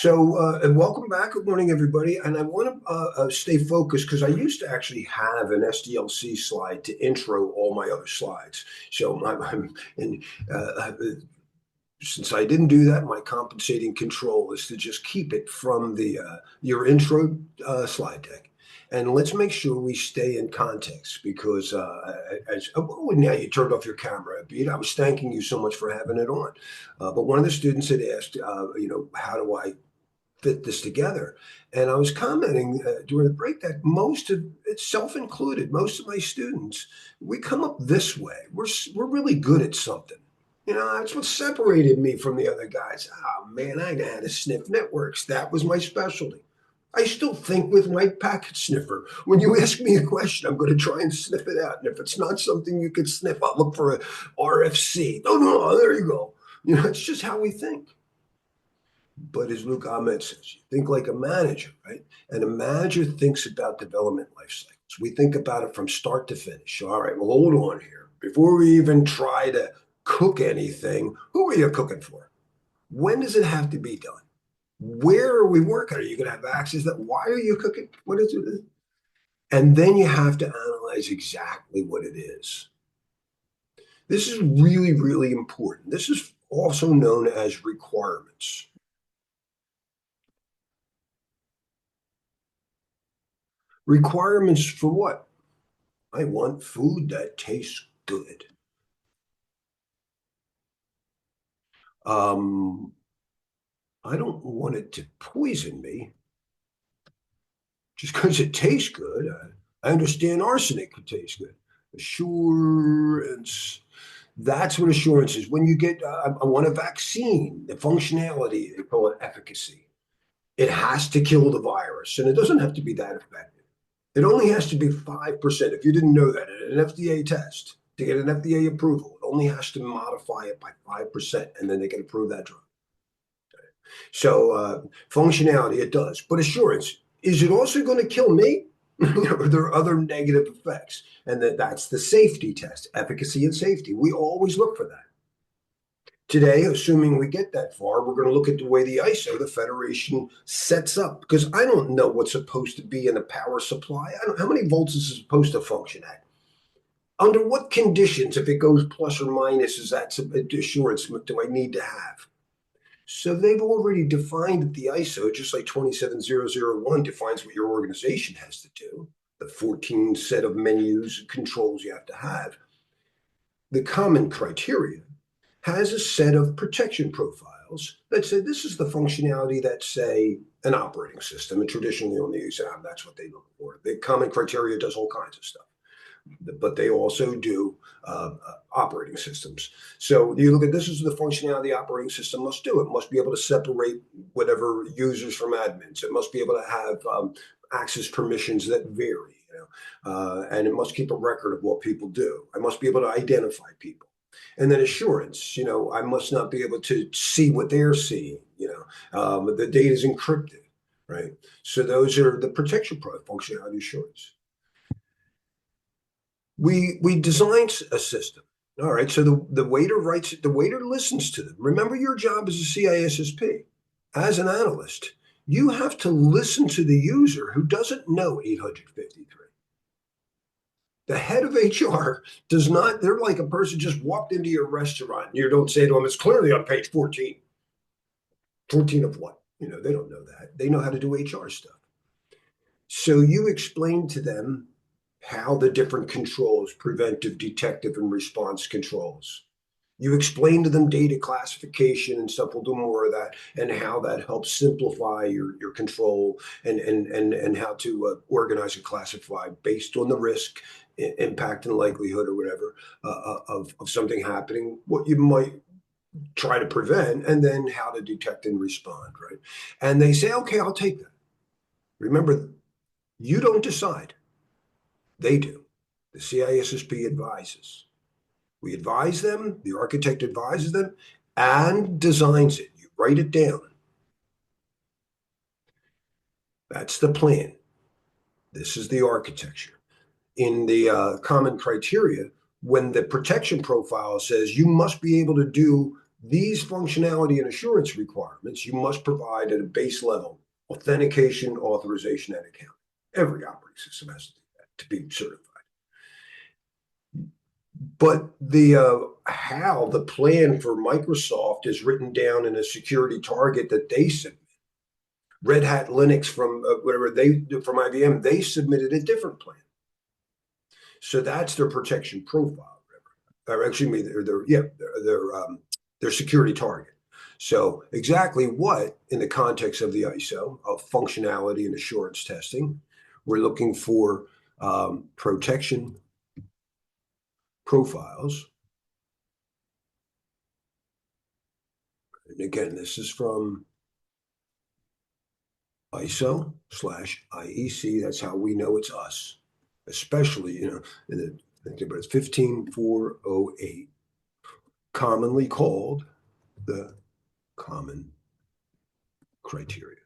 And welcome back. Good morning, everybody. And I want to stay focused because I used to actually have an SDLC slide to intro all my other slides. Uh, since I didn't do that, my compensating control is to just keep it from the your intro slide deck. And let's make sure we stay in context because now you turned off your camera, Pete. I was thanking you so much for having it on. But one of the students had asked, how do I fit this together? And I was commenting during the break that most of it's self-included. Most of my students, we come up this way. We're really good at something. That's what separated me from the other guys. Oh man, I know how to sniff networks. That was my specialty. I still think with my packet sniffer. When you ask me a question, I'm going to try and sniff it out. And if it's not something you can sniff, I'll look for a RFC. Oh no, there you go. It's just how we think. But as Luke Ahmed says, you think like a manager, right? And a manager thinks about development life cycles. We think about it from start to finish. All right, well, hold on here. Before we even try to cook anything, who are you cooking for? When does it have to be done? Where are we working? Are you going to have access to that? Why are you cooking? What is it? And then you have to analyze exactly what it is. This is really, really important. This is also known as requirements. Requirements for what? I want food that tastes good. I don't want it to poison me just because it tastes good. I understand arsenic could taste good. Assurance. That's what assurance is. When you get, I want a vaccine, the functionality, they call it efficacy. It has to kill the virus, and it doesn't have to be that effective. It only has to be 5%. If you didn't know that, an FDA test, to get an FDA approval, it only has to modify it by 5%, and then they can approve that drug. Okay. So functionality, it does. But assurance, is it also going to kill me? Are there other negative effects? And that's the safety test, efficacy and safety. We always look for that. Today, assuming we get that far, we're going to look at the way the ISO, the Federation, sets up, because I don't know what's supposed to be in a power supply. How many volts is it supposed to function at? Under what conditions, if it goes plus or minus, is that assurance do I need to have? So they've already defined the ISO, just like 27001 defines what your organization has to do, the 14 set of menus and controls you have to have. The common criteria has a set of protection profiles that say this is the functionality that, say, an operating system, and traditionally on the exam, that's what they look for. The common criteria does all kinds of stuff, but they also do operating systems. So you look at this is the functionality the operating system must do. It must be able to separate whatever users from admins. It must be able to have access permissions that vary, and it must keep a record of what people do. I must be able to identify people. And then assurance, I must not be able to see what they're seeing, the data is encrypted, right? So those are the protection functionality assurance. We designed a system. All right, so the waiter writes it, the waiter listens to them. Remember your job as a CISSP. As an analyst, you have to listen to the user who doesn't know 853. The head of HR does not, they're like a person just walked into your restaurant. You don't say to them, it's clearly on page 14. 14 of what? They don't know that. They know how to do HR stuff. So you explain to them how the different controls, preventive, detective, and response controls. You explain to them data classification and stuff. We'll do more of that, and how that helps simplify your control and how to organize and classify based on the risk, impact, and likelihood or whatever of something happening, what you might try to prevent, and then how to detect and respond, right? And they say, okay, I'll take that. Remember, you don't decide. They do. The CISSP advises. We advise them, the architect advises them, and designs it. You write it down. That's the plan. This is the architecture. In the common criteria, when the protection profile says you must be able to do These functionality and assurance requirements you must provide at a base level: authentication, authorization, and account. Every operating system has to do that to be certified. But the how the plan for Microsoft is written down in a security target that they submit. Red Hat Linux from whatever they from IBM, they submitted a different plan. So that's their protection profile, or actually, their security target. So exactly what, in the context of the ISO of functionality and assurance testing, we're looking for protection profiles. And again, this is from ISO/IEC. That's how we know it's us, especially, in the, but it's 15408, commonly called the common criteria.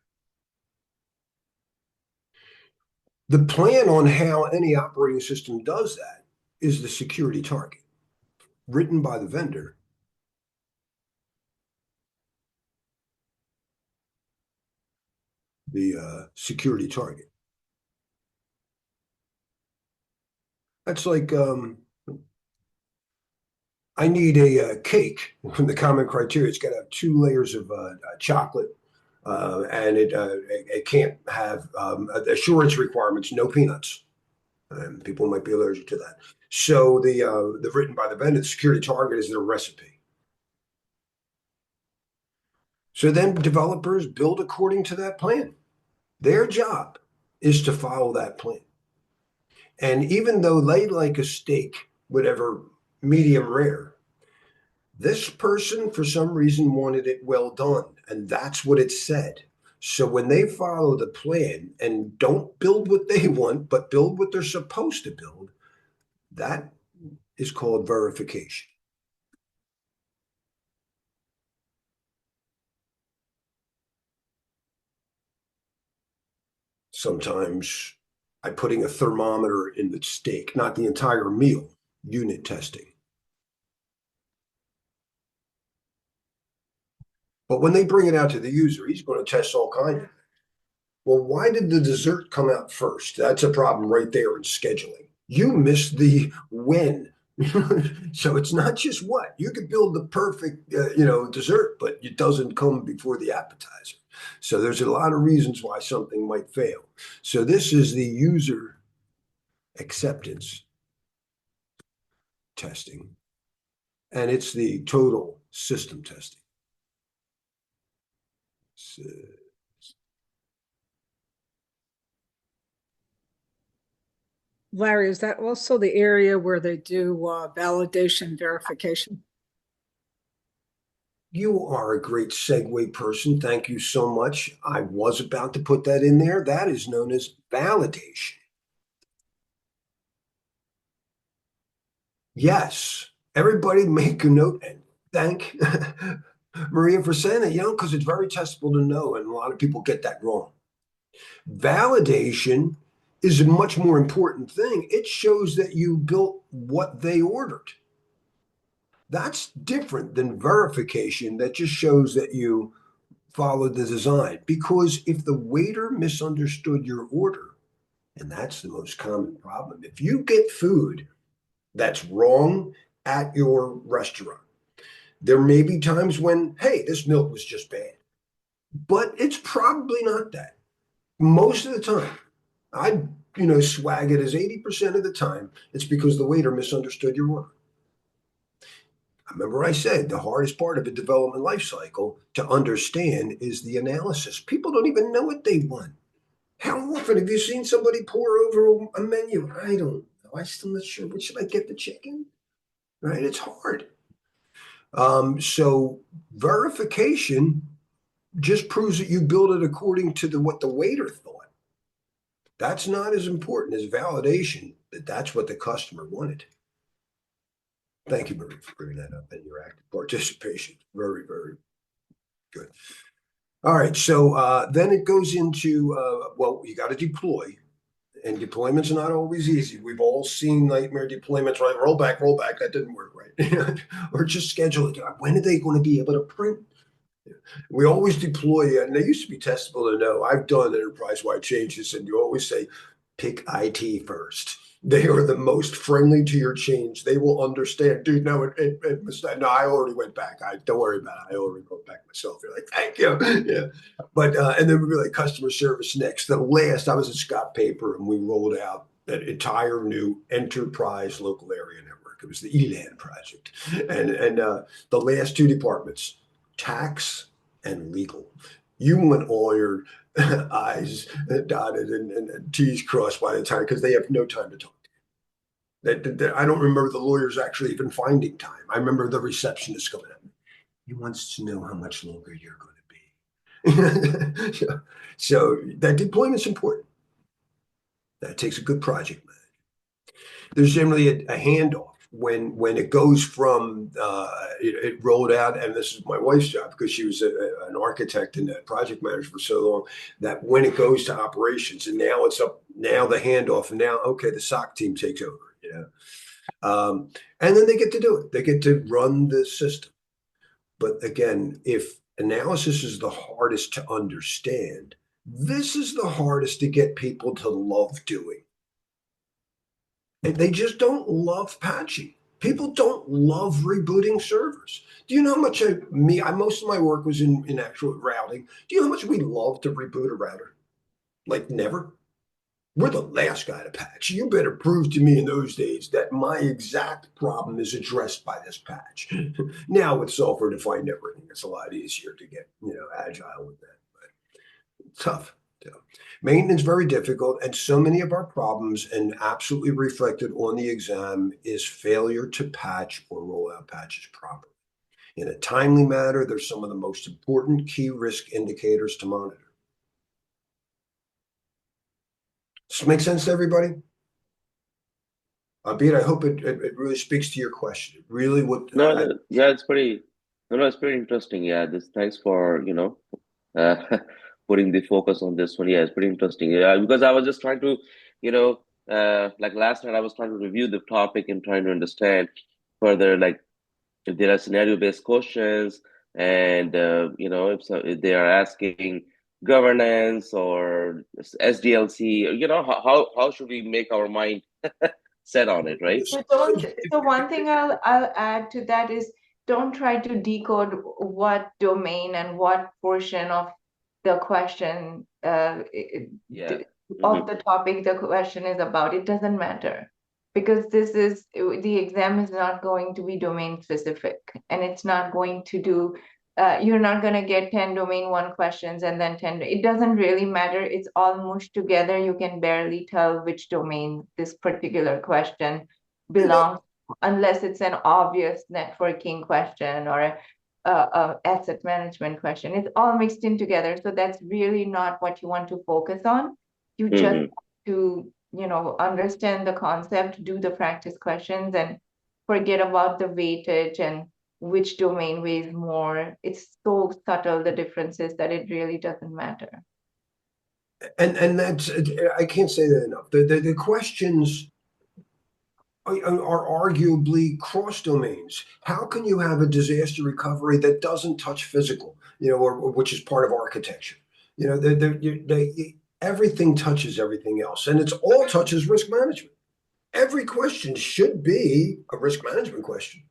The plan on how any operating system does that is the security target, written by the vendor. The security target. That's like I need a cake from the common criteria. It's got to have 2 layers of chocolate, and it can't have assurance requirements, no peanuts. People might be allergic to that. So the written by the vendor, the security target is their recipe. So then developers build according to that plan. Their job is to follow that plan. And even though they like a steak, whatever, medium rare, this person, for some reason, wanted it well done. And that's what it said. So when they follow the plan and don't build what they want, but build what they're supposed to build, that is called verification. Sometimes I'm putting a thermometer in the steak, not the entire meal, unit testing. But when they bring it out to the user, he's going to test all kinds of. Well, why did the dessert come out first? That's a problem right there in scheduling. You missed the when. So it's not just what. You could build the perfect, dessert, but it doesn't come before the appetizer. So there's a lot of reasons why something might fail. So this is the user acceptance testing, and it's the total system testing. So, Larry, is that also the area where they do validation verification? you are a great segue person. Thank you so much. I was about to put that in there. That is known as validation. Yes, everybody make a note and thank Maria for saying that, because it's very testable to know, and a lot of people get that wrong. Validation is a much more important thing. It shows that you built what they ordered. That's different than verification that just shows that you followed the design. Because if the waiter misunderstood your order, and that's the most common problem, if you get food that's wrong at your restaurant, there may be times when, hey, this milk was just bad, but it's probably not that. Most of the time, I'd swag it as 80% of the time, it's because the waiter misunderstood your order. Remember I said the hardest part of a development life cycle to understand is the analysis. People don't even know what they want. How often have you seen somebody pour over a menu? I don't know. I'm still not sure. What should I get, the chicken? Right? It's hard. So verification just proves that you build it according to what the waiter thought. That's not as important as validation that that's what the customer wanted. Thank you, Marie, for bringing that up and your active participation. Very, very good. All right, so then it goes into, you got to deploy. And deployments are not always easy. We've all seen nightmare deployments, right? Roll back, that didn't work right. Or just schedule it. When are they going to be able to print? We always deploy, and they used to be testable to know. I've done enterprise-wide changes, and you always say, pick IT first. They are the most friendly to your change. They will understand, dude. No, no, I already went back. Don't worry about it. I already wrote back myself. You're like, thank you. Yeah, but and then we'd be like customer service next. The last, I was at Scott Paper, and we rolled out an entire new enterprise local area network. It was the ELAN project, and the last two departments, tax and legal. You want all your I's dotted and T's crossed by the time because they have no time to talk. I don't remember the lawyers actually even finding time. I remember the receptionist coming up. He wants to know how much longer you're going to be. So that deployment's important. That takes a good project manager. There's generally a handoff when it goes from it rolled out, and this is my wife's job because she was an architect and a project manager for so long, that when it goes to operations and now it's up, now the handoff, and now okay, the SOC team takes over, and then they get to do it. They get to run the system. But again, if analysis is the hardest to understand, this is the hardest to get people to love doing. They just don't love patching. People don't love rebooting servers. Do you know how much most of my work was in actual routing. Do you know how much we love to reboot a router? Like never. We're the last guy to patch. You better prove to me in those days that my exact problem is addressed by this patch. Now with software-defined networking, it's a lot easier to get, agile with that. But tough. Maintenance very difficult, and so many of our problems, and absolutely reflected on the exam, is failure to patch or roll out patches properly. In a timely manner, they're some of the most important key risk indicators to monitor. Does this make sense to everybody? Albeit, I hope it really speaks to your question. It really would. No, yeah, it's pretty, no, it's pretty interesting. Yeah, this thanks for, uh, putting the focus on this one. Yeah, it's pretty interesting. Yeah, because I was just trying to, like last night, I was trying to review the topic and trying to understand further, like if there are scenario-based questions and, if they are asking governance or SDLC, how should we make our mind set on it, right? So one thing I'll add to that is don't try to decode what domain and what portion of the question Yeah. of the topic the question is about. It doesn't matter because the exam is not going to be domain specific, and it's not going to do you're not going to get 10 domain one questions and then 10. It doesn't really matter. It's all mushed together. You can barely tell which domain this particular question belongs unless it's an obvious networking question or a asset management question. It's all mixed in together. So that's really not what you want to focus on. You just Mm-hmm. want to, understand the concept, do the practice questions, and forget about the weightage and which domain weighs more. It's so subtle, the differences, that it really doesn't matter. And that's, I can't say that enough. The questions are arguably cross domains. How can you have a disaster recovery that doesn't touch physical, or which is part of architecture? Everything touches everything else, and it's all touches risk management. Every question should be a risk management question.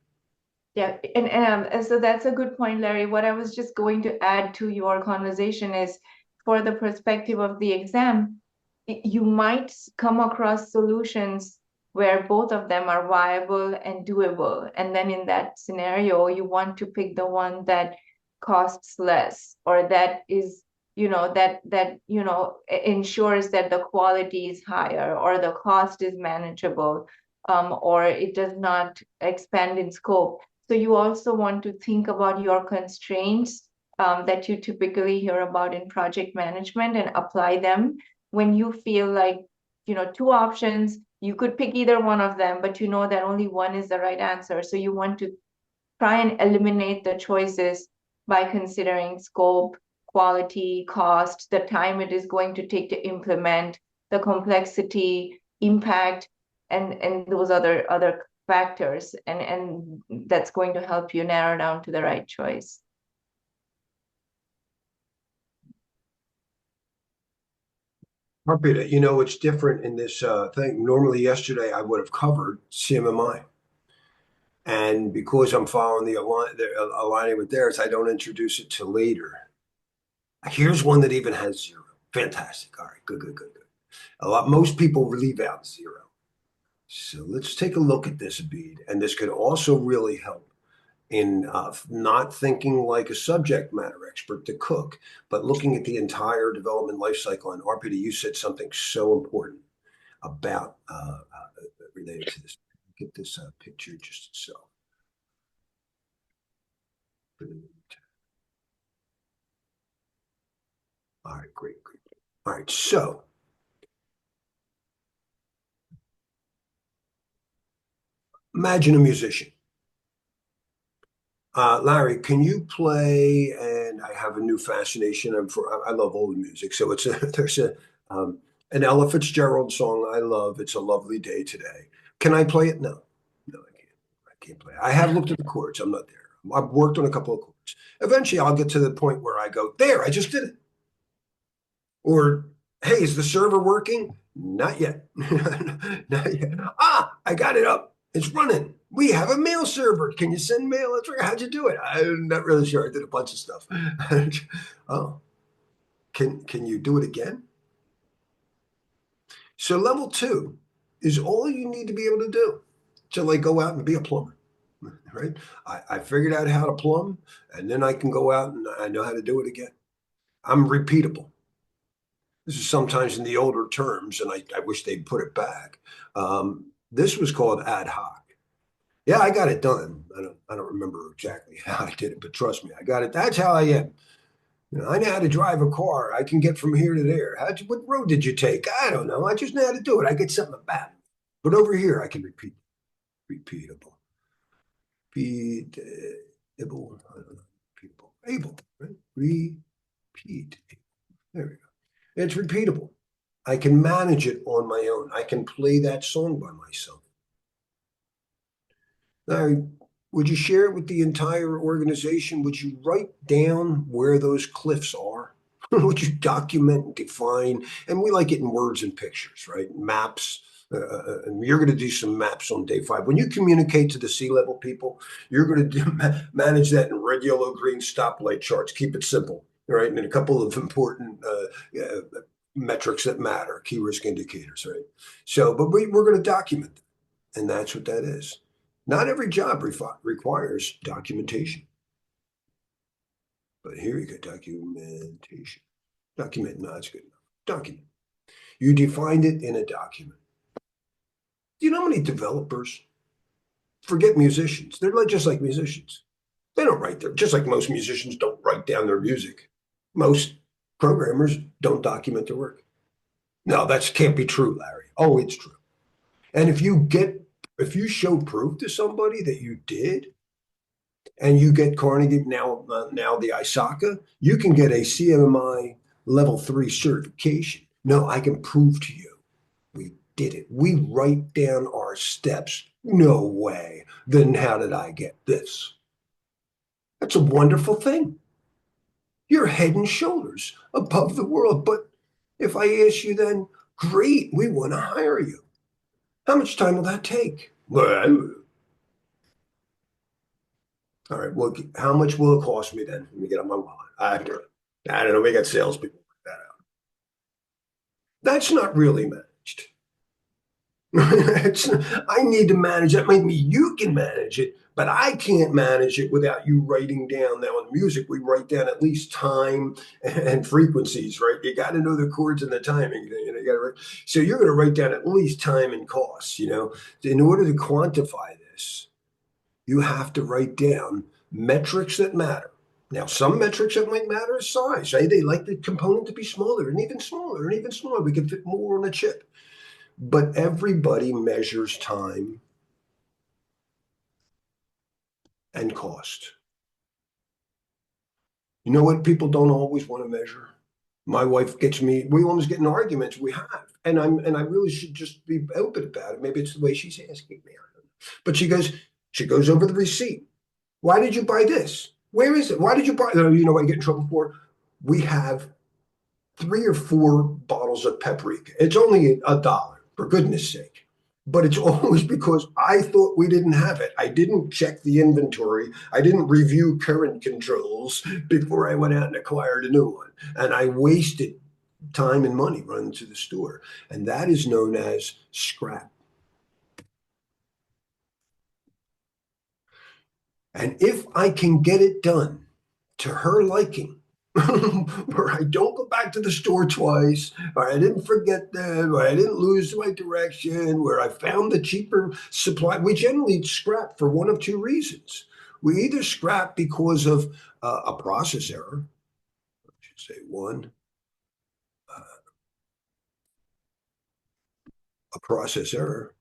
Yeah, and so that's a good point, Larry. What I was just going to add to your conversation is, for the perspective of the exam, you might come across solutions where both of them are viable and doable. And then in that scenario, you want to pick the one that costs less, or that is, ensures that the quality is higher, or the cost is manageable, or it does not expand in scope. So you also want to think about your constraints that you typically hear about in project management and apply them when you feel like, two options, you could pick either one of them, but you know that only one is the right answer. So you want to try and eliminate the choices by considering scope, quality, cost, the time it is going to take to implement, the complexity, impact, and those other factors, and that's going to help you narrow down to the right choice. Arpita, you know, it's different in this thing. Normally, yesterday I would have covered CMMI. And because I'm following the aligning with theirs, I don't introduce it till later. Here's one that even has zero. Fantastic. All right, good, good, good, good. Most people leave out zero. So let's take a look at this, Abid. And this could also really help in not thinking like a subject matter expert to cook, but looking at the entire development life cycle. And Arpita, you said something so important about related to this. Get this picture just itself. All right, great, great. All right, so imagine a musician. Larry, can you play? And I have a new fascination. I love old music, so there's an Ella Fitzgerald song I love. It's a lovely day today. Can I play it? No, no, I can't. I can't play it. I have looked at the chords. I'm not there. I've worked on a couple of chords. Eventually, I'll get to the point where I go, there, I just did it. Or, hey, is the server working? Not yet. Not yet. Ah, I got it up. It's running. We have a mail server. Can you send mail? That's right. How'd you do it? I'm not really sure. I did a bunch of stuff. Oh, can you do it again? So level 2 is all you need to be able to do to like go out and be a plumber, right? I figured out how to plumb, and then I can go out and I know how to do it again. I'm repeatable. This is sometimes in the older terms, and I wish they'd put it back. This was called ad hoc. Yeah, I got it done. I don't remember exactly how I did it, but trust me, I got it. That's how I am. You know, I know how to drive a car. I can get from here to there. What road did you take? I don't know. I just know how to do it. I get something about it. But over here, I can repeatable, repeatable. I don't know. Repeatable, able, right? Repeat. There we go. It's repeatable. I can manage it on my own. I can play that song by myself. Now, would you share it with the entire organization? Would you write down where those cliffs are? Would you document and define? And we like it in words and pictures, right? Maps. And you're going to do some maps on day 5. When you communicate to the C-level people, you're going to manage that in red, yellow, green stoplight charts. Keep it simple, right? And a couple of important metrics that matter, key risk indicators, right? So, but we're going to document them, and that's what that is. Not every job requires documentation. But here you go, documentation. Document, no, that's good enough. Document. You defined it in a document. Do you know how many developers? Forget musicians. They're just like musicians. They don't write their, just like most musicians don't write down their music. Most programmers don't document their work. No, that can't be true, Larry. Oh, it's true. And if you show proof to somebody that you did, and you get Carnegie now the ISACA, you can get a CMMI level 3 certification. No, I can prove to you we did it. We write down our steps. No way. Then how did I get this? That's a wonderful thing. You're head and shoulders above the world. But if I ask you then, great, we want to hire you. How much time will that take? Well, all right. Well, how much will it cost me then? Let me get on my wallet. I don't know. We got salespeople work that out. That's not really managed. I need to manage that. Maybe you can manage it, but I can't manage it without you writing down. Now, in music, we write down at least time and frequencies, right? You got to know the chords and the timing. You got to write. So you're going to write down at least time and costs. In order to quantify this, you have to write down metrics that matter. Now, some metrics that might matter is size. Say they like the component to be smaller and even smaller and even smaller. We can fit more on a chip. But everybody measures time and cost. You know what people don't always want to measure? My wife gets me, we almost get in arguments, we have. And I really should just be open about it. Maybe it's the way she's asking me. I don't know. But she goes over the receipt. Why did you buy this? Where is it? Why did you buy? You know what I get in trouble for? We have 3 or 4 bottles of paprika. It's only $1, for goodness sake. But it's always because I thought we didn't have it. I didn't check the inventory. I didn't review current controls before I went out and acquired a new one. And I wasted time and money running to the store. And that is known as scrap. And if I can get it done to her liking, where I don't go back to the store twice, or I didn't forget them, or I didn't lose my direction, where I found the cheaper supply. We generally scrap for one of 2 reasons. We either scrap because of a process error. I should say one, a process error.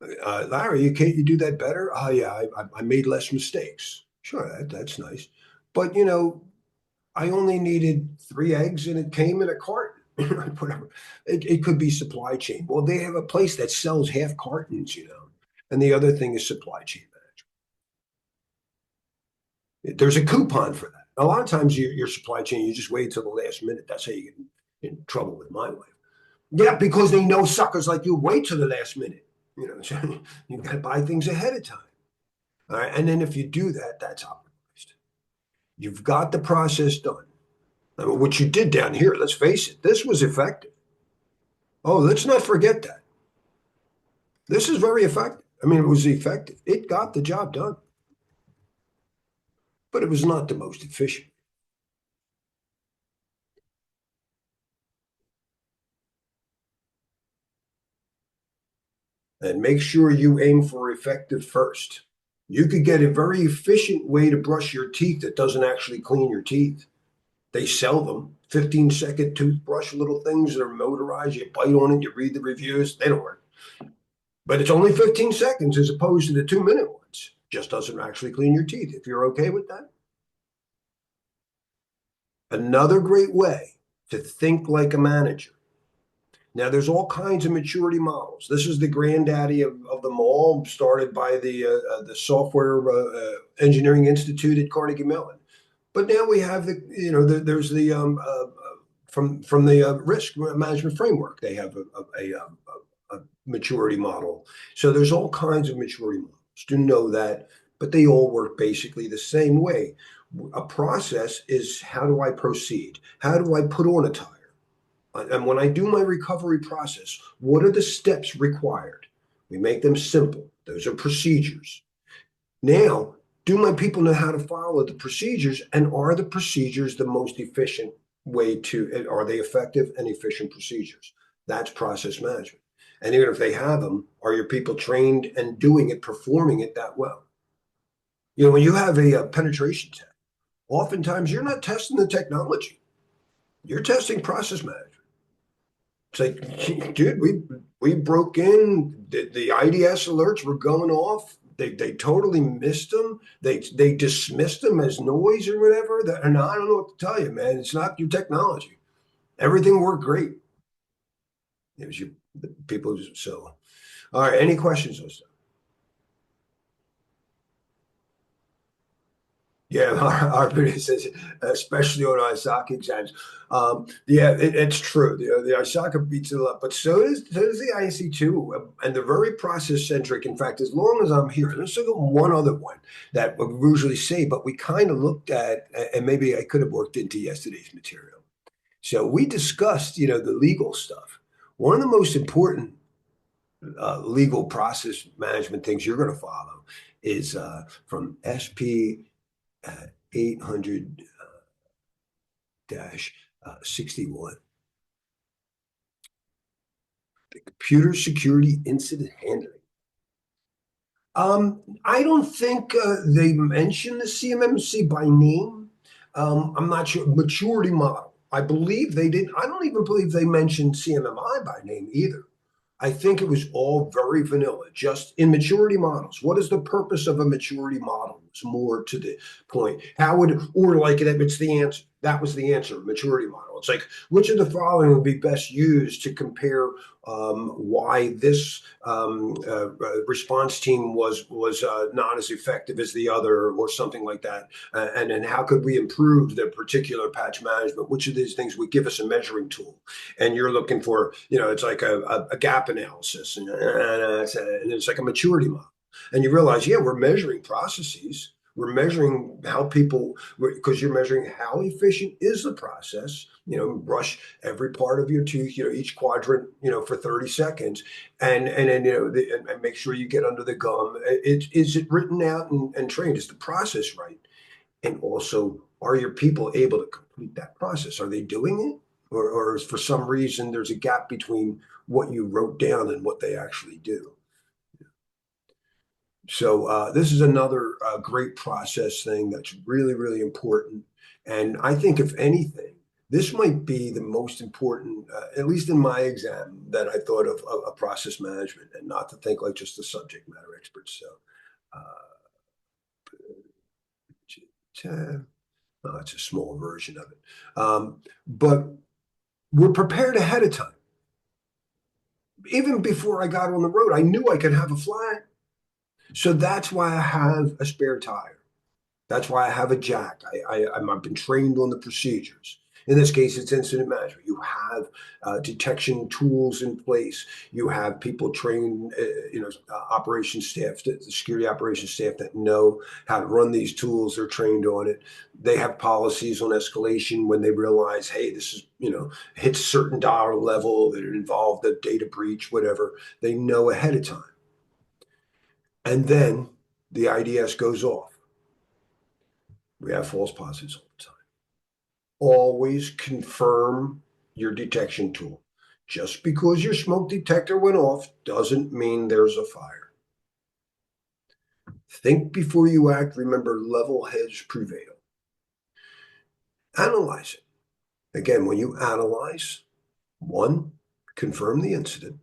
Larry, can't you do that better? Oh yeah, I made less mistakes. Sure, that's nice. But you know, I only needed 3 eggs and it came in a carton. Whatever. It could be supply chain. Well, they have a place that sells half cartons, you know. And the other thing is supply chain management. There's a coupon for that. A lot of times your supply chain, you just wait till the last minute. That's how you get in trouble with my wife. Yeah, because they know suckers like you wait till the last minute. You know, so you've got to buy things ahead of time. All right. And then if you do that, that's optimized. You've got the process done. I mean, what you did down here, let's face it, this was effective. Oh, let's not forget that. This is very effective. I mean, it was effective. It got the job done. But it was not the most efficient. And make sure you aim for effective first. You could get a very efficient way to brush your teeth that doesn't actually clean your teeth. They sell them, 15-second toothbrush little things that are motorized. You bite on it, you read the reviews, they don't work. But it's only 15 seconds as opposed to the 2-minute ones. Just doesn't actually clean your teeth, if you're okay with that. Another great way to think like a manager. Now, there's all kinds of maturity models. This is the granddaddy of them all, started by the Software Engineering Institute at Carnegie Mellon. But now we have there's the from the risk management framework. They have a maturity model. So there's all kinds of maturity models. Do know that, but they all work basically the same way. A process is, how do I proceed? How do I put on a tire? And when I do my recovery process, what are the steps required? We make them simple. Those are procedures. Now, do my people know how to follow the procedures? And are the procedures the most efficient way to, are they effective and efficient procedures? That's process management. And even if they have them, are your people trained and doing it, performing it that well? You know, when you have a penetration test, oftentimes you're not testing the technology. You're testing process management. It's like, dude, we broke in, the IDS alerts were going off. They totally missed them. They dismissed them as noise or whatever. And I don't know what to tell you, man. It's not your technology. Everything worked great. It was your people. So, all right. Any questions on stuff? Yeah, Arpita says, especially on ISAC exams. Yeah, it's true. The ISAC beats it up, but so does the ISC too. And they're very process centric. In fact, as long as I'm here, let's look at one other one that we usually say, but we kind of looked at, and maybe I could have worked into yesterday's material. So we discussed, the legal stuff. One of the most important legal process management things you're going to follow is from SP 800 61. The computer security incident handling. I don't think they mentioned the CMMC by name. I'm not sure. Maturity model. I believe they didn't. I don't even believe they mentioned CMMI by name either. I think it was all very vanilla, just in maturity models. What is the purpose of a maturity model? models, more to the point. How would, or like that, it's the answer. That was the answer, maturity model. It's like, which of the following would be best used to compare why this response team was not as effective as the other, or something like that, and then how could we improve the particular patch management? Which of these things would give us a measuring tool? And you're looking for, it's like a gap analysis, and it's like a maturity model, and you realize, yeah, we're measuring processes. We're measuring how people, because you're measuring how efficient is the process. Brush every part of your tooth, each quadrant, for 30 seconds, and then and make sure you get under the gum. Is it written out and trained? Is the process right? And also, are your people able to complete that process? Are they doing it, or is for some reason there's a gap between what you wrote down and what they actually do? So this is another great process thing that's really, really important. And I think, if anything, this might be the most important, at least in my exam, that I thought of process management, and not to think like just the subject matter experts. So it's a small version of it. But we're prepared ahead of time. Even before I got on the road, I knew I could have a flat. So that's why I have a spare tire. That's why I have a jack. I've been trained on the procedures. In this case, it's incident management. You have detection tools in place. You have people trained, operations staff, the security operations staff that know how to run these tools. They're trained on it. They have policies on escalation when they realize, hey, this is, hits a certain dollar level that it involved a data breach, whatever. They know ahead of time. And then the IDS goes off. We have false positives all the time. Always confirm your detection tool. Just because your smoke detector went off doesn't mean there's a fire. Think before you act. Remember, level heads prevail. Analyze it. Again, when you analyze, 1, confirm the incident.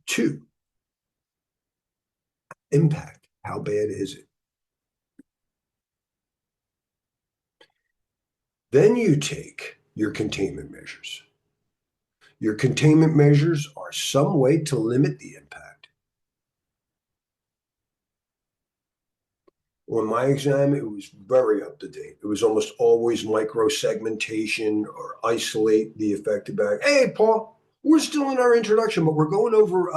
2, impact. How bad is it? Then you take your containment measures. Your containment measures are some way to limit the impact. On my exam, it was very up to date. It was almost always micro segmentation or isolate the affected bag. Hey, Paul, we're still in our introduction, but we're going over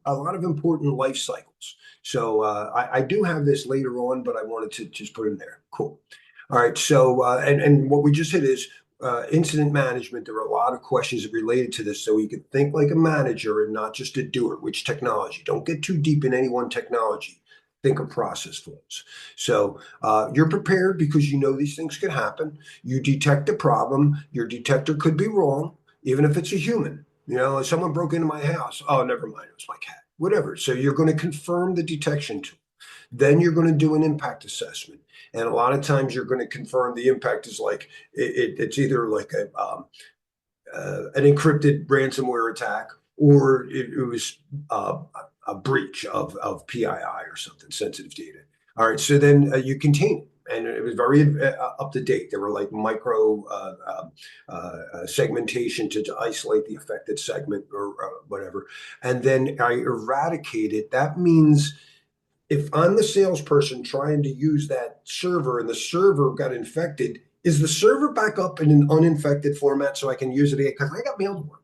a lot of important life cycles. So I do have this later on, but I wanted to just put it in there. Cool. All right. So and what we just hit is incident management. There are a lot of questions related to this, so you can think like a manager and not just a doer. Which technology? Don't get too deep in any one technology. Think of process flows. So you're prepared because you know these things could happen. You detect a problem. Your detector could be wrong, even if it's a human. If someone broke into my house, oh, never mind, it was my cat. Whatever. So you're going to confirm the detection tool. Then you're going to do an impact assessment. And a lot of times you're going to confirm the impact is like, it's either like an encrypted ransomware attack, or it was a breach of PII or something, sensitive data. All right, so then you contain it. And it was very up to date. There were like micro segmentation to isolate the affected segment or whatever. And then I eradicated. That means if I'm the salesperson trying to use that server and the server got infected, is the server back up in an uninfected format so I can use it again? Because I got mailed one.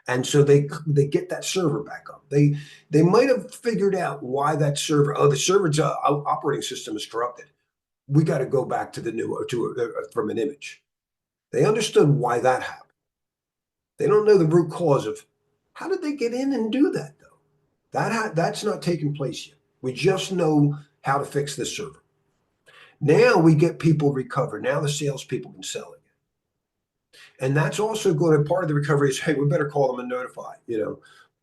And so they get that server back up. They might have figured out why that server, the server's operating system is corrupted. We got to go back to the new, from an image. They understood why that happened. They don't know the root cause of how did they get in and do that, though. That's not taking place yet. We just know how to fix this server. Now we get people recovered. Now the salespeople can sell again. And that's also going to, part of the recovery is, hey, we better call them and notify,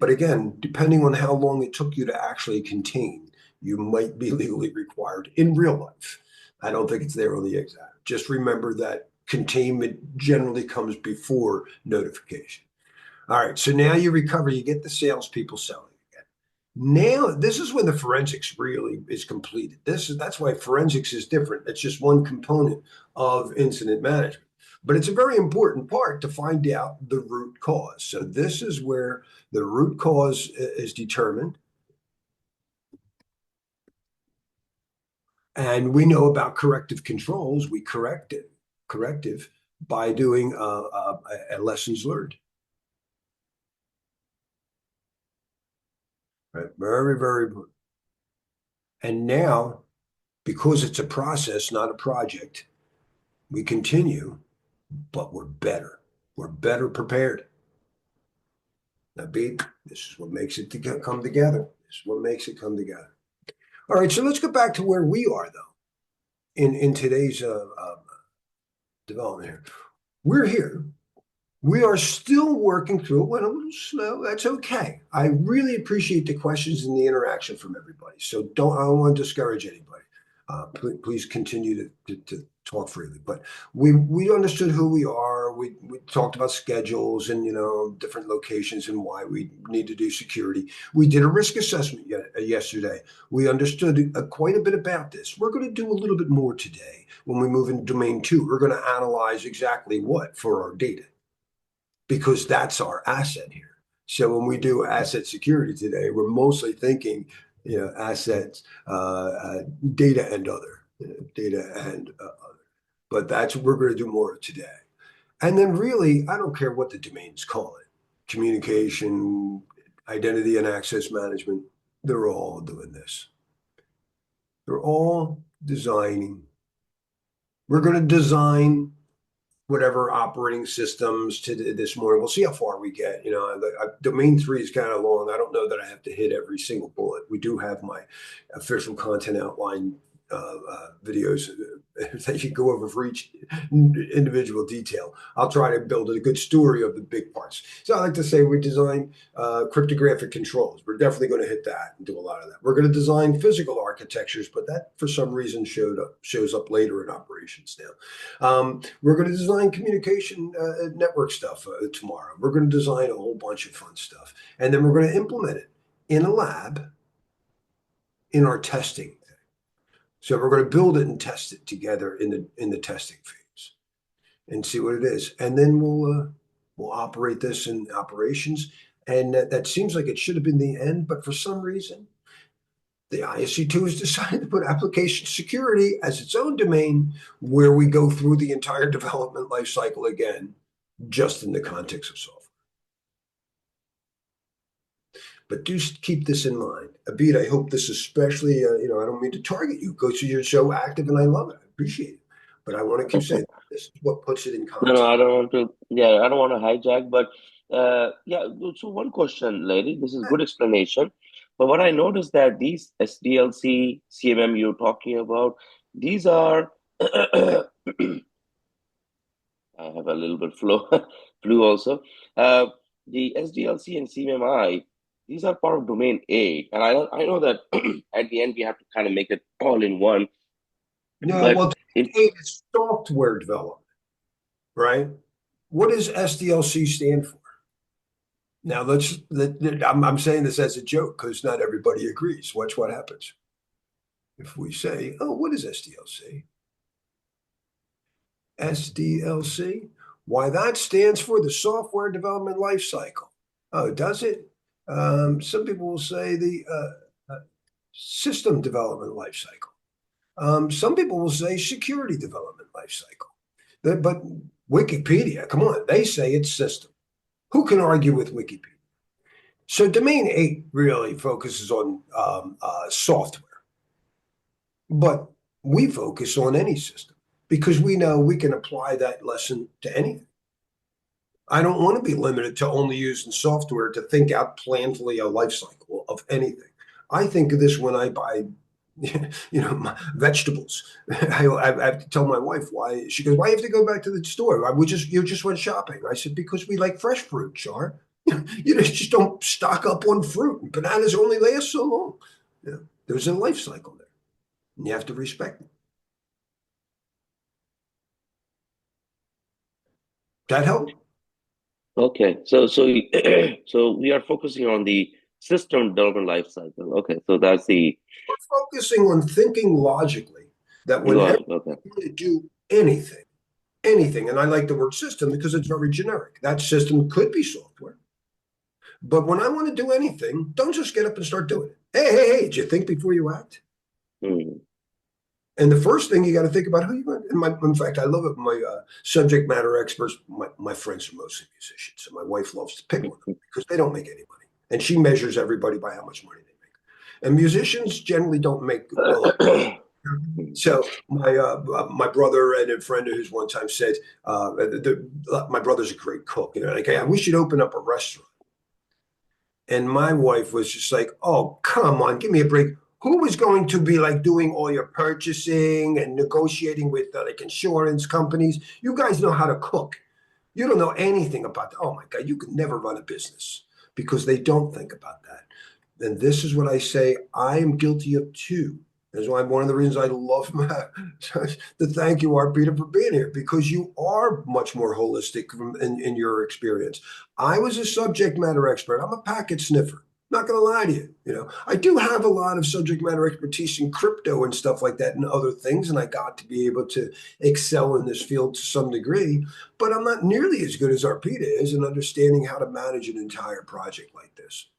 But again, depending on how long it took you to actually contain, you might be legally required in real life. I don't think it's there on the exam. Just remember that containment generally comes before notification. All right, so now you recover, you get the salespeople selling again. Now, this is when the forensics really is completed. That's why forensics is different. It's just one component of incident management. But it's a very important part to find out the root cause. So this is where the root cause is determined. And we know about corrective controls. We corrective by doing a lessons learned. Right? Very, very important. And now, because it's a process, not a project, we continue, but we're better. We're better prepared. Now, this is what makes it come together. This is what makes it come together. All right, so let's go back to where we are, though, in today's development here. We're here. We are still working through it. Went a little slow. That's okay. I really appreciate the questions and the interaction from everybody. So I don't want to discourage anybody. Please continue to talk freely. But we understood who we are. We talked about schedules and different locations and why we need to do security. We did a risk assessment yesterday. We understood quite a bit about this. We're going to do a little bit more today. When we move into domain 2, we're going to analyze exactly what for our data, because that's our asset here. So when we do asset security today, we're mostly thinking, assets, data and other, but that's what we're going to do more today. And then really, I don't care what the domains call it, communication, identity and access management, they're all doing this. They're all designing. We're going to design whatever operating systems to this morning. We'll see how far we get. Domain 3 is kind of long. I don't know that I have to hit every single bullet. We do have my official content outline videos that you go over for each individual detail. I'll try to build a good story of the big parts. So I like to say we design cryptographic controls. We're definitely going to hit that and do a lot of that. We're going to design physical architectures, but that for some reason shows up later in operations now. We're going to design communication network stuff tomorrow. We're going to design a whole bunch of fun stuff, and then we're going to implement it in a lab in our testing. So we're going to build it and test it together in the testing phase and see what it is. And then we'll operate this in operations. And that seems like it should have been the end, but for some reason, the ISC2 has decided to put application security as its own domain, where we go through the entire development lifecycle again, just in the context of software. But do keep this in mind. Abid, I hope this especially, I don't mean to target you because you're so active and I love it. I appreciate it. But I want to keep saying this is what puts it in context. No, I don't want to, I don't want to hijack, but so one question, Larry, this is good explanation. But what I noticed that these SDLC, CMM you're talking about, these are, I have a little bit flu also. The SDLC and CMMI, these are part of domain 8. And I know that at the end we have to kind of make it all in one. No, but well, domain 8 is software development, right? What does SDLC stand for? Now I'm saying this as a joke because not everybody agrees. Watch what happens. If we say, oh, what is SDLC? SDLC? Why, that stands for the software development lifecycle. Oh, does it? Some people will say the system development lifecycle. Some people will say security development lifecycle. But Wikipedia, come on, they say it's system. Who can argue with Wikipedia? So domain 8 really focuses on software, but we focus on any system because we know we can apply that lesson to anything. I don't want to be limited to only using software to think out planfully a life cycle of anything. I think of this when I buy, my vegetables. I have to tell my wife why. She goes, "Why do you have to go back to the store? You just went shopping." I said, "Because we like fresh fruit, Char. You just don't stock up on fruit. Bananas only last so long. There's a life cycle there, and you have to respect it." That help? Okay, so so we are focusing on the System development life cycle. Okay, so that's the We're focusing on thinking logically that whenever logic. Okay. you want to do anything, and I like the word system because it's very generic. That system could be software. But when I want to do anything, don't just get up and start doing it. Hey, did you think before you act? Hmm. And the first thing you got to think about who you want. In fact, I love it. My subject matter experts, my friends are mostly musicians, and my wife loves to pick on them because they don't make any money. And she measures everybody by how much money they make. And musicians generally don't make well. So my brother and a friend who's one time said, my brother's a great cook. Like, hey, we should open up a restaurant. And my wife was just like, oh, come on, give me a break. Who was going to be like doing all your purchasing and negotiating with like insurance companies? You guys know how to cook. You don't know anything about that. Oh my God, you could never run a business because they don't think about that. And this is what I say, I am guilty of too. That's why one of the reasons I love to thank you, Arpita, for being here, because you are much more holistic in your experience. I was a subject matter expert. I'm a packet sniffer. Not going to lie to you. I do have a lot of subject matter expertise in crypto and stuff like that and other things, and I got to be able to excel in this field to some degree. But I'm not nearly as good as Arpita is in understanding how to manage an entire project like this.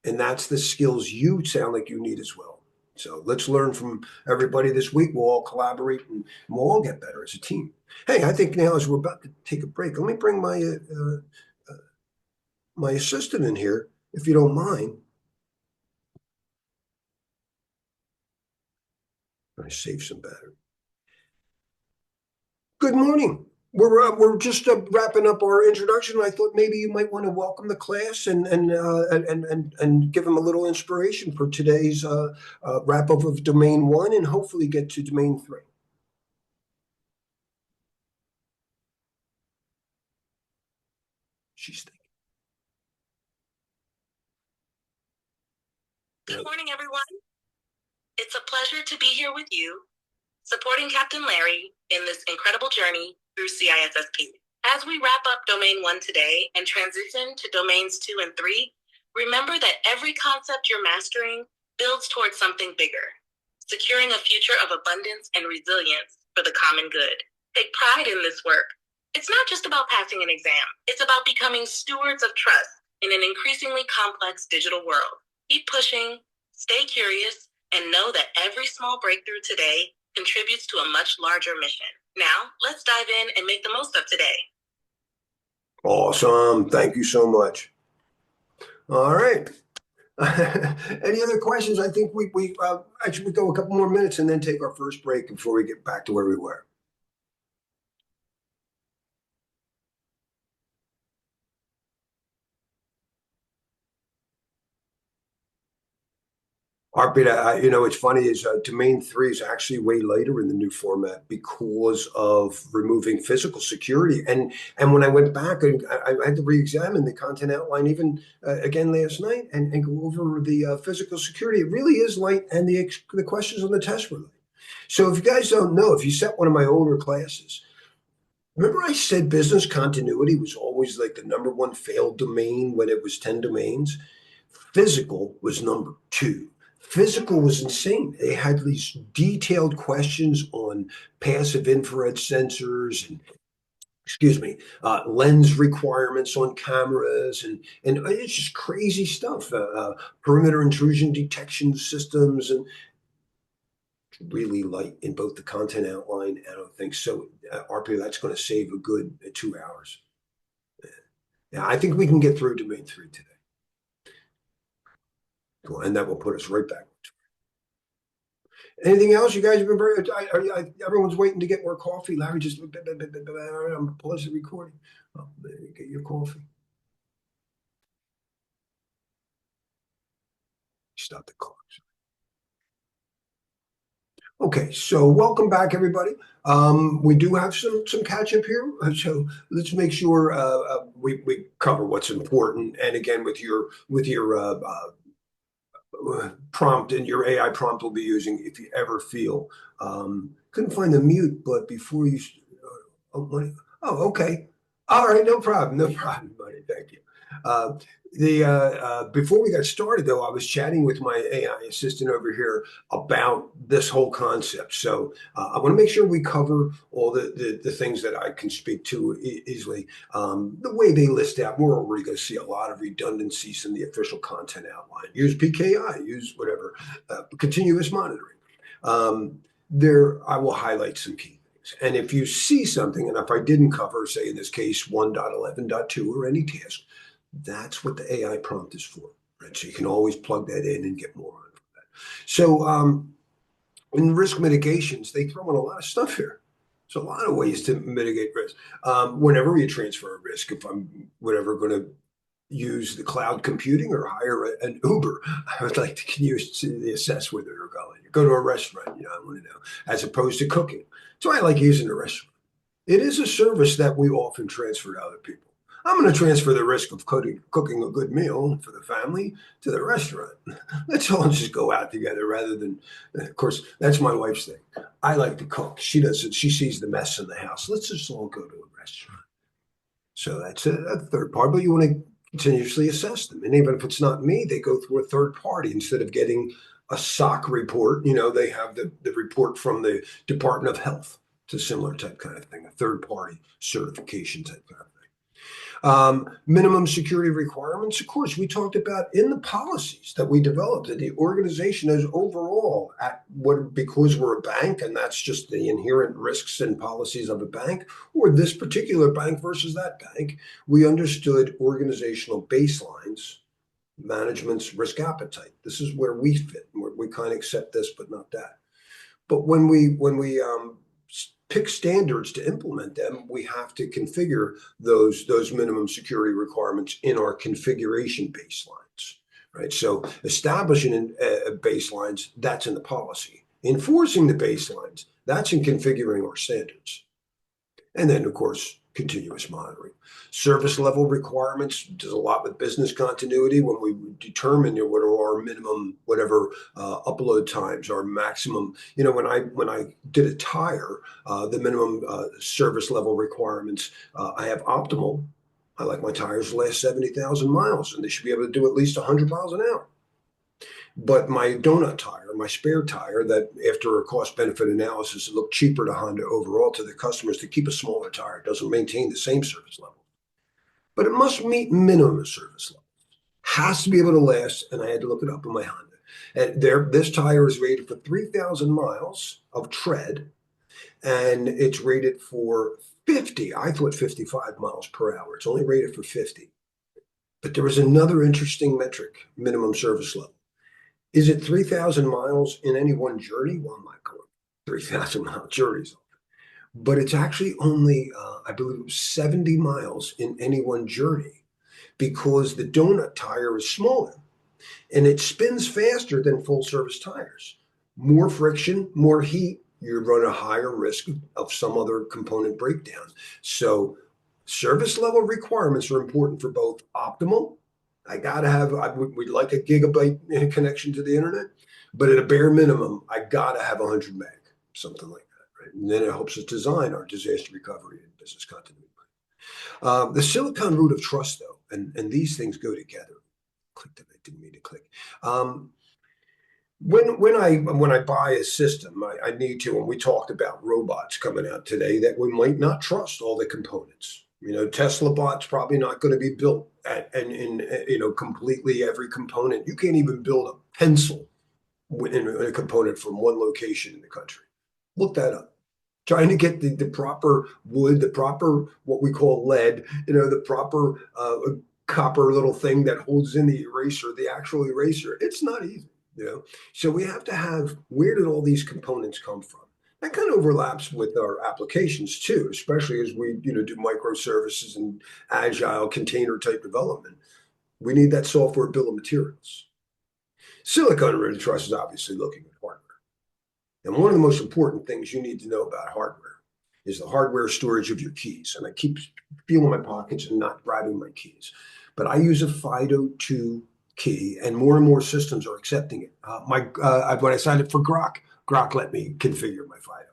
And that's the skills you sound like you need as well. So let's learn from everybody this week. We'll all collaborate and we'll all get better as a team. Hey, I think now as we're about to take a break, let me bring my assistant in here, if you don't mind. I save some battery. Good morning. We're just wrapping up our introduction. I thought maybe you might want to welcome the class and give them a little inspiration for today's wrap up of Domain 1 and hopefully get to Domain 3. She's thinking. Good morning, everyone. It's a pleasure to be here with you, supporting Captain Larry in this incredible journey through CISSP. As we wrap up Domain 1 today and transition to Domains 2 and 3, remember that every concept you're mastering builds towards something bigger, securing a future of abundance and resilience for the common good. Take pride in this work. It's not just about passing an exam. It's about becoming stewards of trust in an increasingly complex digital world. Keep pushing, stay curious, and know that every small breakthrough today contributes to a much larger mission. Now, let's dive in and make the most of today. Awesome. Thank you so much. All right. Any other questions? I think we actually go a couple more minutes and then take our first break before we get back to where we were. Arpita, it's funny is Domain 3 is actually way later in the new format because of removing physical security. And when I went back, I had to re-examine the content outline even again last night and go over the physical security. It really is light, and the questions on the test were light. So if you guys don't know, if you set one of my older classes, remember I said business continuity was always like the #1 failed domain when it was 10 domains? Physical was #2. Physical was insane. They had these detailed questions on passive infrared sensors and, lens requirements on cameras, and it's just crazy stuff. Perimeter intrusion detection systems, and really light in both the content outline and other things. So, RP, that's going to save a good 2 hours. Yeah, I think we can get through Domain 3 today. Cool. And that will put us right back. Anything else? You guys have been very. Everyone's waiting to get more coffee. Larry just. I'm pausing the recording. Oh, get your coffee. Stop the clock. Okay, so welcome back, everybody. We do have some catch up here, so let's make sure we cover what's important. And again, with your prompt, and your AI prompt will be using if you ever feel couldn't find the mute, but before you okay, all right, no problem, buddy, thank you. Before we got started, though, I was chatting with my AI assistant over here about this whole concept. So I want to make sure we cover all the things that I can speak to easily. The way they list out, we're already going to see a lot of redundancies in the official content outline. Use PKI, use whatever, continuous monitoring. I will highlight some key things. And if you see something, and if I didn't cover, say in this case, 1.11.2 or any task, that's what the AI prompt is for, right? So you can always plug that in and get more on that. So in risk mitigations, they throw in a lot of stuff here. There's a lot of ways to mitigate risk. Whenever you transfer a risk, if I'm whatever going to use the cloud computing or hire an Uber, I would like to continuously assess where they're going. You go to a restaurant, I want to know, as opposed to cooking. So I like using the restaurant. It is a service that we often transfer to other people. I'm going to transfer the risk of cooking a good meal for the family to the restaurant. Let's all just go out together rather than, of course, that's my wife's thing. I like to cook. She doesn't. She sees the mess in the house. Let's just all go to a restaurant. So that's a third part, but you want to continuously assess them. And even if it's not me, they go through a third party instead of getting a SOC report. They have the report from the Department of Health. It's a similar type kind of thing, a third party certification type kind of thing. Minimum security requirements, of course, we talked about in the policies that we developed that the organization is overall because we're a bank and that's just the inherent risks and policies of a bank, or this particular bank versus that bank, we understood organizational baselines, management's risk appetite. This is where we fit. We kind of accept this, but not that. But when we pick standards to implement them, we have to configure those minimum security requirements in our configuration baselines, right? So establishing baselines, that's in the policy. Enforcing the baselines, that's in configuring our standards. And then, of course, continuous monitoring. Service level requirements does a lot with business continuity when we determine what are our minimum, whatever upload times, our maximum. When I did a tire, the minimum service level requirements, I have optimal. I like my tires to last 70,000 miles, and they should be able to do at least 100 miles an hour. But my donut tire, my spare tire, that after a cost-benefit analysis, it looked cheaper to Honda overall to the customers to keep a smaller tire. It doesn't maintain the same service level. But it must meet minimum service level. Has to be able to last, and I had to look it up in my Honda. And this tire is rated for 3,000 miles of tread, and it's rated for 50. I thought 55 miles per hour. It's only rated for 50. But there was another interesting metric, minimum service level. Is it 3,000 miles in any one journey? Well, I'm not going 3,000 mile journeys. But it's actually only, I believe it was 70 miles in any one journey because the donut tire is smaller and it spins faster than full service tires. More friction, more heat, you run a higher risk of some other component breakdown. So service level requirements are important for both optimal. We'd like a gigabyte connection to the internet, but at a bare minimum, I gotta have 100 meg, something like that, right? And then it helps us design our disaster recovery and business continuity. The silicon root of trust, though, and these things go together. Click that I didn't mean to click. When I buy a system, I need to, and we talked about robots coming out today, that we might not trust all the components. Tesla bot's probably not going to be built in completely every component. You can't even build a pencil in a component from one location in the country. Look that up. Trying to get the proper wood, the proper what we call lead, the proper copper little thing that holds in the eraser, the actual eraser. It's not easy, So we have to have, where did all these components come from? That kind of overlaps with our applications too, especially as we do microservices and agile container type development. We need that software bill of materials. Silicon root of trust is obviously looking at hardware. And one of the most important things you need to know about hardware is the hardware storage of your keys. And I keep feeling my pockets and not grabbing my keys. But I use a FIDO2 key, and more systems are accepting it. When I signed up for Grok let me configure my FIDO.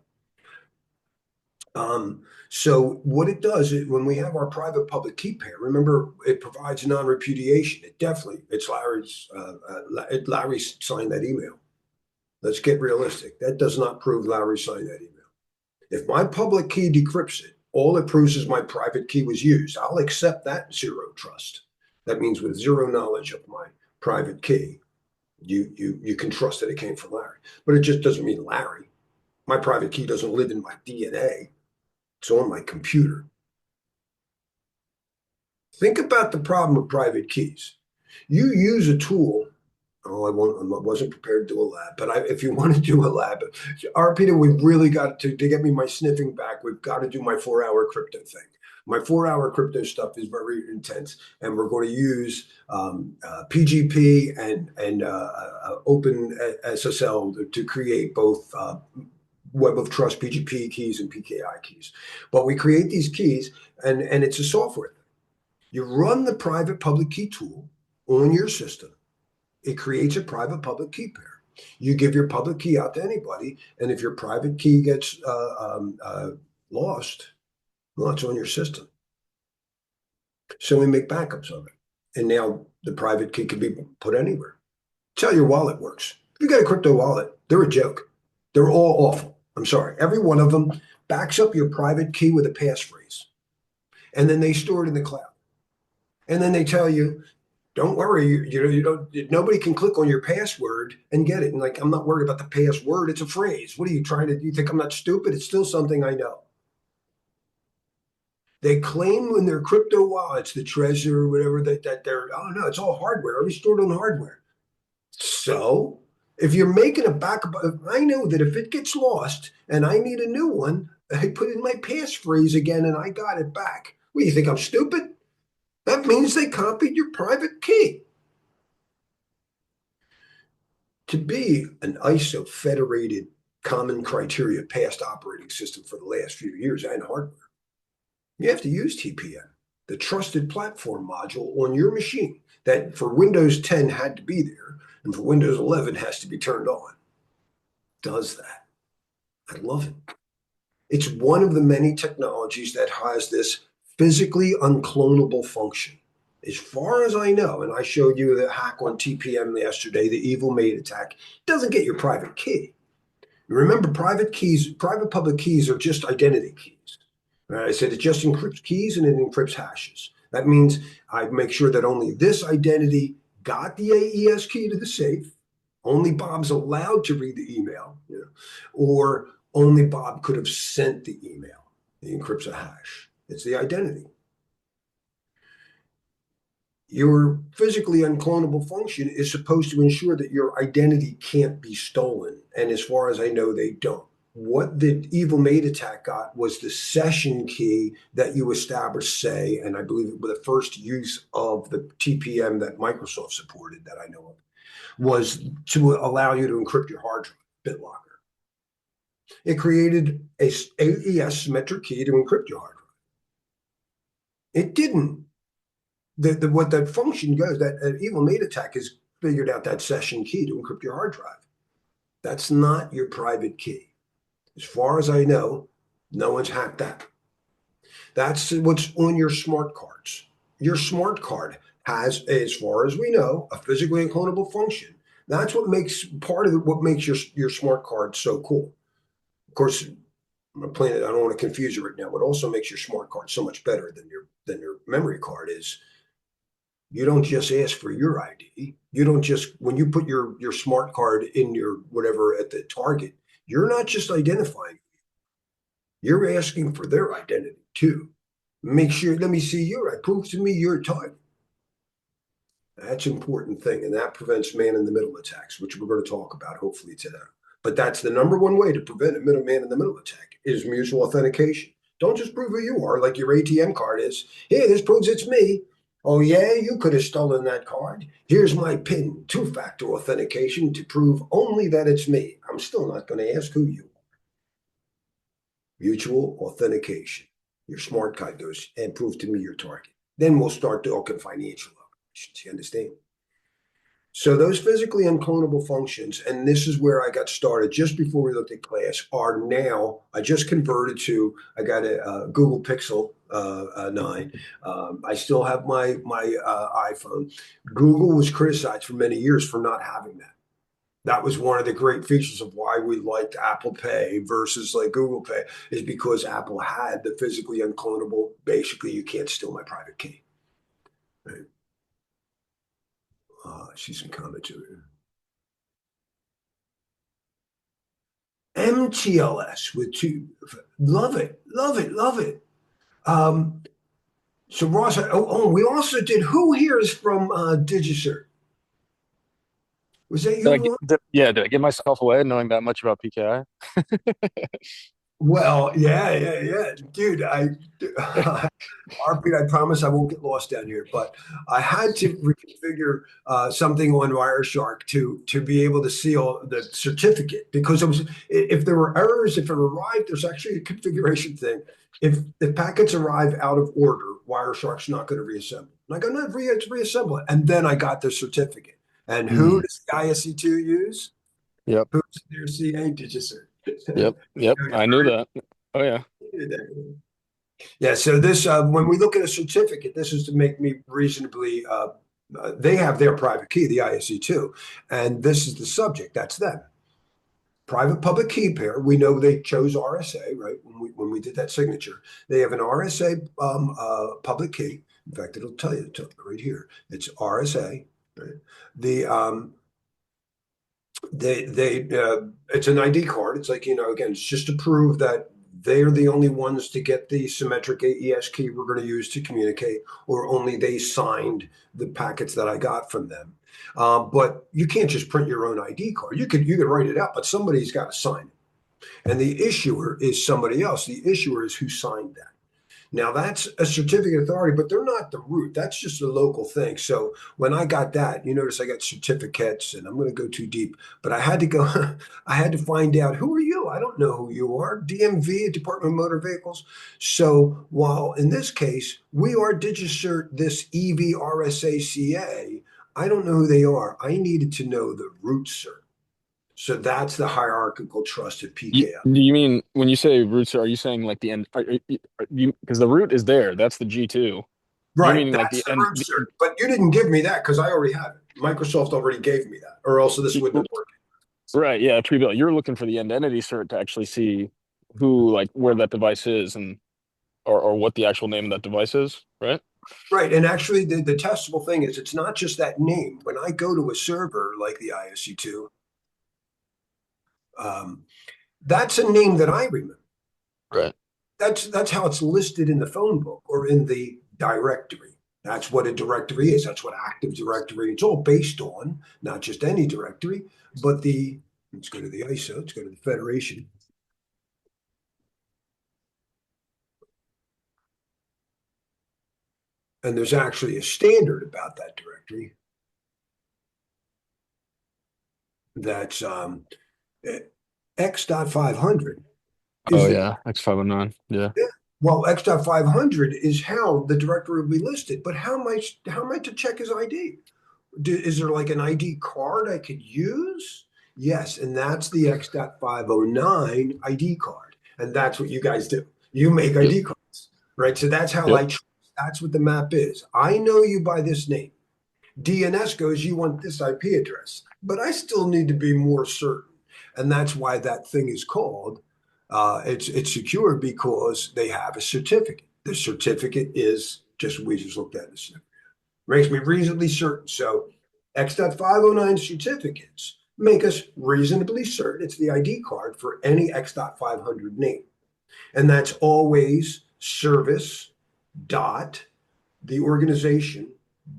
So what it does is when we have our private public key pair, remember it provides non-repudiation. It's Larry's, Larry signed that email. Let's get realistic. That does not prove Larry signed that email. If my public key decrypts it, all it proves is my private key was used. I'll accept that zero trust. That means with zero knowledge of my private key, you can trust that it came from Larry. But it just doesn't mean Larry. My private key doesn't live in my DNA. It's on my computer. Think about the problem with private keys. You use a tool. Oh, I wasn't prepared to do a lab, but if you want to do a lab, Arpita, we've really got to get me my sniffing back. We've got to do my 4-hour crypto thing. My 4-hour crypto stuff is very intense, and we're going to use PGP and Open SSL to create both Web of Trust PGP keys and PKI keys. But we create these keys, and it's a software thing. You run the private public key tool on your system. It creates a private public key pair. You give your public key out to anybody, and if your private key gets lost, well, it's on your system. So we make backups of it. And now the private key can be put anywhere. It's how your wallet works. If you got a crypto wallet, they're a joke. They're all awful. I'm sorry. Every one of them backs up your private key with a passphrase. And then they store it in the cloud. And then they tell you, don't worry, you don't. Nobody can click on your password and get it. And like, I'm not worried about the password. It's a phrase. What are you trying to? You think I'm not stupid? It's still something I know. They claim in their crypto wallets, the Trezor or whatever, that they're. Oh no, it's all hardware. Everything's stored on hardware. So if you're making a backup, I know that if it gets lost and I need a new one, I put in my passphrase again and I got it back. What do you think? I'm stupid? That means they copied your private key. To be an ISO federated common criteria passed operating system for the last few years and hardware, you have to use TPM, the trusted platform module on your machine that for Windows 10 had to be there and for Windows 11 has to be turned on. Does that. I love it. It's one of the many technologies that has this physically unclonable function. As far as I know, and I showed you the hack on TPM yesterday, the evil maid attack, doesn't get your private key. Remember, private public keys are just identity keys. I said it just encrypts keys and it encrypts hashes. That means I make sure that only this identity got the AES key to the safe, only Bob's allowed to read the email, or only Bob could have sent the email. It encrypts a hash. It's the identity. Your physically unclonable function is supposed to ensure that your identity can't be stolen. And as far as I know, they don't. What the evil maid attack got was the session key that you established, say, and I believe it was the first use of the TPM that Microsoft supported that I know of, was to allow you to encrypt your hard drive, BitLocker. It created a AES symmetric key to encrypt your hard drive. It didn't. What that function goes, that evil maid attack has figured out that session key to encrypt your hard drive. That's not your private key. As far as I know, no one's hacked that. That's what's on your smart cards. Your smart card has, as far as we know, a physically unclonable function. That's what makes what makes your smart card so cool. Of course, I'm playing it. I don't want to confuse you right now. What also makes your smart card so much better than your memory card is you don't just ask for your ID. You don't just, when you put your smart card in your whatever at the target, you're not just identifying. You're asking for their identity too. Make sure, let me see your ID. Prove to me your target. That's an important thing. And that prevents man-in-the-middle attacks, which we're going to talk about hopefully today. But that's the number one way to prevent a man-in-the-middle attack is mutual authentication. Don't just prove who you are like your ATM card is. Here, this proves it's me. Oh, yeah, you could have stolen that card. Here's my PIN, two-factor authentication to prove only that it's me. I'm still not going to ask who you are. Mutual authentication. Your smart card goes and prove to me your target. Then we'll start talking financial operations. You understand? So those physically unclonable functions, and this is where I got started just before we looked at class, are now, I just converted to, I got a Google Pixel 9. I still have my iPhone. Google was criticized for many years for not having that. That was one of the great features of why we liked Apple Pay versus like Google Pay, is because Apple had the physically unclonable, basically you can't steal my private key. Right? I see some comments over here. MTLS with two, love it, love it, love it. So Ross, we also did, who here is from DigiCert? Was that you, Ross? Did I give myself away knowing that much about PKI? Well, yeah. Dude, Arpita, I promise I won't get lost down here, but I had to reconfigure something on Wireshark to be able to see all the certificate, because it was, if there were errors, if it arrived, there's actually a configuration thing. If the packets arrive out of order, Wireshark's not going to reassemble. And I go, no, reassemble it. And then I got the certificate. And who does the ISC2 use? Yep. Who's their CA DigiCert? Yep. I knew that. Oh yeah. Yeah. So this, when we look at a certificate, this is to make me reasonably. They have their private key, the ISC2, and this is the subject. That's them. Private public key pair. We know they chose RSA, right? When we did that signature, they have an RSA public key. In fact, it'll tell you right here. It's RSA. Right? It's an ID card. It's like, again, it's just to prove that they're the only ones to get the symmetric AES key we're going to use to communicate, or only they signed the packets that I got from them. But you can't just print your own ID card. You could write it out, but somebody's got to sign it. And the issuer is somebody else. The issuer is who signed that. Now that's a certificate authority, but they're not the root. That's just a local thing. So when I got that, you notice I got certificates, and I'm going to go too deep, but I had to go, I had to find out, who are you? I don't know who you are. DMV, Department of Motor Vehicles. So while in this case, we are DigiCert, this EVRSACA, I don't know who they are. I needed to know the root cert. So that's the hierarchical trust at PKI. Do you mean, when you say roots, are you saying like the end? Because the root is there. That's the G2. Right, meaning like that's the the end? root cert. But you didn't give me that because I already have it. Microsoft already gave me that, or else this wouldn't have worked. Right. Yeah. Pre-built. You're looking for the end entity cert to actually see who, like, where that device is, and or what the actual name of that device is. Right. Right. And actually, the testable thing is, it's not just that name. When I go to a server like the ISC2, that's a name that I remember. Right. That's how it's listed in the phone book or in the directory. That's what a directory is. That's what Active Directory. It's all based on, not just any directory, but let's go to the ISO, let's go to the Federation. And there's actually a standard about that directory. That's X.500. Oh yeah, X509. Yeah. Well, X.500 is how the directory will be listed. But how am I to check his ID? Is there like an ID card I could use? Yes, and that's the X.509 ID card. And that's what you guys do. You make ID cards, right? So that's how that's what the map is. I know you by this name. DNS goes, you want this IP address, but I still need to be more certain. And that's why that thing is called, it's secure, because they have a certificate. The certificate is just, we just looked at this. Makes me reasonably certain. So X.509 certificates make us reasonably certain it's the ID card for any X.500 name. And that's always service dot the organization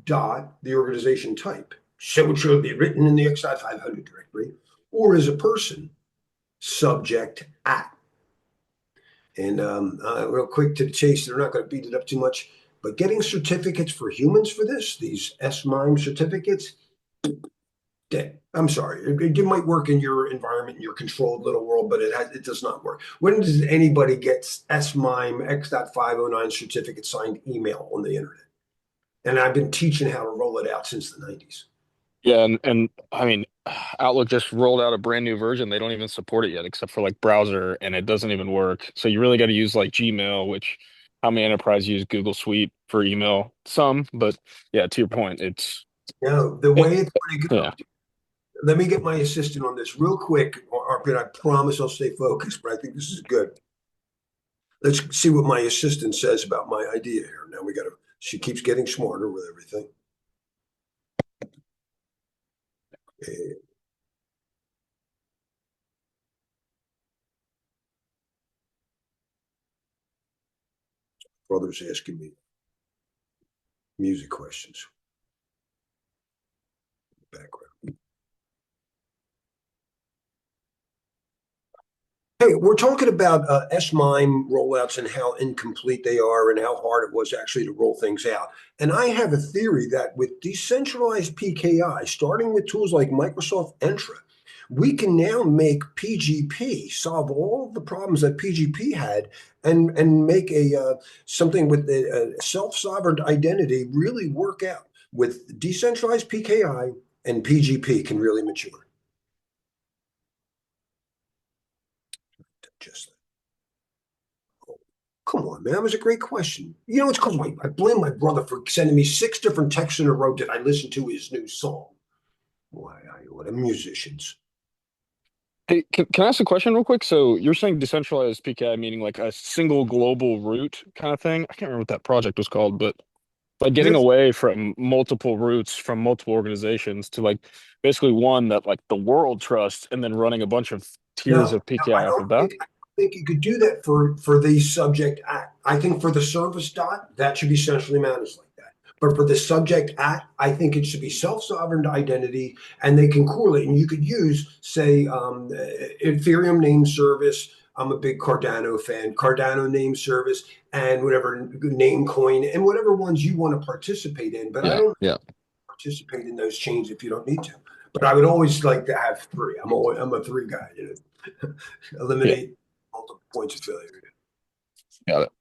type. So it should be written in the X.500 directory, or as a person, subject at. And real quick to the chase, they're not going to beat it up too much, but getting certificates for humans for this, these SMIME certificates, I'm sorry, it might work in your environment, in your controlled little world, but it does not work. When does anybody get SMIME X.509 certificate signed email on the internet? And I've been teaching how to roll it out since the 90s. Yeah, and I mean, Outlook just rolled out a brand new version. They don't even support it yet, except for like browser, and it doesn't even work. So you really got to use like Gmail, which how many enterprise use Google Suite for email? Some, but yeah, to your point, it's The it, way it's going to go, yeah. let me get my assistant on this real quick, Arpit. I promise I'll stay focused, but I think this is good. Let's see what my assistant says about my idea here. Now she keeps getting smarter with everything. Eh, Brother's asking me music questions. Background. Hey, we're talking about S-MIME rollouts and how incomplete they are and how hard it was actually to roll things out. And I have a theory that with decentralized PKI, starting with tools like Microsoft Entra, we can now make PGP solve all of the problems that PGP had and make something with a self-sovereign identity really work out. With decentralized PKI and PGP can really mature. Just Come on, man. That was a great question. It's because I blame my brother for sending me 6 different texts in a row that I listened to his new song. Why, what a musicians. Hey, can I ask a question real quick? So you're saying decentralized PKI, meaning like a single global root kind of thing? I can't remember what that project was called, but like getting This, away from multiple roots from multiple organizations to like basically one that like the world trusts and then running a bunch of tiers no, of PKI off of that. I don't think you could do that for the subject act. I think for the service dot, that should be centrally managed like that. But for the subject act, I think it should be self-sovereign identity, and they can correlate. And you could use, say, Ethereum name service. I'm a big Cardano fan. Cardano name service and whatever name coin and whatever ones you want to participate in. But I Yeah, don't yeah, participate in those chains if you don't need to. But I would always like to have three. I'm a three guy. yeah. Eliminate multiple points of failure. Got it.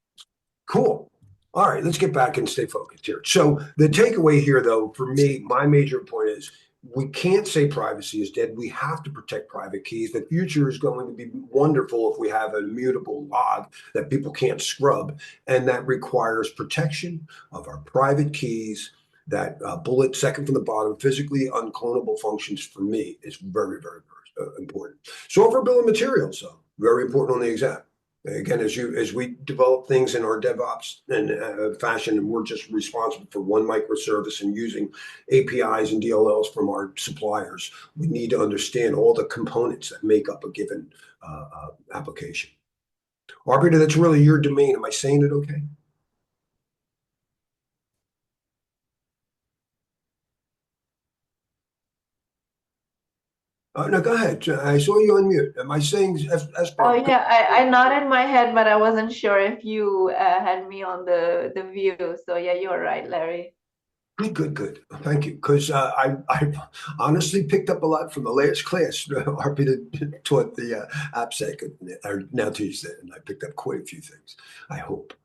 Cool. All right, let's get back and stay focused here. So the takeaway here, though, for me, my major point is we can't say privacy is dead. We have to protect private keys. The future is going to be wonderful if we have an immutable log that people can't scrub, and that requires protection of our private keys. That bullet second from the bottom, physically unclonable functions for me is very, very, very important. So for bill of materials, though, very important on the exam. Again, as we develop things in our DevOps and fashion, and we're just responsible for one microservice and using APIs and DLLs from our suppliers, we need to understand all the components that make up a given application. Arpita, that's really your domain. Am I saying it okay? No, go ahead. I saw you on mute. Am I saying Oh SBAR? yeah, I nodded my head, but I wasn't sure if you had me on the view. So yeah, you're right, Larry. Good. Thank you. Because I honestly picked up a lot from the last class. Arpita taught the AppSec, or now teaches it, and I picked up quite a few things. I hope.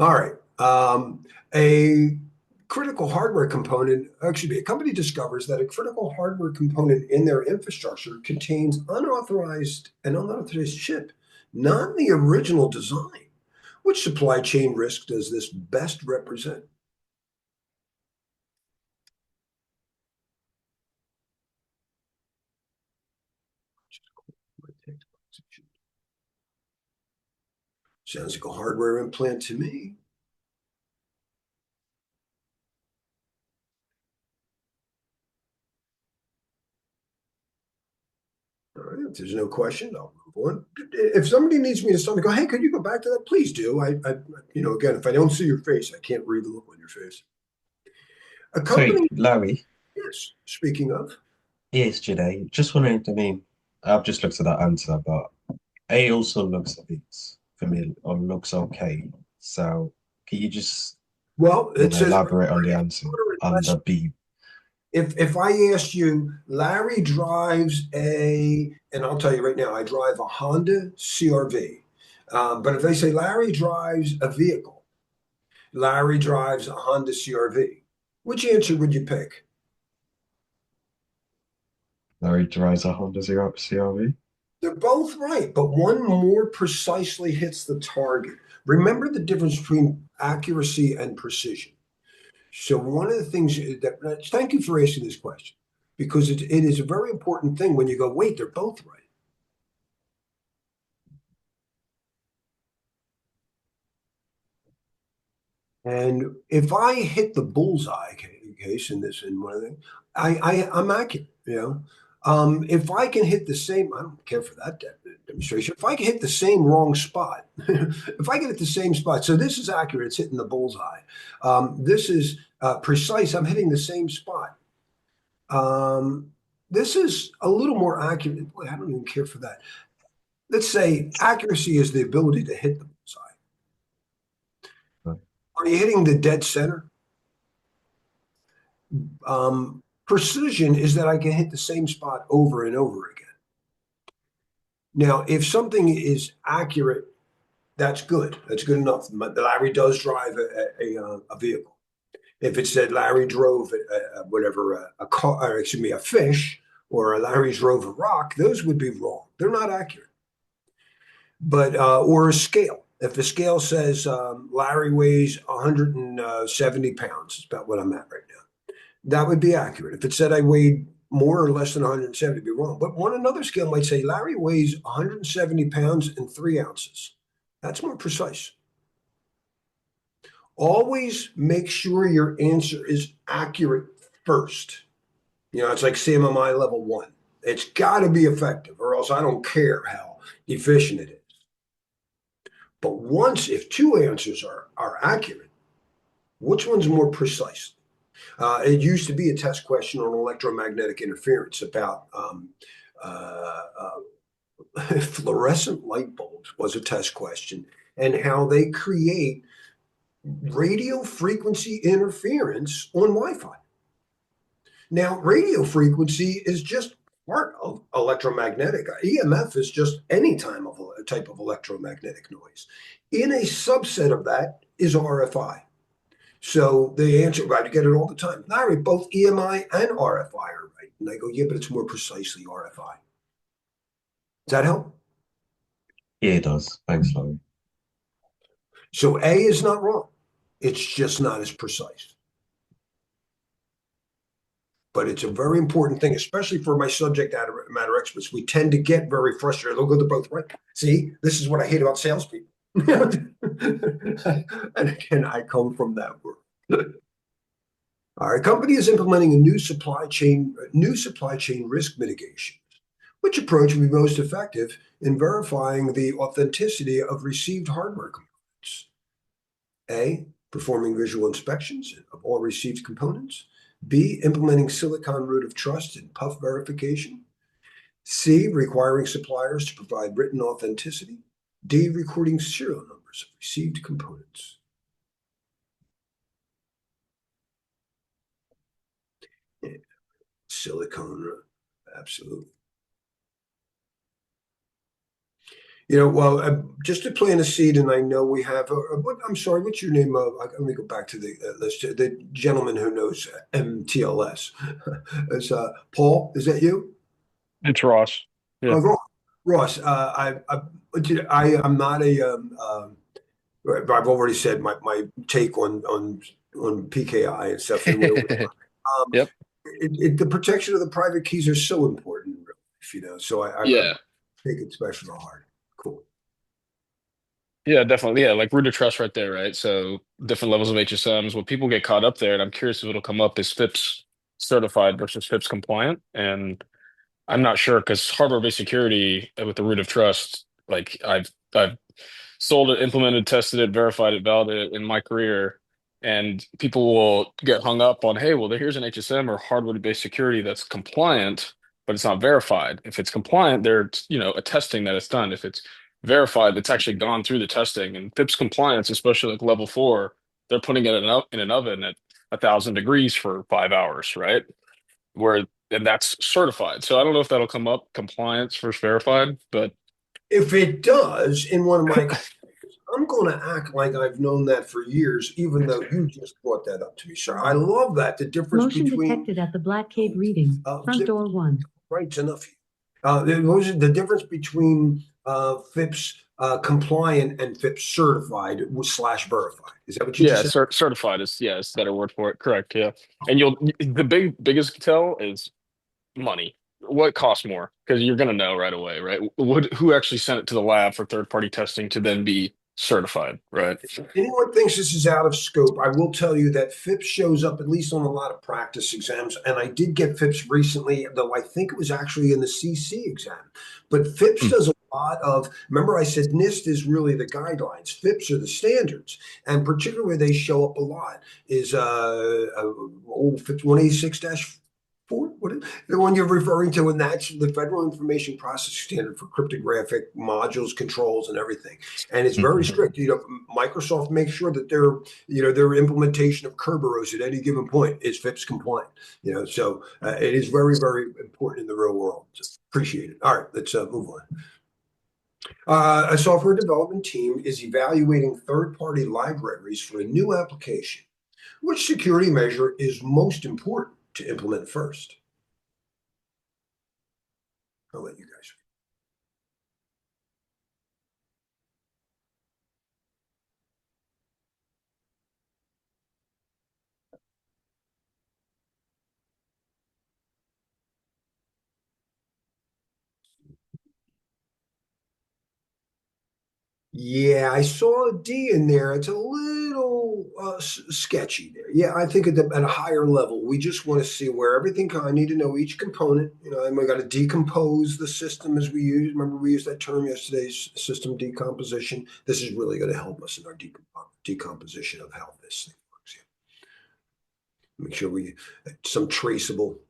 All right. A critical hardware component, a company discovers that a critical hardware component in their infrastructure contains unauthorized chip, not the original design. Which supply chain risk does this best represent? Sounds like a hardware implant to me. All right, if there's no question, I'll move on. If somebody needs me to stop and go, hey, could you go back to that? Please do. Again, if I don't see your face, I can't read the look on your face. A So, company, Larry, yes, speaking of, yes, Janae, just wondering, I mean, I've just looked at that answer, but A also looks a bit familiar or looks okay. So, can you just, well, it says elaborate on the answer under B? if I asked you, Larry drives and I'll tell you right now, I drive a Honda CRV. But if they say Larry drives a vehicle, Larry drives a Honda CRV, which answer would you pick? Larry drives a Honda Zero CRV. They're both right, but one more precisely hits the target. Remember the difference between accuracy and precision. So one of the things thank you for asking this question, because it is a very important thing when you go, wait, they're both right. And if I hit the bullseye case in one of the, I'm accurate, you know. If I can hit the same, I don't care for that demonstration. If I can hit the same wrong spot, if I can hit the same spot, so this is accurate, it's hitting the bullseye. This is precise, I'm hitting the same spot. This is a little more accurate. Boy, I don't even care for that. Let's say accuracy is the ability to hit the bullseye. Are you hitting the dead center? Precision is that I can hit the same spot over and over again. Now, if something is accurate, that's good. That's good enough. Larry does drive a vehicle. If it said Larry drove a car, or excuse me, a fish, or Larry drove a rock, those would be wrong. They're not accurate. But or a scale. If the scale says Larry weighs 170 pounds, it's about what I'm at right now, that would be accurate. If it said I weighed more or less than 170, it'd be wrong. But another scale might say Larry weighs 170 pounds and 3 ounces. That's more precise. Always make sure your answer is accurate first. You know, it's like CMMI level 1. It's got to be effective, or else I don't care how efficient it is. But if 2 answers are accurate, which one's more precise? It used to be a test question on electromagnetic interference about fluorescent light bulbs was a test question, and how they create radio frequency interference on Wi-Fi. Now, radio frequency is just part of electromagnetic. EMF is just any type of electromagnetic noise. In a subset of that is RFI. So the answer, right, you get it all the time. Larry, both EMI and RFI are right. And I go, yeah, but it's more precisely RFI. Does that help? Yeah, it does. Thanks, Larry. So A is not wrong. It's just not as precise. But it's a very important thing, especially for my subject matter experts. We tend to get very frustrated. They'll go, they're both right. See, this is what I hate about salespeople. And again, I come from that world. All right, company is implementing a new supply chain risk mitigation. Which approach would be most effective in verifying the authenticity of received hardware components? A, performing visual inspections of all received components. B, implementing silicon root of trust and puff verification. C, requiring suppliers to provide written authenticity. D, recording serial numbers of received components. Yeah. Silicon, absolutely. You know, well, just to plant a seed, and I know we have. I'm sorry, what's your name? Let me go back to the list. The gentleman who knows MTLS. Is Paul? Is that you? It's Ross. Yeah. Ross. I'm not a. I've already said my take on PKI and stuff. Yep. The protection of the private keys are so important in real life, you know. So I take it special to heart. Cool. Yeah, definitely. Yeah, like root of trust right there, right? So different levels of HSMs. What people get caught up there, and I'm curious if it'll come up, is FIPS certified versus FIPS compliant. And I'm not sure because hardware-based security with the root of trust, like I've sold it, implemented, tested it, verified it, validated it in my career, and people will get hung up on, hey, well, here's an HSM or hardware-based security that's compliant, but it's not verified. If it's compliant, they're attesting that it's done. If it's verified, it's actually gone through the testing. And FIPS compliance, especially like level 4, they're putting it in an oven at 1,000 degrees for 5 hours, right? And that's certified. So I don't know if that'll come up, compliance versus verified, but if it does, in one of my I'm going to act like I've known that for years, even though you just brought that up to me, sir. I love that. The difference Motion between detected at the Black Cave reading. Front door 1. Right, it's enough. What is the difference between FIPS compliant and FIPS certified slash verified? Is that what you just Yeah, said? certified is a better word for it. Correct. Yeah, and the biggest tell is money. What costs more? Because you're gonna know right away, right? Who actually sent it to the lab for third party testing to then be certified, right? If anyone thinks this is out of scope, I will tell you that FIPS shows up at least on a lot of practice exams. And I did get FIPS recently, though I think it was actually in the CC exam. But FIPS Hmm. does a lot of, remember I said NIST is really the guidelines, FIPS are the standards. And particularly where they show up a lot is old FIPS 186-4. The one you're referring to, and that's the Federal Information Processing Standard for cryptographic modules, controls, and everything. And it's very strict. Microsoft makes sure that their implementation of Kerberos at any given point is FIPS compliant. So it is very, very important in the real world. So appreciate it. All right, let's move on. A software development team is evaluating third-party libraries for a new application. Which security measure is most important to implement first? I'll let you guys. Yeah, I saw a D in there. It's a little sketchy there. Yeah, I think at a higher level, we just want to see where everything. I need to know each component. And we got to decompose the system as we use. Remember, we used that term yesterday, system decomposition. This is really going to help us in our decomposition of how this thing works. Yeah. Make sure we some traceable.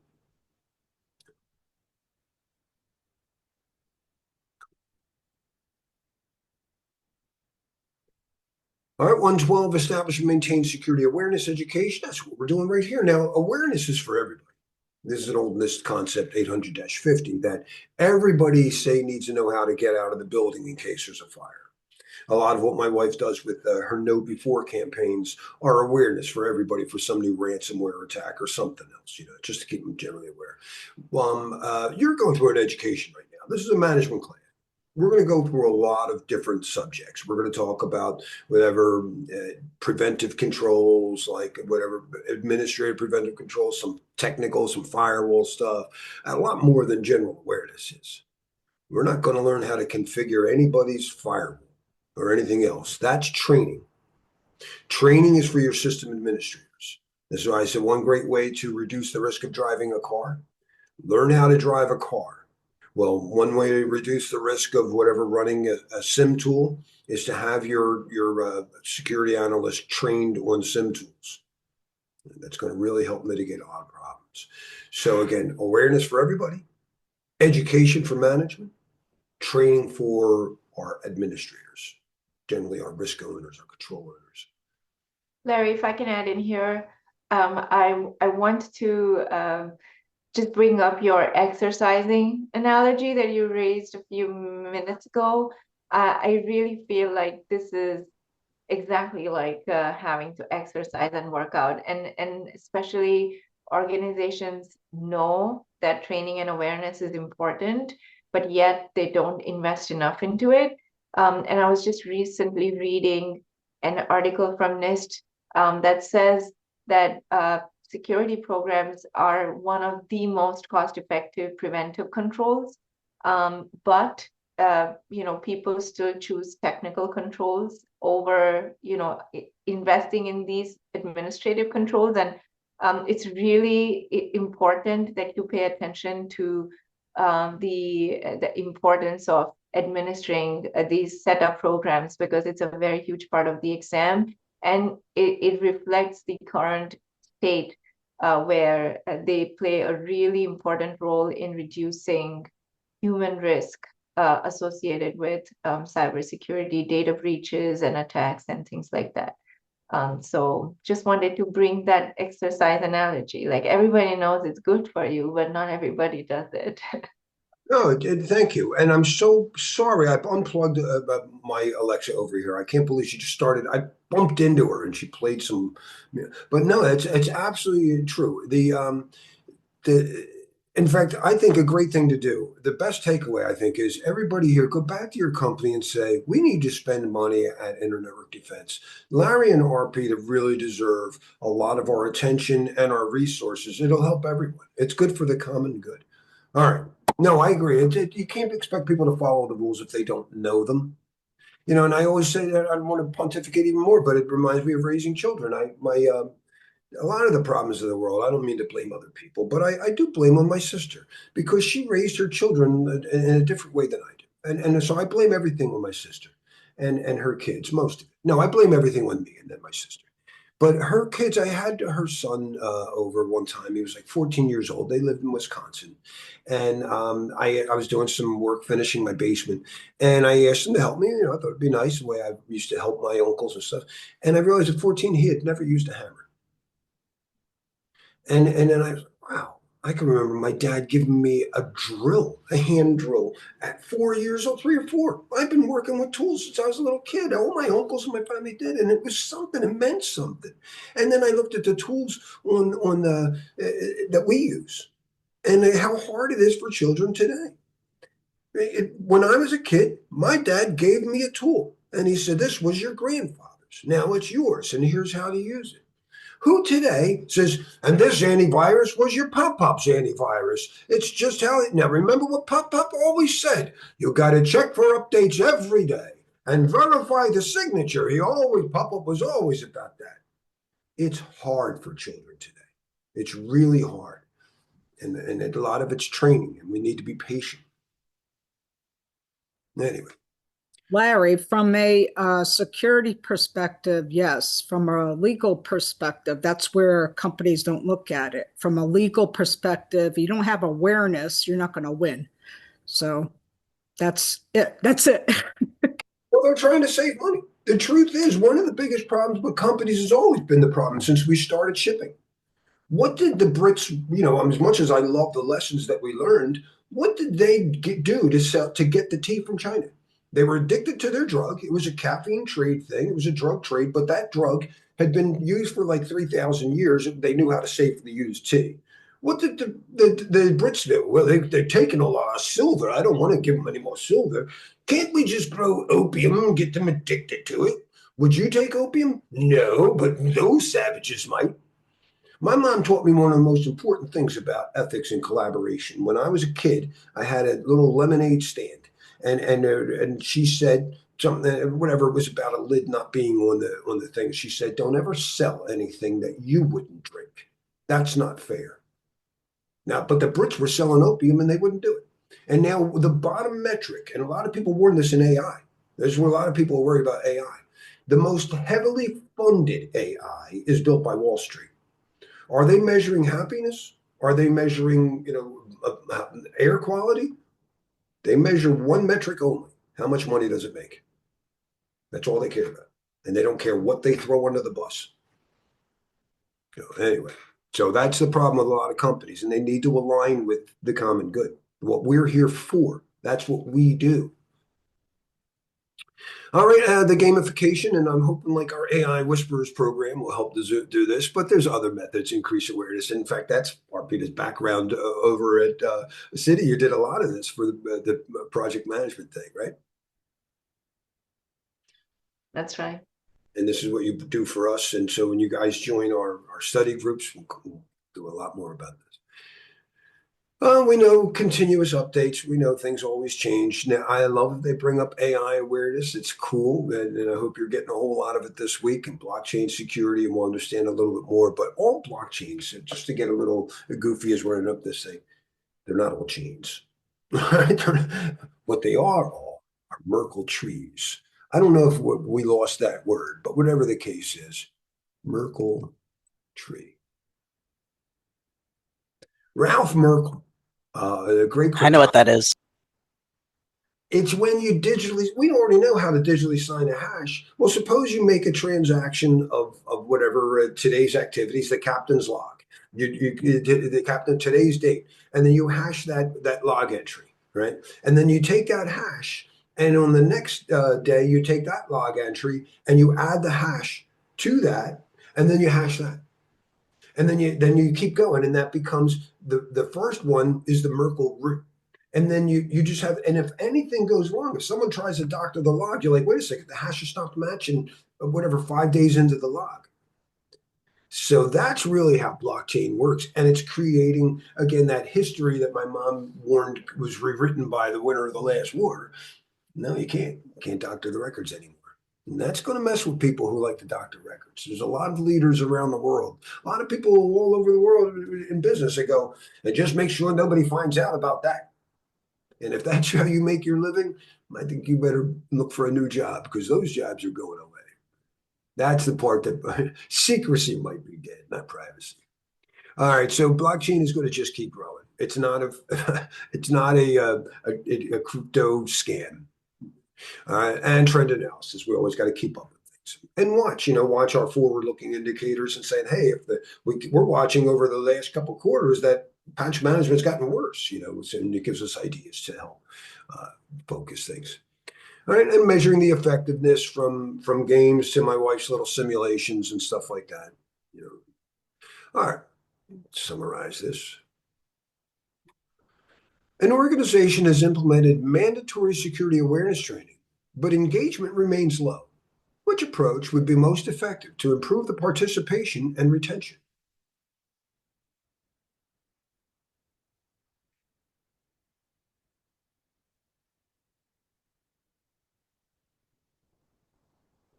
All right, 112, establish and maintain security awareness education. That's what we're doing right here. Now, awareness is for everybody. This is an old NIST concept, 800-50, that everybody needs to know how to get out of the building in case there's a fire. A lot of what my wife does with her Know Before campaigns are awareness for everybody for some new ransomware attack or something else, just to keep them generally aware. You're going through an education right now. This is a management class. We're going to go through a lot of different subjects. We're going to talk about whatever preventive controls, like whatever administrative preventive controls, some technical, some firewall stuff, a lot more than general awareness is. We're not going to learn how to configure anybody's firewall or anything else. That's training. Training is for your system administrators. This is why I said one great way to reduce the risk of driving a car, learn how to drive a car. Well, one way to reduce the risk of whatever running a SIM tool is to have your security analyst trained on SIM tools. That's going to really help mitigate a lot of problems. So again, awareness for everybody, education for management, training for our administrators, generally our risk owners, our control owners. Larry, if I can add in here, I want to just bring up your exercising analogy that you raised a few minutes ago. I really feel like this is exactly like having to exercise and work out, and especially organizations know that training and awareness is important, but yet they don't invest enough into it. And I was just recently reading an article from NIST that says that security programs are one of the most cost-effective preventive controls, but people still choose technical controls over, investing in these administrative controls. And it's really important that you pay attention to the importance of administering these setup programs, because it's a very huge part of the exam, and it reflects the current state where they play a really important role in reducing human risk associated with cybersecurity, data breaches and attacks and things like that. So just wanted to bring that exercise analogy. Like, everybody knows it's good for you, but not everybody does it. No, thank you. And I'm so sorry. I unplugged my Alexa over here. I can't believe she just started. I bumped into her and she played some, but no, it's absolutely true. The In fact, I think a great thing to do, the best takeaway, I think, is everybody here go back to your company and say, we need to spend money at internet defense. Larry and Arpita really deserve a lot of our attention and our resources. It'll help everyone. It's good for the common good. All right. No, I agree. You can't expect people to follow the rules if they don't know them. And I always say that I don't want to pontificate even more, but it reminds me of raising children. A lot of the problems of the world, I don't mean to blame other people, but I do blame on my sister because she raised her children in a different way than I do. And so I blame everything on my sister and her kids, most of it. No, I blame everything on me and then my sister. But her kids, I had her son over one time. He was like 14 years old. They lived in Wisconsin. And I was doing some work finishing my basement. And I asked him to help me. I thought it'd be nice the way I used to help my uncles and stuff. And I realized at 14, he had never used a hammer. And then I was like, wow, I can remember my dad giving me a drill, a hand drill at 4 years old, 3 or 4. I've been working with tools since I was a little kid. All my uncles and my family did, and it was something. It meant something. And then I looked at the tools on the that we use, and how hard it is for children today. When I was a kid, my dad gave me a tool, and he said, "This was your grandfather's. Now it's yours, and here's how to use it." Who today says, and this antivirus was your Pop-Pop's antivirus? It's just how it. Now, remember what Pop-Pop always said. You got to check for updates every day and verify the signature. Pop-Pop was always about that. It's hard for children today. It's really hard. And a lot of it's training, and we need to be patient. Anyway. Larry, from a security perspective, yes. From a legal perspective, that's where companies don't look at it. From a legal perspective, you don't have awareness, you're not going to win. So that's it. That's it. Well, they're trying to save money. The truth is, one of the biggest problems with companies has always been the problem since we started shipping. What did the Brits, as much as I love the lessons that we learned, what did they do to get the tea from China? They were addicted to their drug. It was a caffeine trade thing. It was a drug trade, but that drug had been used for like 3,000 years. They knew how to safely use tea. What did the Brits do? Well, they're taking a lot of silver. I don't want to give them any more silver. Can't we just grow opium and get them addicted to it? Would you take opium? No, but those savages might. My mom taught me one of the most important things about ethics and collaboration. When I was a kid, I had a little lemonade stand. And she said something, whatever it was about a lid not being on the thing. She said, "Don't ever sell anything that you wouldn't drink. That's not fair." Now, but the Brits were selling opium and they wouldn't do it. And now the bottom metric, and a lot of people warn this in AI. There's where a lot of people are worried about AI. The most heavily funded AI is built by Wall Street. Are they measuring happiness? Are they measuring, air quality? They measure one metric only. How much money does it make? That's all they care about. And they don't care what they throw under the bus. Anyway, so that's the problem with a lot of companies, and they need to align with the common good. What we're here for, that's what we do. All right, the gamification, and I'm hoping like our AI Whisperers program will help do this, but there's other methods, increase awareness. In fact, that's Arpita's background over at Citi. You did a lot of this for the project management thing, right? That's right. And this is what you do for us. And so when you guys join our study groups, we'll do a lot more about this. We know continuous updates. We know things always change. Now, I love that they bring up AI awareness. It's cool. And I hope you're getting a whole lot of it this week, and blockchain security, and we'll understand a little bit more. But all blockchains, just to get a little goofy as we're ending up this thing, they're not all chains. What they all are Merkle trees. I don't know if we lost that word, but whatever the case is, Merkle tree. Ralph Merkle. A great. I know what that is. It's when you we already know how to digitally sign a hash. Well, suppose you make a transaction of whatever today's activities, the captain's log, the captain today's date, and then you hash that log entry, right? And then you take that hash, and on the next day, you take that log entry and you add the hash to that, and then you hash that. And then you keep going, and that becomes the first one is the Merkle root. And then you just have, and if anything goes wrong, if someone tries to doctor the log, you're like, wait a second, the hash has stopped matching whatever 5 days into the log. So that's really how blockchain works. And it's creating, again, that history that my mom warned was rewritten by the winner of the last war. No, you can't doctor the records anymore. And that's going to mess with people who like to doctor records. There's a lot of leaders around the world, a lot of people all over the world in business that go, and just make sure nobody finds out about that. And if that's how you make your living, I think you better look for a new job because those jobs are going away. That's the part that secrecy might be dead, not privacy. All right, so blockchain is going to just keep growing. It's not it's not a crypto scam. And trend analysis. We always got to keep up with things and watch our forward-looking indicators and saying, hey, if we're watching over the last couple of quarters that patch management's gotten worse, and it gives us ideas to help focus things. All right, and measuring the effectiveness from games to my wife's little simulations and stuff like that. All right, let's summarize this. An organization has implemented mandatory security awareness training, but engagement remains low. Which approach would be most effective to improve the participation and retention?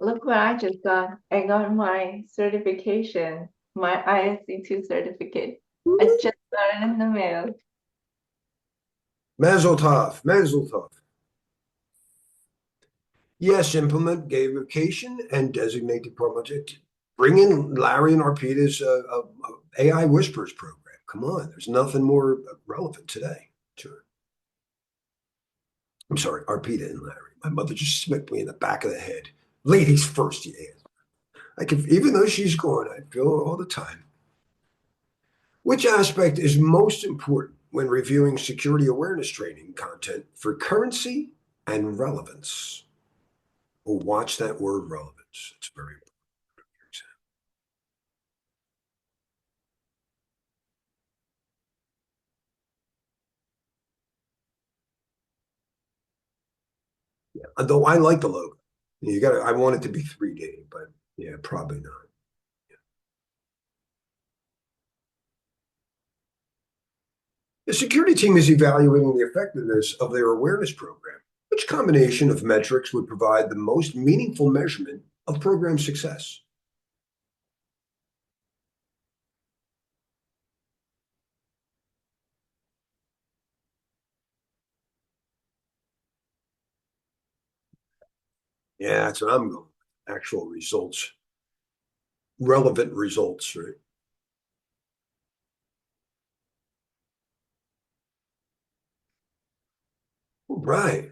Look what I just got. I got my certification, my ISC2 certificate. I just got it in the mail. Mazel tov, mazel tov. Yes, implement gamification and designate the project. Bring in Larry and Arpita's AI Whispers program. Come on, there's nothing more relevant today. Sure. I'm sorry, Arpita and Larry. My mother just smacked me in the back of the head. Ladies first, you ask. Even though she's gone, I feel it all the time. Which aspect is most important when reviewing security awareness training content for currency and relevance? Well, watch that word relevance. It's very important. Yeah, though I like the logo. I want it to be 3D, but yeah, probably not. The security team is evaluating the effectiveness of their awareness program. Which combination of metrics would provide the most meaningful measurement of program success? Yeah, that's what I'm going with. Actual results, relevant results, right? Right.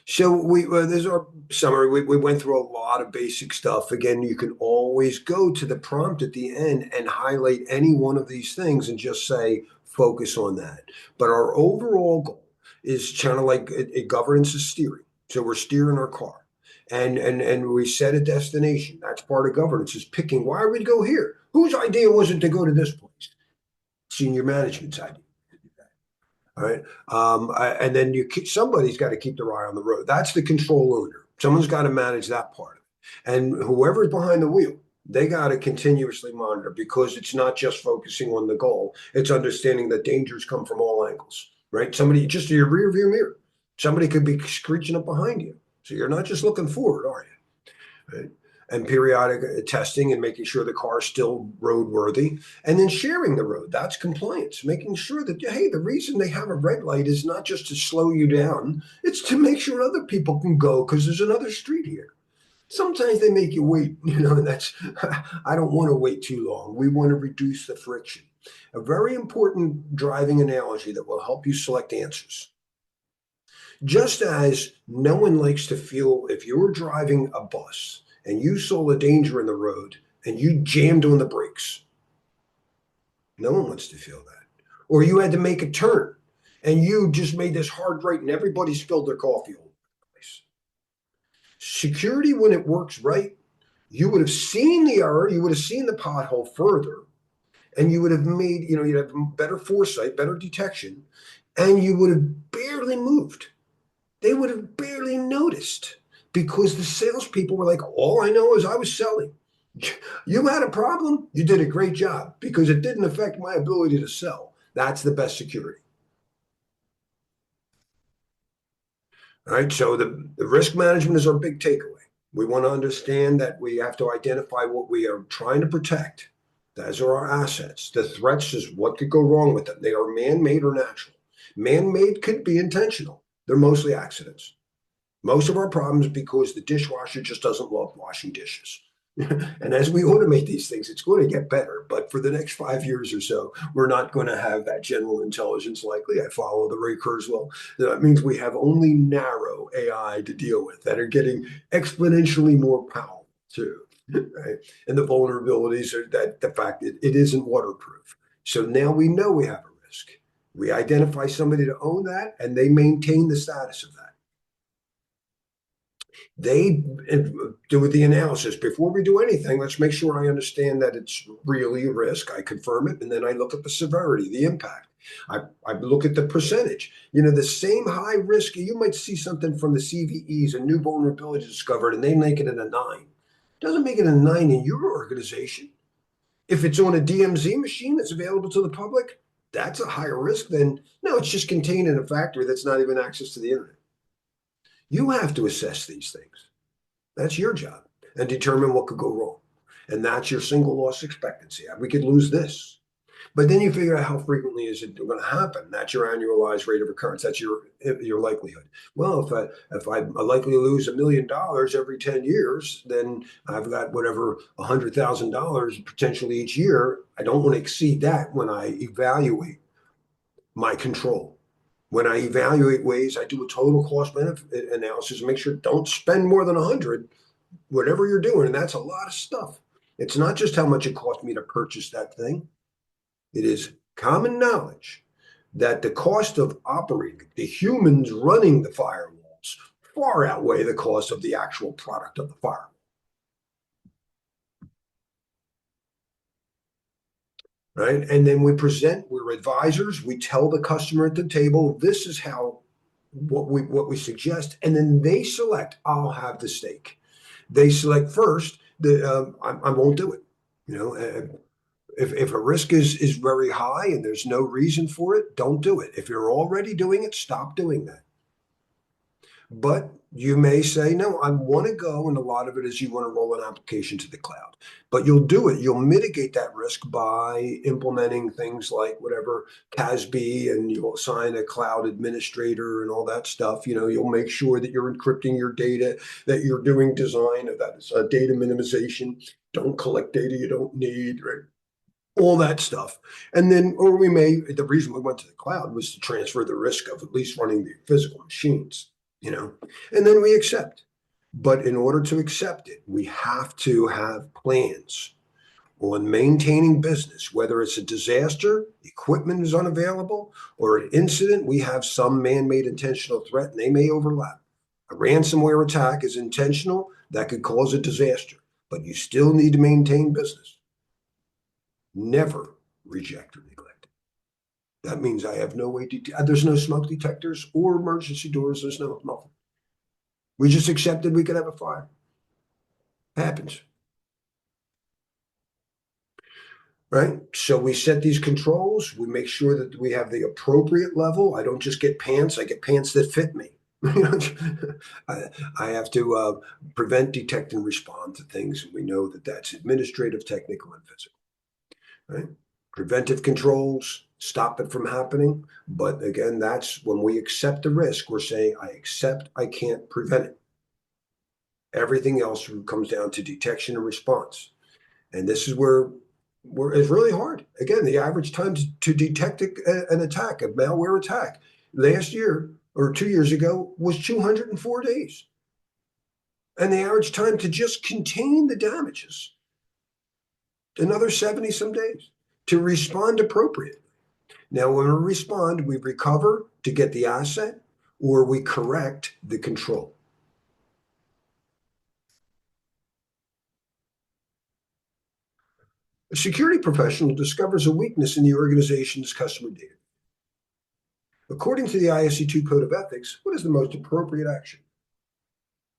So there's our summary. We went through a lot of basic stuff. Again, you can always go to the prompt at the end and highlight any one of these things and just say, focus on that. But our overall goal is kind of like a governance is steering. So we're steering our car and we set a destination. That's part of governance is picking why would we go here? Whose idea was it to go to this place? Senior management's idea. All right. And then somebody's got to keep their eye on the road. That's the control owner. Someone's got to manage that part of it. And whoever's behind the wheel, they got to continuously monitor because it's not just focusing on the goal. It's understanding that dangers come from all angles, right? Somebody just your rear view mirror. Somebody could be screeching up behind you. So you're not just looking forward, are you? Right? And periodic testing and making sure the car is still roadworthy, and then sharing the road. That's compliance, making sure that, hey, the reason they have a red light is not just to slow you down, it's to make sure other people can go because there's another street here. Sometimes they make you wait, and that's, I don't want to wait too long. We want to reduce the friction. A very important driving analogy that will help you select answers. Just as no one likes to feel if you're driving a bus and you saw a danger in the road and you jammed on the brakes. No one wants to feel that. Or you had to make a turn and you just made this hard right and everybody spilled their coffee all over the place. Security, when it works right, you would have seen the error, you would have seen the pothole further, and you would have made, you'd have better foresight, better detection, and you would have barely moved. They would have barely noticed because the salespeople were like, all I know is I was selling. You had a problem, you did a great job because it didn't affect my ability to sell. That's the best security. All right, so the risk management is our big takeaway. We want to understand that we have to identify what we are trying to protect. Those are our assets. The threats is what could go wrong with them. They are man-made or natural. Man-made could be intentional. They're mostly accidents. Most of our problems because the dishwasher just doesn't love washing dishes. And as we automate these things, it's going to get better. But for the next 5 years or so, we're not going to have that general intelligence likely. I follow the Ray Kurzweil. That means we have only narrow AI to deal with that are getting exponentially more powerful too. Right? And the vulnerabilities are that the fact that it isn't waterproof. So now we know we have a risk. We identify somebody to own that, and they maintain the status of that. They do the analysis before we do anything. Let's make sure I understand that it's really a risk. I confirm it, and then I look at the severity, the impact. I look at the percentage. The same high risk, you might see something from the CVEs, a new vulnerability discovered, and they make it a 9. Doesn't make it a 9 in your organization. If it's on a DMZ machine that's available to the public, that's a higher risk than, no, it's just contained in a factory that's not even access to the internet. You have to assess these things. That's your job, and determine what could go wrong. And that's your single loss expectancy. We could lose this. But then you figure out how frequently is it going to happen. That's your annualized rate of occurrence. That's your likelihood. Well, if I'm likely to lose $1 million every 10 years, then I've got whatever $100,000 potentially each year. I don't want to exceed that when I evaluate my control. When I evaluate ways, I do a total cost benefit analysis and make sure don't spend more than 100, whatever you're doing. And that's a lot of stuff. It's not just how much it cost me to purchase that thing. It is common knowledge that the cost of operating, the humans running the firewalls, far outweigh the cost of the actual product of the firewall. Right? And then we're advisors, we tell the customer at the table, this is how what we suggest, and then they select, I'll have the steak. They select first, I won't do it. If a risk is very high and there's no reason for it, don't do it. If you're already doing it, stop doing that. But you may say, no, I want to go, and a lot of it is you want to roll an application to the cloud. But you'll do it. You'll mitigate that risk by implementing things like whatever CASB, and you'll assign a cloud administrator and all that stuff. You'll make sure that you're encrypting your data, that you're doing design, that is data minimization. Don't collect data you don't need, right? All that stuff. And then, the reason we went to the cloud was to transfer the risk of at least running the physical machines. And then we accept. But in order to accept it, we have to have plans on maintaining business, whether it's a disaster, equipment is unavailable, or an incident, we have some man-made intentional threat, and they may overlap. A ransomware attack is intentional, that could cause a disaster, but you still need to maintain business. Never reject or neglect. That means I have no way there's no smoke detectors or emergency doors. There's nothing. We just accepted we could have a fire. Happens. Right? So we set these controls. We make sure that we have the appropriate level. I don't just get pants. I get pants that fit me. I have to prevent, detect, and respond to things. And we know that that's administrative, technical, and physical. Right? Preventive controls, stop it from happening. But again, that's when we accept the risk, we're saying, I accept I can't prevent it. Everything else comes down to detection and response. And this is where it's really hard. Again, the average time to detect an attack, a malware attack, last year or 2 years ago was 204 days. And the average time to just contain the damages, another 70 some days to respond appropriately. Now, when we respond, we recover to get the asset, or we correct the control. A security professional discovers a weakness in the organization's customer data. According to the ISC2 Code of Ethics, what is the most appropriate action?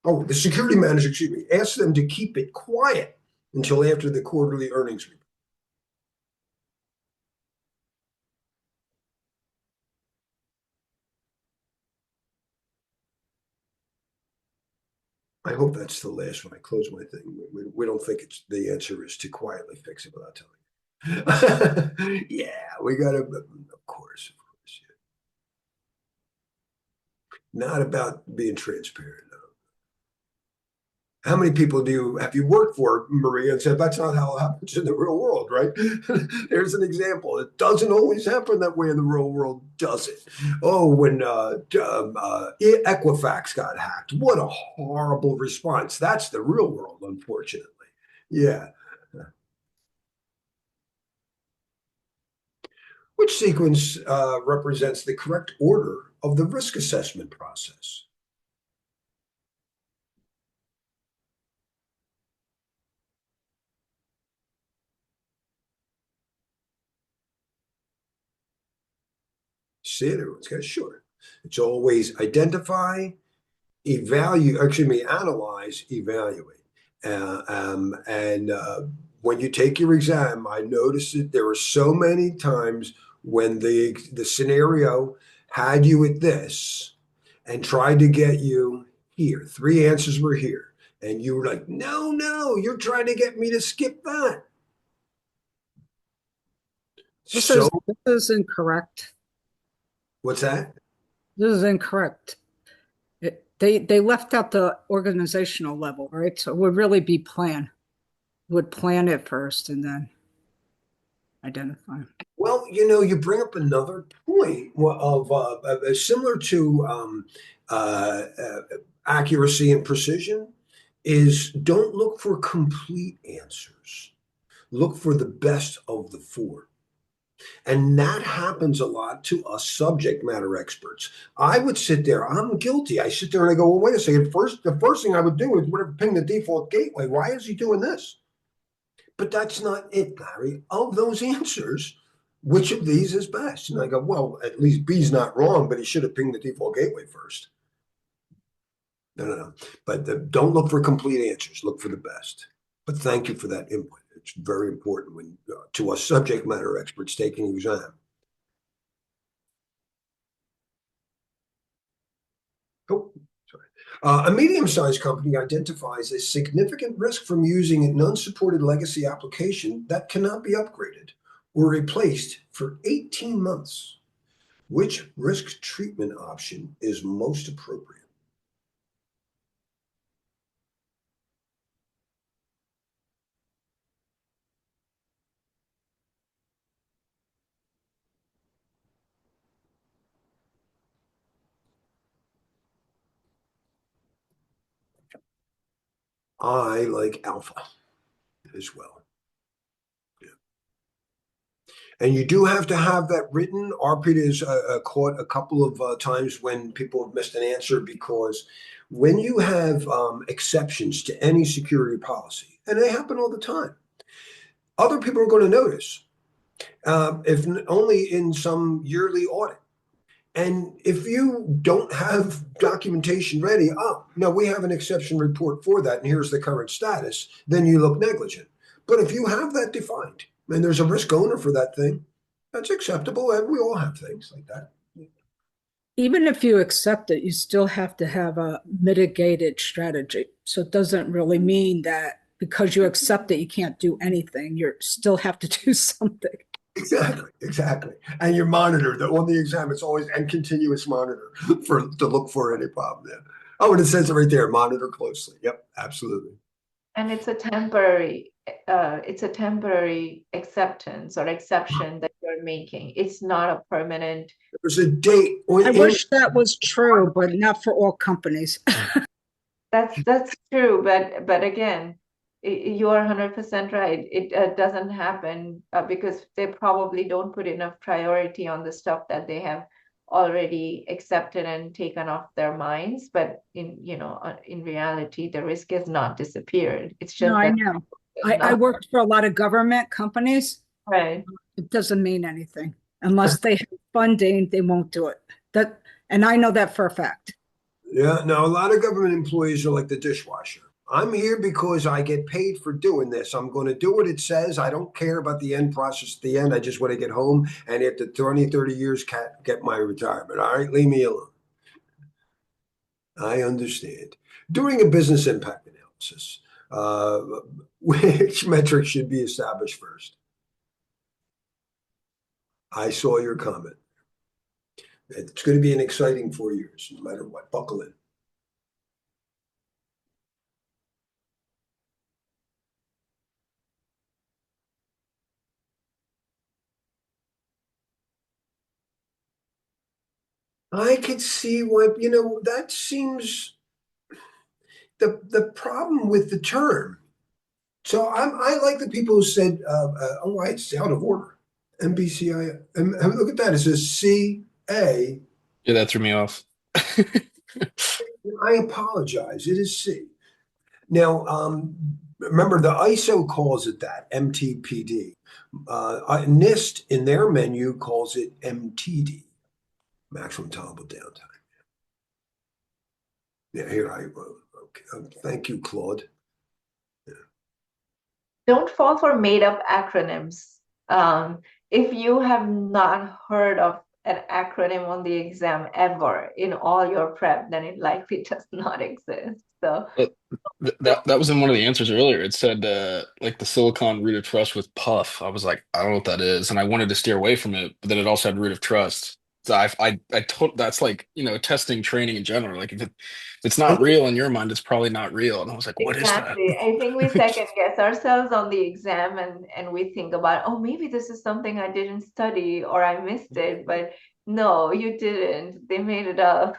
Oh, the security manager, excuse me, asks them to keep it quiet until after the quarterly earnings report. I hope that's the last one. I close my thing. We don't think it's the answer is to quietly fix it without telling you. Yeah, we got to, of course. Yeah. Not about being transparent. No. How many people have you worked for, Maria, and said that's not how it happens in the real world, right? There's an example. It doesn't always happen that way in the real world, does it? Oh, when Equifax got hacked, what a horrible response. That's the real world, unfortunately. Yeah. Which sequence represents the correct order of the risk assessment process? See it, everyone's got sure. It's always identify, analyze, evaluate. When you take your exam, I noticed that there were so many times when the scenario had you at this and tried to get you here. Three answers were here. And you were like, no, you're trying to get me to skip that. This So is incorrect. what's that? This is incorrect. They left out the organizational level, right? So it would really be plan. Would plan it first and then identify. Well, you bring up another point of similar to accuracy and precision is don't look for complete answers. Look for the best of the four. And that happens a lot to us subject matter experts. I would sit there, I'm guilty. I sit there and I go, well, wait a second. The first thing I would do is whatever ping the default gateway. Why is he doing this? But that's not it, Larry. Of those answers, which of these is best? And I go, well, at least B's not wrong, but he should have pinged the default gateway first. No. But don't look for complete answers. Look for the best. But thank you for that input. It's very important when to us subject matter experts taking an exam. Oh, sorry. A medium-sized company identifies a significant risk from using an unsupported legacy application that cannot be upgraded or replaced for 18 months. Which risk treatment option is most appropriate? I like alpha as well. Yeah. And you do have to have that written. Arpita is caught a couple of times when people have missed an answer because when you have exceptions to any security policy, and they happen all the time, other people are going to notice, if only in some yearly audit. And if you don't have documentation ready, oh, no, we have an exception report for that, and here's the current status, then you look negligent. But if you have that defined, and there's a risk owner for that thing, that's acceptable. And we all have things like that. Even if you accept it, you still have to have a mitigated strategy. So it doesn't really mean that because you accept it, you can't do anything. You still have to do something. Exactly. And you monitor that on the exam. It's always and continuous monitor to look for any problem there. Oh, and it says it right there. Monitor closely. Yep, absolutely. And it's a temporary acceptance or exception that you're making. It's not a permanent. There's a date. I wish that was true, but not for all companies. That's true, but again, you are 100% right. It doesn't happen because they probably don't put enough priority on the stuff that they have already accepted and taken off their minds. But in reality, the risk has not disappeared. It's just No, I that know. I worked for a lot of government companies. Right. It doesn't mean anything. Unless they have funding, they won't do it. And I know that for a fact. Yeah, no, a lot of government employees are like the dishwasher. I'm here because I get paid for doing this. I'm going to do what it says. I don't care about the end process at the end. I just want to get home and after 20, 30 years, get my retirement. All right, leave me alone. I understand. During a business impact analysis, which metrics should be established first? I saw your comment. It's going to be an exciting 4 years, no matter what. Buckle in. I could see what, that seems the problem with the term. So I like the people who said, oh, it's out of order. MBCI, look at that. It says CA. Yeah, that threw me off. I apologize. It is C. Now, remember the ISO calls it that, MTPD. NIST in their menu calls it MTD, maximum tolerable downtime. Yeah, here I wrote. Okay. Thank you, Claude. Yeah. Don't fall for made up acronyms. If you have not heard of an acronym on the exam ever in all your prep, then it likely does not exist. So That was in one of the answers earlier. It said like the silicon root of trust with puff. I was like, I don't know what that is, and I wanted to steer away from it, but then it also had root of trust. So I told that's like, testing training in general. Like if it's not real in your mind, it's probably not real. And I was like, what is that? exactly. I think we second guess ourselves on the exam and we think about, oh, maybe this is something I didn't study or I missed it. But no, you didn't. They made it up.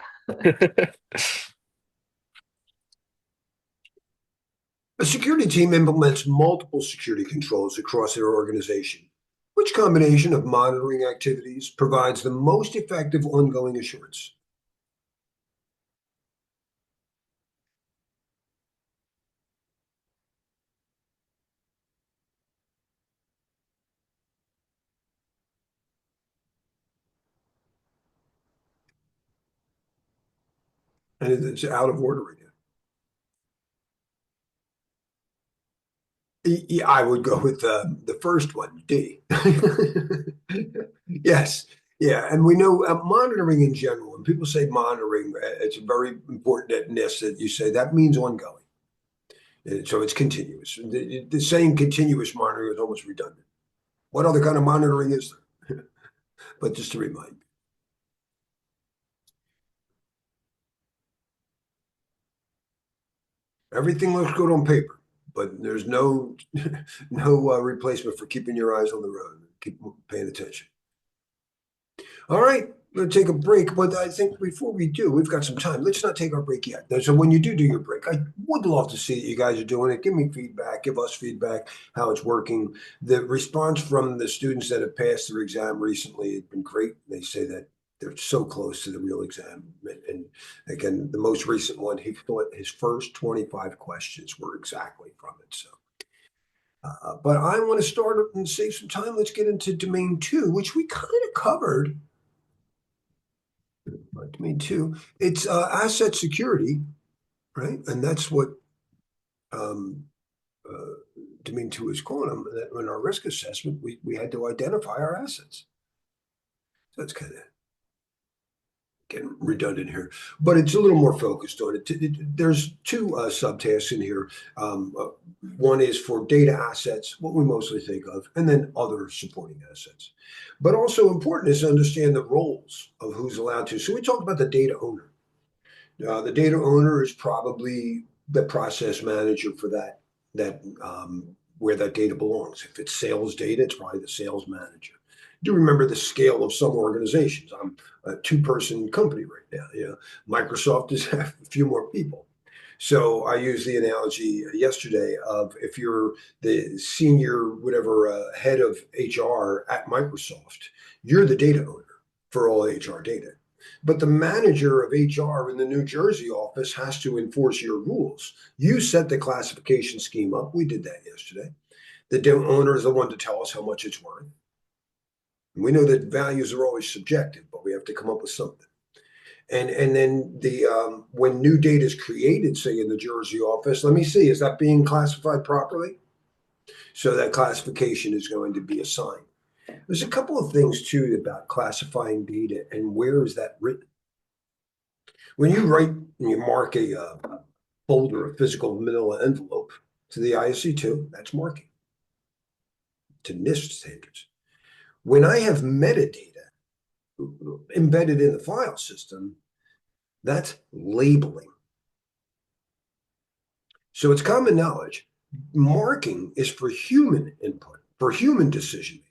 A security team implements multiple security controls across their organization. Which combination of monitoring activities provides the most effective ongoing assurance? And it's out of order again. Yeah, I would go with the first one, D. Yes, yeah, and we know monitoring in general. When people say monitoring, it's very important at NIST that you say that means ongoing. So it's continuous. The saying continuous monitoring is almost redundant. What other kind of monitoring is there? But just to remind you. Everything looks good on paper, but there's no replacement for keeping your eyes on the road. Keep paying attention. All right, we're going to take a break, but I think before we do, we've got some time. Let's not take our break yet. So when you do your break, I would love to see that you guys are doing it. Give me feedback, give us feedback, how it's working. The response from the students that have passed their exam recently has been great. They say that they're so close to the real exam. And again, the most recent one, he thought his first 25 questions were exactly from it. So, but I want to start and save some time. Let's get into domain 2, which we kind of covered. Domain 2, it's asset security, right? And that's what um, domain 2 is calling them. That in our risk assessment, we had to identify our assets. So that's kind of getting redundant here, but it's a little more focused on it. There's two subtasks in here. One is for data assets, what we mostly think of, and then other supporting assets. But also important is to understand the roles of who's allowed to. So we talked about the data owner. The data owner is probably the process manager for that where that data belongs. If it's sales data, it's probably the sales manager. Do remember the scale of some organizations. I'm a two-person company right now. Microsoft is a few more people. So I used the analogy yesterday of if you're the senior, whatever, head of HR at Microsoft, you're the data owner for all HR data. But the manager of HR in the New Jersey office has to enforce your rules. You set the classification scheme up. We did that yesterday. The owner is the one to tell us how much it's worth. And we know that values are always subjective, but we have to come up with something. And then when new data is created, say in the Jersey office, let me see, is that being classified properly? So that classification is going to be assigned. There's a couple of things too about classifying data and where is that written. When you write and you mark a folder, a physical manila envelope to the ISC2, that's marking to NIST standards. When I have metadata embedded in the file system, that's labeling. So it's common knowledge. Marking is for human input, for human decision making.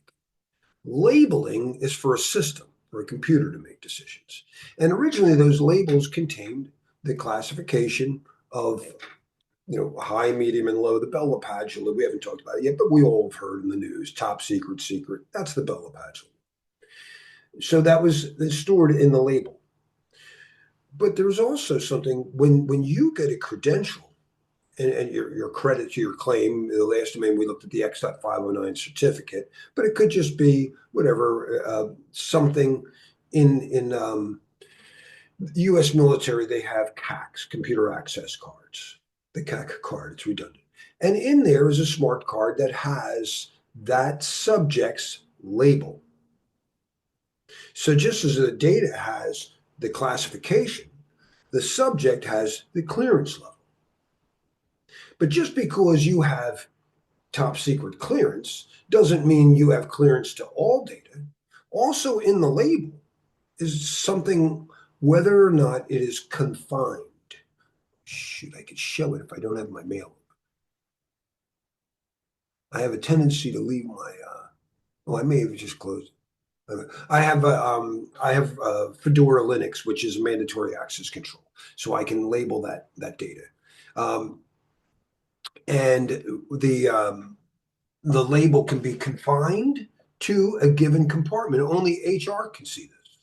Labeling is for a system, for a computer to make decisions. And originally those labels contained the classification of, high, medium, and low, the Bella Padula. We haven't talked about it yet, but we all have heard in the news, top secret, secret. That's the Bella Padula. So that was stored in the label. But there's also something, when you get a credential, and your credit to your claim, the last domain we looked at the X.509 certificate, but it could just be whatever, something in the U.S. military, they have CACs, computer access cards, the CAC card, it's redundant. And in there is a smart card that has that subject's label. So just as the data has the classification, the subject has the clearance level. But just because you have top secret clearance doesn't mean you have clearance to all data. Also in the label is something, whether or not it is confined. Shoot, I could show it if I don't have my mail. I have a tendency to leave my, I may have just closed it. I have Fedora Linux, which is mandatory access control. So I can label that data. And the label can be confined to a given compartment. Only HR can see this.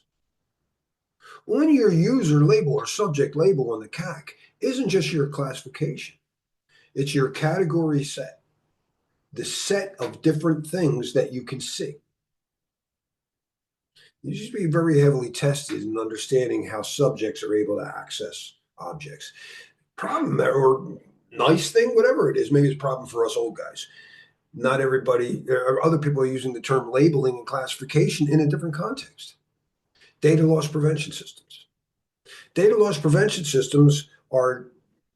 On your user label or subject label on the CAC isn't just your classification. It's your category set, the set of different things that you can see. You should be very heavily tested in understanding how subjects are able to access objects. Problem or nice thing, whatever it is, maybe it's a problem for us old guys. Not everybody, or other people are using the term labeling and classification in a different context. Data loss prevention systems. Data loss prevention systems are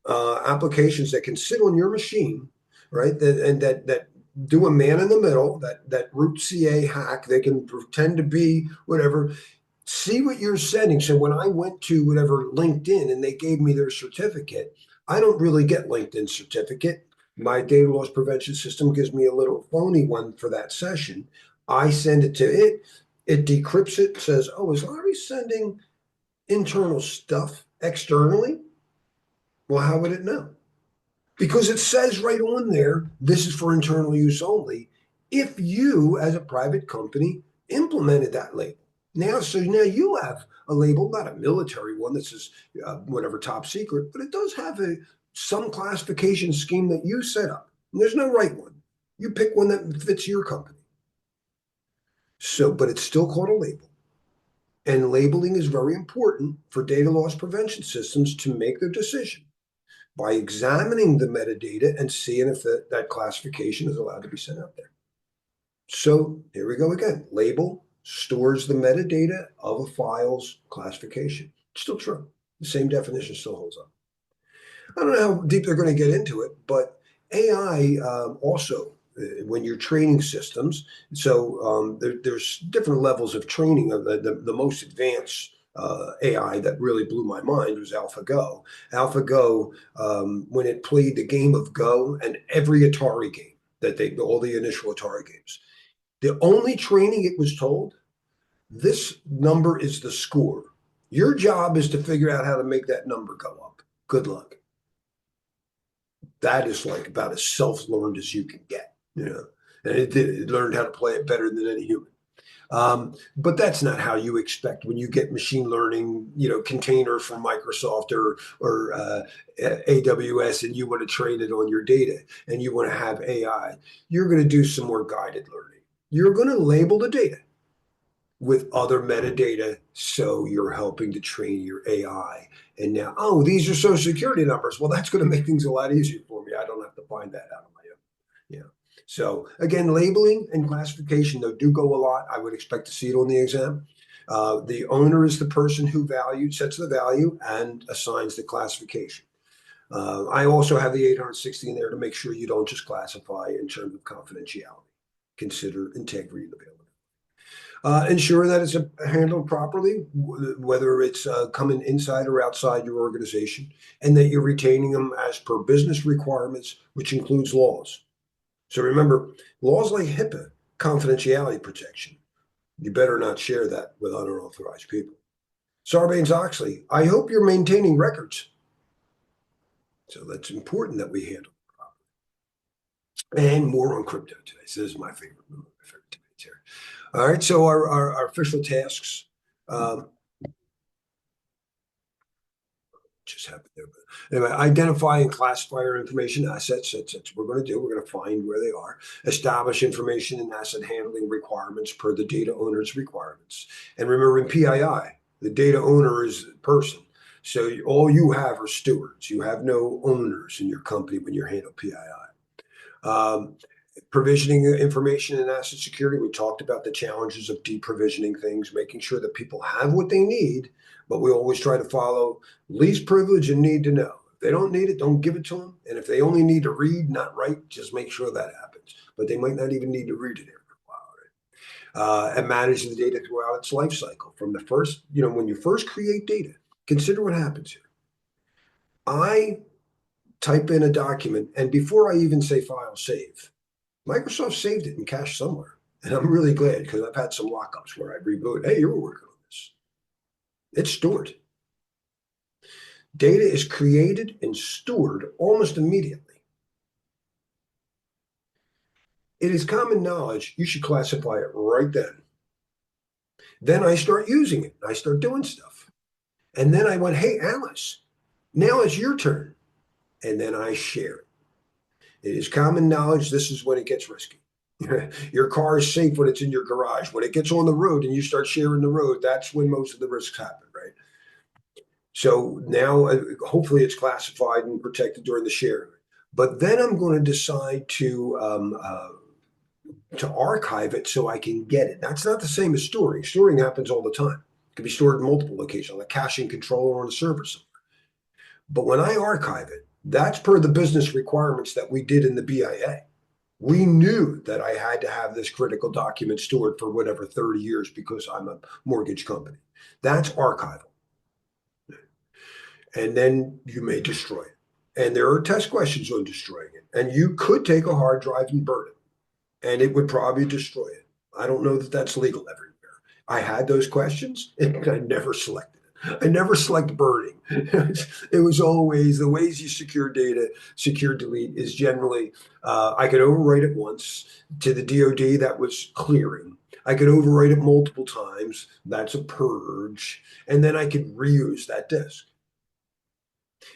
applications that can sit on your machine, right? That do a man in the middle, that root CA hack. They can pretend to be whatever. See what you're sending. So when I went to whatever LinkedIn and they gave me their certificate, I don't really get LinkedIn certificate. My data loss prevention system gives me a little phony one for that session. I send it to it. It decrypts it, says, oh, is Larry sending internal stuff externally? Well, how would it know? Because it says right on there, this is for internal use only. If you, as a private company, implemented that label. So now you have a label, not a military one that says whatever top secret, but it does have some classification scheme that you set up. And there's no right one. You pick one that fits your company. So, but it's still called a label. And labeling is very important for data loss prevention systems to make their decision by examining the metadata and seeing if that classification is allowed to be sent out there. So here we go again. Label stores the metadata of a file's classification. It's still true. The same definition still holds up. I don't know how deep they're going to get into it, but AI also, when you're training systems, so there's different levels of training. The most advanced AI that really blew my mind was AlphaGo. AlphaGo, when it played the game of Go and every Atari game, all the initial Atari games, the only training it was told, this number is the score. Your job is to figure out how to make that number go up. Good luck. That is like about as self-learned as you can get, And it learned how to play it better than any human. But that's not how you expect when you get machine learning, containers from Microsoft or AWS, and you want to train it on your data and you want to have AI. You're going to do some more guided learning. You're going to label the data with other metadata, so you're helping to train your AI. And now, oh, these are social security numbers. Well, that's going to make things a lot easier for me. I don't have to find that out on my own. Yeah. So again, labeling and classification, though, do go a lot. I would expect to see it on the exam. The owner is the person who sets the value and assigns the classification. I also have the 860 in there to make sure you don't just classify in terms of confidentiality. Consider integrity and availability. Ensure that it's handled properly, whether it's coming inside or outside your organization, and that you're retaining them as per business requirements, which includes laws. So remember, laws like HIPAA, confidentiality protection, you better not share that with unauthorized people. Sarbanes-Oxley, I hope you're maintaining records. So that's important that we handle it properly. And more on crypto today. So this is my favorite debate here. All right, so our official tasks. Just happened there. But anyway, identify and classify our information assets. That's what we're going to do. We're going to find where they are. Establish information and asset handling requirements per the data owner's requirements. And remember, in PII, the data owner is a person. So all you have are stewards. You have no owners in your company when you handle PII. Provisioning information and asset security. We talked about the challenges of deprovisioning things, making sure that people have what they need, but we always try to follow least privilege and need to know. If they don't need it, don't give it to them. And if they only need to read, not write, just make sure that happens. But they might not even need to read it every while, right? And manage the data throughout its life cycle. From the first, when you first create data, consider what happens here. I type in a document, and before I even say file save, Microsoft saved it in cache somewhere. And I'm really glad, because I've had some lockups where I reboot. Hey, you were working on this. It's stored. Data is created and stored almost immediately. It is common knowledge you should classify it right then. Then I start using it. I start doing stuff. And then I went, hey, Alice, now it's your turn. And then I share it. It is common knowledge this is when it gets risky. Your car is safe when it's in your garage. When it gets on the road and you start sharing the road, that's when most of the risks happen, right? So now, hopefully it's classified and protected during the sharing. But then I'm going to decide to archive it so I can get it. That's not the same as storing. Storing happens all the time. It can be stored in multiple locations, like a caching controller on a server somewhere. But when I archive it, that's per the business requirements that we did in the BIA. We knew that I had to have this critical document stored for whatever 30 years because I'm a mortgage company. That's archival. And then you may destroy it. And there are test questions on destroying it. And you could take a hard drive and burn it, and it would probably destroy it. I don't know that that's legal everywhere. I had those questions, and I never selected it. I never select burning. It was always the ways you secure data, secure delete is generally, I could overwrite it once to the DoD, that was clearing. I could overwrite it multiple times, that's a purge. And then I could reuse that disk.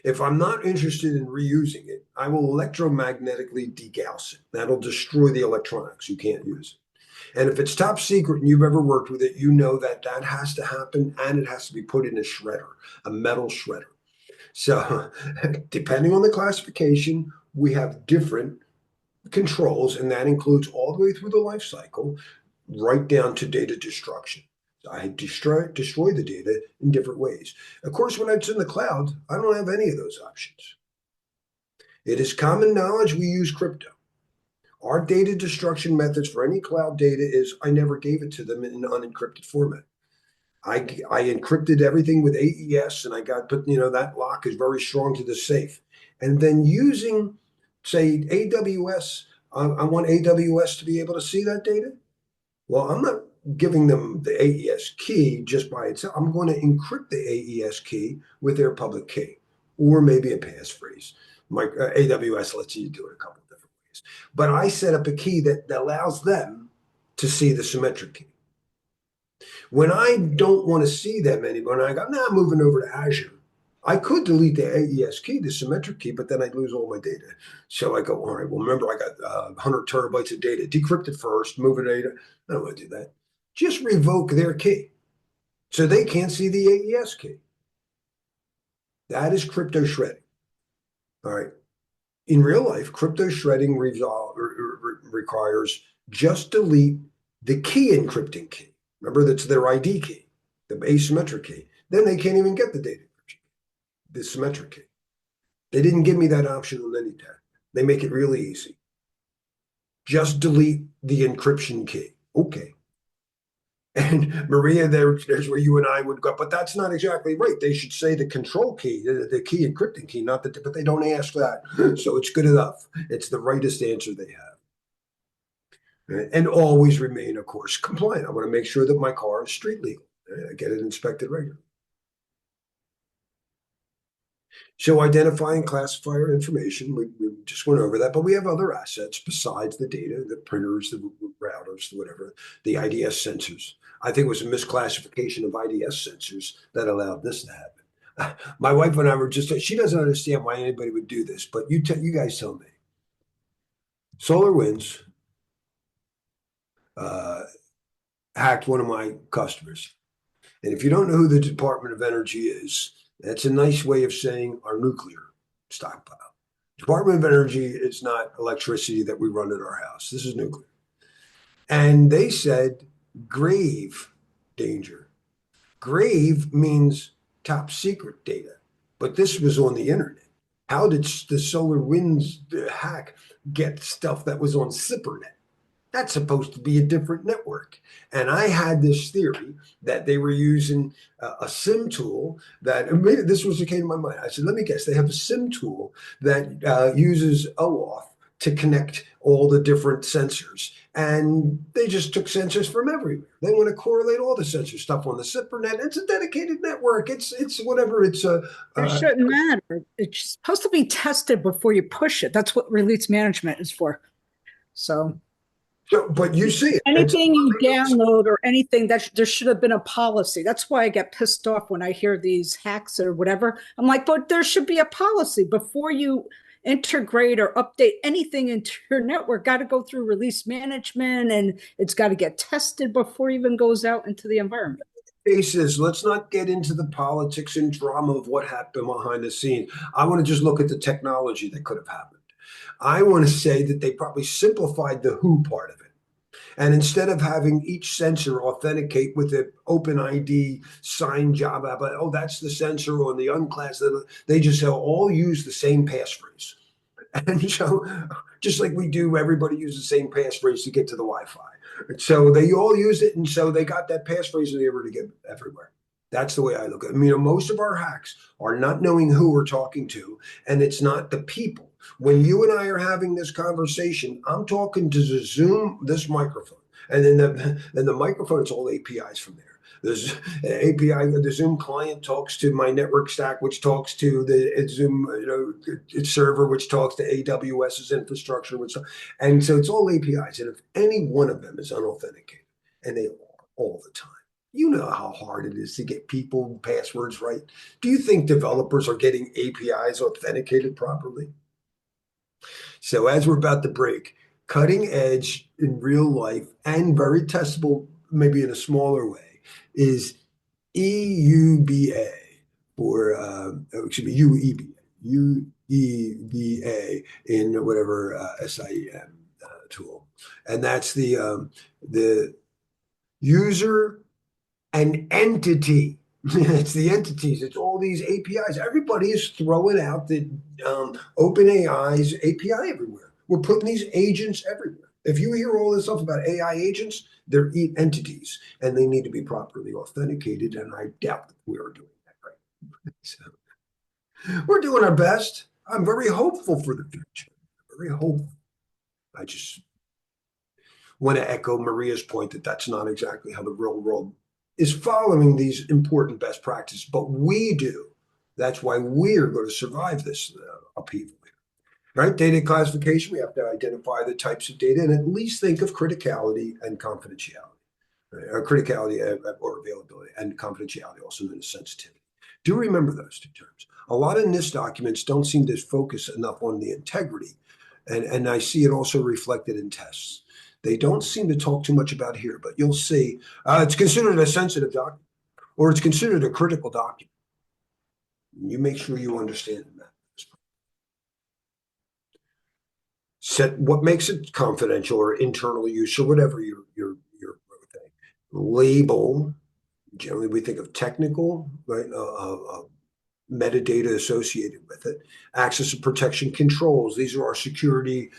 If I'm not interested in reusing it, I will electromagnetically degauss it. That'll destroy the electronics. You can't use it. And if it's top secret and you've ever worked with it, you know that that has to happen, and it has to be put in a shredder, a metal shredder. So depending on the classification, we have different controls, and that includes all the way through the life cycle, right down to data destruction. I destroy the data in different ways. Of course, when it's in the cloud, I don't have any of those options. It is common knowledge we use crypto. Our data destruction methods for any cloud data is I never gave it to them in an unencrypted format. I encrypted everything with AES, and I got put, that lock is very strong to the safe. And then using, say, AWS, I want AWS to be able to see that data. Well, I'm not giving them the AES key just by itself. I'm going to encrypt the AES key with their public key, or maybe a passphrase. AWS lets you do it a couple of different ways. But I set up a key that allows them to see the symmetric key. When I don't want to see them anymore, and I go, nah, I'm moving over to Azure. I could delete the AES key, the symmetric key, but then I'd lose all my data. So I go, all right, well, remember, I got 100 terabytes of data. Decrypt it first, move it data. I don't want to do that. Just revoke their key so they can't see the AES key. That is crypto shredding. All right. In real life, crypto shredding requires just delete the key encrypting key. Remember, that's their ID key, the asymmetric key. Then they can't even get the data encryption, the symmetric key. They didn't give me that option on any tag. They make it really easy. Just delete the encryption key. Okay. And Maria, there's where you and I would go, but that's not exactly right. They should say the control key, the key encrypting key, not the, but they don't ask that. So it's good enough. It's the rightest answer they have. And always remain, of course, compliant. I want to make sure that my car is street legal. I get it inspected regularly. So identifying classifier information, we just went over that, but we have other assets besides the data, the printers, the routers, whatever, the IDS sensors. I think it was a misclassification of IDS sensors that allowed this to happen. My wife and I were just, she doesn't understand why anybody would do this, but you guys tell me. SolarWinds hacked one of my customers. And if you don't know who the Department of Energy is, that's a nice way of saying our nuclear stockpile. Department of Energy is not electricity that we run in our house. This is nuclear. And they said grave danger. Grave means top secret data, but this was on the internet. How did the SolarWinds hack get stuff that was on SIPRnet? That's supposed to be a different network. And I had this theory that they were using a SIM tool that, maybe this was what came to my mind. I said, let me guess, they have a SIM tool that uses OAuth to connect all the different sensors. And they just took sensors from everywhere. They want to correlate all the sensor stuff on the SIPRnet. It's a dedicated network. It's whatever. It's a. It shouldn't matter. It's supposed to be tested before you push it. That's what release management is for. So but you see it. Anything you download or anything that there should have been a policy. That's why I get pissed off when I hear these hacks or whatever. I'm like, but there should be a policy before you integrate or update anything into your network. Got to go through release management, and it's got to get tested before it even goes out into the environment. Cases, let's not get into the politics and drama of what happened behind the scenes. I want to just look at the technology that could have happened. I want to say that they probably simplified the who part of it. And instead of having each sensor authenticate with an open ID signed job, oh, that's the sensor on the unclass, they just all use the same passphrase. And so just like we do, everybody uses the same passphrase to get to the Wi-Fi. So they all use it. And so they got that passphrase and they were to get everywhere. That's the way I look at it. I mean, most of our hacks are not knowing who we're talking to, and it's not the people. When you and I are having this conversation, I'm talking to the Zoom, this microphone, and then the microphone, it's all APIs from there. There's an API, the Zoom client talks to my network stack, which talks to the Zoom server, which talks to AWS's infrastructure, and so it's all APIs. And if any one of them is unauthenticated, and they are all the time, you know how hard it is to get people passwords right. Do you think developers are getting APIs authenticated properly? So as we're about to break, cutting edge in real life and very testable, maybe in a smaller way, is EUBA, or excuse me, UEBA in whatever SIEM tool, and that's the user and entity. It's the entities. It's all these APIs. Everybody is throwing out the OpenAI's API everywhere. We're putting these agents everywhere. If you hear all this stuff about AI agents, they're entities, and they need to be properly authenticated. And I doubt that we are doing that right. So we're doing our best. I'm very hopeful for the future. Very hopeful. I just want to echo Maria's point that that's not exactly how the real world is following these important best practices, but we do. That's why we're going to survive this upheaval. Right? Data classification, we have to identify the types of data and at least think of criticality and confidentiality. criticality or availability, and confidentiality, also known as sensitivity. Do remember those two terms. A lot of NIST documents don't seem to focus enough on the integrity, and I see it also reflected in tests. They don't seem to talk too much about here, but you'll see it's considered a sensitive document, or it's considered a critical document. You make sure you understand that. Set what makes it confidential or internal use or whatever your thing. Label. Generally, we think of technical, right? Metadata associated with it. Access and protection controls. These are our security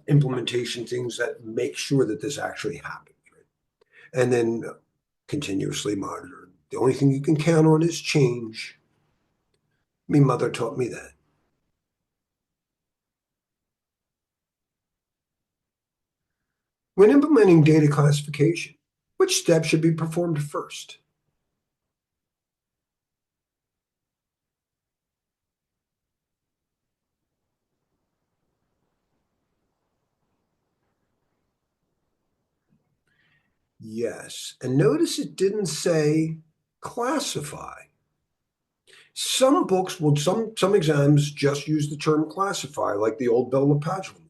implementation things that make sure that this actually happens. Right? And then continuously monitor. The only thing you can count on is change. My mother taught me that. When implementing data classification, which steps should be performed first? Yes, and notice it didn't say classify. Some books will, some exams just use the term classify, like the old Bell LaPage one.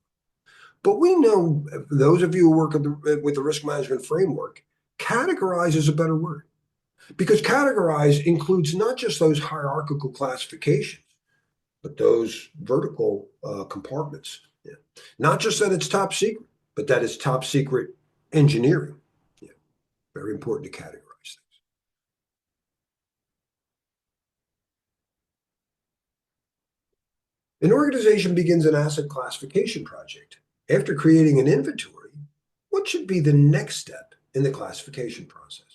But we know, those of you who work with the risk management framework, categorize is a better word. Because categorize includes not just those hierarchical classifications, but those vertical compartments. Yeah. Not just that it's top secret, but that it's top secret engineering. Yeah. Very important to categorize things. An organization begins an asset classification project. After creating an inventory, what should be the next step in the classification process?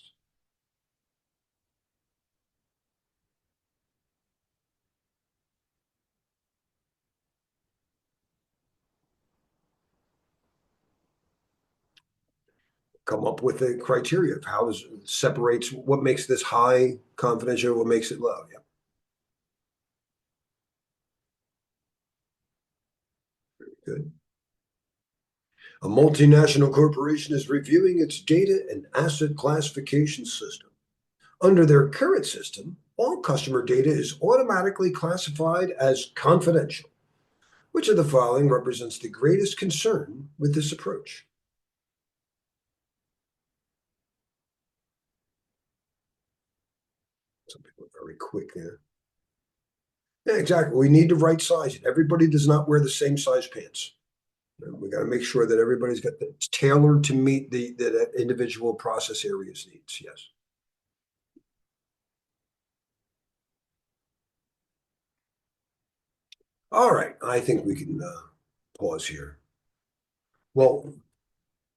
Come up with a criteria of how this separates what makes this high confidential, what makes it low. Yeah. Very good. A multinational corporation is reviewing its data and asset classification system. Under their current system, all customer data is automatically classified as confidential. Which of the following represents the greatest concern with this approach? Some people are very quick there. Yeah, exactly. We need to right size it. Everybody does not wear the same size pants. We got to make sure that everybody's got it's tailored to meet the individual process areas needs. Yes. All right. I think we can pause here. Well,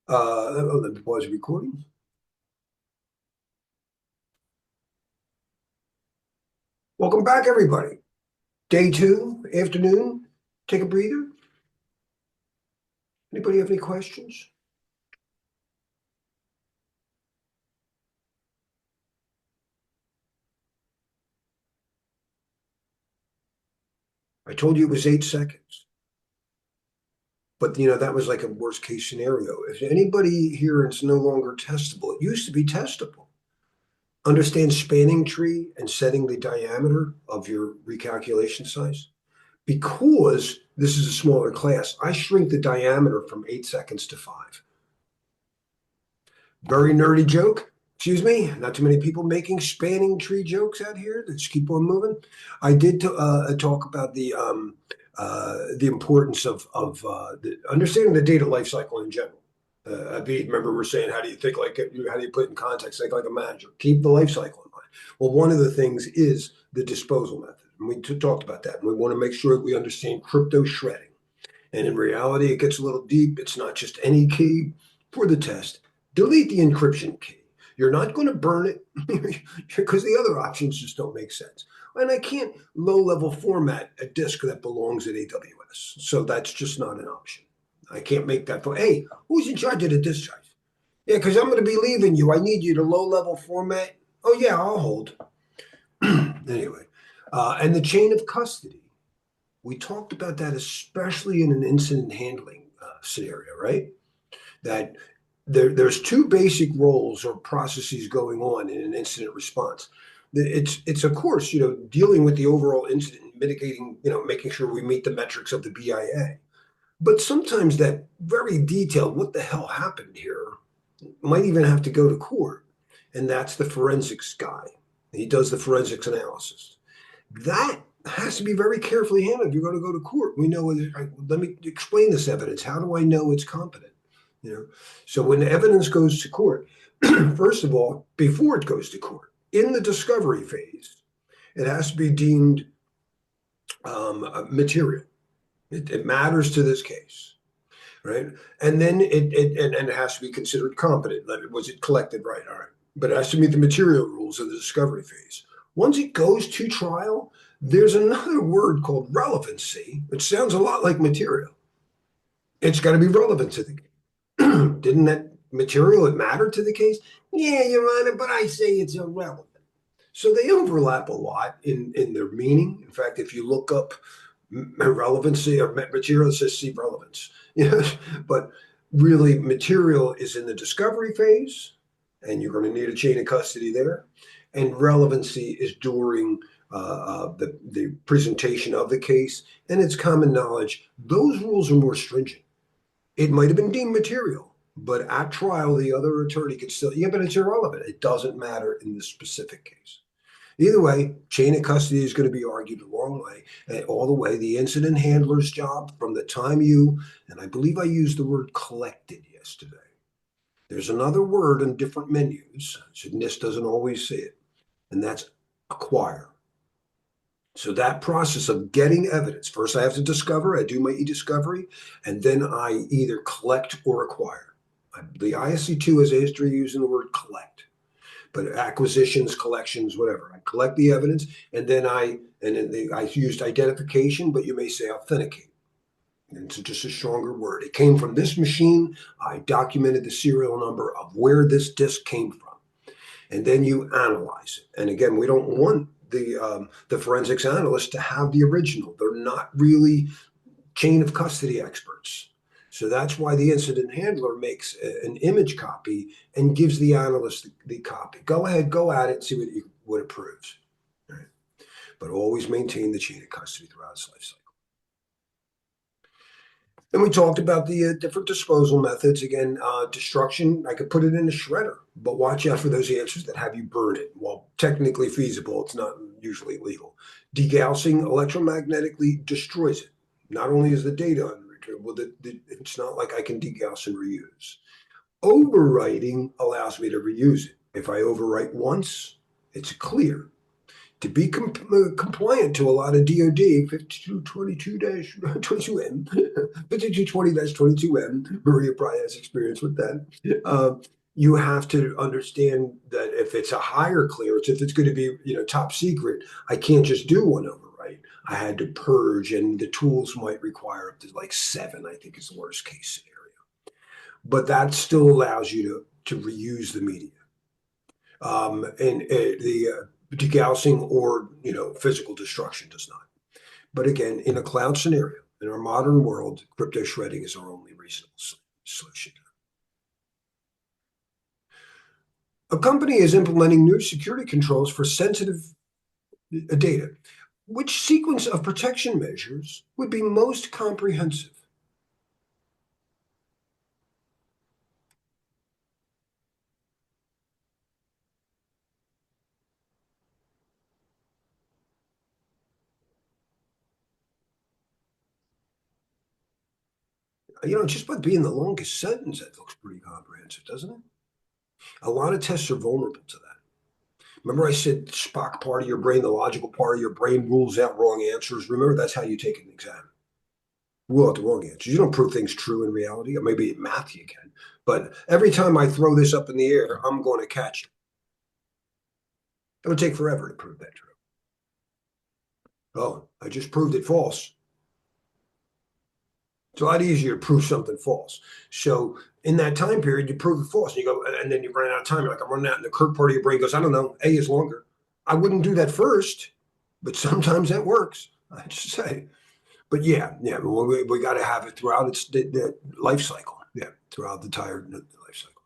let me pause the recording. Welcome back, everybody. Day 2, afternoon. Take a breather. Anybody have any questions? I told you it was 8 seconds. But, that was like a worst case scenario. If anybody here is no longer testable, it used to be testable. Understand spanning tree and setting the diameter of your recalculation size. Because this is a smaller class, I shrink the diameter from 8 seconds to 5. Very nerdy joke. Excuse me, not too many people making spanning tree jokes out here. Let's keep on moving. I did talk about the importance of understanding the data lifecycle in general. Abid, remember we're saying, how do you think how do you put it in context? Think like a manager. Keep the lifecycle in mind. Well, one of the things is the disposal method. And we talked about that. And we want to make sure that we understand crypto shredding. And in reality, it gets a little deep. It's not just any key for the test. Delete the encryption key. You're not going to burn it because the other options just don't make sense. And I can't low-level format a disk that belongs at AWS. So that's just not an option. I can't make that for, hey, who's in charge of the disk drive? Yeah, because I'm going to be leaving you. I need you to low-level format. Oh, yeah, I'll hold. Anyway, and the chain of custody. We talked about that, especially in an incident handling scenario, right? That there's two basic roles or processes going on in an incident response. It's of course, dealing with the overall incident, mitigating, making sure we meet the metrics of the BIA. But sometimes that very detailed, what the hell happened here, might even have to go to court. And that's the forensics guy. He does the forensics analysis. That has to be very carefully handled if you're going to go to court. We know, let me explain this evidence. How do I know it's competent? So when the evidence goes to court, first of all, before it goes to court, in the discovery phase, it has to be deemed material. It matters to this case, right? And then it has to be considered competent. Was it collected right? All right. But it has to meet the material rules of the discovery phase. Once it goes to trial, there's another word called relevancy, which sounds a lot like material. It's got to be relevant to the case. Didn't that material, it matter to the case? Yeah, Your Honor, but I say it's irrelevant. So they overlap a lot in their meaning. In fact, if you look up relevancy or material, it says see relevance. But really, material is in the discovery phase, and you're going to need a chain of custody there. And relevancy is during the presentation of the case, and it's common knowledge. Those rules are more stringent. It might have been deemed material, but at trial, the other attorney could still, yeah, but it's irrelevant. It doesn't matter in this specific case. Either way, chain of custody is going to be argued a long way, all the way. The incident handler's job from the time and I believe I used the word collected yesterday. There's another word in different menus, so NIST doesn't always say it, and that's acquire. So that process of getting evidence, first I have to discover, I do my e-discovery, and then I either collect or acquire. The ISC2 has a history of using the word collect. But acquisitions, collections, whatever. I collect the evidence, and then I used identification, but you may say authenticate. And it's just a stronger word. It came from this machine. I documented the serial number of where this disk came from. And then you analyze it. And again, we don't want the forensics analyst to have the original. They're not really chain of custody experts. So that's why the incident handler makes an image copy and gives the analyst the copy. Go ahead, go at it, and see what it proves. Right? But always maintain the chain of custody throughout its life cycle. And we talked about the different disposal methods. Again, destruction, I could put it in a shredder, but watch out for those answers that have you burn it. While technically feasible, it's not usually legal. Degaussing electromagnetically destroys it. Not only is the data unretrievable, it's not like I can degauss and reuse. Overwriting allows me to reuse it. If I overwrite once, it's clear. To be compliant to a lot of DoD 5222-22M, 5220-22M, Maria probably has experience with that. You have to understand that if it's a higher clearance, if it's going to be top secret, I can't just do one overwrite. I had to purge, and the tools might require up to like 7, I think is the worst case scenario. But that still allows you to reuse the media. The degaussing or physical destruction does not. But again, in a cloud scenario, in our modern world, crypto shredding is our only reasonable solution. A company is implementing new security controls for sensitive data. Which sequence of protection measures would be most comprehensive? Just by being the longest sentence, that looks pretty comprehensive, doesn't it? A lot of tests are vulnerable to that. Remember I said Spock part of your brain, the logical part of your brain rules out wrong answers. Remember, that's how you take an exam. Rule out the wrong answers. You don't prove things true in reality, or maybe in math you can. But every time I throw this up in the air, I'm going to catch it. It would take forever to prove that true. Oh, I just proved it false. It's a lot easier to prove something false. So in that time period, you prove it false, and you go, and then you run out of time. You're like, I'm running out, and the Kirk part of your brain goes, I don't know, A is longer. I wouldn't do that first, but sometimes that works. I just say, but yeah, we got to have it throughout the life cycle. Yeah, throughout the entire life cycle.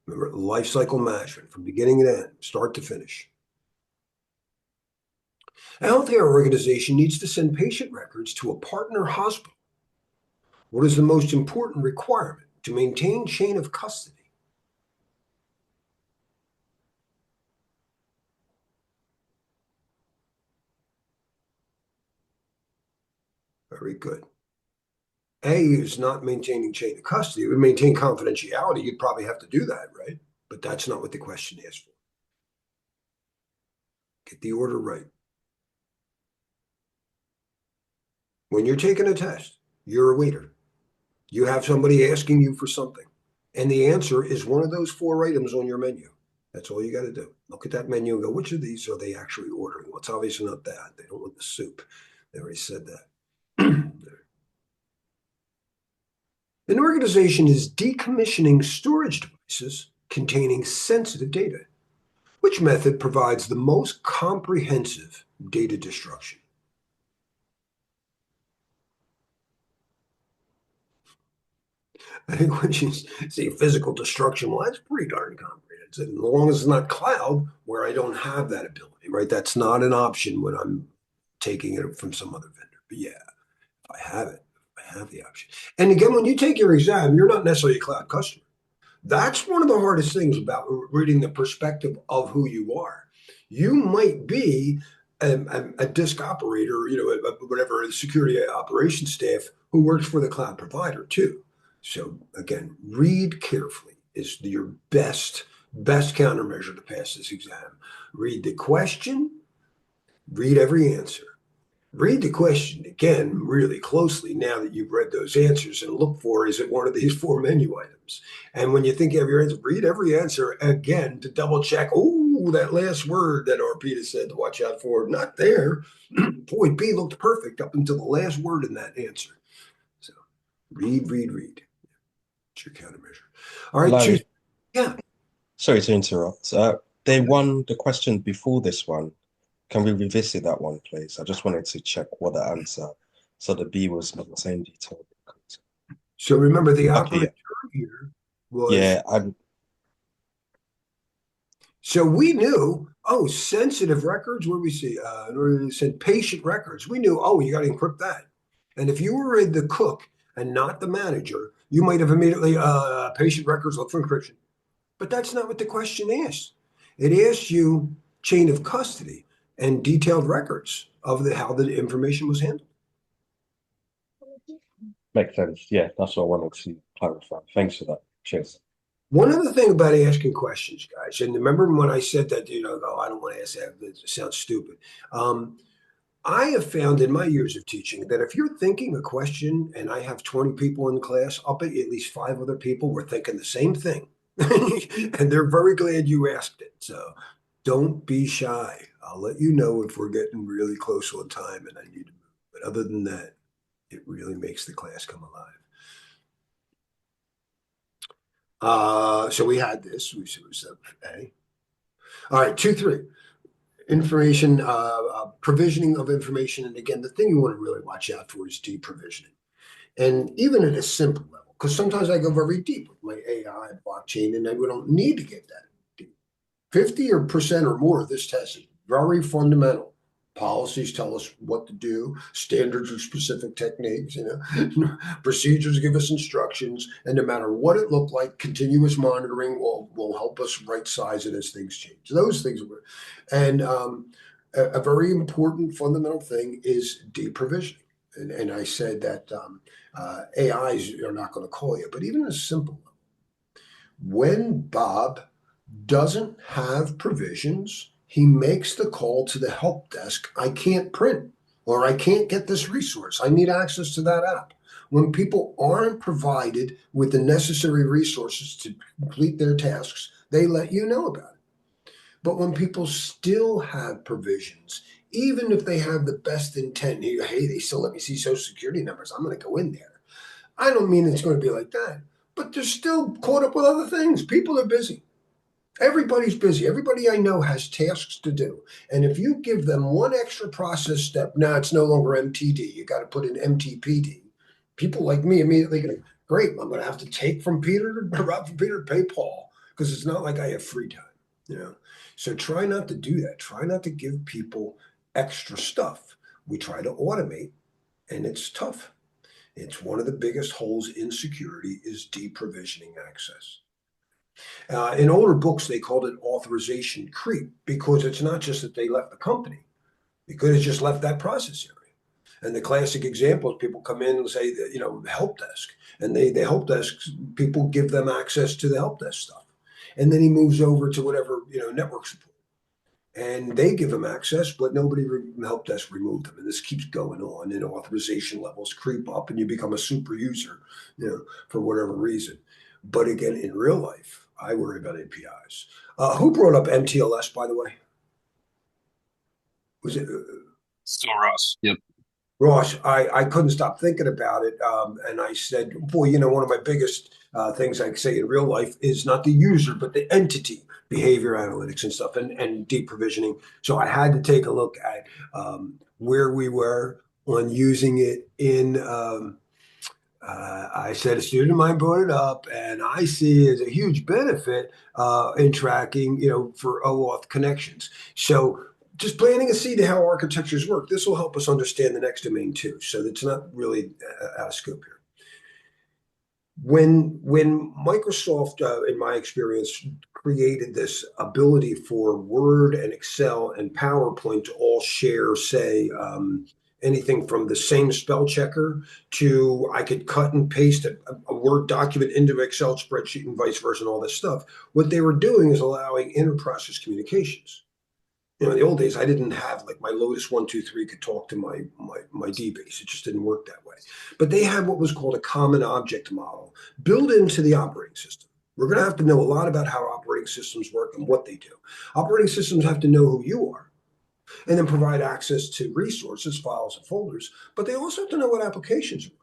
Remember, life cycle management from beginning to end, start to finish. A healthcare organization needs to send patient records to a partner hospital. What is the most important requirement to maintain chain of custody? Very good. A is not maintaining chain of custody. It would maintain confidentiality. You'd probably have to do that, right? But that's not what the question asks for. Get the order right. When you're taking a test, you're a waiter. You have somebody asking you for something, and the answer is one of those 4 items on your menu. That's all you got to do. Look at that menu and go, which of these are they actually ordering? Well, it's obviously not that. They don't want the soup. They already said that. An organization is decommissioning storage devices containing sensitive data. Which method provides the most comprehensive data destruction? I think when you say physical destruction, well, that's pretty darn comprehensive. As long as it's not cloud, where I don't have that ability, right? That's not an option when I'm taking it from some other vendor. But yeah, if I have it, I have the option. And again, when you take your exam, you're not necessarily a cloud customer. That's one of the hardest things about reading the perspective of who you are. You might be a disk operator, whatever, a security operations staff who works for the cloud provider too. So again, read carefully is your best countermeasure to pass this exam. Read the question, read every answer. Read the question again really closely now that you've read those answers and look for, is it one of these 4 menu items? And when you think you have your answer, read every answer again to double check. Oh, that last word that Arpita said to watch out for, not there. Point B looked perfect up until the last word in that answer. So read. It's your countermeasure. All right, Larry, yeah. sorry to interrupt. They won the question before this one. Can we revisit that one, please? I just wanted to check what the answer. So the B was maintain detailed records. So remember the Okay, operative term here was, yeah, so we knew, oh, sensitive records, what do we see? It said patient records. We knew, oh, you got to encrypt that. And if you were the cook and not the manager, you might have immediately, patient records, look for encryption. But that's not what the question asked. It asked you chain of custody and detailed records of how the information was handled. makes sense. Yeah, that's what I wanted to clarify. Thanks for that. Cheers. One other thing about asking questions, guys, and remember when I said that, oh, I don't want to ask that, it sounds stupid. I have found in my years of teaching that if you're thinking a question and I have 20 people in the class, I'll bet you at least 5 other people were thinking the same thing. And they're very glad you asked it. So don't be shy. I'll let you know if we're getting really close on time and I need to move. But other than that, it really makes the class come alive. So we had this. We said A. All right, 2-3. Information, provisioning of information. And again, the thing you want to really watch out for is deprovisioning. And even at a simple level, because sometimes I go very deep with my AI blockchain and we don't need to get that deep. 50% or more of this test is very fundamental. Policies tell us what to do. Standards are specific techniques, procedures give us instructions. And no matter what it looked like, continuous monitoring will help us right size it as things change. Those things were, and a very important fundamental thing is deprovisioning. And I said that AIs are not going to call you, but even a simple level. When Bob doesn't have provisions, he makes the call to the help desk. I can't print, or I can't get this resource. I need access to that app. When people aren't provided with the necessary resources to complete their tasks, they let you know about it. But when people still have provisions, even if they have the best intent, hey, they still let me see social security numbers, I'm going to go in there. I don't mean it's going to be like that, but they're still caught up with other things. People are busy. Everybody's busy. Everybody I know has tasks to do. And if you give them one extra process step, now it's no longer MTD. You got to put in MTPD. People like me immediately go, great, I'm going to have to take from Peter to rob from Peter to pay Paul. because it's not like I have free time, you know. So try not to do that. Try not to give people extra stuff. We try to automate, and it's tough. It's one of the biggest holes in security is deprovisioning access. In older books, they called it authorization creep because it's not just that they left the company. They could have just left that process area. And the classic example is people come in and say, you know, help desk. And the help desk, people give them access to the help desk stuff. And then he moves over to whatever, you know, network support. And they give him access, but nobody help desk removed them. And this keeps going on, and authorization levels creep up, and you become a super user, you know, for whatever reason. But again, in real life, I worry about APIs. Who brought up MTLS, by the way? Was it Still Ross. Yep. Ross? I couldn't stop thinking about it. And I said, boy, you know, one of my biggest things I say in real life is not the user, but the entity behavior analytics and stuff and deep provisioning. So I had to take a look at where we were on using it in. I said a student of mine brought it up, and I see as a huge benefit in tracking, you know, for OAuth connections. So just planting a seed to how architectures work. This will help us understand the next domain too. So it's not really out of scope here. When Microsoft, in my experience, created this ability for Word and Excel and PowerPoint to all share, say, anything from the same spell checker to I could cut and paste a Word document into an Excel spreadsheet and vice versa and all this stuff. What they were doing is allowing inter-process communications. You know, in the old days, I didn't have like my Lotus 123 could talk to my DBase. It just didn't work that way. But they had what was called a common object model built into the operating system. We're going to have to know a lot about how operating systems work and what they do. Operating systems have to know who you are and then provide access to resources, files, and folders. But they also have to know what applications are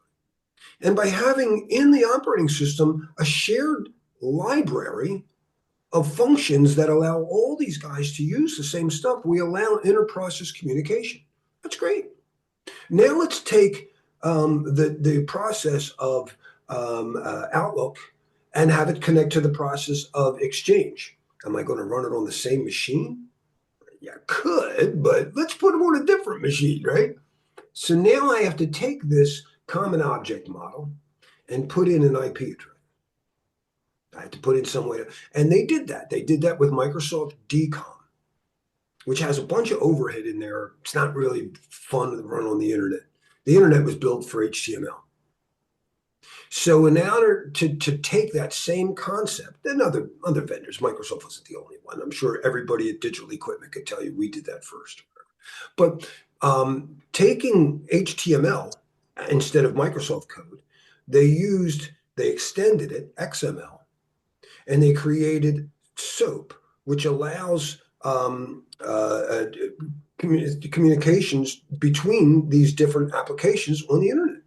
running. And by having in the operating system a shared library of functions that allow all these guys to use the same stuff, we allow inter-process communication. That's great. Now let's take the process of Outlook and have it connect to the process of Exchange. Am I going to run it on the same machine? Yeah, could, but let's put them on a different machine, right? So now I have to take this common object model and put in an IP address. I had to put in some way to, and they did that. They did that with Microsoft DCOM, which has a bunch of overhead in there. It's not really fun to run on the internet. The internet was built for HTML. So in order to take that same concept, and other vendors, Microsoft wasn't the only one. I'm sure everybody at Digital Equipment could tell you we did that first. But taking HTML instead of Microsoft code, they extended it, XML, and they created SOAP, which allows communications between these different applications on the internet.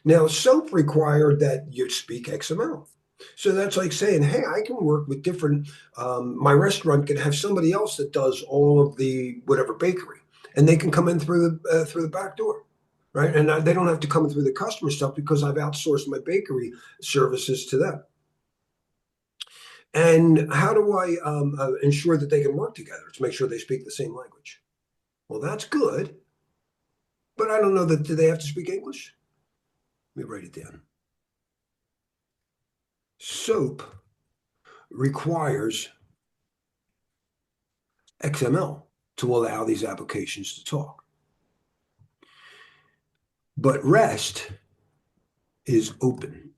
Now, SOAP required that you speak XML. So that's like saying, hey, I can work with different, my restaurant can have somebody else that does all of the whatever bakery, and they can come in through the back door. Right. And they don't have to come through the customer stuff because I've outsourced my bakery services to them. And how do I ensure that they can work together to make sure they speak the same language? Well, that's good, but I don't know that do they have to speak English? Let me write it down. SOAP requires XML to allow these applications to talk. But REST is open.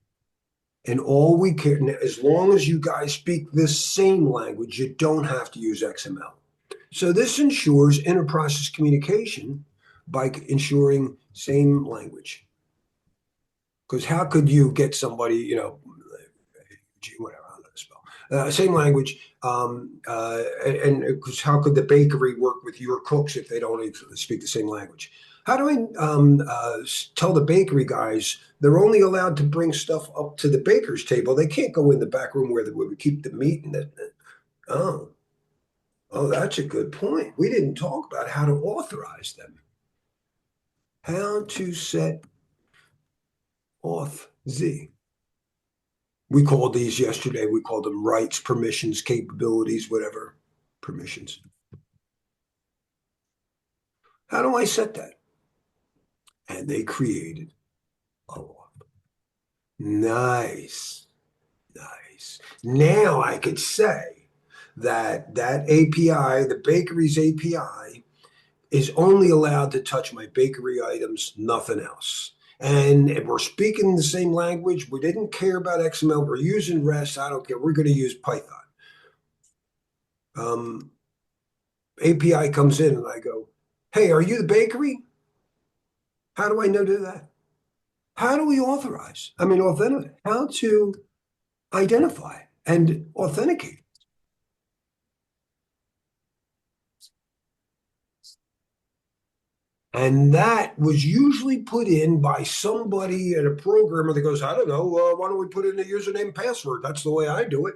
And all we care, as long as you guys speak this same language, you don't have to use XML. So this ensures inter-process communication by ensuring same language. Because how could you get somebody, you know, whatever, I don't know how to spell, same language, and because how could the bakery work with your cooks if they don't speak the same language? How do I tell the bakery guys they're only allowed to bring stuff up to the baker's table? They can't go in the back room where we keep the meat and oh, that's a good point. We didn't talk about how to authorize them. How to set auth Z. We called these yesterday, we called them rights, permissions, capabilities, whatever, permissions. How do I set that? And they created OAuth. Nice, nice. Now I could say that that API, the bakery's API, is only allowed to touch my bakery items, nothing else. And if we're speaking the same language, we didn't care about XML, we're using REST, I don't care, we're going to use Python. API comes in and I go, hey, are you the bakery? How do I know to do that? How do we authorize? I mean, authenticate, how to identify and authenticate. And that was usually put in by somebody at a programmer that goes, I don't know, why don't we put in a username and password? That's the way I do it.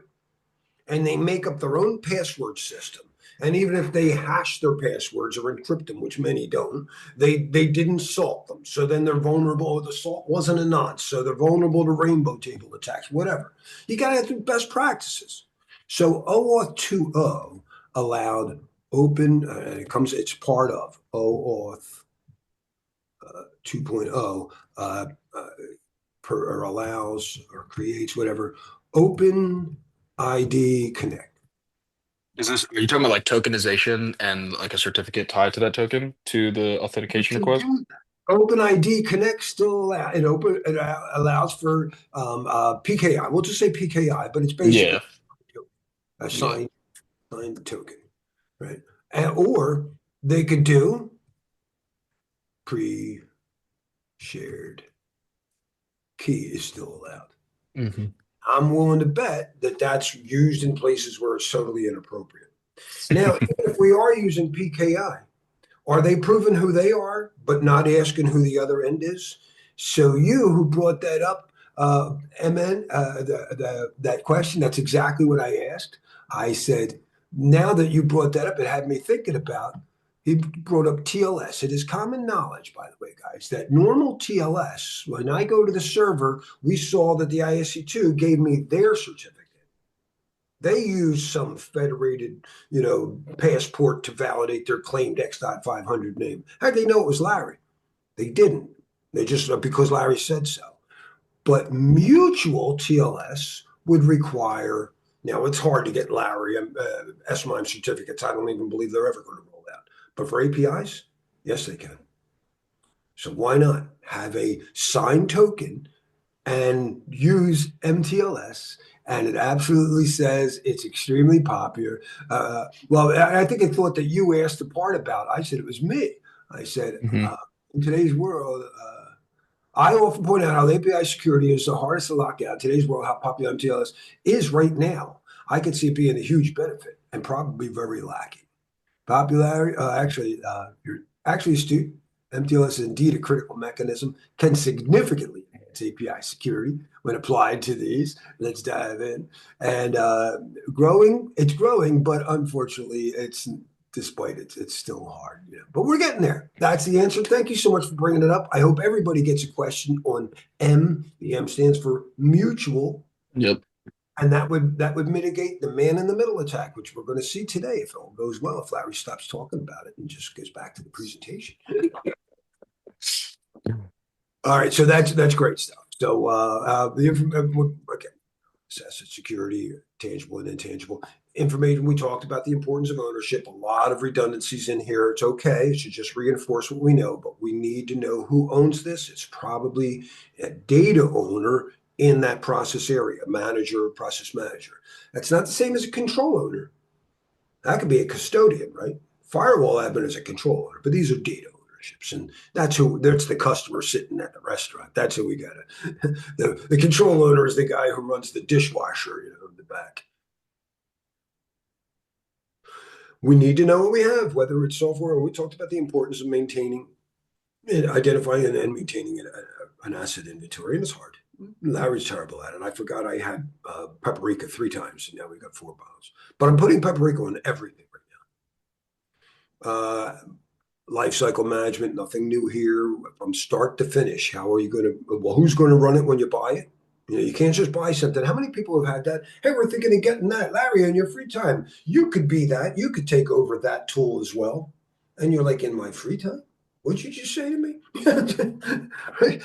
And they make up their own password system. And even if they hash their passwords or encrypt them, which many don't, they didn't salt them. So then they're vulnerable. The salt wasn't a nonce. So they're vulnerable to rainbow table attacks, whatever. You got to have best practices. So OAuth 2.0 allowed open, it's part of OAuth 2.0 or allows or creates whatever open ID Connect. Are you talking about like tokenization and like a certificate tied to that token to the authentication request? OpenID Connect still allows for PKI. We'll just say PKI, but it's basically a signed token, right? Or they could do pre-shared key is still allowed. Mm-hmm. I'm willing to bet that that's used in places where it's totally inappropriate. Now, if we are using PKI, are they proving who they are, but not asking who the other end is? So you who brought that up, MN, that question, that's exactly what I asked. I said, now that you brought that up, it had me thinking about, he brought up TLS. It is common knowledge, by the way, guys, that normal TLS, when I go to the server, we saw that the ISC2 gave me their certificate. They use some federated, passport to validate their claimed X.500 name. How'd they know it was Larry? They didn't. They just, because Larry said so. But mutual TLS would require, now it's hard to get Larry SMIME certificates. I don't even believe they're ever going to roll out. But for APIs, yes, they can. So why not have a signed token and use MTLS? And it absolutely says it's extremely popular. Well, I think it thought that you asked the part about, I said it was me. I said, in today's world, I often point out how API security is the hardest to lock out. In today's world, how popular MTLS is right now, I could see it being a huge benefit and probably very lacking. Popularity, you're actually astute. MTLS is indeed a critical mechanism, can significantly enhance API security when applied to these. Let's dive in. And it's growing, but unfortunately, despite it's still hard. But we're getting there. That's the answer. Thank you so much for bringing it up. I hope everybody gets a question on M. The M stands for mutual. Yep. And that would mitigate the man in the middle attack, which we're going to see today if all goes well, if Larry stops talking about it and just goes back to the presentation. All right, so that's great stuff. So the information, okay, asset security, tangible and intangible information. We talked about the importance of ownership. A lot of redundancies in here. It's okay. It should just reinforce what we know, but we need to know who owns this. It's probably a data owner in that process area, manager or process manager. That's not the same as a control owner. That could be a custodian, right? Firewall admin is a control owner, but these are data ownerships, and that's the customer sitting at the restaurant. That's who we got to. The control owner is the guy who runs the dishwasher, in the back. We need to know what we have, whether it's software or we talked about the importance of maintaining, identifying and maintaining an asset inventory, and it's hard. Larry's terrible at it. I forgot I had paprika 3 times, and now we got 4 bottles. But I'm putting paprika on everything right now. Life cycle management, nothing new here. From start to finish, how are you going to? Well, who's going to run it when you buy it? You know, you can't just buy something. How many people have had that? Hey, we're thinking of getting that. Larry, in your free time, you could be that. You could take over that tool as well. And you're like, in my free time? What'd you just say to me? Right?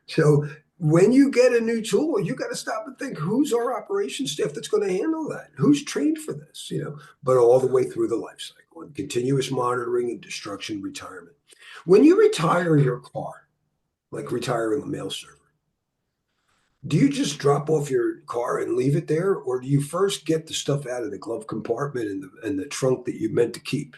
So when you get a new tool, you got to stop and think, who's our operations staff that's going to handle that? Who's trained for this? You know, but all the way through the life cycle and continuous monitoring and destruction retirement. When you retire your car, like retiring a mail server, do you just drop off your car and leave it there, or do you first get the stuff out of the glove compartment and the trunk that you meant to keep?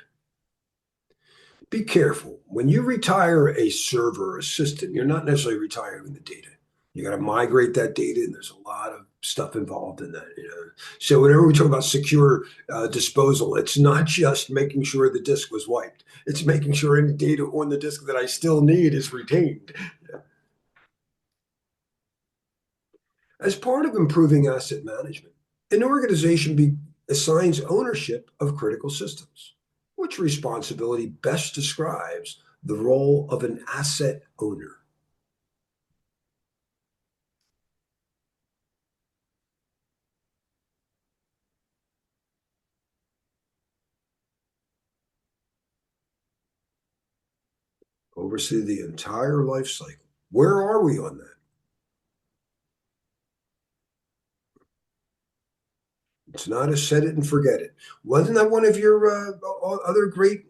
Be careful. When you retire a server or a system, you're not necessarily retiring the data. You got to migrate that data, and there's a lot of stuff involved in that. You know, so whenever we talk about secure disposal, it's not just making sure the disk was wiped. It's making sure any data on the disk that I still need is retained. As part of improving asset management, an organization assigns ownership of critical systems. Which responsibility best describes the role of an asset owner? Oversee the entire life cycle. Where are we on that? It's not a set it and forget it. Wasn't that one of your other great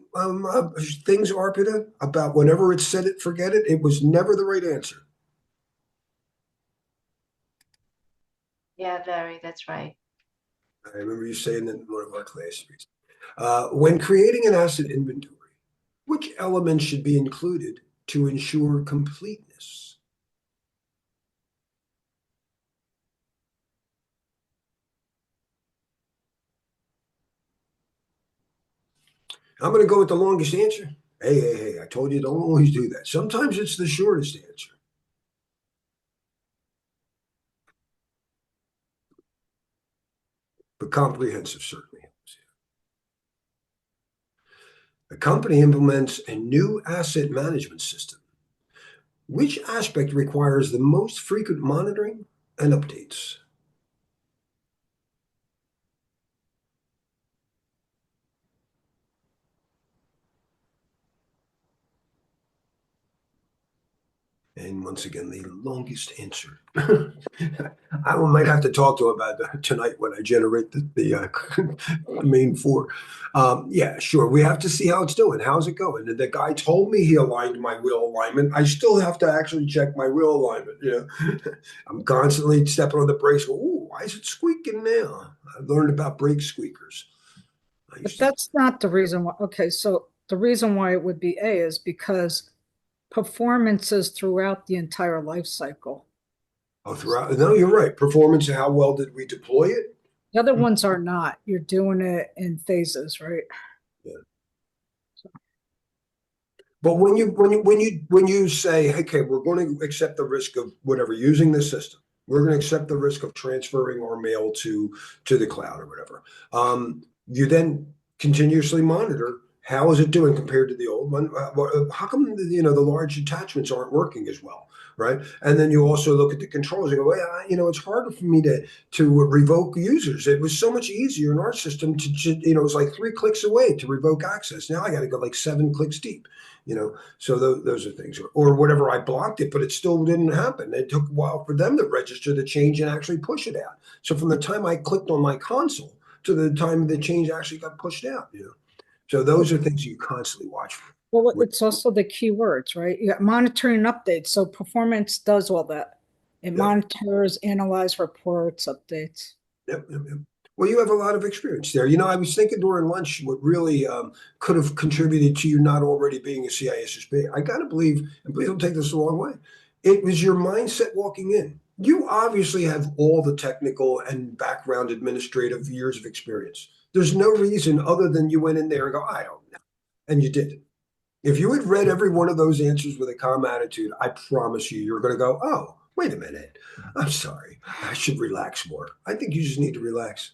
things, Arpita, about whenever it's set it, forget it? It was never the right answer. Yeah, Larry, that's right. I remember you saying that in one of our classes. When creating an asset inventory, which elements should be included to ensure completeness? I'm going to go with the longest answer. Hey, I told you don't always do that. Sometimes it's the shortest answer. But comprehensive certainly helps. A company implements a new asset management system. Which aspect requires the most frequent monitoring and updates? And once again, the longest answer. I might have to talk to him about that tonight when I generate the main four. Yeah, sure. We have to see how it's doing. How's it going? And the guy told me he aligned my wheel alignment. I still have to actually check my wheel alignment. You know, I'm constantly stepping on the brakes. Oh, why is it squeaking now? I learned about brake squeakers. But that's not the reason why. Okay, so the reason why it would be A is because performances throughout the entire life cycle. Oh, throughout. No, you're right. Performance. How well did we deploy it? The other ones are not. You're doing it in phases, right? Yeah. But when you say, hey, okay, we're going to accept the risk of whatever using this system, we're going to accept the risk of transferring our mail to the cloud or whatever. You then continuously monitor how is it doing compared to the old one. How come the large attachments aren't working as well, right? And then you also look at the controls. You go, well, it's harder for me to revoke users. It was so much easier in our system it was like 3 clicks away to revoke access. Now I got to go like 7 clicks deep. So those are things, or whatever. I blocked it, but it still didn't happen. It took a while for them to register the change and actually push it out. So from the time I clicked on my console to the time the change actually got pushed out, So those are things you constantly watch for. Well, it's also the keywords, right? You got monitoring and updates. So performance does all that. It monitors, analyze reports, updates. Yep. Well, you have a lot of experience there. I was thinking during lunch what really could have contributed to you not already being a CISSP. I got to believe, and please don't take this the wrong way, it was your mindset walking in. You obviously have all the technical and background administrative years of experience. There's no reason other than you went in there and go, I don't know. And you did it. If you had read every one of those answers with a calm attitude, I promise you're going to go, oh, wait a minute. I'm sorry. I should relax more. I think you just need to relax.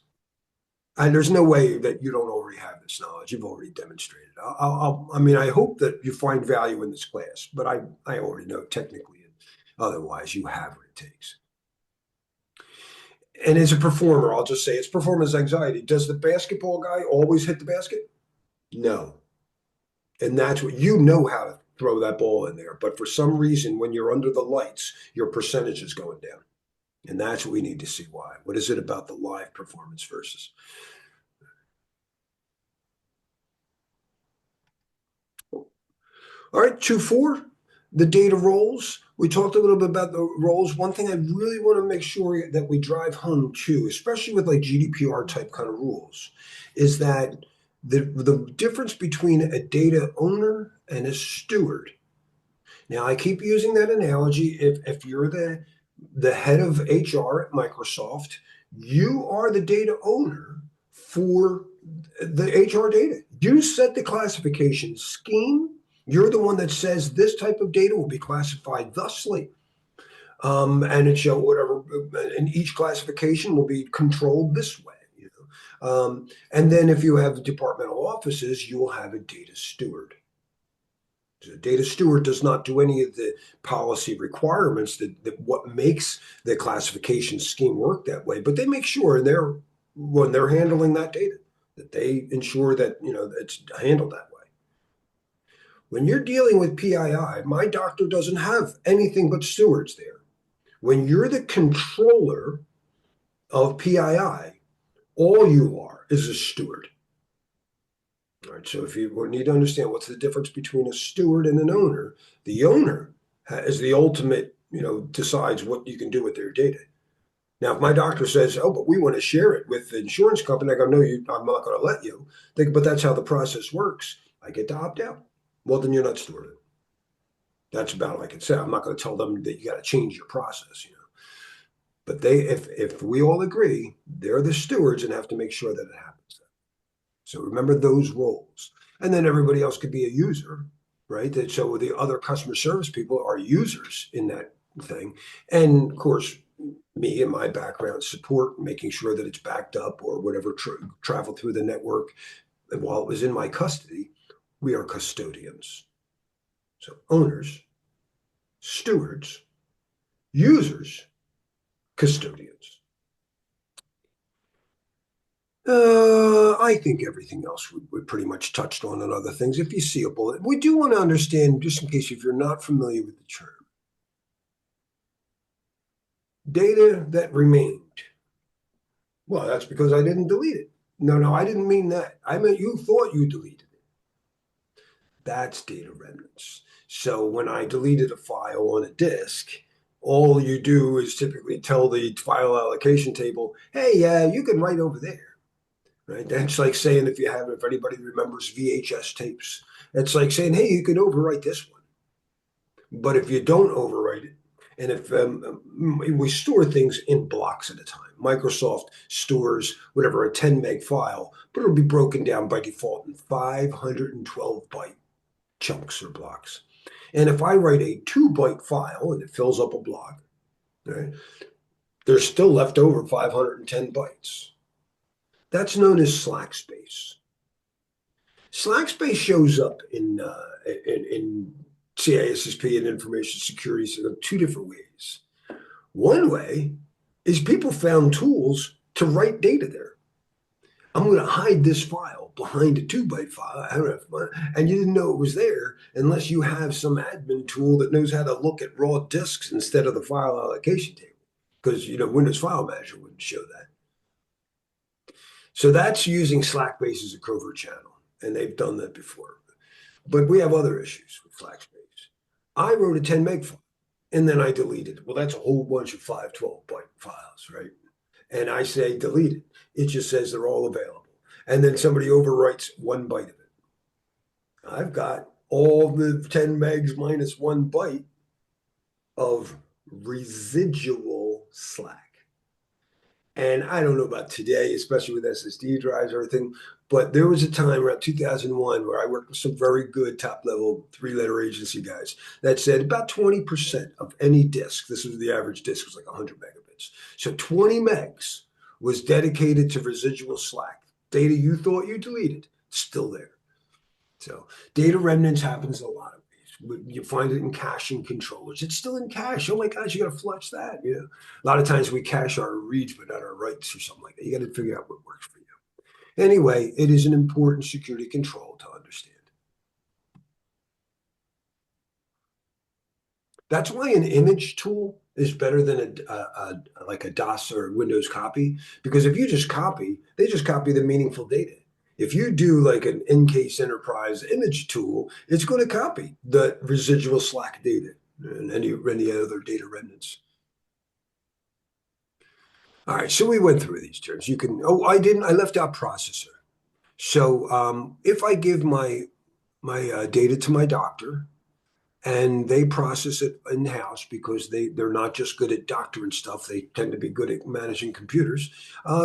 And there's no way that you don't already have this knowledge. You've already demonstrated. I hope that you find value in this class, but I already know technically and otherwise you have what it takes. And as a performer, I'll just say it's performance anxiety. Does the basketball guy always hit the basket? No. And that's what you know how to throw that ball in there. But for some reason, when you're under the lights, your percentage is going down. And that's what we need to see why. What is it about the live performance versus? All right, 2-4, the data roles. We talked a little bit about the roles. One thing I really want to make sure that we drive home too, especially with like GDPR type kind of rules, is that the difference between a data owner and a steward. Now, I keep using that analogy. If you're the head of HR at Microsoft, you are the data owner for the HR data. You set the classification scheme. You're the one that says this type of data will be classified thusly. And it show whatever, and each classification will be controlled this way. And then if you have departmental offices, you will have a data steward. The data steward does not do any of the policy requirements that what makes the classification scheme work that way, but they make sure when they're handling that data that they ensure that it's handled that way. When you're dealing with PII, my doctor doesn't have anything but stewards there. When you're the controller of PII, all you are is a steward. All right, so if you need to understand what's the difference between a steward and an owner, the owner is the ultimate, decides what you can do with their data. Now, if my doctor says, "Oh, but we want to share it with the insurance company," I go, "No, I'm not going to let you." But that's how the process works. I get to opt out. Well, then you're not stewarding. That's about all I can say. I'm not going to tell them that you got to change your process, But if we all agree, they're the stewards and have to make sure that it happens. So remember those roles. And then everybody else could be a user, right? So the other customer service people are users in that thing. And of course, me and my background support, making sure that it's backed up or whatever traveled through the network. And while it was in my custody, we are custodians. So owners, stewards, users, custodians. I think everything else we pretty much touched on and other things. If you see a bullet, we do want to understand, just in case if you're not familiar with the term, data that remained. Well, that's because I didn't delete it. No, I didn't mean that. I meant you thought you deleted it. That's data remnants. So when I deleted a file on a disk, all you do is typically tell the file allocation table, "Hey, you can write over there." Right? That's like saying if anybody remembers VHS tapes, it's like saying, "Hey, you can overwrite this one." But if you don't overwrite it, and if we store things in blocks at a time, Microsoft stores whatever, a 10 meg file, but it'll be broken down by default in 512 byte chunks or blocks. And if I write a 2 byte file and it fills up a block, right, there's still left over 510 bytes. That's known as slack space. Slack space shows up in CISSP and information security in two different ways. One way is people found tools to write data there. I'm going to hide this file behind a 2 byte file. I don't know, and you didn't know it was there unless you have some admin tool that knows how to look at raw disks instead of the file allocation table, because Windows File Manager wouldn't show that. So that's using Slackbase as a covert channel, and they've done that before. But we have other issues with Slackbase. I wrote a 10 meg file, and then I deleted it. Well, that's a whole bunch of 512 byte files, right? And I say delete it. It just says they're all available. And then somebody overwrites 1 byte of it. I've got all the 10 megs minus 1 byte of residual slack. And I don't know about today, especially with SSD drives or everything, but there was a time around 2001 where I worked with some very good top-level 3-letter agency guys that said about 20% of any disk, this was the average disk, was like 100 megabits. So 20 megs was dedicated to residual slack. Data you thought you deleted, still there. So data remnants happens a lot of ways. You find it in caching controllers. It's still in cache. Oh my gosh, you got to flush that. You know, a lot of times we cache our reads, but not our writes or something like that. You got to figure out what works for you. Anyway, it is an important security control to understand. That's why an image tool is better than like a DOS or Windows copy, because if you just copy, they just copy the meaningful data. If you do like an in-case enterprise image tool, it's going to copy the residual Slack data and any other data remnants. All right, so we went through these terms. You can, oh, I left out processor. So if I give my data to my doctor, and they process it in-house because they're not just good at doctoring stuff, they tend to be good at managing computers,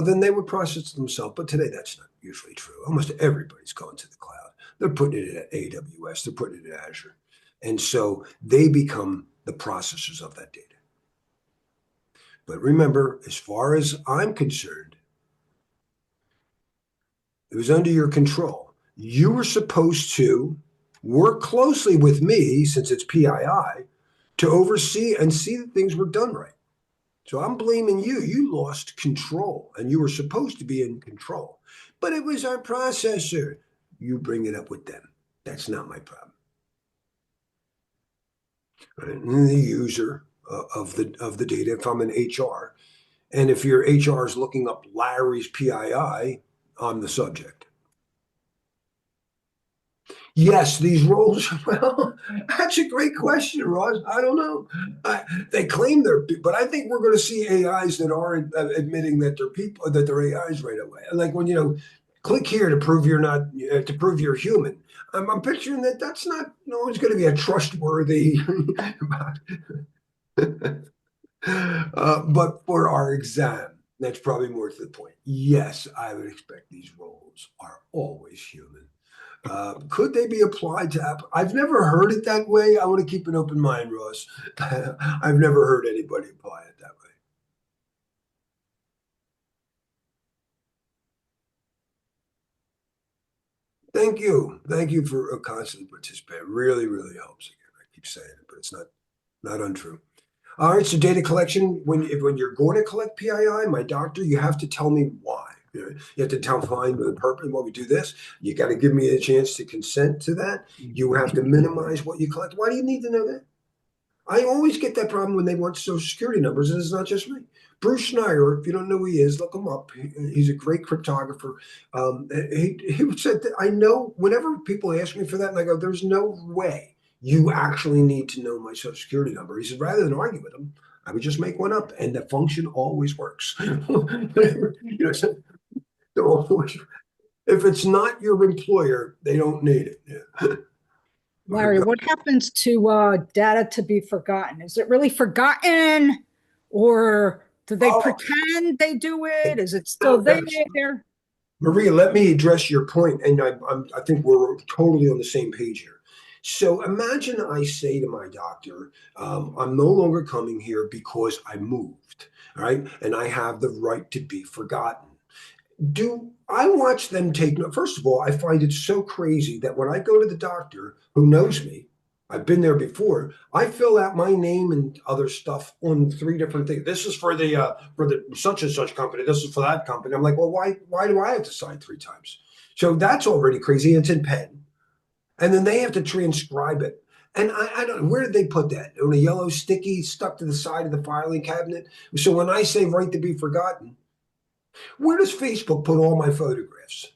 then they would process it themselves. But today that's not usually true. Almost everybody's going to the cloud. They're putting it at AWS, they're putting it at Azure. And so they become the processors of that data. But remember, as far as I'm concerned, it was under your control. You were supposed to work closely with me, since it's PII, to oversee and see that things were done right. So I'm blaming you. You lost control, and you were supposed to be in control. But it was our processor. You bring it up with them. That's not my problem. And the user of the data, if I'm in HR, and if your HR is looking up Larry's PII, I'm the subject. Yes, these roles, well, that's a great question, Ross. I don't know. They claim they're, but I think we're going to see AIs that aren't admitting that they're people, that they're AIs right away. Like when, click here to prove you're not, to prove you're human. I'm picturing that that's not always going to be a trustworthy. But for our exam, that's probably more to the point. Yes, I would expect these roles are always human. Could they be applied to app? I've never heard it that way. I want to keep an open mind, Ross. I've never heard anybody apply it that way. Thank you. Thank you for constantly participating. Really, really helps. Again, I keep saying it, but it's not untrue. All right, so data collection, when you're going to collect PII, my doctor, you have to tell me why. You have to find the purpose. Well, we do this. You got to give me a chance to consent to that. You have to minimize what you collect. Why do you need to know that? I always get that problem when they want social security numbers, and it's not just me. Bruce Schneier, if you don't know who he is, look him up. He's a great cryptographer. He said that I know whenever people ask me for that, and I go, there's no way you actually need to know my social security number. He said, rather than argue with him, I would just make one up, and the function always works. So if it's not your employer, they don't need it. Yeah. Larry, what happens to data to be forgotten? Is it really forgotten, or do they pretend they do it? Is it still there? Maria, let me address your point, and I think we're totally on the same page here. So imagine I say to my doctor, I'm no longer coming here because I moved, all right? And I have the right to be forgotten. Do I watch them take note? First of all, I find it so crazy that when I go to the doctor who knows me, I've been there before, I fill out my name and other stuff on 3 different things. This is for the such and such company. This is for that company. I'm like, well, why do I have to sign 3 times? So that's already crazy. It's in pen. And then they have to transcribe it. And I don't know, where did they put that? On a yellow sticky stuck to the side of the filing cabinet? So when I say right to be forgotten, where does Facebook put all my photographs?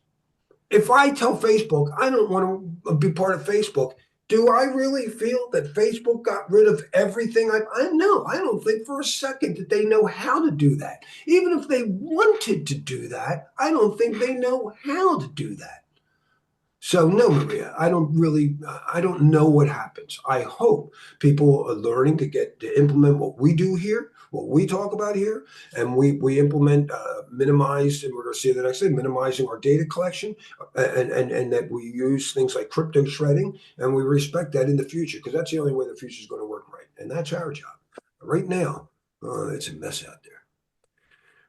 If I tell Facebook I don't want to be part of Facebook, do I really feel that Facebook got rid of everything? I know. I don't think for a second that they know how to do that. Even if they wanted to do that, I don't think they know how to do that. So no, Maria, I don't know what happens. I hope people are learning to implement what we do here, what we talk about here, and we implement, minimize, and we're going to see the next thing, minimizing our data collection, and that we use things like crypto shredding, and we respect that in the future, because that's the only way the future is going to work right, and that's our job. Right now, it's a mess out there.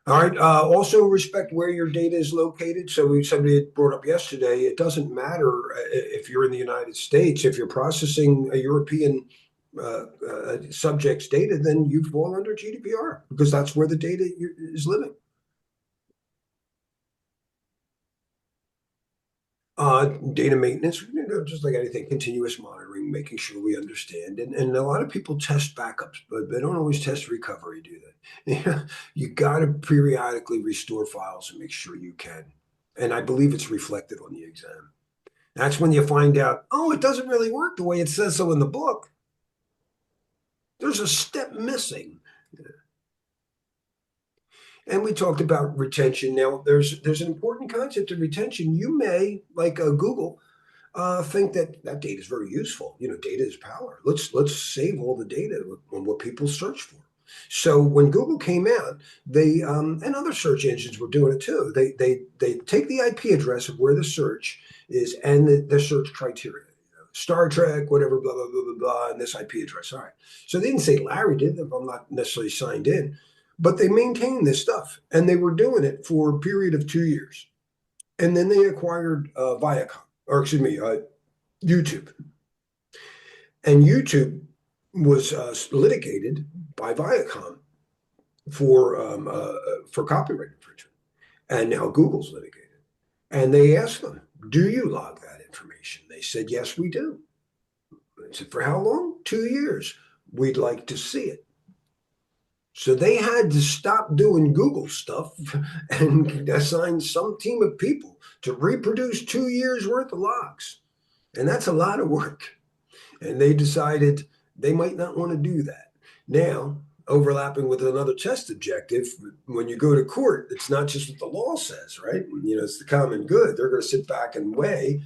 All right. Also respect where your data is located. So somebody had brought up yesterday, it doesn't matter if you're in the United States, if you're processing a European subject's data, then you fall under GDPR because that's where the data is living. Data maintenance, just like anything, continuous monitoring, making sure we understand. And a lot of people test backups, but they don't always test recovery, do they? You got to periodically restore files and make sure you can. And I believe it's reflected on the exam. That's when you find out, oh, it doesn't really work the way it says so in the book. There's a step missing. And we talked about retention. Now, there's an important concept of retention. You may, like Google, think that that data is very useful. Data is power. Let's save all the data on what people search for. So when Google came out, they and other search engines were doing it too. They take the IP address of where the search is and the search criteria. Star Trek, whatever, blah blah blah blah blah, and this IP address. All right. So they didn't say Larry did if I'm not necessarily signed in, but they maintained this stuff, and they were doing it for a period of 2 years, and then they acquired Viacom, or excuse me, YouTube. And YouTube was litigated by Viacom for copyright infringement, and now Google's litigated. And they asked them, "Do you log that information?" They said, "Yes, we do." I said, "For how long?" 2 years. "We'd like to see it." So they had to stop doing Google stuff and assign some team of people to reproduce 2 years worth of logs. And that's a lot of work. And they decided they might not want to do that. Now, overlapping with another test objective, when you go to court, it's not just what the law says, right? It's the common good. They're going to sit back and weigh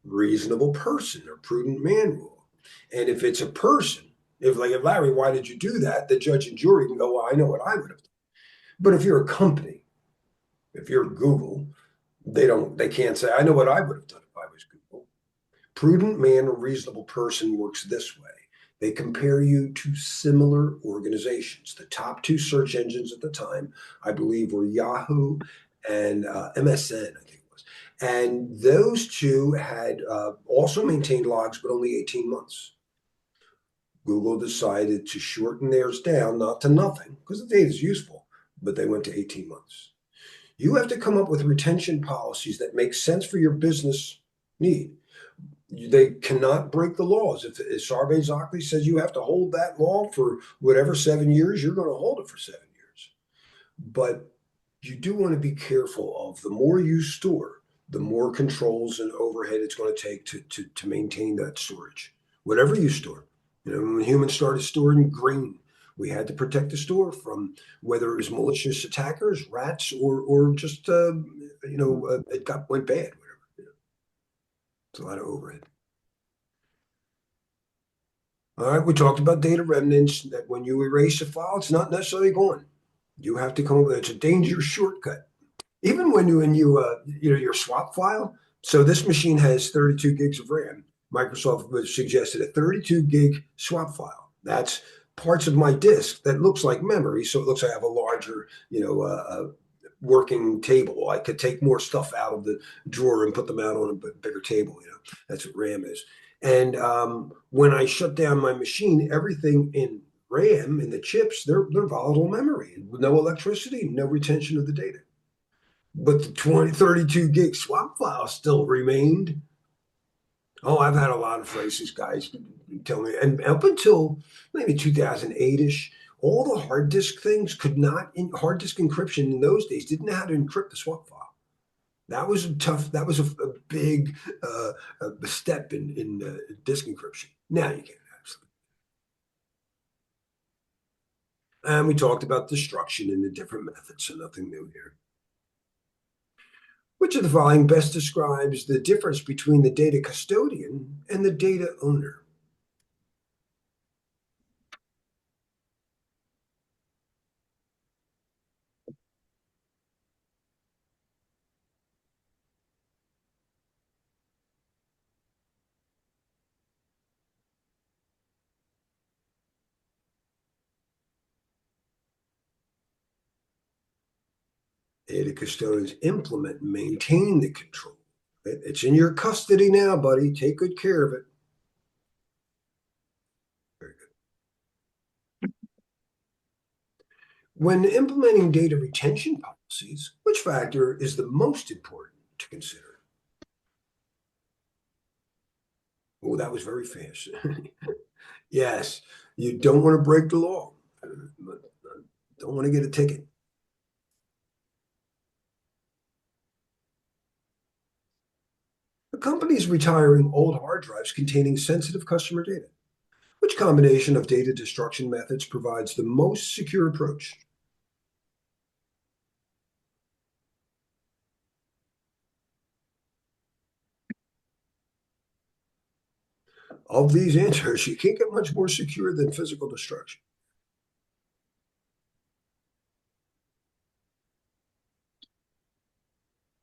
reasonable person or prudent man rule. And if it's a person, if Larry, why did you do that? The judge and jury can go, well, I know what I would have done. But if you're a company, if you're Google, they can't say, I know what I would have done if I was Google. Prudent man or reasonable person works this way. They compare you to similar organizations. The top two search engines at the time, I believe, were Yahoo and MSN, I think it was. And those two had also maintained logs, but only 18 months. Google decided to shorten theirs down, not to nothing, because the data is useful, but they went to 18 months. You have to come up with retention policies that make sense for your business need. They cannot break the laws. If Sarbanes-Oxley says you have to hold that law for whatever 7 years, you're going to hold it for 7 years. But you do want to be careful of the more you store, the more controls and overhead it's going to take to maintain that storage. Whatever you store. When humans started storing grain, we had to protect the store from whether it was malicious attackers, rats, or just it went bad. Whatever. It's a lot of overhead. All right, we talked about data remnants, that when you erase a file, it's not necessarily gone. You have to come up with it's a dangerous shortcut. Even when your swap file. So this machine has 32 gigs of RAM. Microsoft suggested a 32 gig swap file. That's parts of my disk that looks like memory. So it looks like I have a larger, working table. I could take more stuff out of the drawer and put them out on a bigger table. That's what RAM is. And when I shut down my machine, everything in RAM in the chips, they're volatile memory. No electricity, no retention of the data. But the 32 gig swap file still remained. Oh, I've had a lot of phrases, guys tell me. And up until maybe 2008-ish, all the hard disk things hard disk encryption in those days didn't know how to encrypt the swap file. That was a big step in disk encryption. Now you can. And we talked about destruction and the different methods, so nothing new here. Which of the following best describes the difference between the data custodian and the data owner? Data custodians implement and maintain the control. It's in your custody now, buddy. Take good care of it. Very good. When implementing data retention policies, which factor is the most important to consider? Oh, that was very fast. Yes, you don't want to break the law. Don't want to get a ticket. A company is retiring old hard drives containing sensitive customer data. Which combination of data destruction methods provides the most secure approach? Of these answers, you can't get much more secure than physical destruction.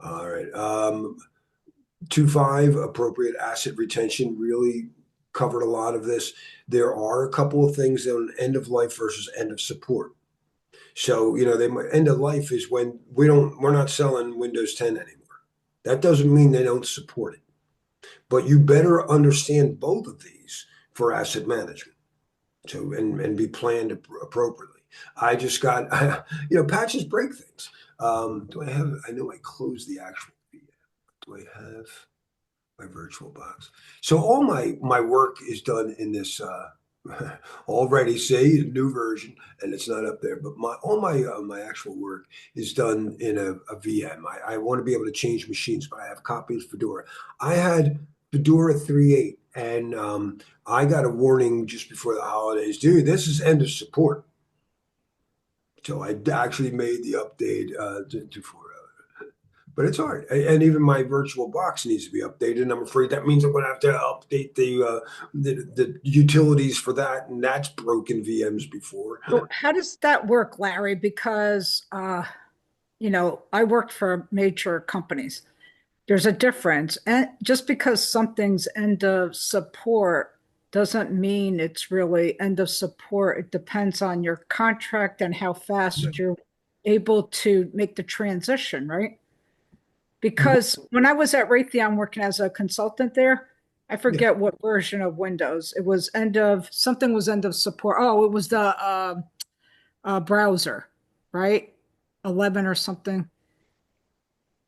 All right. 2.5, appropriate asset retention, really covered a lot of this. There are a couple of things on end of life versus end of support. So, they end of life is when we're not selling Windows 10 anymore. That doesn't mean they don't support it. But you better understand both of these for asset management. So and be planned appropriately. I just got patches break things. Do I have? I know I closed the actual VM. Do I have my virtual box? So all my work is done in this already. See, new version, and it's not up there. But all my actual work is done in a VM. I want to be able to change machines, but I have copies of Fedora. I had Fedora 3.8, and I got a warning just before the holidays, dude. This is end of support. So I actually made the update for but it's hard. And even my virtual box needs to be updated. And I'm afraid that means I'm going to have to update the utilities for that, and that's broken VMs before. So how does that work, Larry? Because I worked for major companies. There's a difference. And just because something's end of support doesn't mean it's really end of support. It depends on your contract and how fast you're able to make the transition, right? Because when I was at Raytheon working as a consultant there, I forget what version of Windows. It was something was end of support. Oh, it was the browser, right? 11 or something.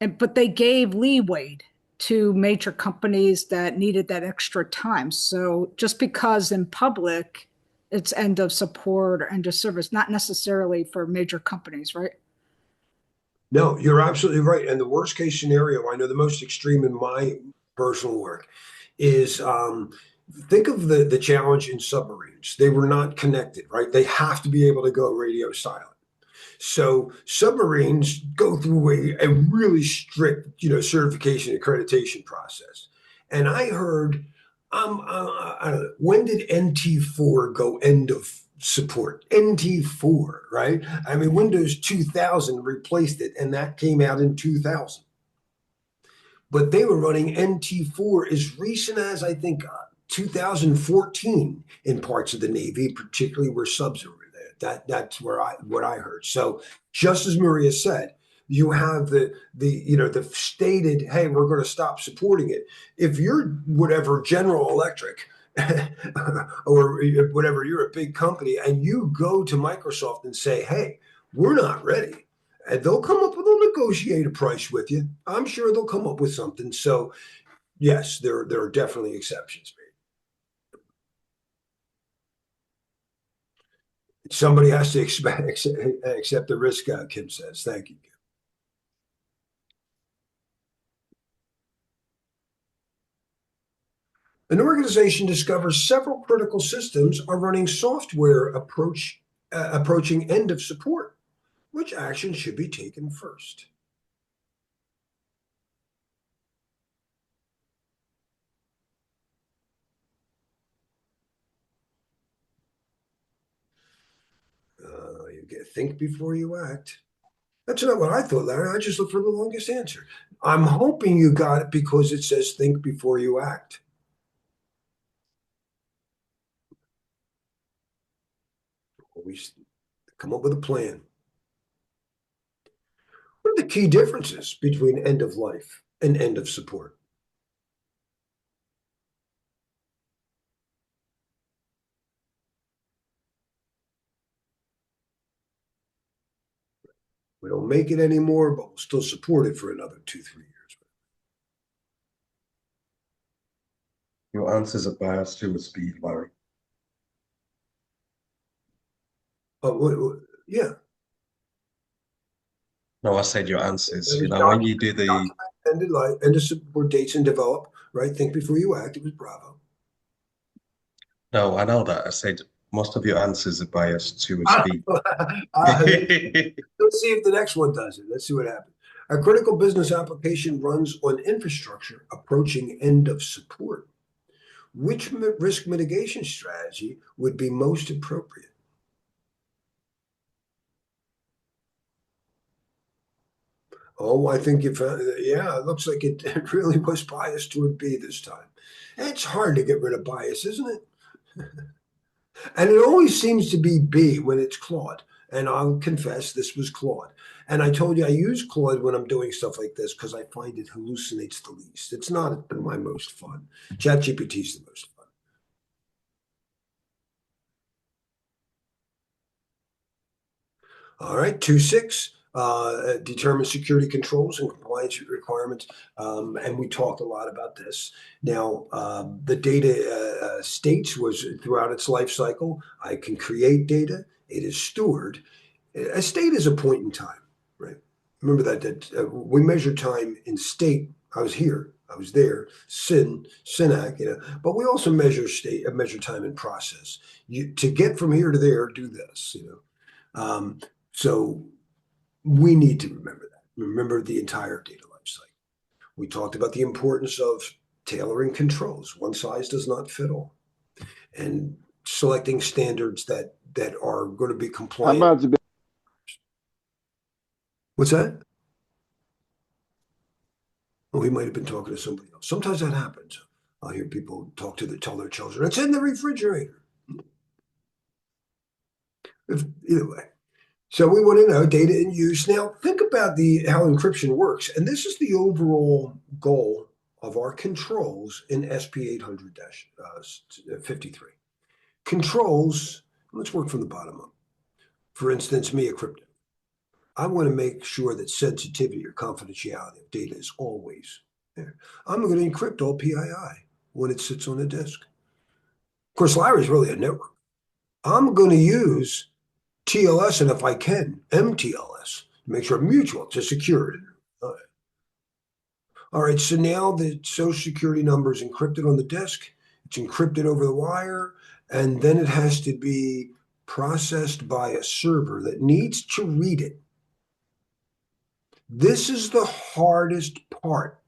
But they gave leeway to major companies that needed that extra time. So just because in public it's end of support or end of service, not necessarily for major companies, right? No, you're absolutely right. And the worst case scenario, I know the most extreme in my personal work is think of the challenge in submarines. They were not connected, right? They have to be able to go radio silent. So submarines go through a really strict, certification accreditation process. And I heard, I don't know, when did NT4 go end of support? NT4, right? I mean, Windows 2000 replaced it, and that came out in 2000. But they were running NT4 as recent as, I think, 2014 in parts of the Navy, particularly where subs are there. That's what I heard. So just as Maria said, you have the stated, hey, we're going to stop supporting it. If you're whatever General Electric or whatever, you're a big company, and you go to Microsoft and say, hey, we're not ready. And they'll negotiate a price with you. I'm sure they'll come up with something. So yes, there are definitely exceptions. Somebody has to accept the risk, Kim says. Thank you, Kim. An organization discovers several critical systems are running software approaching end of support. Which action should be taken first? You get think before you act. That's not what I thought, Larry. I just looked for the longest answer. I'm hoping you got it because it says think before you act. Always come up with a plan. are the key differences between end of life and end of support? We don't make it anymore, but we'll still support it for another 2-3 years. Your answers are biased towards speed, Larry. Yeah. No, I said your answers. It You was know, when you do the document ended life, end of support dates and develop, right? Think before you act. It was Bravo. no, I know that. I said most of your answers are biased towards speed. Let's see if the next one does it. Let's see what happens. A critical business application runs on infrastructure approaching end of support. Which risk mitigation strategy would be most appropriate? Oh, I think you found, yeah, it looks like it really was biased toward B this time. It's hard to get rid of bias, isn't it? And it always seems to be B when it's Claude. And I'll confess this was Claude. And I told you I use Claude when I'm doing stuff like this because I find it hallucinates the least. It's not my most fun. ChatGPT is the most fun. All right, 2.6. Determine security controls and compliance requirements. And we talked a lot about this. Now, the data states was throughout its life cycle. I can create data. It is stored. A state is a point in time, right? Remember that we measure time in state. I was here. I was there. Synac, But we also measure time in process. To get from here to there, do this, So we need to remember that. Remember the entire data life cycle. We talked about the importance of tailoring controls. One size does not fit all. And selecting standards that are going to be compliant. What's that? Oh, he might have been talking to somebody else. Sometimes that happens. I'll hear people tell their children, it's in the refrigerator. Either way. So we want to know data in use. Now, think about how encryption works. And this is the overall goal of our controls in SP 800-53. Controls, let's work from the bottom up. For instance, me, a crypto. I want to make sure that sensitivity or confidentiality of data is always there. I'm going to encrypt all PII when it sits on a disk. Of course, Larry's really a network. I'm going to use TLS, and if I can, MTLS, to make sure I'm mutual to secure it. All right, so now the social security number is encrypted on the disk. It's encrypted over the wire, and then it has to be processed by a server that needs to read it. This is the hardest part.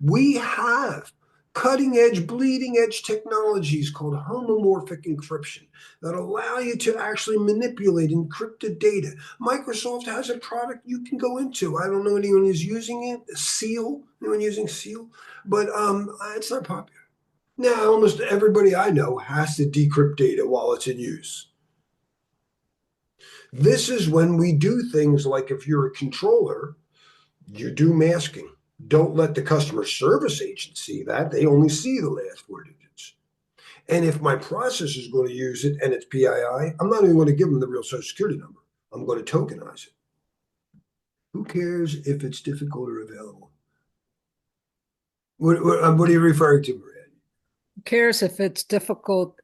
We have cutting edge, bleeding edge technologies called homomorphic encryption that allow you to actually manipulate encrypted data. Microsoft has a product you can go into. I don't know anyone who's using it. Seal, anyone using Seal? But it's not popular. Now, almost everybody I know has to decrypt data while it's in use. This is when we do things like if you're a controller, you do masking. Don't let the customer service agent see that. They only see the last 4 digits. And if my process is going to use it and it's PII, I'm not even going to give them the real social security number. I'm going to tokenize it. Who cares if it's difficult or available? What are you referring to, Brad? Who cares if it's difficult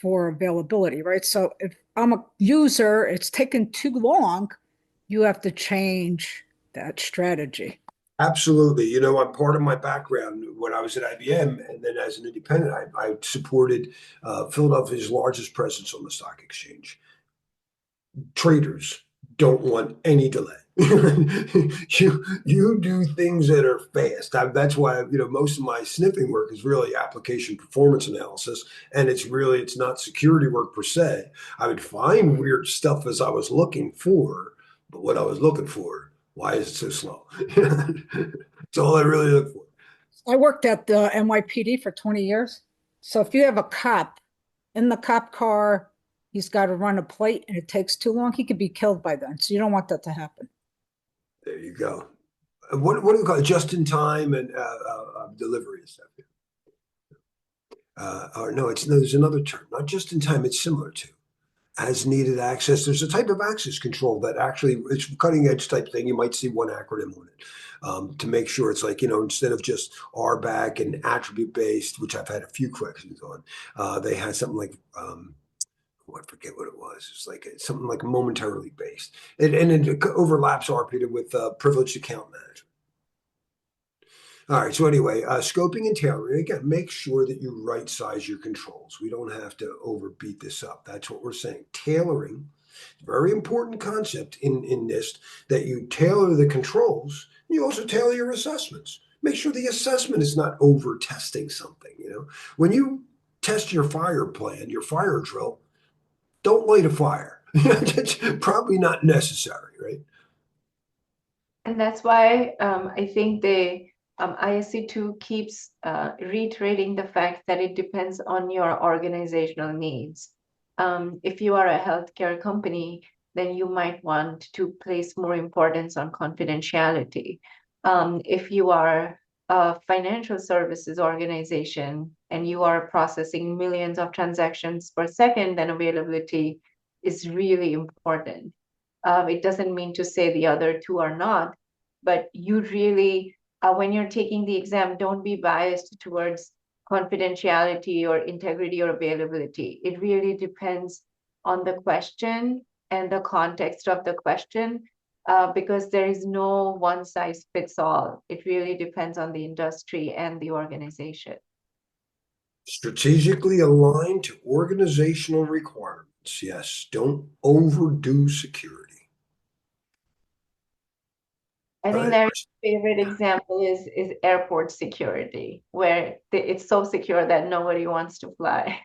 for availability, right? So if I'm a user, it's taken too long, you have to change that strategy. Absolutely. I'm part of my background when I was at IBM and then as an independent, I supported Philadelphia's largest presence on the stock exchange. Traders don't want any delay. you do things that are fast. That's why most of my sniffing work is really application performance analysis, and it's not security work per se. I would find weird stuff as I was looking for, but what I was looking for, why is it so slow? That's all I really look for. I worked at the NYPD for 20 years. So if you have a cop in the cop car, he's got to run a plate and it takes too long, he could be killed by then. So you don't want that to happen. There you go. What do we call it? Just in time and delivery and stuff. Or no, there's another term, not just in time. It's similar to as needed access. There's a type of access control that actually it's cutting edge type thing. You might see one acronym on it to make sure it's like, instead of just RBAC and attribute based, which I've had a few questions on, they had something like, I forget what it was. It's like something like momentarily based. And it overlaps Arpita with privileged account management. All right. So anyway, scoping and tailoring, again, make sure that you right size your controls. We don't have to overbeat this up. That's what we're saying. Tailoring, very important concept in NIST, that you tailor the controls. You also tailor your assessments. Make sure the assessment is not over testing something. When you test your fire plan, your fire drill, don't light a fire. It's probably not necessary, right? And that's why I think the ISC2 keeps reiterating the fact that it depends on your organizational needs. If you are a healthcare company, then you might want to place more importance on confidentiality. If you are a financial services organization and you are processing millions of transactions per second, then availability is really important. It doesn't mean to say the other two are not, but you really, when you're taking the exam, don't be biased towards confidentiality or integrity or availability. It really depends on the question and the context of the question, because there is no one size fits all. It really depends on the industry and the organization. Strategically aligned to organizational requirements. Yes, don't overdo security. I think Larry's favorite example is airport security, where it's so secure that nobody wants to fly.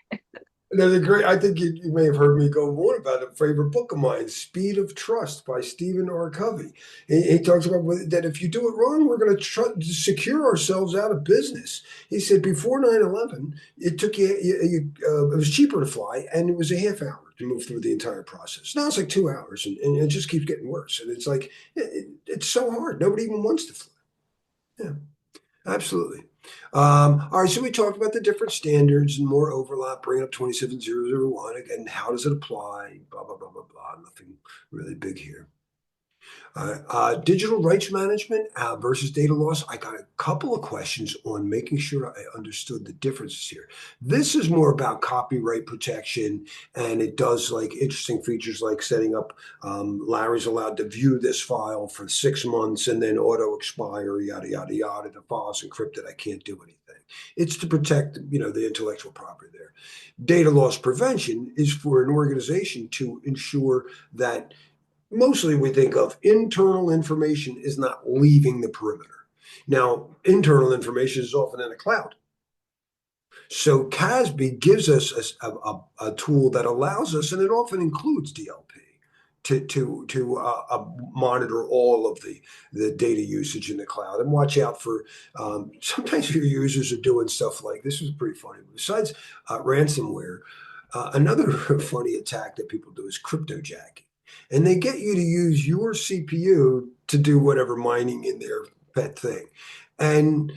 There's a great, I think you may have heard me go on about a favorite book of mine, Speed of Trust by Stephen R. Covey. He talks about that if you do it wrong, we're going to secure ourselves out of business. He said before 9/11, it took it was cheaper to fly, and it was a half hour to move through the entire process. Now it's like 2 hours, and it just keeps getting worse. And it's like, it's so hard. Nobody even wants to fly. Yeah, absolutely. All right, so we talked about the different standards and more overlap, bringing up 27001. Again, how does it apply? Blah, blah, blah, blah, blah. Nothing really big here. Digital rights management versus data loss. I got a couple of questions on making sure I understood the differences here. This is more about copyright protection, and it does like interesting features like setting up Larry's allowed to view this file for 6 months and then auto expire, yada, yada, yada. The file's encrypted. I can't do anything. It's to protect, the intellectual property there. Data loss prevention is for an organization to ensure that mostly we think of internal information is not leaving the perimeter. Now, internal information is often in the cloud. So CASB gives us a tool that allows us, and it often includes DLP, to monitor all of the data usage in the cloud and watch out for sometimes your users are doing stuff like this is pretty funny. Besides ransomware, another funny attack that people do is cryptojacking. And they get you to use your CPU to do whatever mining in their pet thing. And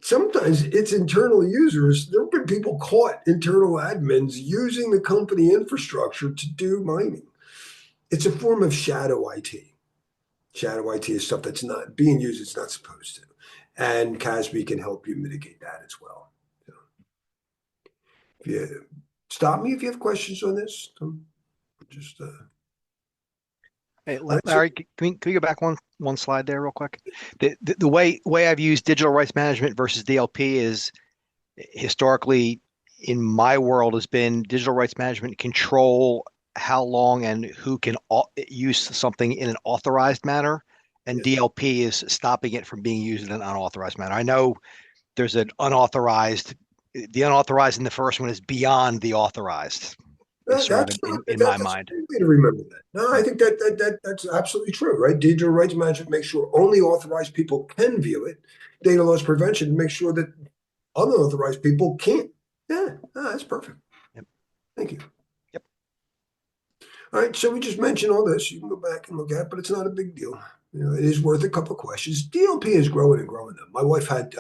sometimes it's internal users. There have been people caught, internal admins, using the company infrastructure to do mining. It's a form of shadow IT. Shadow IT is stuff that's not being used, it's not supposed to. And CASB can help you mitigate that as well. So, if you stop me if you have questions on this. Just Hey, Larry, can we go back one slide there real quick? The way I've used digital rights management versus DLP is historically in my world has been digital rights management control how long and who can use something in an authorized manner, and DLP is stopping it from being used in an unauthorized manner. I know there's an unauthorized. The unauthorized in the first one is beyond the authorized. In my mind. Way to remember that. No, I think that's absolutely true, right? Digital rights management makes sure only authorized people can view it. Data loss prevention makes sure that unauthorized people can't. Yeah, that's perfect. Yep. Thank you. Yep. All right, so we just mentioned all this. You can go back and look at it, but it's not a big deal. It is worth a couple of questions. DLP is growing and growing them. My wife had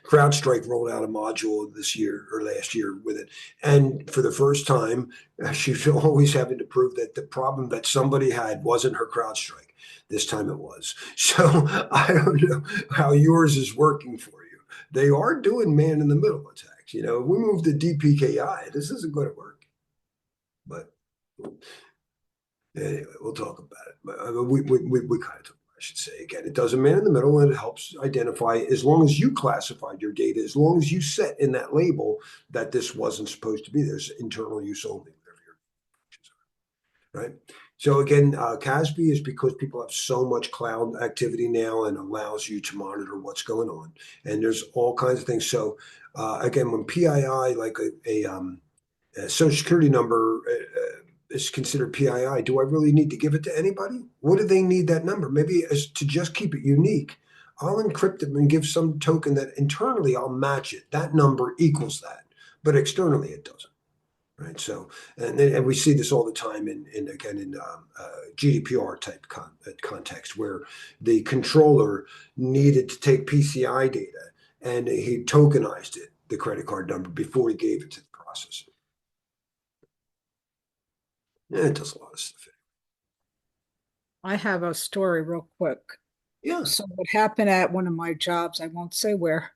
CrowdStrike rolled out a module this year or last year with it. And for the first time, she was always having to prove that the problem that somebody had wasn't her CrowdStrike. This time it was. So I don't know how yours is working for you. They are doing man in the middle attacks. If we move to DPKI, this isn't going to work. But anyway, we'll talk about it. We kind of talk. I should say again, it does a man in the middle, and it helps identify, as long as you classified your data, as long as you set in that label that this wasn't supposed to be. There's internal use only, whatever your right. So again, CASB is because people have so much cloud activity now and allows you to monitor what's going on. And there's all kinds of things. So again, when PII, like a social security number, is considered PII, do I really need to give it to anybody? What do they need that number? Maybe as to just keep it unique, I'll encrypt it and give some token that internally I'll match it. That number equals that, but externally it doesn't. Right. So, and we see this all the time in GDPR type context, where the controller needed to take PCI data and he tokenized it, the credit card number, before he gave it to the processor. Yeah, it does a lot of stuff. I have a story real quick. Yeah. So what happened at one of my jobs, I won't say where,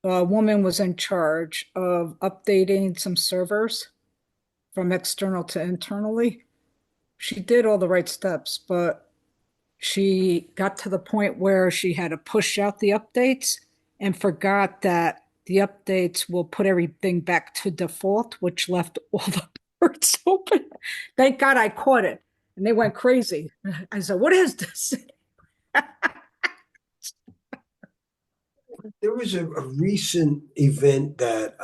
a woman was in charge of updating some servers from external to internally. She did all the right steps, but she got to the point where she had to push out the updates and forgot that the updates will put everything back to default, which left all the ports open. Thank God I caught it. And they went crazy. I said, what is this? There was a recent event that,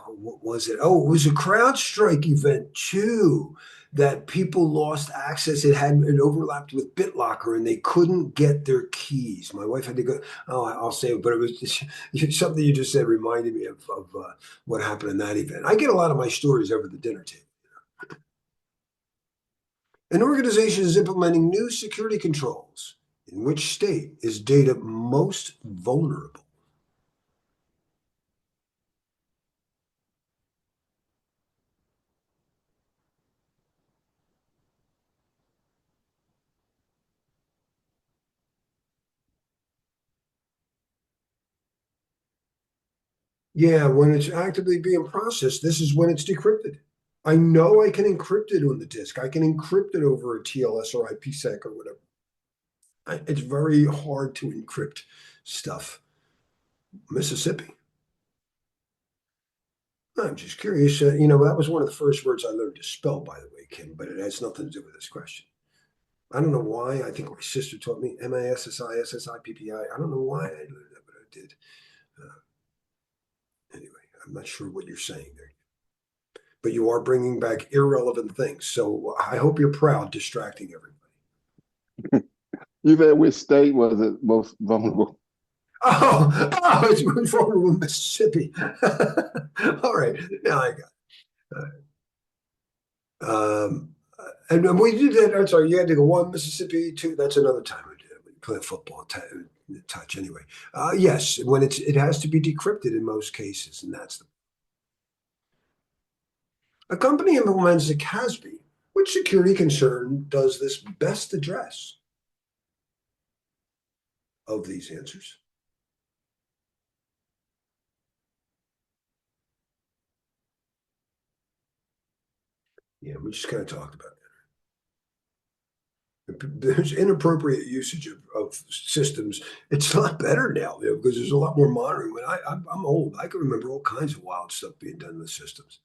what was it? Oh, it was a CrowdStrike event too, that people lost access. It overlapped with BitLocker and they couldn't get their keys. My wife had to go, I'll say it, but it was just, something you just said reminded me of what happened in that event. I get a lot of my stories over the dinner table. An organization is implementing new security controls. In which state is data most vulnerable? Yeah, when it's actively being processed, this is when it's decrypted. I know I can encrypt it on the disk. I can encrypt it over a TLS or IPsec or whatever. It's very hard to encrypt stuff. Mississippi. I'm just curious. That was one of the first words I learned to spell, by the way, Kim, but it has nothing to do with this question. I don't know why. I think my sister taught me MASSISSIPPI. I don't know why I learned that, but I did. Anyway, I'm not sure what you're saying there. But you are bringing back irrelevant things. So I hope you're proud, distracting everybody. You said which state was it most vulnerable? It's most vulnerable in Mississippi. All right, now I got it. And we did that. I'm sorry, you had to go one Mississippi, two. That's another time we did it. We play football, touch anyway. Yes, when it has to be decrypted in most cases, and that's a company implements a CASB. Which security concern does this best address? Of these answers. Yeah, we just kind of talked about that. There's inappropriate usage of systems. It's a lot better now, because there's a lot more monitoring. When I'm old, I can remember all kinds of wild stuff being done with systems.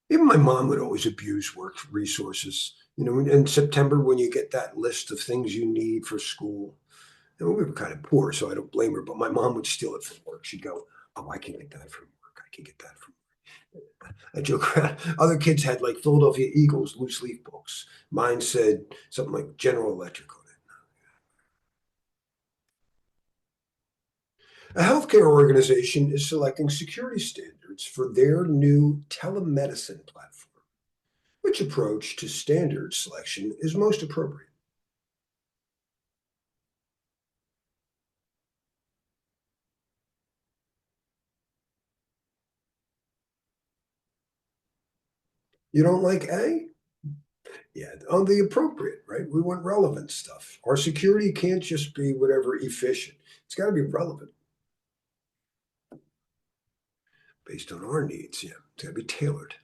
Even my mom would always abuse work resources. In September, when you get that list of things you need for school, we were kind of poor, so I don't blame her, but my mom would steal it from work. She'd go, oh, I can get that from work. I can get that from work. I joke around. Other kids had like Philadelphia Eagles loose leaf books. Mine said something like General Electric on it. A healthcare organization is selecting security standards for their new telemedicine platform. Which approach to standard selection is most appropriate? You don't like A? Yeah, on the appropriate, right? We want relevant stuff. Our security can't just be whatever efficient. It's got to be relevant based on our needs. Yeah, it's got to be tailored.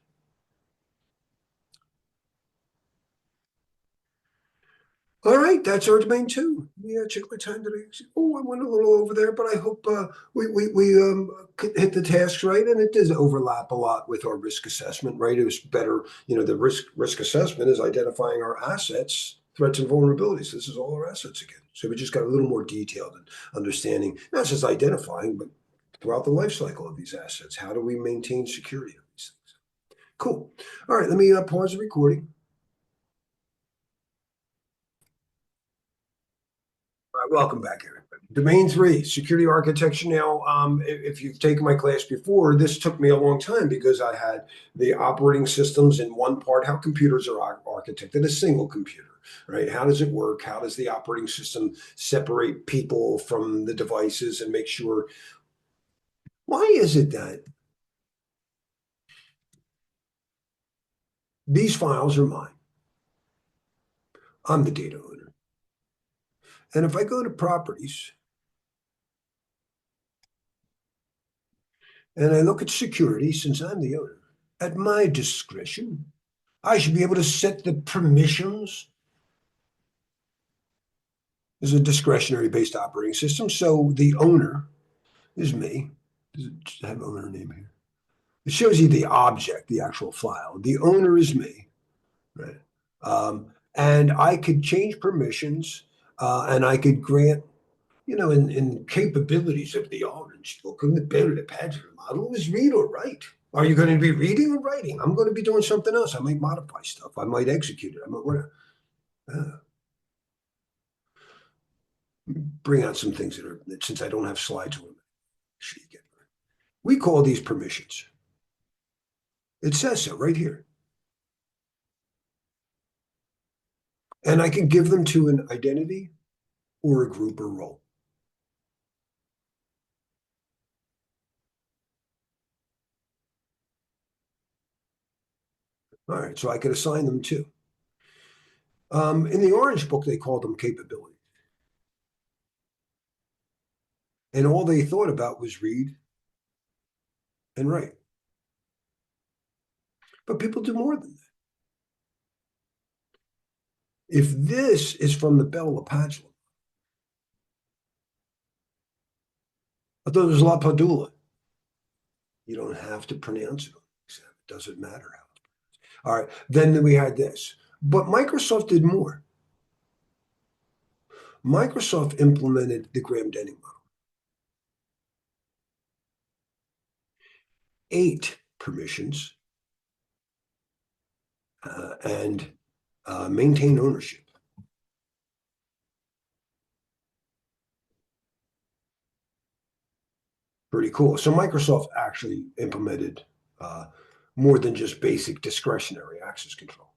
All right, that's our domain two. Yeah, check my time today. Oh, I went a little over there, but I hope we hit the tasks right, and it does overlap a lot with our risk assessment, right? It was better, the risk assessment is identifying our assets, threats, and vulnerabilities. This is all our assets again. So we just got a little more detailed in understanding, not just identifying, but throughout the life cycle of these assets. How do we maintain security of these things? Cool. All right, let me pause the recording. All right, welcome back, everybody. Domain three, security architecture. Now, if you've taken my class before, this took me a long time because I had the operating systems in one part, how computers are architected, a single computer, right? How does it work? How does the operating system separate people from the devices and make sure? Why is it that these files are mine? I'm the data owner. And if I go to properties, and I look at security, since I'm the owner, at my discretion, I should be able to set the permissions. This is a discretionary based operating system. So the owner is me. Does it have owner name here? It shows you the object, the actual file. The owner is me, right? And I could change permissions and I could grant, in capabilities of the orange. Look in the better the Padgett model is read or write. Are you going to be reading or writing? I'm going to be doing something else. I might modify stuff. I might execute it. I might want to bring out some things that since I don't have slides on them. We call these permissions. It says so right here. And I can give them to an identity or a group or role. All right, so I could assign them to. In the Orange book, they called them capabilities. And all they thought about was read and write. But people do more than that. If this is from the Bell LaPadula, I thought it was La Padula. You don't have to pronounce it. It doesn't matter how. All right, then we had this. But Microsoft did more. Microsoft implemented the Graham-Denning model. 8 permissions and maintain ownership. Pretty cool. So Microsoft actually implemented more than just basic discretionary access control.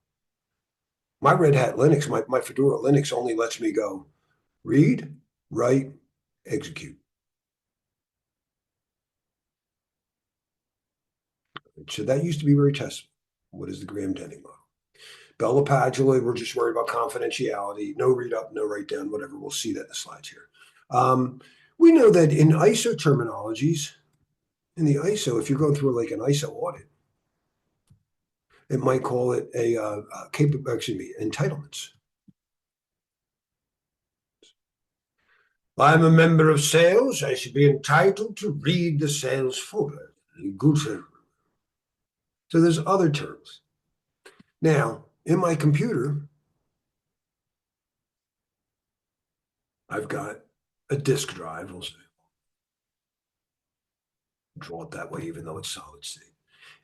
My Red Hat Linux, my Fedora Linux only lets me go read, write, execute. So that used to be very testable. What is the Graham-Denning model? Bell LaPadula, we're just worried about confidentiality. No read up, no write down, whatever. We'll see that in the slides here. We know that in ISO terminologies, in the ISO, if you're going through like an ISO audit, it might call it entitlements. I'm a member of sales. I should be entitled to read the sales folder. Good. So there's other terms. Now, in my computer, I've got a disk drive, we'll say. Draw it that way, even though it's solid state.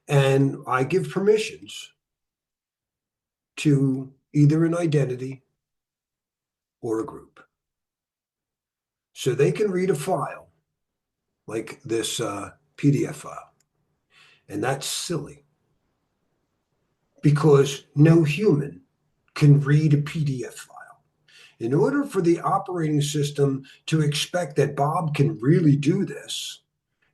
And I give permissions to either an identity or a group. So they can read a file like this PDF file. And that's silly because no human can read a PDF file. In order for the operating system to expect that Bob can really do this,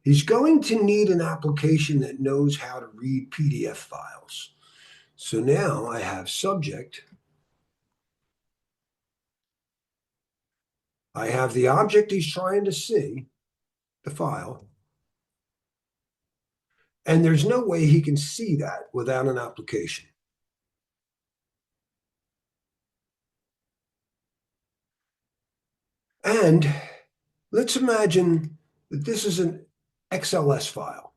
he's going to need an application that knows how to read PDF files. So now I have subject. I have the object he's trying to see, the file. And there's no way he can see that without an application. And let's imagine that this is an XLS file,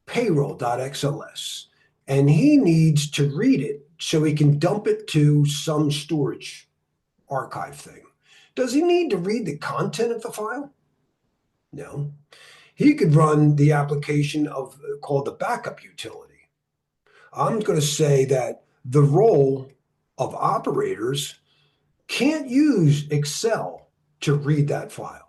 payroll.xls, and he needs to read it so he can dump it to some storage archive thing. Does he need to read the content of the file? No. He could run the application called the backup utility. I'm going to say that the role of operators can't use Excel to read that file.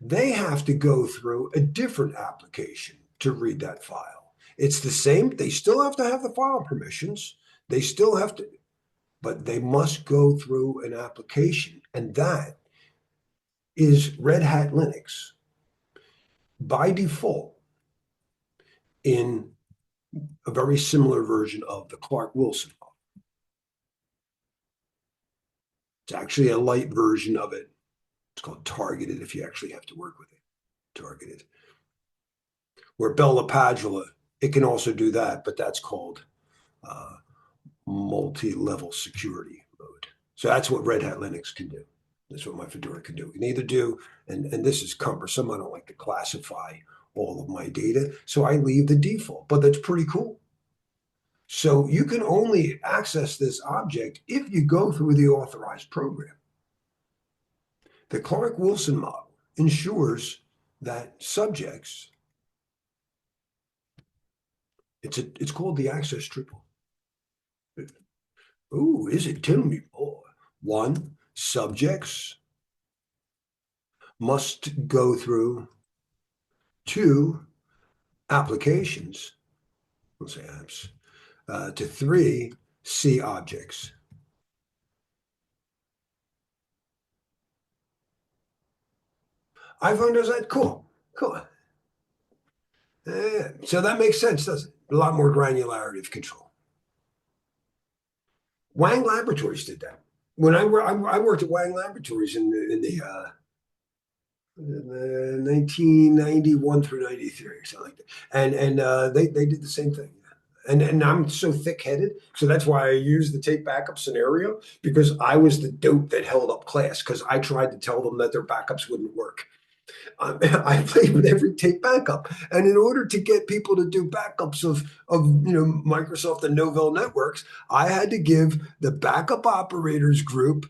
They have to go through a different application to read that file. It's the same. They still have to have the file permissions. They still have to, but they must go through an application. And that is Red Hat Linux by default in a very similar version of the Clark-Wilson model. It's actually a light version of it. It's called targeted if you actually have to work with it. Targeted. Where Bell LaPadula, it can also do that, but that's called multi-level security mode. So that's what Red Hat Linux can do. That's what my Fedora can do. It can either do, and this is cumbersome. I don't like to classify all of my data, so I leave the default, but that's pretty cool. So you can only access this object if you go through the authorized program. The Clark-Wilson model ensures that subjects, it's called the access triple. Ooh, is it? Tell me more. One, subjects must go through two applications, let's say apps, to three, C objects. iPhone does that? Cool. So that makes sense, doesn't it? A lot more granularity of control. Wang Laboratories did that. When I worked at Wang Laboratories in the 1991 through 93, something like that. And they did the same thing. And I'm so thick-headed, so that's why I use the tape backup scenario, because I was the dope that held up class because I tried to tell them that their backups wouldn't work. I played with every tape backup, and in order to get people to do backups of Microsoft and Novell networks, I had to give the backup operators group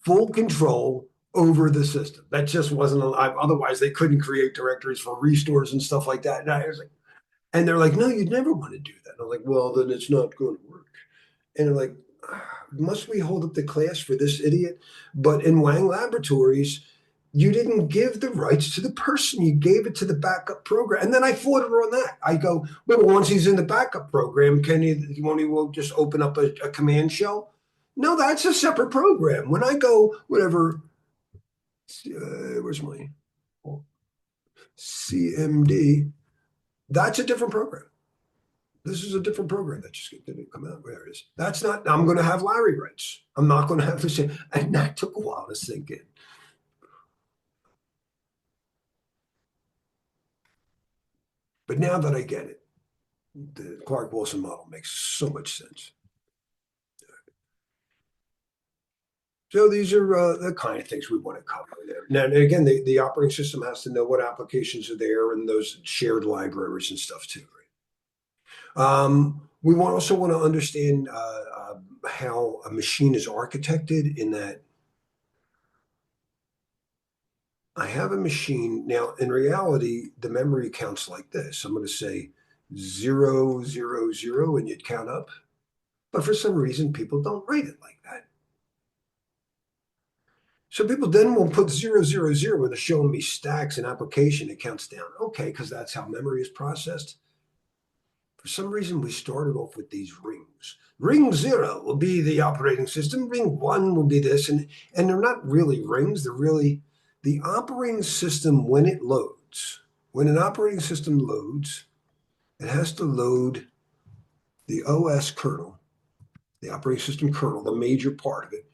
full control over the system. That just wasn't allowed. Otherwise, they couldn't create directories for restores and stuff like that. And I was like, and they're like, no, you'd never want to do that. And I'm like, well, then it's not going to work. And they're like, must we hold up the class for this idiot? But in Wang Laboratories, you didn't give the rights to the person. You gave it to the backup program. And then I fought her on that. I go, well, once he's in the backup program, won't he just open up a command shell? No, that's a separate program. When I go, whatever, where's my CMD? That's a different program. This is a different program that just didn't come out. Where it is? That's not, I'm going to have Larry rights. I'm not going to have the same. And that took a while to sink in. But now that I get it, the Clark-Wilson model makes so much sense. So these are the kind of things we want to cover there. Now, again, the operating system has to know what applications are there and those shared libraries and stuff too. Right? We also want to understand how a machine is architected, in that I have a machine. Now, in reality, the memory counts like this. I'm going to say 0, 0, 0, and you'd count up. But for some reason, people don't write it like that. So people then will put 0, 0, 0 when they're showing me stacks and application, it counts down. Okay, because that's how memory is processed. For some reason, we started off with these rings. Ring 0 will be the operating system. Ring 1 will be this. And they're not really rings. They're really the operating system when it loads. When an operating system loads, it has to load the OS kernel, the operating system kernel, the major part of it,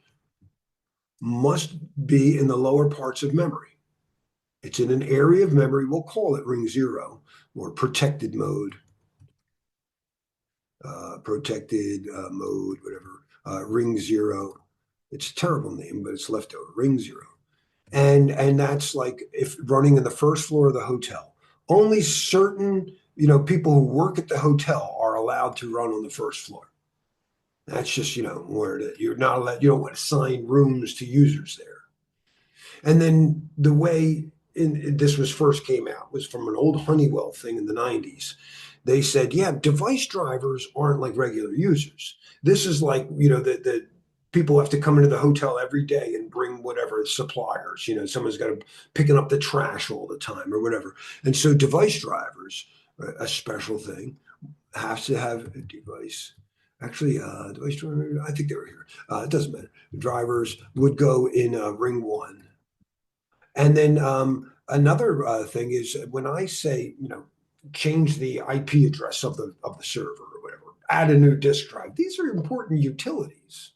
must be in the lower parts of memory. It's in an area of memory, we'll call it ring 0 or protected mode, whatever, ring 0. It's a terrible name, but it's leftover, ring 0. And that's like if running in the first floor of the hotel. Only certain, people who work at the hotel are allowed to run on the first floor. That's just, where you're not allowed, you don't assign rooms to users there. And then the way this was first came out was from an old Honeywell thing in the 90s. They said, yeah, device drivers aren't like regular users. This is like, the people have to come into the hotel every day and bring whatever suppliers, someone's got to picking up the trash all the time or whatever. And so device drivers, a special thing, has to have a device. Actually, device driver, I think they were here. It doesn't matter. The drivers would go in ring 1. And then another thing is when I say, change the IP address of the server or whatever, add a new disk drive. These are important utilities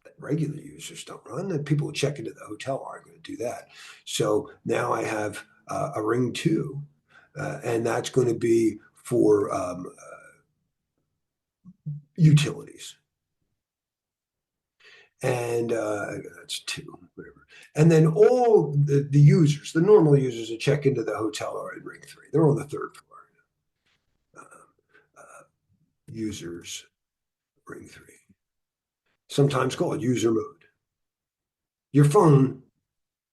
that regular users don't run. And people who check into the hotel aren't going to do that. So now I have a ring 2, and that's going to be for utilities. And that's 2, whatever. And then all the users, the normal users that check into the hotel are in ring 3. They're on the 3rd floor. Users, ring 3. Sometimes called user mode. Your phone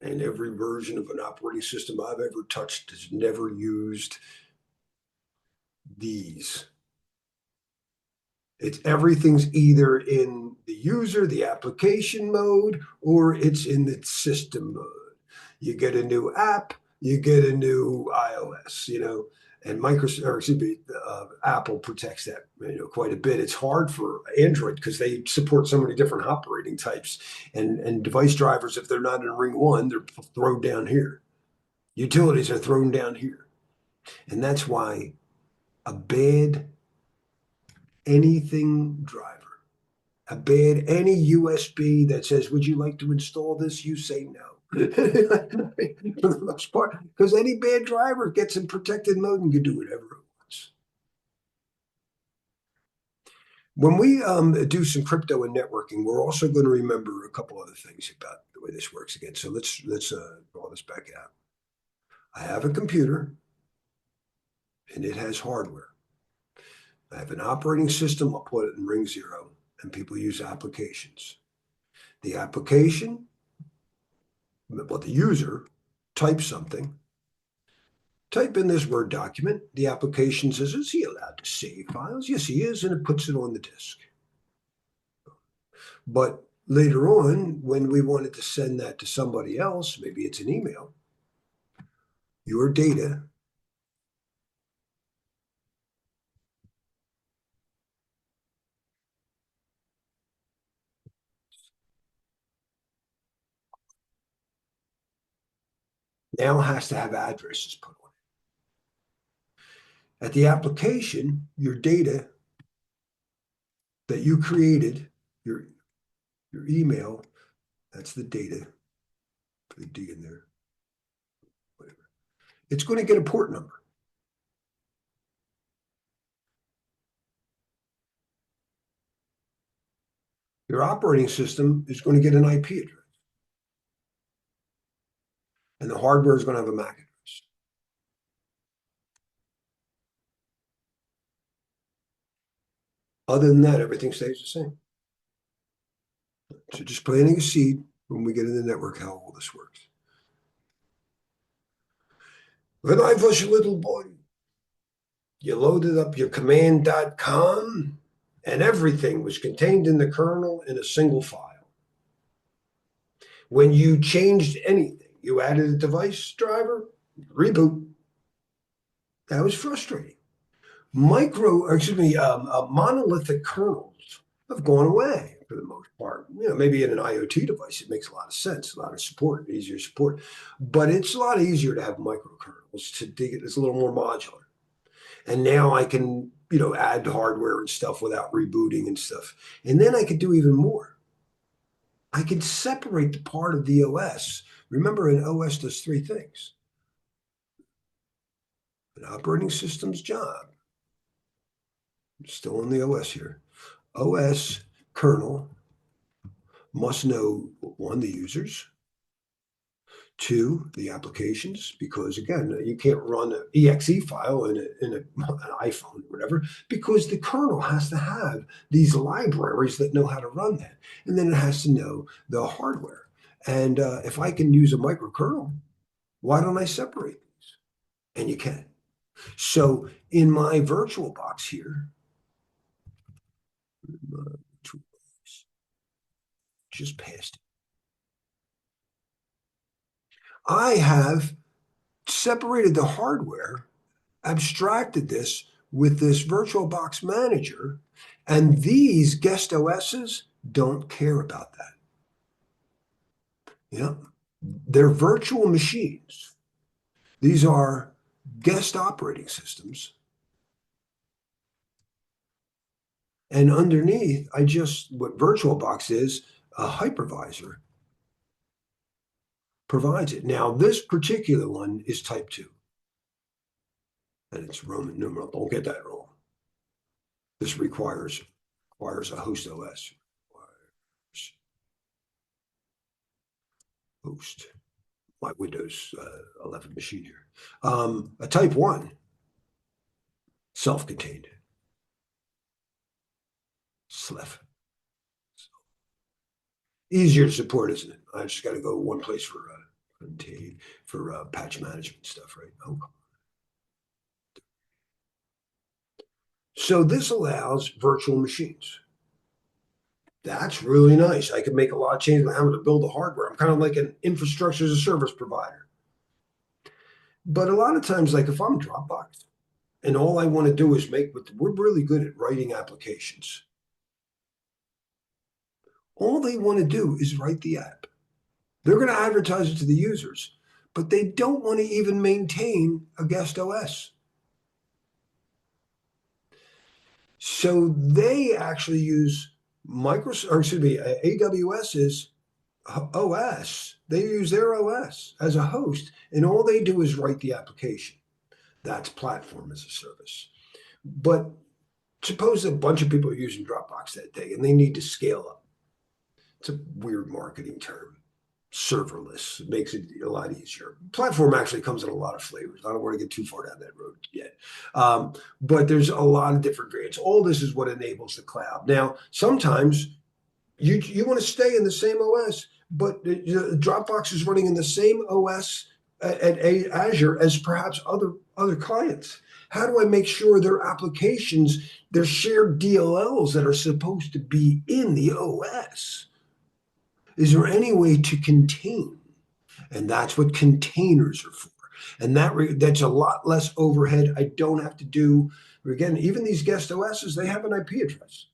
and every version of an operating system I've ever touched has never used these. Everything's either in the user, the application mode, or it's in the system mode. You get a new app, you get a new iOS, and Apple protects that, quite a bit. It's hard for Android because they support so many different operating types, and device drivers, if they're not in ring 1, they're thrown down here. Utilities are thrown down here, and that's why a bad anything driver, any USB that says, would you like to install this? You say no. For the most part, because any bad driver gets in protected mode and can do whatever it wants. When we do some crypto and networking, we're also going to remember a couple other things about the way this works again. So let's draw this back out. I have a computer, and it has hardware. I have an operating system, I'll put it in ring 0, and people use applications. The application, the user types something, type in this Word document, the application says, is he allowed to save files? Yes, he is, and it puts it on the disk. But later on, when we wanted to send that to somebody else, maybe it's an email, your data now has to have addresses put on it. At the application, your data that you created, your email, that's the data, put a D in there, whatever. It's going to get a port number. Your operating system is going to get an IP address. And the hardware is going to have a MAC address. Other than that, everything stays the same. So just planting a seed when we get in the network, how all this works. When I was a little boy, you loaded up your command.com and everything was contained in the kernel in a single file. When you changed anything, you added a device driver, reboot. That was frustrating. Monolithic kernels have gone away for the most part. Maybe in an IoT device, it makes a lot of sense, a lot of support, easier support. But it's a lot easier to have microkernels to dig it. It's a little more modular. And now I can add hardware and stuff without rebooting and stuff. And then I could do even more. I could separate the part of the OS. Remember, an OS does three things. An operating system's job, still in the OS here, OS kernel must know, one, the users, two, the applications, because again, you can't run an exe file in an iPhone or whatever, because the kernel has to have these libraries that know how to run that. And then it has to know the hardware. And if I can use a microkernel, why don't I separate these? And you can. So in my virtual box here, just past it, I have separated the hardware, abstracted this with this VirtualBox manager, and these guest OSs don't care about that. They're virtual machines. These are guest operating systems. And underneath, what VirtualBox is, a hypervisor provides it. Now, this particular one is type 2. And it's Roman numeral. Don't get that wrong. This requires a host OS. Host. My Windows 11 machine here. A type 1, self-contained. SLEF. Easier to support, isn't it? I just got to go one place for patch management stuff, right? Oh. So this allows virtual machines. That's really nice. I can make a lot of changes without having to build the hardware. I'm kind of like an infrastructure as a service provider. But a lot of times, like if I'm Dropbox and all I want to do is we're really good at writing applications. All they want to do is write the app. They're going to advertise it to the users, but they don't want to even maintain a guest OS. So they actually use AWS's OS. They use their OS as a host, and all they do is write the application. That's platform as a service. But suppose a bunch of people are using Dropbox that day, and they need to scale up. It's a weird marketing term. Serverless. It makes it a lot easier. Platform actually comes in a lot of flavors. I don't want to get too far down that road yet. But there's a lot of different variants. All this is what enables the cloud. Now, sometimes you want to stay in the same OS, but Dropbox is running in the same OS at Azure as perhaps other clients. How do I make sure their applications, their shared DLLs that are supposed to be in the OS? Is there any way to contain? And that's what containers are for. And that's a lot less overhead. I don't have to do, again, even these guest OSs, they have an IP address.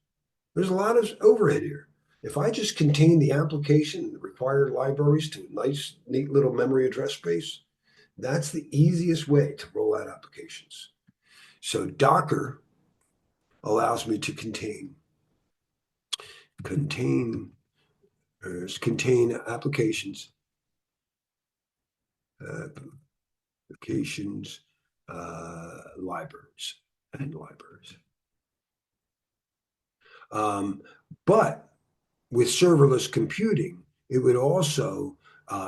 There's a lot of overhead here. If I just contain the application, the required libraries to a nice, neat little memory address space, that's the easiest way to roll out applications. So Docker allows me to contain applications, libraries. But with serverless computing, it would also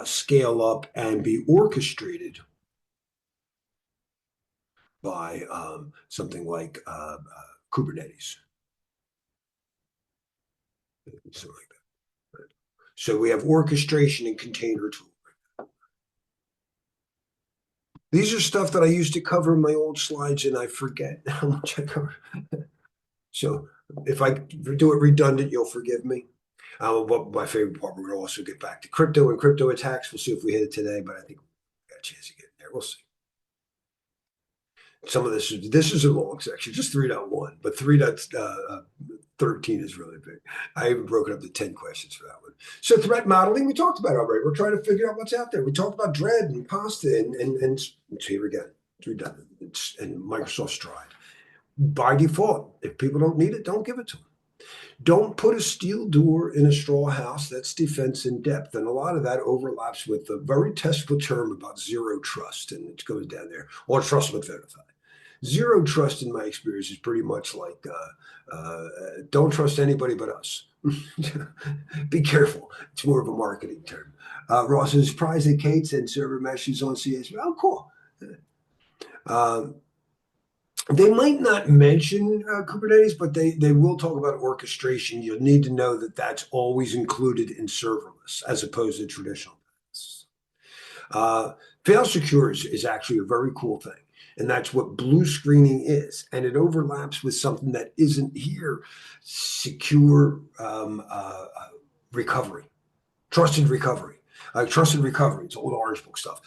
scale up and be orchestrated by something like Kubernetes. Something like that. Right? So we have orchestration and container tools. These are stuff that I used to cover in my old slides, and I forget how much I cover. So if I do it redundant, you'll forgive me. But my favorite part, we're going to also get back to crypto and crypto attacks. We'll see if we hit it today, but I think we got a chance to get in there. We'll see. Some of this is a long section, just 3.1, but 3.13 is really big. I even broke it up to 10 questions for that one. So threat modeling, we talked about already. We're trying to figure out what's out there. We talked about Dread and Pasta and here again, it's redundant. And Microsoft Stride. by default. If people don't need it, don't give it to them. Don't put a steel door in a straw house. That's defense in depth. And a lot of that overlaps with the very testable term about zero trust. And it goes down there, or trust but verify. Zero trust, in my experience, is pretty much like don't trust anybody but us. Be careful. It's more of a marketing term. Ross is surprised that Kate said server meshes on CISSP. Oh, cool. They might not mention Kubernetes, but they will talk about orchestration. You'll need to know that that's always included in serverless as opposed to traditional. Fail secure is actually a very cool thing. And that's what blue screening is. And it overlaps with something that isn't here, secure recovery, trusted recovery. Trusted recovery, it's old Orange Book stuff.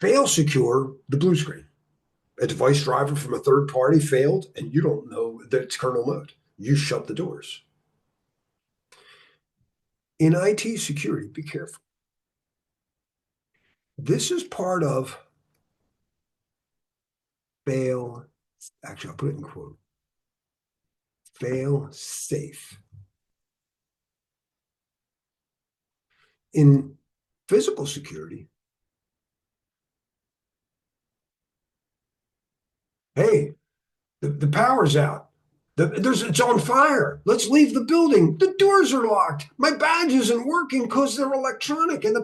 Fail secure, the blue screen. A device driver from a third party failed, and you don't know that it's kernel mode. You shut the doors. In IT security, be careful. This is part of fail, actually, I'll put it in quote, fail safe. In physical security, hey, the power's out. It's on fire. Let's leave the building. The doors are locked. My badge isn't working because they're electronic and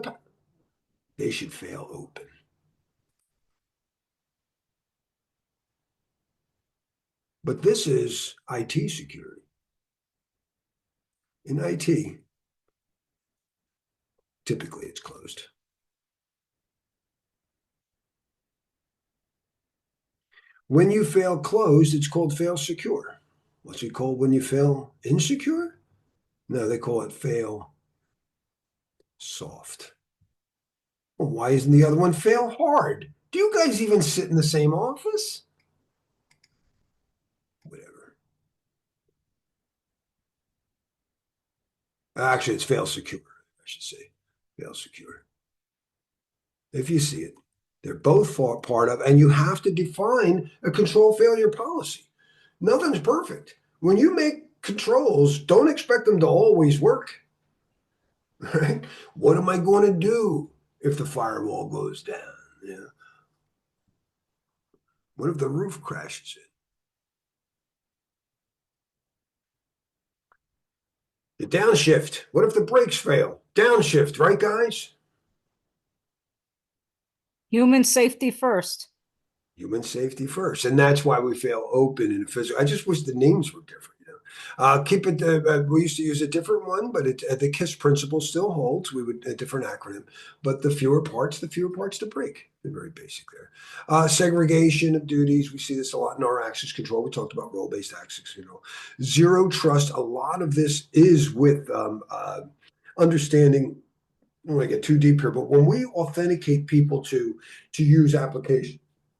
they should fail open. But this is IT security. In IT, typically it's closed. When you fail closed, it's called fail secure. What's it called when you fail insecure? No, they call it fail soft. Well, why isn't the other one fail hard? Do you guys even sit in the same office? Whatever. Actually, it's fail secure, I should say. Fail secure. If you see it, they're both part of, and you have to define a control failure policy. Nothing's perfect. When you make controls, don't expect them to always work. Right? What am I going to do if the firewall goes down? Yeah. What if the roof crashes in? The downshift. What if the brakes fail? Downshift, right, guys? Human safety first. Human safety first. And that's why we fail open in a physical. I just wish the names were different. Keep it. We used to use a different one, but the KISS principle still holds. We would a different acronym, but the fewer parts to break. They're very basic there. Segregation of duties. We see this a lot in our access control. We talked about role-based access control. Zero trust. A lot of this is with understanding. I don't want to get too deep here, but when we authenticate people to use application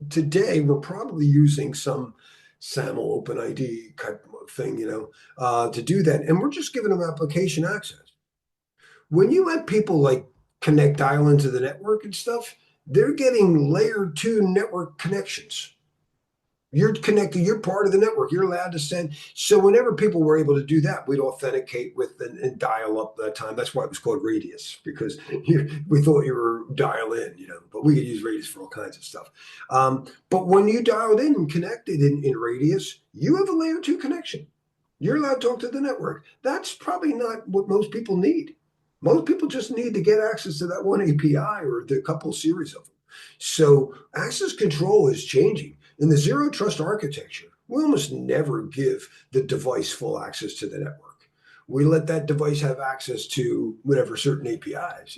today, we're probably using some SAML OpenID type of thing, to do that. And we're just giving them application access. When you let people like dial into the network and stuff, they're getting layer 2 network connections. You're connected, you're part of the network, you're allowed to send. So whenever people were able to do that, we'd authenticate with and dial up that time. That's why it was called radius, because we thought you were dial in, but we could use radius for all kinds of stuff. But when you dialed in and connected in radius, you have a layer 2 connection. You're allowed to talk to the network. That's probably not what most people need. Most people just need to get access to that one API or the couple series of them. So access control is changing. In the zero trust architecture, we almost never give the device full access to the network. We let that device have access to whatever certain APIs,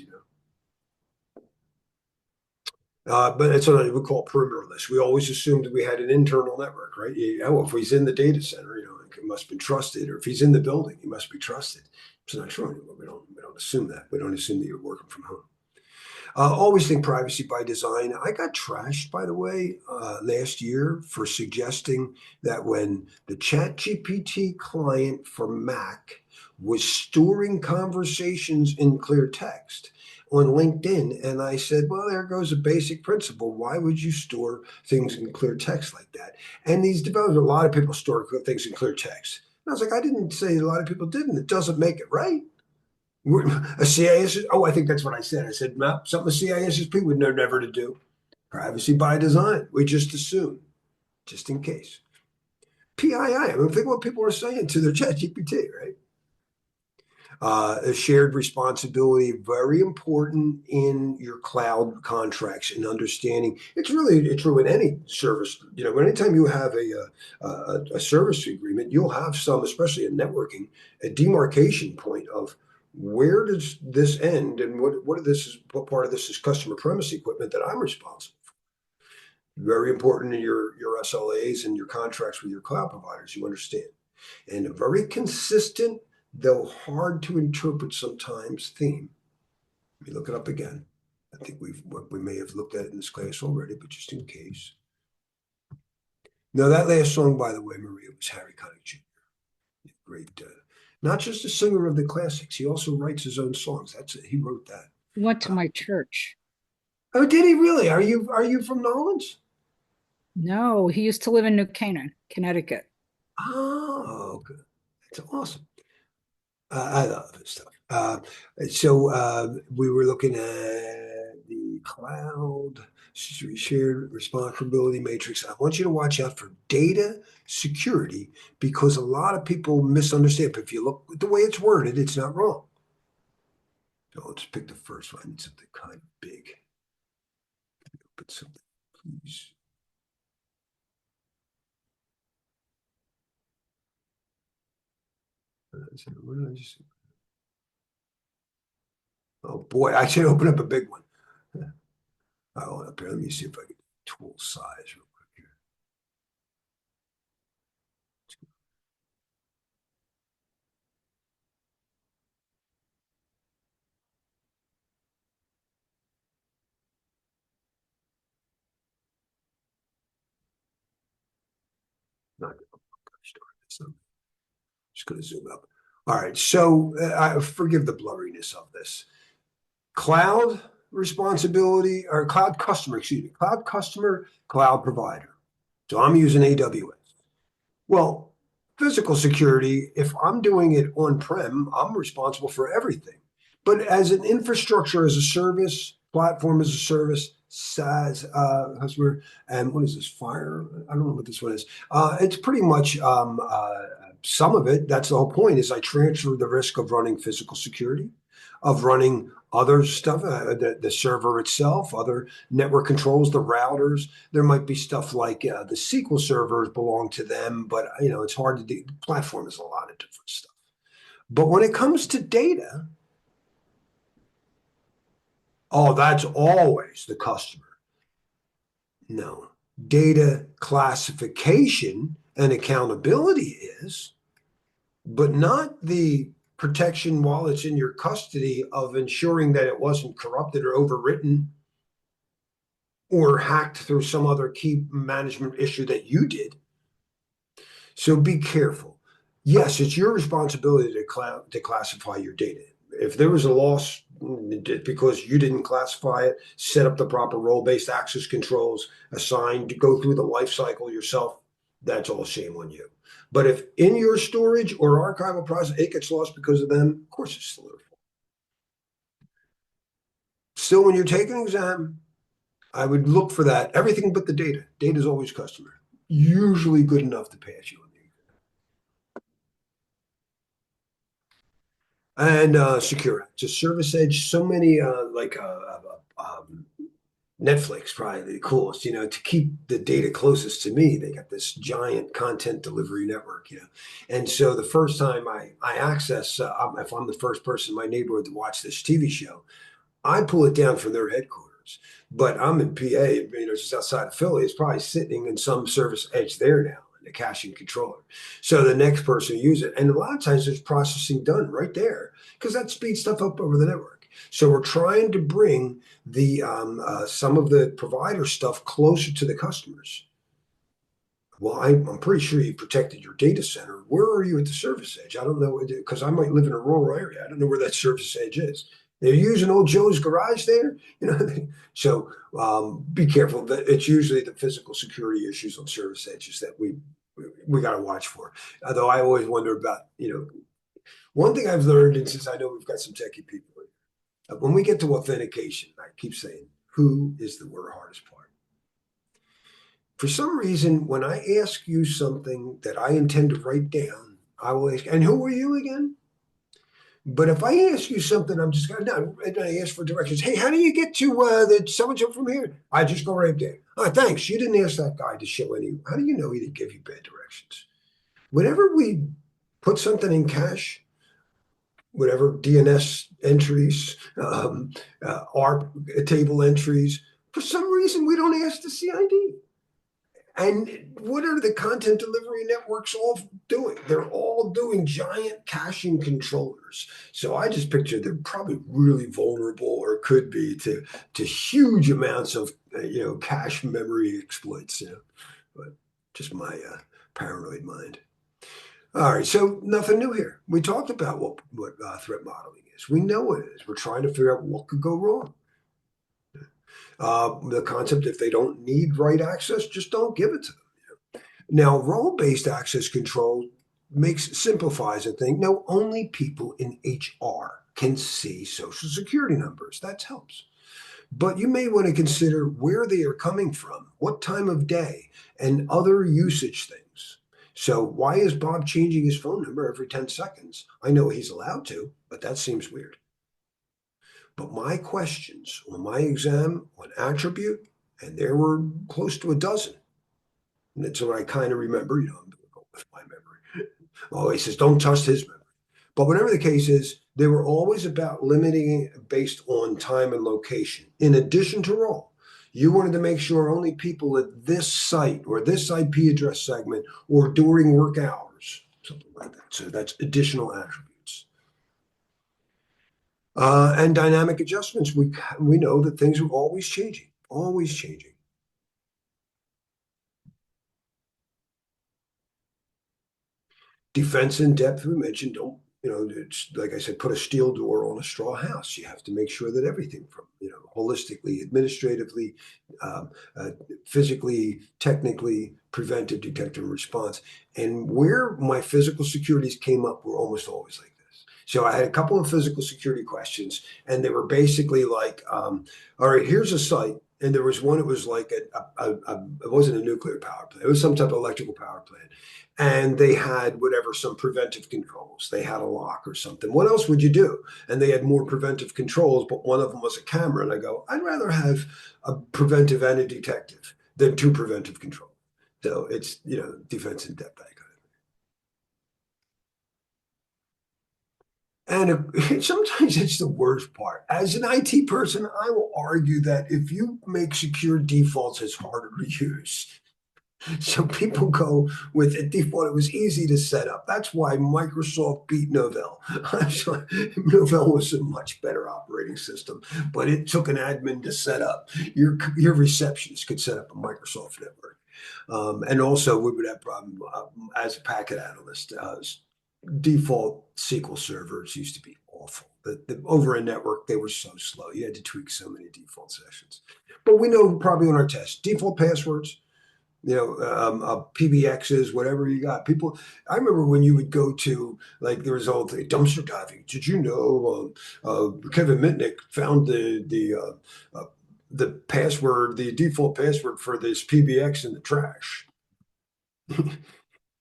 but it's what we call perimeterless. We always assumed that we had an internal network, right? If he's in the data center, it must be trusted, or if he's in the building, he must be trusted. It's not true anymore. We don't assume that. We don't assume that you're working from home. Always think privacy by design. I got trashed, by the way, last year for suggesting that when the ChatGPT client for Mac was storing conversations in clear text, on LinkedIn, and I said, well, there goes a basic principle. Why would you store things in clear text like that? And these developers, a lot of people store things in clear text. And I was like, I didn't say a lot of people didn't. It doesn't make it right. A CISSP, oh, I think that's what I said. I said, no, something a CISSP would know never to do. Privacy by design. We just assume, just in case. PII, I mean, think what people are saying to their chat GPT, right? A shared responsibility, very important in your cloud contracts and understanding. It's really true in any service. You know, anytime you have a service agreement, you'll have some, especially in networking, a demarcation point of where does this end and what part of this is customer premise equipment that I'm responsible for. Very important in your SLAs and your contracts with your cloud providers, you understand. And a very consistent, though hard to interpret sometimes, theme. Let me look it up again. I think we may have looked at it in this class already, but just in case. Now, that last song, by the way, Maria, was Harry Connick Jr. Great, not just a singer of the classics. He also writes his own songs. He wrote that. He went to my church. Oh, did he really? Are you from Nolans? No, he used to live in New Canaan, Connecticut. Oh, good. That's awesome. I love his stuff. So we were looking at the cloud shared responsibility matrix. I want you to watch out for data security because a lot of people misunderstand. But if you look at the way it's worded, it's not wrong. So let's pick the first one. I need something kind of big. Put something, please. Oh boy, I should open up a big one. Hold up here. Let me see if I can tool size real quick here. Not gonna start this. I'm just going to zoom up. All right, so I forgive the blurriness of this. Cloud responsibility or cloud customer, excuse me, cloud customer, cloud provider. So I'm using AWS. Well, physical security, if I'm doing it on-prem, I'm responsible for everything. But as an infrastructure as a service, platform as a service, SaaS customer, and what is this, Fire? I don't know what this one is. It's pretty much some of it. That's the whole point is I transfer the risk of running physical security, of running other stuff, the server itself, other network controls, the routers. There might be stuff like the SQL servers belong to them, but it's hard to do. The platform is a lot of different stuff. But when it comes to data, oh, that's always the customer. No, data classification and accountability is, but not the protection while it's in your custody of ensuring that it wasn't corrupted or overwritten or hacked through some other key management issue that you did. So be careful. Yes, it's your responsibility to classify your data. If there was a loss because you didn't classify it, set up the proper role-based access controls, assigned to go through the life cycle yourself, that's all shame on you. But if in your storage or archival process, it gets lost because of them, of course it's still their fault. Still, when you're taking an exam, I would look for that. Everything but the data. Data is always customer. Usually good enough to pass you on the exam. And secure. It's a service edge. So many Netflix, probably the coolest, to keep the data closest to me. They got this giant content delivery network, And so the first time I access, if I'm the first person in my neighborhood to watch this TV show, I pull it down from their headquarters. But I'm in PA, just outside of Philly. It's probably sitting in some service edge there now in the caching controller. So the next person to use it, and a lot of times there's processing done right there because that speeds stuff up over the network. So we're trying to bring the some of the provider stuff closer to the customers. Well, I'm pretty sure you protected your data center. Where are you at the service edge? I don't know, because I might live in a rural area. I don't know where that service edge is. They're using old Joe's garage there, you know. So be careful. It's usually the physical security issues on service edges that we got to watch for. Although I always wonder about, one thing I've learned, and since I know we've got some techie people here, when we get to authentication, I keep saying, who is the hardest part? For some reason, when I ask you something that I intend to write down, I will ask, and who are you again? But if I ask you something, I'm just going to, I ask for directions. Hey, how do you get to the so-and-so from here? I just go right there. Oh, thanks. You didn't ask that guy to show any. How do you know he didn't give you bad directions? Whenever we put something in cache, whatever DNS entries, ARP table entries, for some reason, we don't ask the CID. And what are the content delivery networks all doing? They're all doing giant caching controllers. So I just picture they're probably really vulnerable, or could be, to huge amounts of cache memory exploits. But just my paranoid mind. All right, so nothing new here. We talked about what threat modeling is. We know what it is. We're trying to figure out what could go wrong. The concept, if they don't need write access, just don't give it to them. Now, role-based access control simplifies the thing. No, only people in HR can see social security numbers. That helps. But you may want to consider where they are coming from, what time of day, and other usage things. So why is Bob changing his phone number every 10 seconds? I know he's allowed to, but that seems weird. But my questions on my exam on attribute, and there were close to a dozen. And that's what I kind of remember. I'm going to go with my memory. Oh, he says, don't trust his memory. But whatever the case is, they were always about limiting it based on time and location. In addition to role, you wanted to make sure only people at this site or this IP address segment or during work hours, something like that. So that's additional attributes. And dynamic adjustments. We know that things are always changing, always changing. Defense in depth, we mentioned, it's like I said, put a steel door on a straw house. You have to make sure that everything from, holistically, administratively, physically, technically, preventive, detective, and response. And where my physical securities came up were almost always like this. So I had a couple of physical security questions, and they were basically like, all right, here's a site. And there was one, it was like it wasn't a nuclear power plant. It was some type of electrical power plant. And they had some preventive controls. They had a lock or something. What else would you do? And they had more preventive controls, but one of them was a camera. And I go, I'd rather have a preventive and a detective than two preventive controls. So it's, defense in depth, that kind of thing. And sometimes it's the worst part. As an IT person, I will argue that if you make secure defaults, it's harder to use. So people go with a default. It was easy to set up. That's why Microsoft beat Novell. I'm sorry, Novell was a much better operating system, but it took an admin to set up. Your receptionist could set up a Microsoft network. And also we would have problem as a packet analyst. Default SQL servers used to be awful. Over a network, they were so slow. You had to tweak so many default sessions. But we know probably on our test, default passwords, PBXs, whatever you got. People, I remember when you would go to, like, there was all the dumpster diving. Did you know Kevin Mitnick found the password, the default password for this PBX in the trash?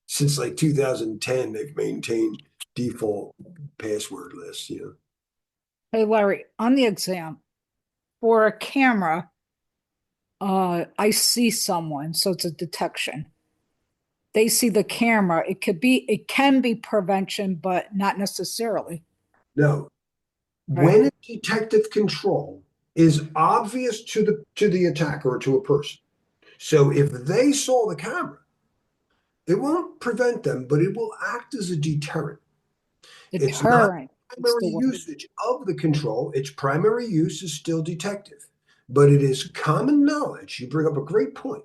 Since like 2010, they've maintained default password lists. Hey, Larry, on the exam, for a camera, I see someone, so it's a detection. They see the camera. It can be prevention, but not necessarily. No. Right. When a detective control is obvious to the attacker or to a person. So if they saw the camera, it won't prevent them, but it will act as a deterrent. It's not Deterrent. primary usage of the control. Its primary use is still detective. But it is common knowledge, you bring up a great point,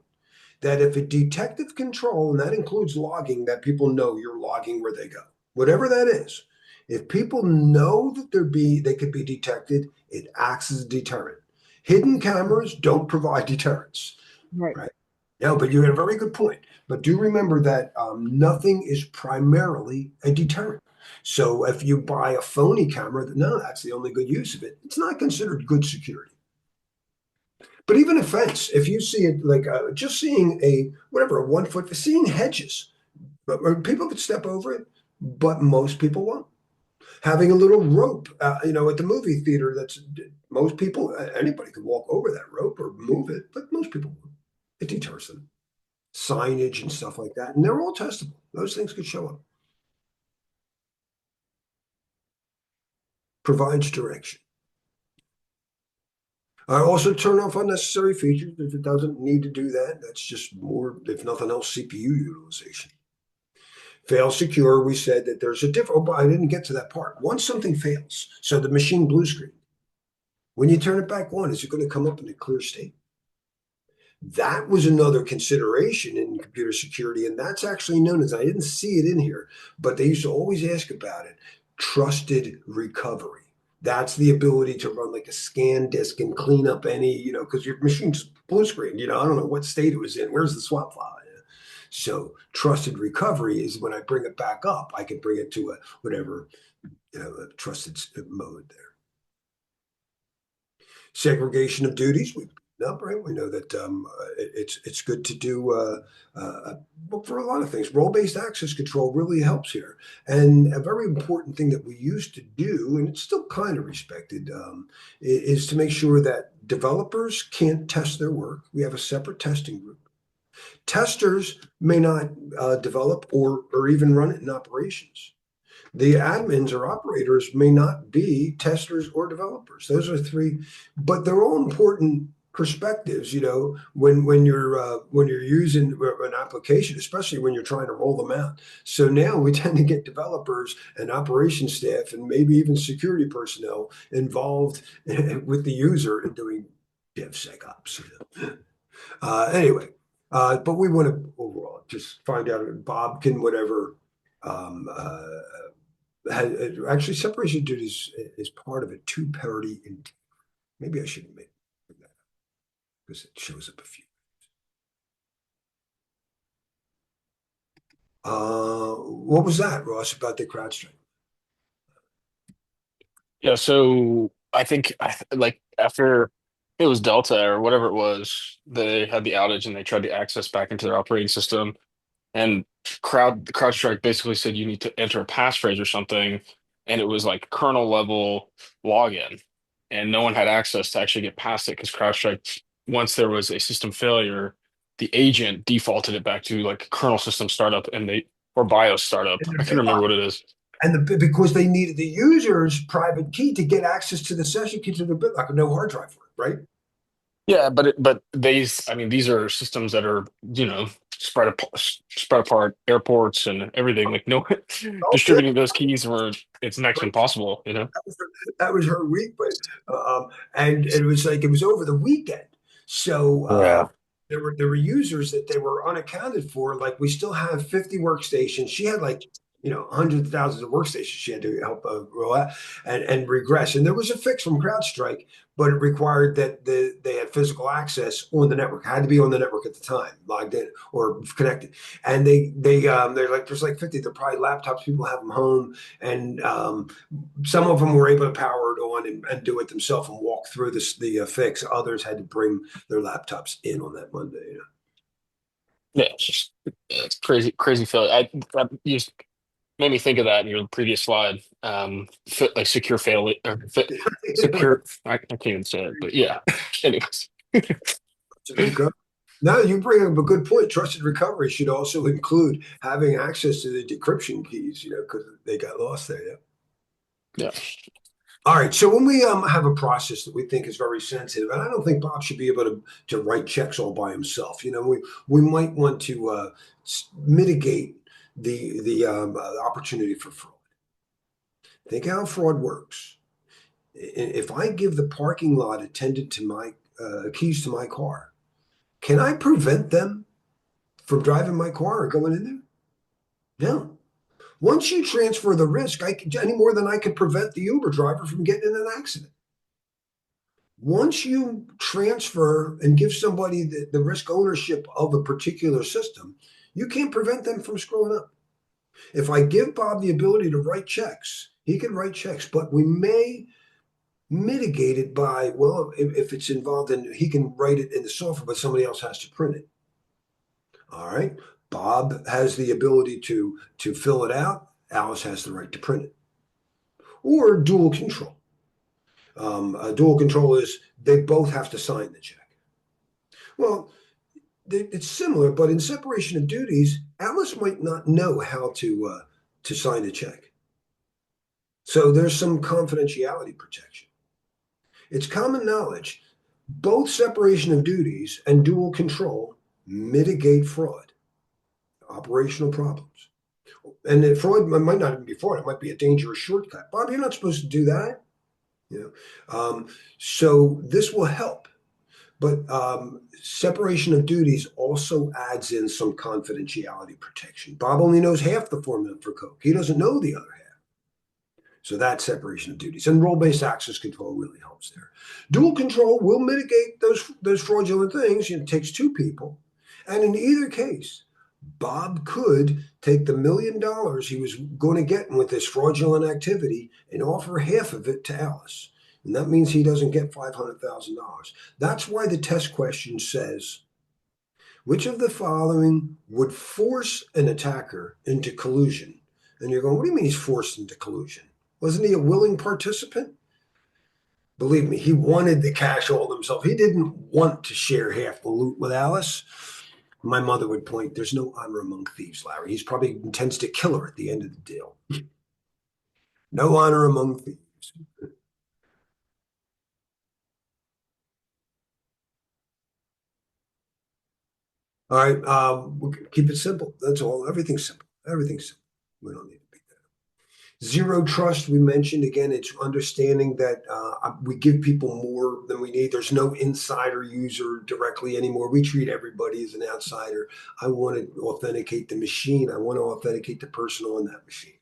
that if a detective control, and that includes logging, that people know you're logging where they go, whatever that is, If people know that they could be detected, it acts as a deterrent. Hidden cameras don't provide deterrence, Right. right? No, but you had a very good point. But do remember that nothing is primarily a deterrent. So if you buy a phony camera, no, that's the only good use of it. It's not considered good security. But even a fence, if you see it like just seeing a 1 foot, seeing hedges, but people could step over it, but most people won't. Having a little rope, at the movie theater, most people, anybody could walk over that rope or move it, but most people won't. It deters them. Signage and stuff like that, and they're all testable. Those things could show up. Provides direction. I also turn off unnecessary features if it doesn't need to do that. That's just more, if nothing else, CPU utilization. Fail secure, we said that there's a different, but I didn't get to that part. Once something fails, so the machine blue screen, when you turn it back on, is it going to come up in a clear state? That was another consideration in computer security, and that's actually known as, I didn't see it in here, but they used to always ask about it, trusted recovery. That's the ability to run like a scan disk and clean up any, because your machine's blue screen, I don't know what state it was in. Where's the swap file? So trusted recovery is when I bring it back up, I can bring it to a whatever, a trusted mode there. Segregation of duties, we up, right? We know that it's good to do for a lot of things. Role-based access control really helps here. And a very important thing that we used to do, and it's still kind of respected, is to make sure that developers can't test their work. We have a separate testing group. Testers may not develop or even run it in operations. The admins or operators may not be testers or developers. Those are three, but they're all important perspectives. When you're using an application, especially when you're trying to roll them out. So now we tend to get developers and operations staff and maybe even security personnel involved with the user in doing DevSecOps. Anyway. But we want to overall just find out if Bob can whatever. Actually, separation of duties is part of a two parity. Maybe I shouldn't make that because it shows up a few. What was that, Ross, about the CrowdStrike? Yeah, so I think like after it was Delta or whatever it was, they had the outage and they tried to access back into their operating system. And CrowdStrike basically said you need to enter a passphrase or something, and it was like kernel level login, and no one had access to actually get past it because CrowdStrike, once there was a system failure, the agent defaulted it back to like kernel system startup or BIOS startup. I couldn't remember what it is. And because they needed the user's private key to get access to the session key to the bit, like no hard drive for it, right? Yeah, but these are systems that are, spread apart, airports and everything. Like no Oh, yeah. distributing those keys where it's next to impossible. That was her week, but and it was like it was over the weekend. So Yeah. there were users that they were unaccounted for. Like we still have 50 workstations. She had like hundreds of thousands of workstations she had to help roll out and regress. And there was a fix from CrowdStrike, but it required that they had physical access on the network. Had to be on the network at the time, logged in or connected. And they're like there's like 50. They're probably laptops. People have them home, and some of them were able to power it on and do it themselves and walk through the fix. Others had to bring their laptops in on that Monday. Yeah, it's crazy, crazy failure. You just made me think of that in your previous slide. Like secure fail or secure. I can't even say it, but yeah. Anyways. Now you bring up a good point. Trusted recovery should also include having access to the decryption keys, because they got lost there. Yeah. Yeah. All right. So when we have a process that we think is very sensitive, and I don't think Bob should be able to write checks all by himself. We might want to mitigate the opportunity for fraud. Think how fraud works. If I give the parking lot attendant to my keys to my car, can I prevent them from driving my car or going in there? No. Once you transfer the risk, any more than I could prevent the Uber driver from getting in an accident. Once you transfer and give somebody the risk ownership of a particular system, you can't prevent them from screwing up. If I give Bob the ability to write checks, he can write checks, but we may mitigate it by, well, if it's involved in, he can write it in the software, but somebody else has to print it. All right. Bob has the ability to fill it out. Alice has the right to print it. Or dual control. Dual control is they both have to sign the check. Well, it's similar, but in separation of duties, Alice might not know how to sign a check. So there's some confidentiality protection. It's common knowledge. Both separation of duties and dual control mitigate fraud, operational problems. And the fraud might not even be fraud. It might be a dangerous shortcut. Bob, you're not supposed to do that. So this will help. But separation of duties also adds in some confidentiality protection. Bob only knows half the formula for Coke. He doesn't know the other half. So that's separation of duties. And role-based access control really helps there. Dual control will mitigate those fraudulent things. It takes two people. And in either case, Bob could take the $1 million he was going to get with this fraudulent activity and offer half of it to Alice. And that means he doesn't get $500,000. That's why the test question says, which of the following would force an attacker into collusion? And you're going, what do you mean he's forced into collusion? Wasn't he a willing participant? Believe me, he wanted the cash all himself. He didn't want to share half the loot with Alice. My mother would point, there's no honor among thieves, Larry. He's probably intends to kill her at the end of the deal. No honor among thieves. All right, we'll keep it simple. That's all. Everything's simple. Everything's simple. We don't need to beat that up. Zero trust, we mentioned. Again, it's understanding that we give people more than we need. There's no insider user directly anymore. We treat everybody as an outsider. I want to authenticate the machine. I want to authenticate the person on that machine.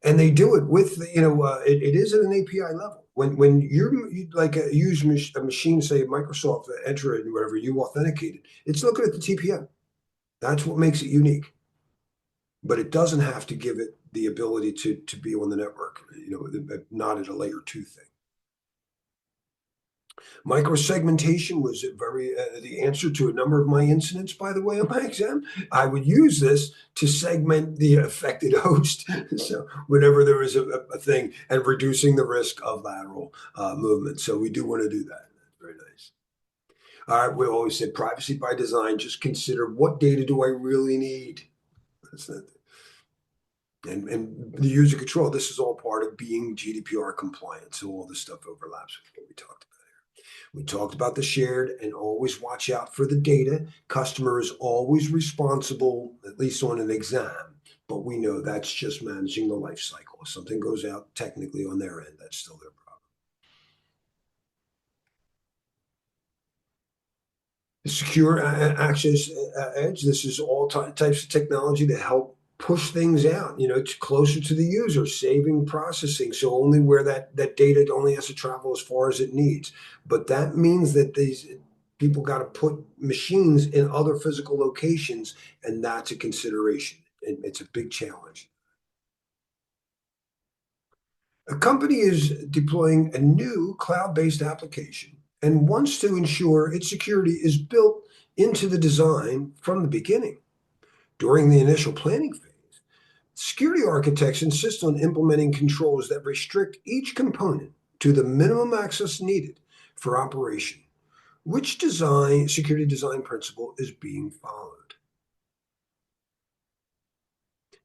And they do it with, it is at an API level. When you like use a machine, say Microsoft, enter it and whatever, you authenticate it. It's looking at the TPM. That's what makes it unique. But it doesn't have to give it the ability to be on the network, not at a layer 2 thing. Microsegmentation was the answer to a number of my incidents, by the way, on my exam. I would use this to segment the affected host. So whenever there is a thing, and reducing the risk of lateral movement. So we do want to do that. Very nice. All right, we always said privacy by design. Just consider, what data do I really need? That's not. And the user control, this is all part of being GDPR compliant. So all this stuff overlaps with what we talked about. We talked about the shared, and always watch out for the data. Customer is always responsible, at least on an exam, but we know that's just managing the life cycle. If something goes out technically on their end, that's still their problem. The secure access edge, this is all types of technology to help push things out, closer to the user, saving processing. So only where that data only has to travel as far as it needs. But that means that these people got to put machines in other physical locations, and that's a consideration. It's a big challenge. A company is deploying a new cloud-based application and wants to ensure its security is built into the design from the beginning. During the initial planning phase, security architects insist on implementing controls that restrict each component to the minimum access needed for operation. Which security design principle is being followed?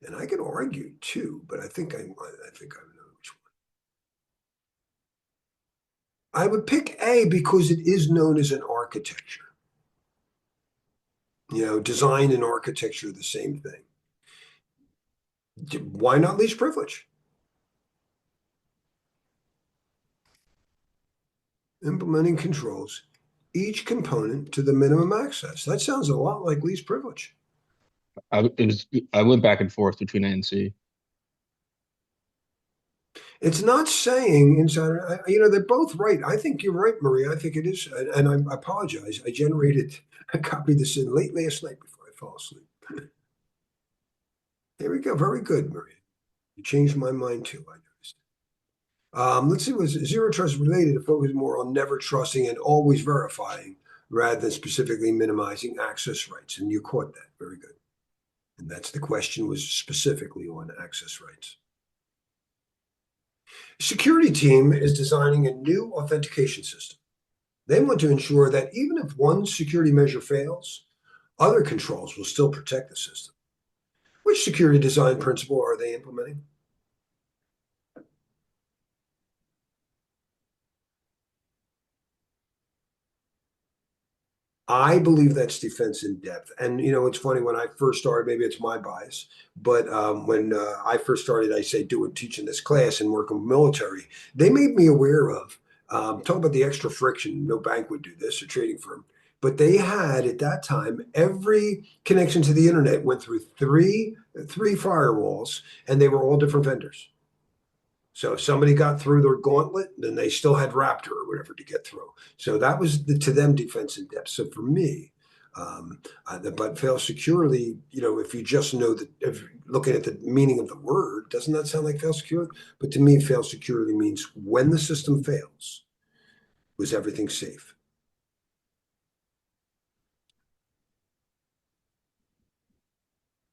And I could argue too, but I think I know which one. I would pick A because it is known as an architecture. Design and architecture are the same thing. Why not least privilege? Implementing controls, each component to the minimum access. That sounds a lot like least privilege. I went back and forth between A and C. It's not saying insider, they're both right. I think you're right, Maria. I think it is. And I apologize. I copied this in late last night before I fell asleep. There we go. Very good, Maria. You changed my mind too, I noticed. Let's see, was zero trust related to focus more on never trusting and always verifying rather than specifically minimizing access rights. And you caught that. Very good. And that's the question, was specifically on access rights. Security team is designing a new authentication system. They want to ensure that even if one security measure fails, other controls will still protect the system. Which security design principle are they implementing? I believe that's defense in depth. And, it's funny, when I first started, maybe it's my bias, but when I first started, I say, teaching this class and working with military, they made me aware of, talk about the extra friction. No bank would do this, or trading firm. But they had, at that time, every connection to the internet went through three firewalls, and they were all different vendors. So if somebody got through their gauntlet, then they still had Raptor or whatever to get through. So that was to them defense in depth. So for me, but fail securely, if you just know that, if you're looking at the meaning of the word, doesn't that sound like fail securely? But to me, fail securely means when the system fails, was everything safe?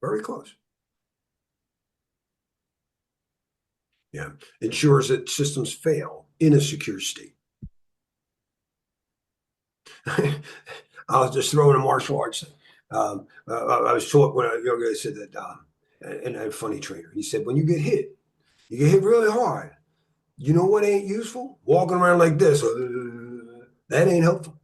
Very close. Yeah, ensures that systems fail in a secure state. I was just throwing a martial arts thing. I was taught when a young guy said that, and a funny trainer, he said, when you get hit really hard. You know what ain't useful? Walking around like this. That ain't helpful.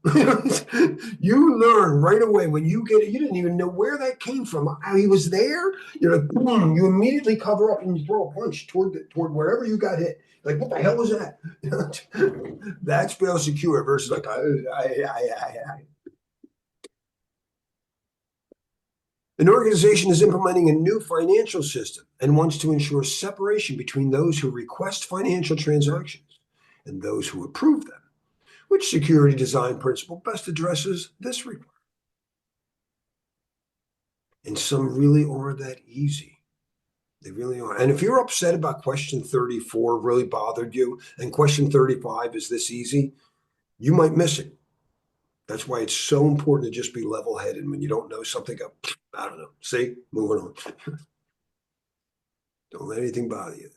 You learn right away when you get it. You didn't even know where that came from. How he was there. You're like, boom, you immediately cover up and you throw a punch toward wherever you got hit. Like, what the hell was that? That's fail secure versus like, An organization is implementing a new financial system and wants to ensure separation between those who request financial transactions and those who approve them. Which security design principle best addresses this requirement? And some really aren't that easy. They really are. And if you're upset about question 34 really bothered you, and question 35 is this easy, you might miss it. That's why it's so important to just be level-headed. When you don't know something, go, I don't know. See, moving on. Don't let anything bother you.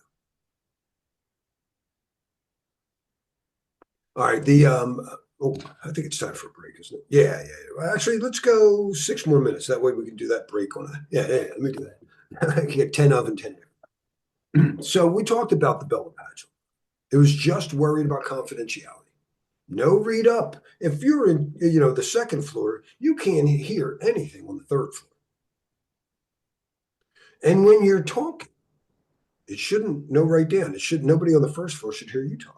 All right, I think it's time for a break, isn't it? Yeah. Well, actually, let's go 6 more minutes. That way we can do that break on it. Yeah, let me do that. I can get 10 of and 10. So we talked about the Bella Padgel. It was just worried about confidentiality. No read up. If you're in, the second floor, you can't hear anything on the third floor. And when you're talking, write down. Nobody on the first floor should hear you talk.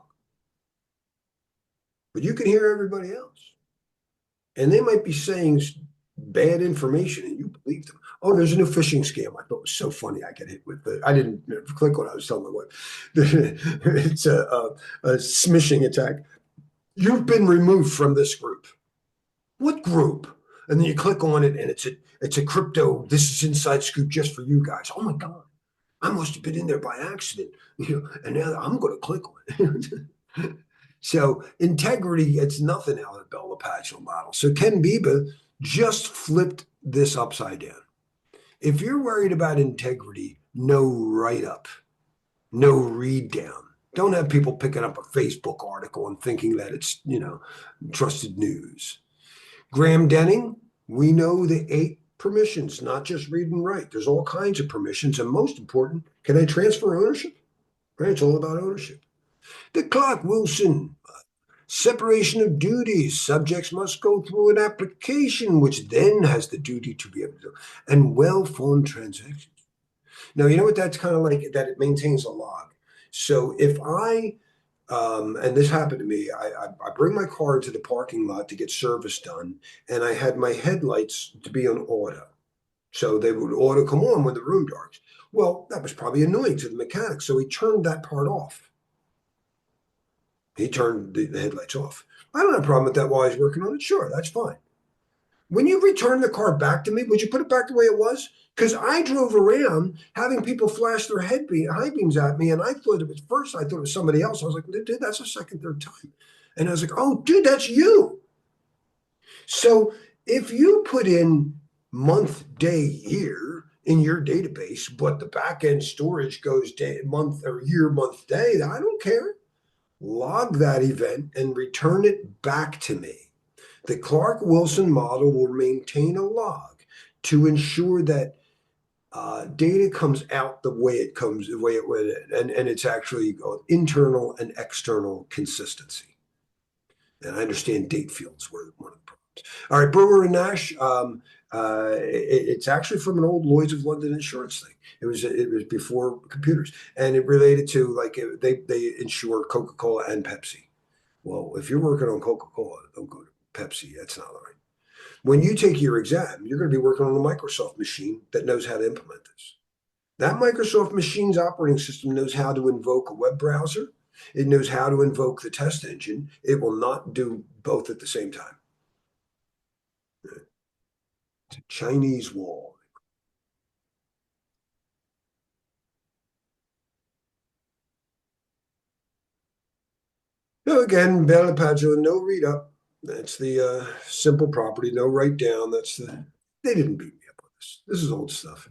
But you can hear everybody else. And they might be saying bad information and you believe them. Oh, there's a new phishing scam. I thought it was so funny. I get hit with it. I didn't click on it. I was telling my wife. It's a smishing attack. You've been removed from this group. What group? And then you click on it and it's a crypto. This is inside scoop just for you guys. Oh my God. I must have been in there by accident. And now I'm going to click on it. So integrity, it's nothing out of the Bella Padgel model. So Ken Biba just flipped this upside down. If you're worried about integrity, no write-up, no read down. Don't have people picking up a Facebook article and thinking that it's, trusted news. Graham Denning, we know the 8 permissions, not just read and write. There's all kinds of permissions. And most important, can I transfer ownership? Right? It's all about ownership. The Clark Wilson, separation of duties. Subjects must go through an application, which then has the duty to be able to, and well-formed transactions. Now, you know what that's kind of like? That it maintains a log. So if and this happened to me, I bring my car to the parking lot to get service done, and I had my headlights to be on auto. So they would auto come on when the room darks. Well, that was probably annoying to the mechanic, so he turned that part off. He turned the headlights off. I don't have a problem with that while he's working on it. Sure, that's fine. When you return the car back to me, would you put it back the way it was? Because I drove around having people flash their high beams at me, and I thought it was first, I thought it was somebody else. I was like, dude, that's the second, third time. And I was like, oh, dude, that's you. So if you put in month, day, year in your database, but the back end storage goes day, month, or year, month, day, I don't care. Log that event and return it back to me. The Clark-Wilson model will maintain a log to ensure that data comes out the way it comes, the way it went in, and it's actually internal and external consistency. And I understand date fields were one of the problems. All right, Brewer and Nash. It's actually from an old Lloyd's of London insurance thing. It was before computers, and it related to like they insure Coca-Cola and Pepsi. Well, if you're working on Coca-Cola, don't go to Pepsi. That's not right. When you take your exam, you're going to be working on a Microsoft machine that knows how to implement this. That Microsoft machine's operating system knows how to invoke a web browser. It knows how to invoke the test engine. It will not do both at the same time. It's a Chinese wall. Now again, Bella Padua, no read up. That's the simple property, no write down. They didn't beat me up on this. This is old stuff.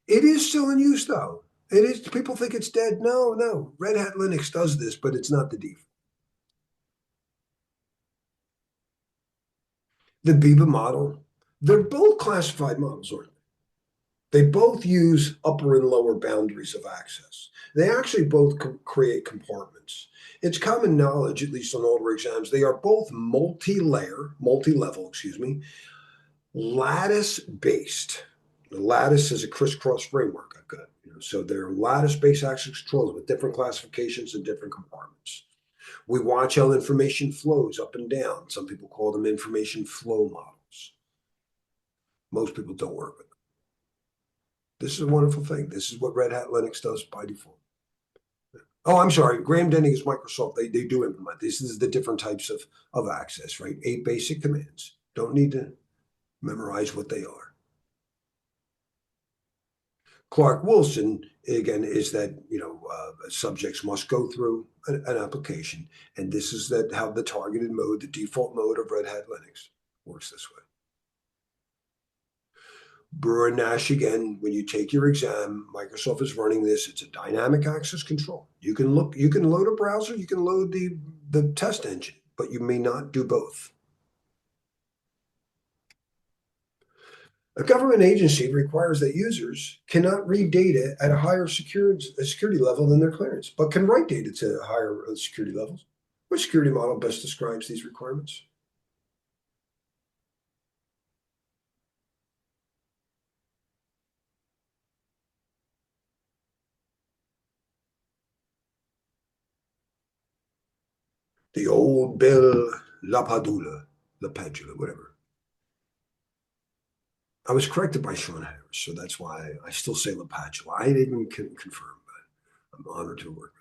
It is still in use though. It is. People think it's dead. No. Red Hat Linux does this, but it's not the default. The Biba model, they're both classified models, aren't they? They both use upper and lower boundaries of access. They actually both create compartments. It's common knowledge, at least on older exams, they are both multi-level, lattice-based. The lattice is a crisscross framework I've got. So they're lattice-based access controllers with different classifications and different compartments. We watch how information flows up and down. Some people call them information flow models. Most people don't work with them. This is a wonderful thing. This is what Red Hat Linux does by default. Oh, I'm sorry. Graham Denning is Microsoft. They do implement this. This is the different types of access, right? 8 basic commands. Don't need to memorize what they are. Clark-Wilson, again, is that, subjects must go through an application. And this is how the targeted mode, the default mode of Red Hat Linux works this way. Brewer and Nash, again, when you take your exam, Microsoft is running this. It's a dynamic access control. You can load a browser, you can load the test engine, but you may not do both. A government agency requires that users cannot read data at a higher security level than their clearance, but can write data to higher security levels. Which security model best describes these requirements? The old Bill LaPadula, whatever. I was corrected by Sean Harris, so that's why I still say LaPadula. I didn't confirm, but I'm honored to work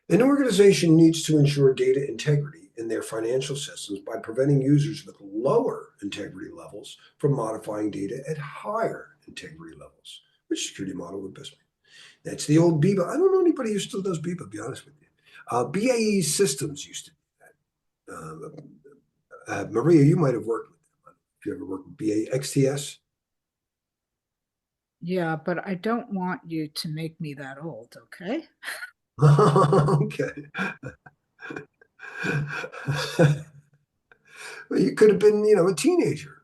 with her. An organization needs to ensure data integrity in their financial systems by preventing users with lower integrity levels from modifying data at higher integrity levels. Which security model would best be? That's the old BIBA. I don't know anybody who still does BIBA, to be honest with you. BAE Systems used to do that. Maria, you might have worked with them. If you ever worked with BAE XTS. Yeah, but I don't want you to make me that old, okay? Okay. Well, you could have been, a teenager.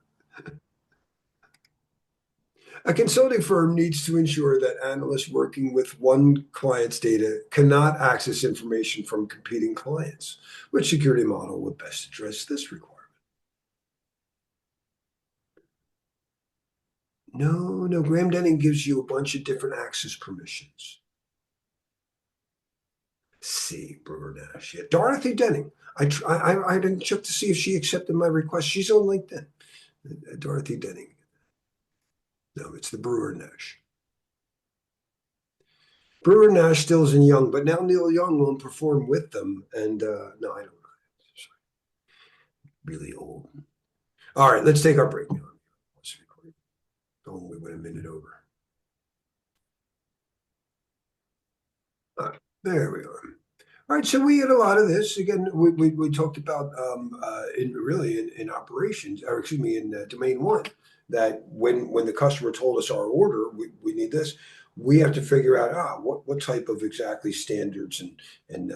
A consulting firm needs to ensure that analysts working with one client's data cannot access information from competing clients. Which security model would best address this requirement? No, Graham Denning gives you a bunch of different access permissions. See, Brewer Nash. Yeah, Dorothy Denning. I didn't check to see if she accepted my request. She's on LinkedIn. Dorothy Denning. No, it's the Brewer Nash. Brewer Nash still isn't young, but now Neil Young won't perform with them. And no, I don't know. Really old. All right, let's take our break now. Oh, we went a minute over. There we are. All right, so we had a lot of this. Again, we talked about in operations, or excuse me, in domain one, that when the customer told us our order, we need this. We have to figure out what type of exactly standards and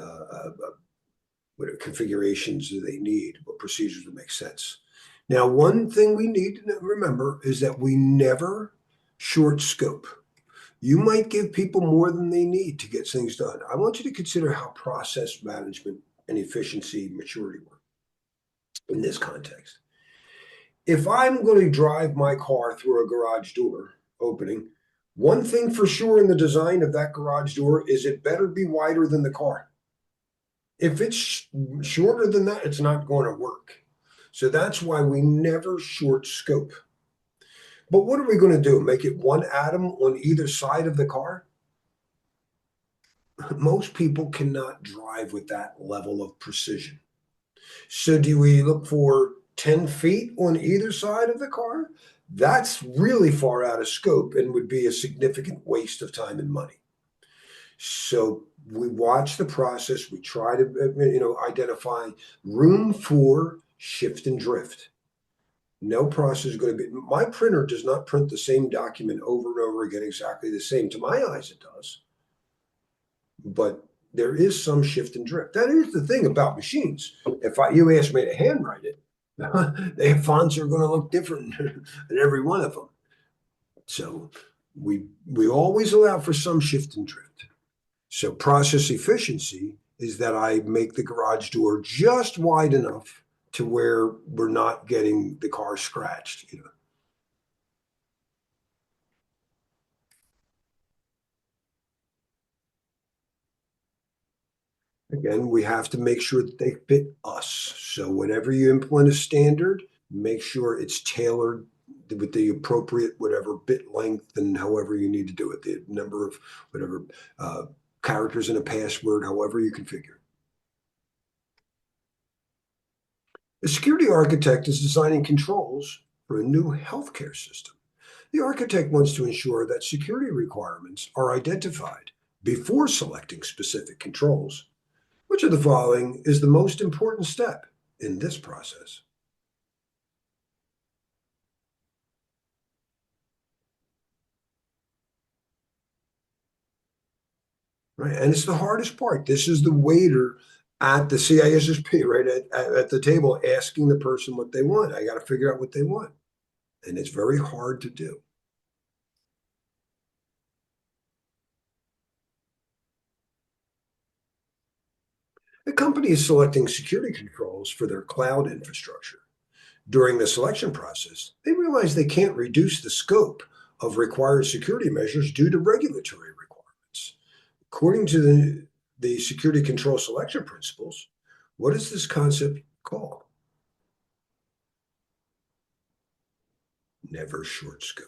what configurations do they need, what procedures would make sense. Now, one thing we need to remember is that we never short scope. You might give people more than they need to get things done. I want you to consider how process management and efficiency maturity work in this context. If I'm going to drive my car through a garage door opening, one thing for sure in the design of that garage door is it better be wider than the car. If it's shorter than that, it's not going to work. So that's why we never short scope. But what are we going to do? Make it one atom on either side of the car? Most people cannot drive with that level of precision. So do we look for 10 feet on either side of the car? That's really far out of scope and would be a significant waste of time and money. So we watch the process. We try to identify room for shift and drift. No process is going to be, my printer does not print the same document over and over again exactly the same. To my eyes, it does. But there is some shift and drift. That is the thing about machines. If you ask me to handwrite it, the fonts are going to look different in every one of them. So we always allow for some shift and drift. So process efficiency is that I make the garage door just wide enough to where we're not getting the car scratched, Again, we have to make sure that they fit us. So whenever you implement a standard, make sure it's tailored with the appropriate whatever bit length and however you need to do it, the number of whatever characters in a password, however you configure. The security architect is designing controls for a new healthcare system. The architect wants to ensure that security requirements are identified before selecting specific controls. Which of the following is the most important step in this process? Right, and it's the hardest part. This is the waiter at the CISSP, right, at the table asking the person what they want. I got to figure out what they want. And it's very hard to do. The company is selecting security controls for their cloud infrastructure. During the selection process, they realize they can't reduce the scope of required security measures due to regulatory requirements. According to the security control selection principles, what is this concept called? Never short scope.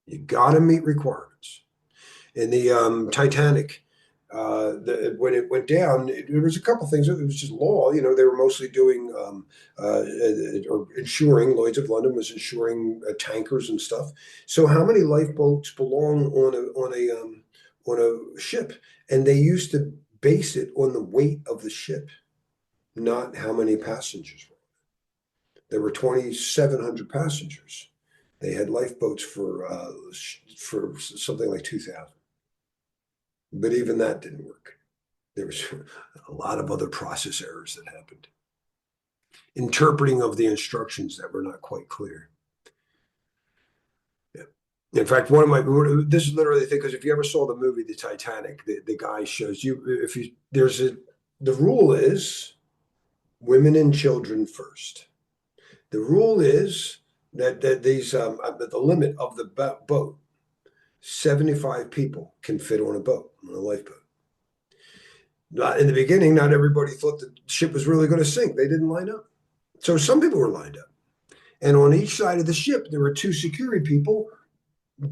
You got to meet requirements. In the Titanic, when it went down, there was a couple things. It was just law. They were mostly doing or insuring. Lloyd's of London was insuring tankers and stuff. So how many lifeboats belong on a ship? And they used to base it on the weight of the ship, not how many passengers were. There were 2,700 passengers. They had lifeboats for something like 2,000. But even that didn't work. There was a lot of other process errors that happened. Interpreting of the instructions that were not quite clear. Yeah. In fact, this is literally the thing, because if you ever saw the movie The Titanic, the guy shows you, the rule is women and children first. The rule is that the limit of the boat, 75 people can fit on a lifeboat. In the beginning, not everybody thought the ship was really going to sink. They didn't line up. So some people were lined up. And on each side of the ship, there were two security people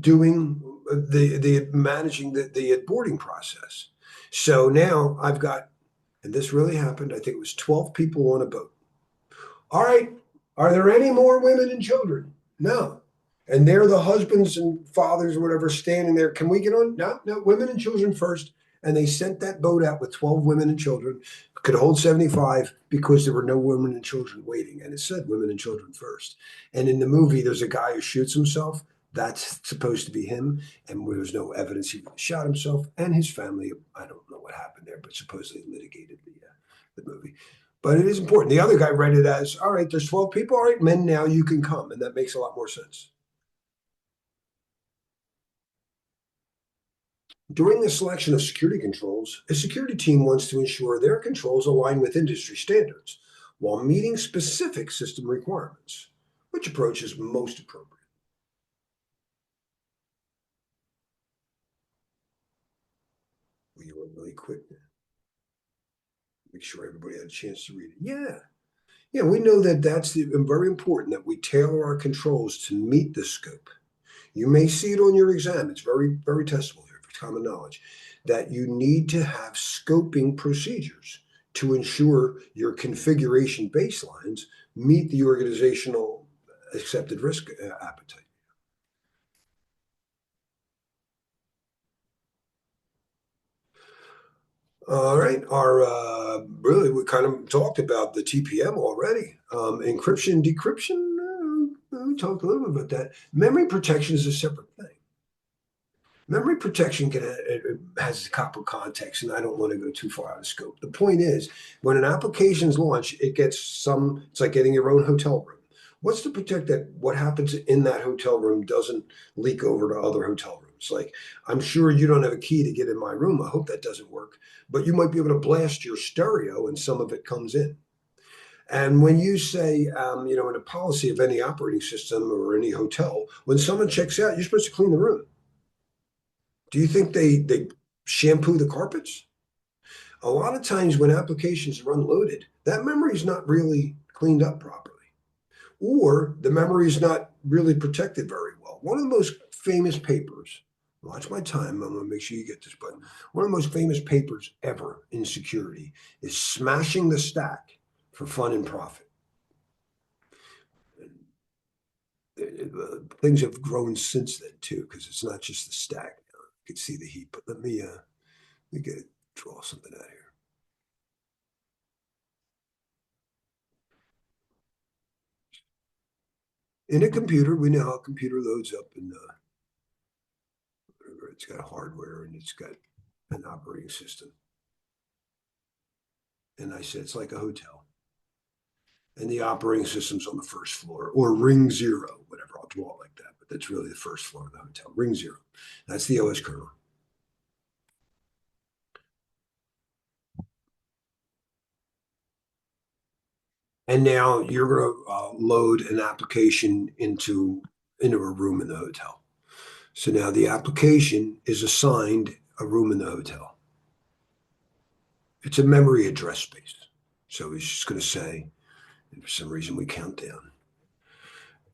doing the managing the boarding process. So now I've got, and this really happened, I think it was 12 people on a boat. All right, are there any more women and children? No. And they're the husbands and fathers or whatever standing there. Can we get on? No, no, women and children first. And they sent that boat out with 12 women and children, could hold 75 because there were no women and children waiting. And it said women and children first. And in the movie, there's a guy who shoots himself. That's supposed to be him. And there's no evidence he shot himself. And his family, I don't know what happened there, but supposedly litigated the movie. But it is important. The other guy read it as, all right, there's 12 people. All right, men, now you can come. And that makes a lot more sense. During the selection of security controls, a security team wants to ensure their controls align with industry standards while meeting specific system requirements. Which approach is most appropriate? Well, you went really quick there. Make sure everybody had a chance to read it. Yeah. Yeah, we know that that's very important that we tailor our controls to meet the scope. You may see it on your exam. It's very, very testable here for common knowledge that you need to have scoping procedures to ensure your configuration baselines meet the organizational accepted risk appetite. All right, really, we kind of talked about the TPM already. Encryption, decryption, we talked a little bit about that. Memory protection is a separate thing. Memory protection has a couple of contexts, and I don't want to go too far out of scope. The point is, when an application is launched, it gets it's like getting your own hotel room. What's to protect that what happens in that hotel room doesn't leak over to other hotel rooms? Like, I'm sure you don't have a key to get in my room. I hope that doesn't work. But you might be able to blast your stereo and some of it comes in. And when you say, in a policy of any operating system or any hotel, when someone checks out, you're supposed to clean the room. Do you think they shampoo the carpets? A lot of times when applications are unloaded, that memory is not really cleaned up properly, or the memory is not really protected very well. One of the most famous papers, watch my time, I'm going to make sure you get this, but one of the most famous papers ever in security is Smashing the Stack for Fun and Profit. Things have grown since then too, because it's not just the stack. You can see the heat, but let me draw something out here. In a computer, we know how a computer loads up, and it's got hardware and it's got an operating system. And I said it's like a hotel, and the operating system's on the first floor, or ring zero, whatever. I'll draw it like that, but that's really the first floor of the hotel. Ring zero. That's the OS kernel. And now you're going to load an application into a room in the hotel. So now the application is assigned a room in the hotel. It's a memory address space. So he's just going to say, and for some reason we count down.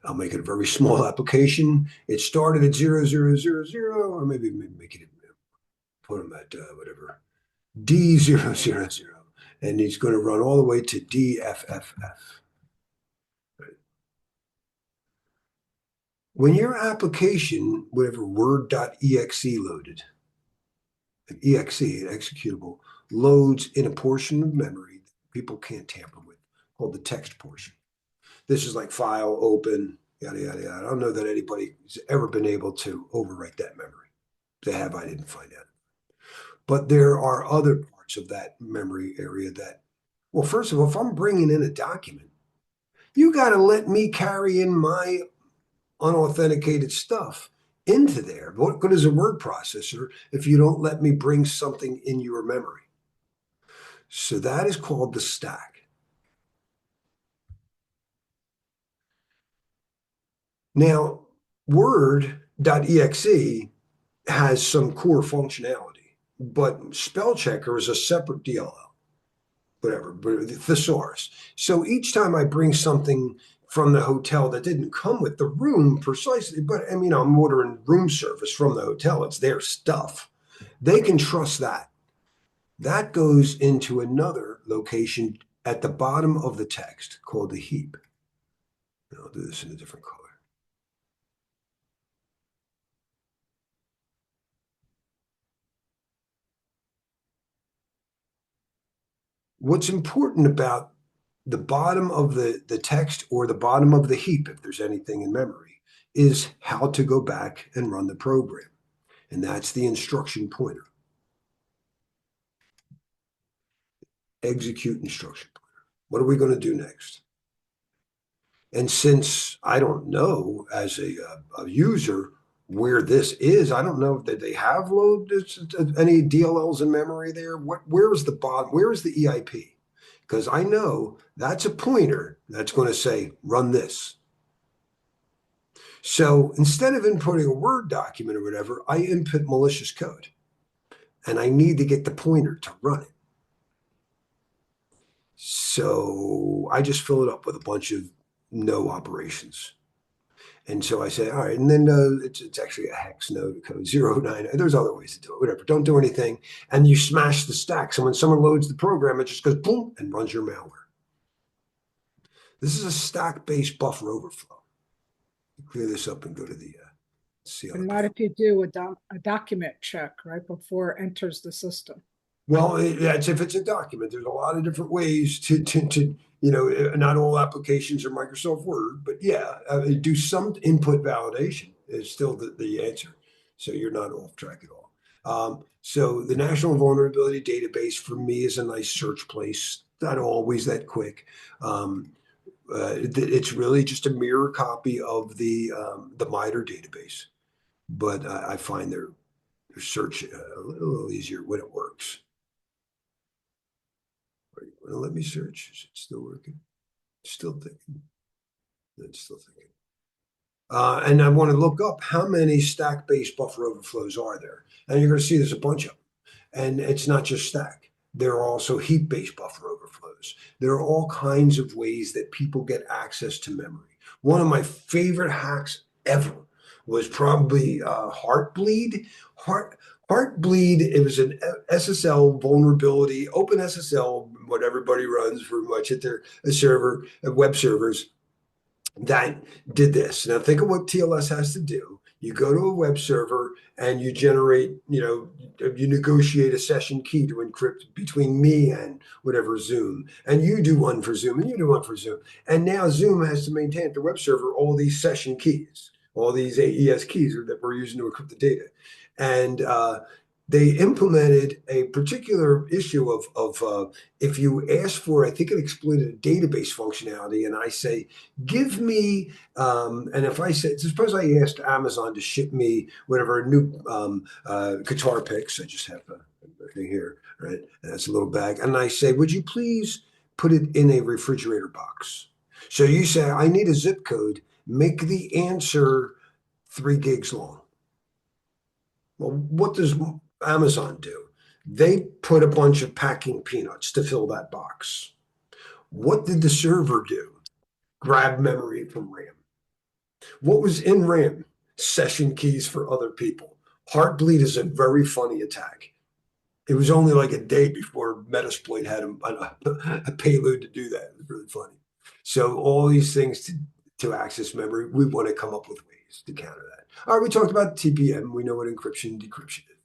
I'll make it a very small application. It started at 0000, or maybe make it, put them at whatever, D000. And he's going to run all the way to DFFF. Right. When your application, whatever word.exe loaded, an exe, an executable, loads in a portion of memory that people can't tamper with, called the text portion. This is like file, open, yada, yada, yada. I don't know that anybody's ever been able to overwrite that memory. If they have, I didn't find out. But there are other parts of that memory area that, well, first of all, if I'm bringing in a document, you got to let me carry in my unauthenticated stuff into there. What good is a word processor if you don't let me bring something in your memory? So that is called the stack. Now, word.exe has some core functionality, but spell checker is a separate DLL, whatever, but thesaurus. So each time I bring something from the hotel that didn't come with the room precisely, but I mean, I'm ordering room service from the hotel. It's their stuff. They can trust that. That goes into another location at the bottom of the text called the heap. And I'll do this in a different color. What's important about the bottom of the text or the bottom of the heap, if there's anything in memory, is how to go back and run the program. And that's the instruction pointer. Execute instruction pointer. What are we going to do next? And since I don't know as a user where this is, I don't know that they have loaded any DLLs in memory there. Where's the bottom? Where is the EIP? Because I know that's a pointer that's going to say, run this. So instead of inputting a Word document or whatever, I input malicious code. And I need to get the pointer to run it. So I just fill it up with a bunch of no operations. And so I say, all right, and then it's actually a hex node code 09. There's other ways to do it, whatever. Don't do anything. And you smash the stack. So when someone loads the program, it just goes boom and runs your malware. This is a stack-based buffer overflow. Clear this up and go to the see. But not if you do a document check right before it enters the system. Well, that's if it's a document. There's a lot of different ways to not all applications are Microsoft Word, but yeah, do some input validation is still the answer. So you're not off track at all. So the National Vulnerability Database for me is a nice search place. Not always that quick. It's really just a mirror copy of the MITRE database, but I find their search a little easier when it works. Let me search. Is it still working? Still thinking. It's still thinking. And I want to look up how many stack-based buffer overflows are there. And you're going to see there's a bunch of them. And it's not just stack. There are also heap-based buffer overflows. There are all kinds of ways that people get access to memory. One of my favorite hacks ever was probably Heartbleed. Heartbleed, it was an SSL vulnerability, OpenSSL, what everybody runs pretty much at their server, web servers, that did this. Now think of what TLS has to do. You go to a web server and you generate, you negotiate a session key to encrypt between me and whatever Zoom. And you do one for Zoom and you do one for Zoom. And now Zoom has to maintain at the web server all these session keys, all these AES keys that we're using to encrypt the data. And they implemented a particular issue of if you ask for, I think it exploited a database functionality, and I say, give me, and if I said, suppose I asked Amazon to ship me whatever new guitar picks, I just have a thing here, right? And that's a little bag. And I say, would you please put it in a refrigerator box? So you say, I need a zip code, make the answer 3 gigs long. Well, what does Amazon do? They put a bunch of packing peanuts to fill that box. What did the server do? Grab memory from RAM. What was in RAM? Session keys for other people. Heartbleed is a very funny attack. It was only like a day before Metasploit had a payload to do that. It was really funny. So all these things to access memory, we want to come up with ways to counter that. All right, we talked about TPM. We know what encryption and decryption is.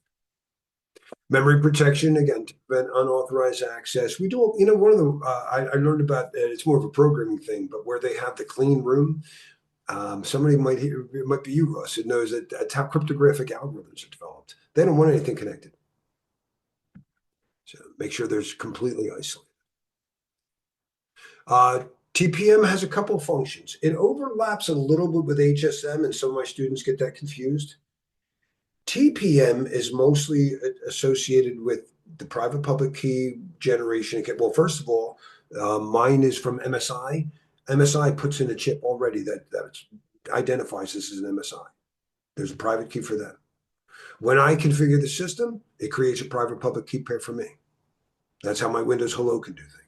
Memory protection, again, to prevent unauthorized access. We do, one of the, I learned about, it's more of a programming thing, but where they have the clean room, somebody might hear, it might be you, Russ, it knows that that's how cryptographic algorithms are developed. They don't want anything connected. So make sure there's completely isolated. TPM has a couple of functions. It overlaps a little bit with HSM, and some of my students get that confused. TPM is mostly associated with the private public key generation. Well, first of all, mine is from MSI. MSI puts in a chip already that identifies this as an MSI. There's a private key for that. When I configure the system, it creates a private public key pair for me. That's how my Windows Hello can do things.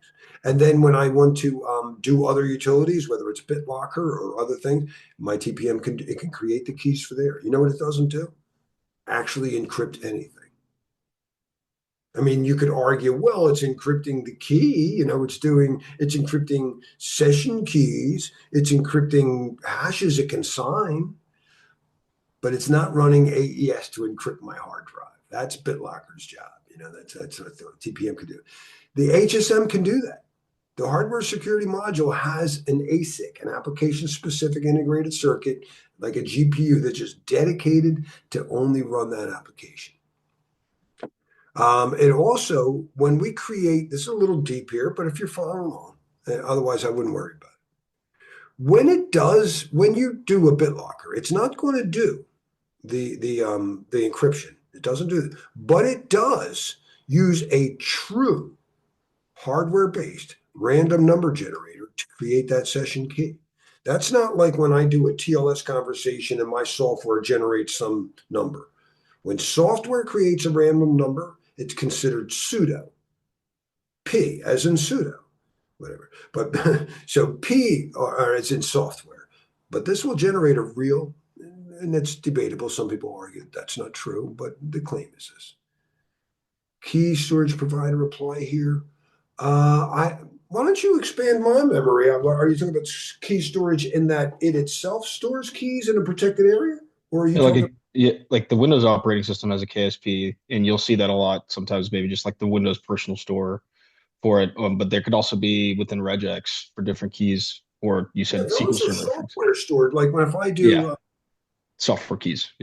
And then when I want to do other utilities, whether it's BitLocker or other things, my TPM can create the keys for there. You know what it doesn't do? Actually encrypt anything. I mean, you could argue, well, it's encrypting the key, it's encrypting session keys, it's encrypting hashes it can sign, but it's not running AES to encrypt my hard drive. That's BitLocker's job. That's what the TPM can do. The HSM can do that. The hardware security module has an ASIC, an application-specific integrated circuit, like a GPU that's just dedicated to only run that application. It also, when we create, this is a little deep here, but if you're following along, otherwise I wouldn't worry about it. When you do a BitLocker, it's not going to do the encryption. It doesn't do that, but it does use a true hardware-based random number generator to create that session key. That's not like when I do a TLS conversation and my software generates some number. When software creates a random number, it's considered pseudo. P as in pseudo, whatever. But so P or as in software. But this will generate a real, and it's debatable. Some people argue that's not true, but the claim is this. Key storage provider apply here. Why don't you expand my memory? Are you talking about key storage in that it itself stores keys in a protected area? Or are you talking like the Windows operating system has a KSP, and you'll see that a lot sometimes, maybe just like the Windows personal store for it. But there could also be within regex for different keys, or you said SQL Server. Software stored. Like if I do software keys,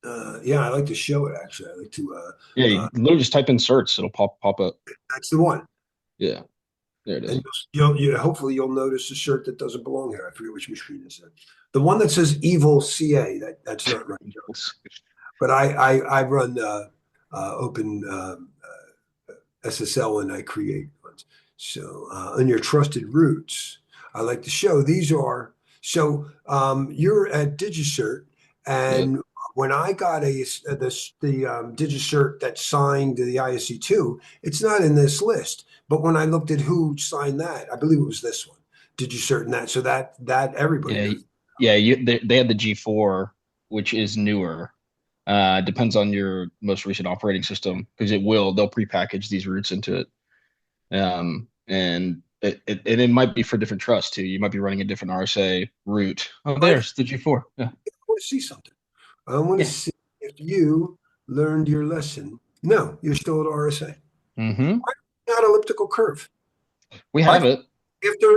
I like to show it actually. I like to you literally just type in certs, it'll pop up. That's the one. Yeah. There it is. And hopefully you'll notice a shirt that doesn't belong here. I forget which machine is it. The one that says Evil CA. That's not right. But I run open SSL and I create ones. So on your trusted roots, I like to show these are. So you're at DigiCert, and when I got the DigiCert that signed the ISC2, it's not in this list. But when I looked at who signed that, I believe it was this one. DigiCert and that. So that everybody knows. Yeah, they had the G4, which is newer. Depends on your most recent operating system, because they'll prepackage these roots into it. And it might be for different trusts too. You might be running a different RSA root. Oh, there's the G4. Yeah. I want to see something. I want to see if you learned your lesson. No, you're still at RSA. Mm-hmm. Not elliptical curve. We have it. After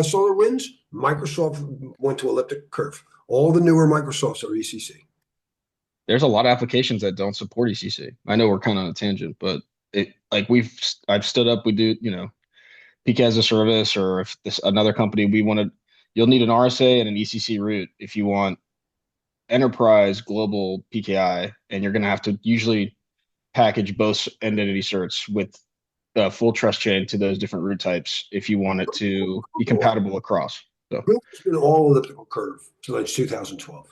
SolarWinds, Microsoft went to elliptic curve. All the newer Microsofts are ECC. There's a lot of applications that don't support ECC. I know we're kind of on a tangent, but I've stood up. We do, PK as a service, or if another company you'll need an RSA and an ECC root if you want enterprise global PKI, and you're going to have to usually package both identity certs with full trust chain to those different root types if you want it to be compatible across. So it's been all elliptical curve since 2012.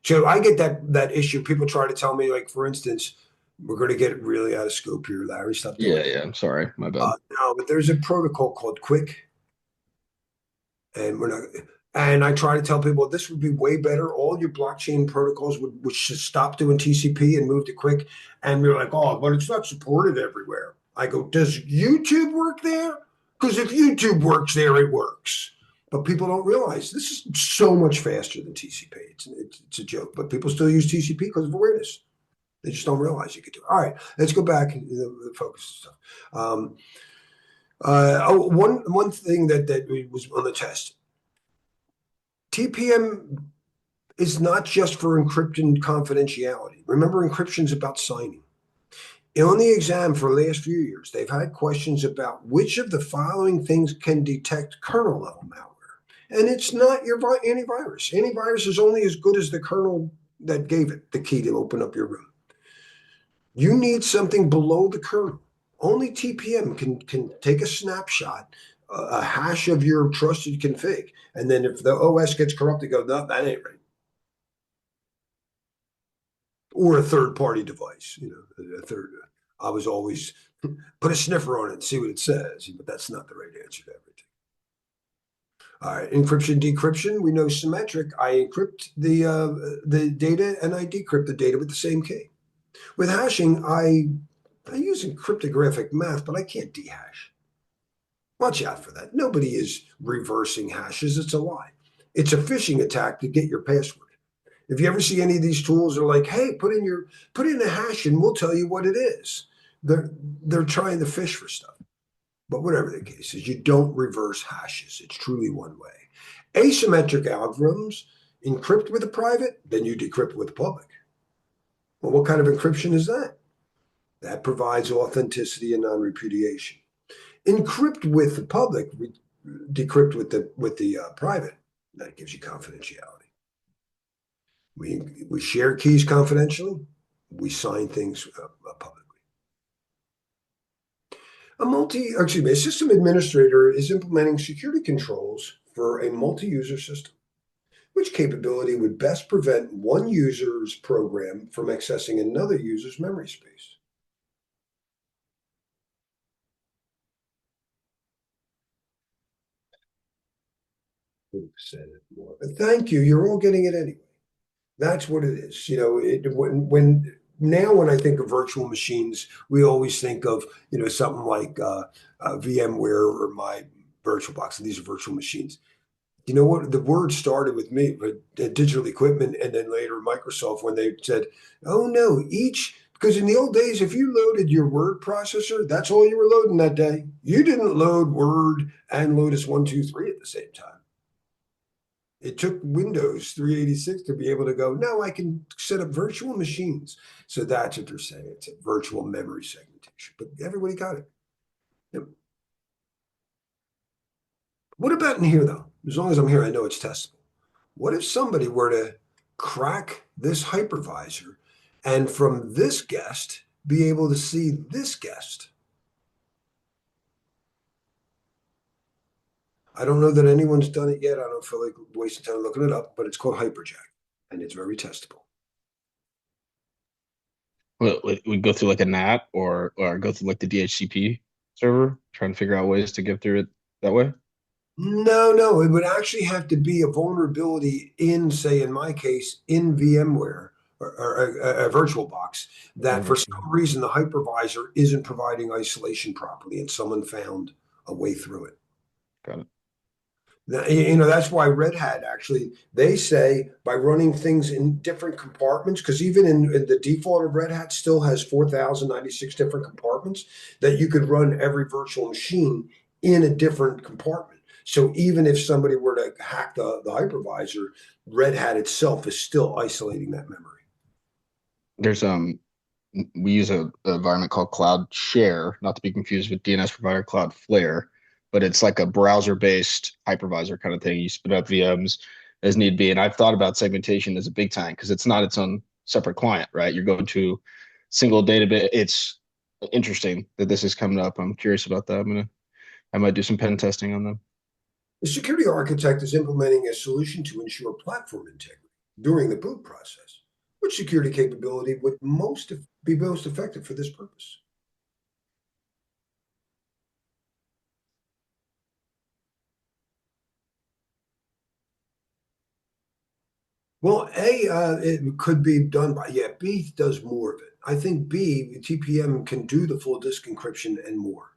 So I get that issue. People try to tell me, like, for instance, we're going to get really out of scope here, Larry. Stop doing it. Yeah. I'm sorry, my bad. No, but there's a protocol called Quick, and we're not. And I try to tell people this would be way better. All your blockchain protocols would should stop doing TCP and move to Quick. And we're like, oh, but it's not supported everywhere. I go, does YouTube work there? Because if YouTube works there, it works. But people don't realize this is so much faster than TCP. It's a joke, but people still use TCP because of awareness. They just don't realize you could do it. All right, let's go back to the focus stuff. One thing that was on the test. TPM is not just for encryption confidentiality. Remember, encryption is about signing. On the exam for the last few years, they've had questions about which of the following things can detect kernel level malware. And it's not your antivirus. Antivirus is only as good as the kernel that gave it the key to open up your room. You need something below the kernel. Only TPM can take a snapshot, a hash of your trusted config, and then if the OS gets corrupted, go, no, that ain't right. Or a third-party device, a third. I was always put a sniffer on it and see what it says, but that's not the right answer to everything. All right, encryption, decryption. We know symmetric. I encrypt the data and I decrypt the data with the same key. With hashing, I use cryptographic math, but I can't dehash. Watch out for that. Nobody is reversing hashes. It's a lie. It's a phishing attack to get your password. If you ever see any of these tools, they're like, "Hey, put in a hash and we'll tell you what it is." They're trying to fish for stuff. But whatever the case is, you don't reverse hashes. It's truly one way. Asymmetric algorithms encrypt with the private, then you decrypt with the public. Well, what kind of encryption is that? That provides authenticity and non-repudiation. Encrypt with the public, decrypt with the private. That gives you confidentiality. We share keys confidentially. We sign things publicly. A system administrator is implementing security controls for a multi-user system. Which capability would best prevent one user's program from accessing another user's memory space? Said it more, but thank you. You're all getting it anyway. That's what it is. When I think of virtual machines, we always think of something like VMware or my VirtualBox, and these are virtual machines. You know what? The word started with me, but digital equipment, and then later Microsoft when they said, "Oh no, because in the old days, if you loaded your word processor, that's all you were loading that day. You didn't load Word and Lotus 1-2-3 at the same time. It took Windows 386 to be able to go, no, I can set up virtual machines. So that's what they're saying. It's a virtual memory segmentation. But everybody got it. Yep. What about in here, though? As long as I'm here, I know it's testable. What if somebody were to crack this hypervisor and from this guest be able to see this guest? I don't know that anyone's done it yet. I don't feel like wasting time looking it up, but it's called Hyperjack, and it's very testable. We go through like a NAT or go through like the DHCP server, trying to figure out ways to get through it that way. No, it would actually have to be a vulnerability in, say, in my case, in VMware or a VirtualBox that for some reason the hypervisor isn't providing isolation properly, and someone found a way through it. Got it. That's why Red Hat actually, they say by running things in different compartments, because even in the default of Red Hat still has 4,096 different compartments, that you could run every virtual machine in a different compartment. So even if somebody were to hack the hypervisor, Red Hat itself is still isolating that memory. There's we use an environment called Cloud Share, not to be confused with DNS provider Cloudflare, but it's like a browser-based hypervisor kind of thing. You spin up VMs as need be. And I've thought about segmentation as a big time because it's not its own separate client, right? You're going to single database. It's interesting that this is coming up. I'm curious about that. I might do some pen testing on them. The security architect is implementing a solution to ensure platform integrity during the boot process. Which security capability would be most effective for this purpose? Well, it could be done by, B does more of it. I think TPM can do the full disk encryption and more.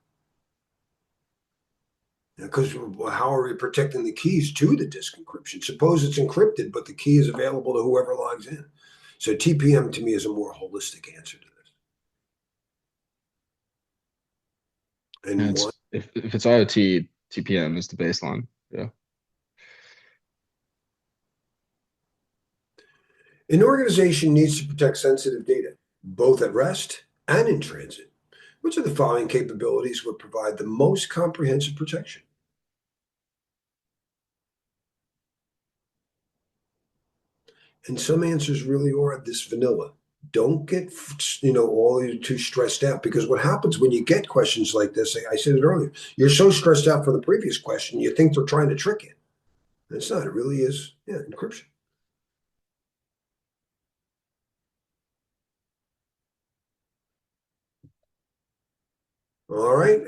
Because how are we protecting the keys to the disk encryption? Suppose it's encrypted, but the key is available to whoever logs in. So TPM to me is a more holistic answer to this. And if it's IoT, TPM is the baseline. Yeah. An organization needs to protect sensitive data, both at rest and in transit. Which of the following capabilities would provide the most comprehensive protection? And some answers really are this vanilla. Don't get all too stressed out, because what happens when you get questions like this, I said it earlier, you're so stressed out from the previous question, you think they're trying to trick you. It's not. It really is, encryption. All right.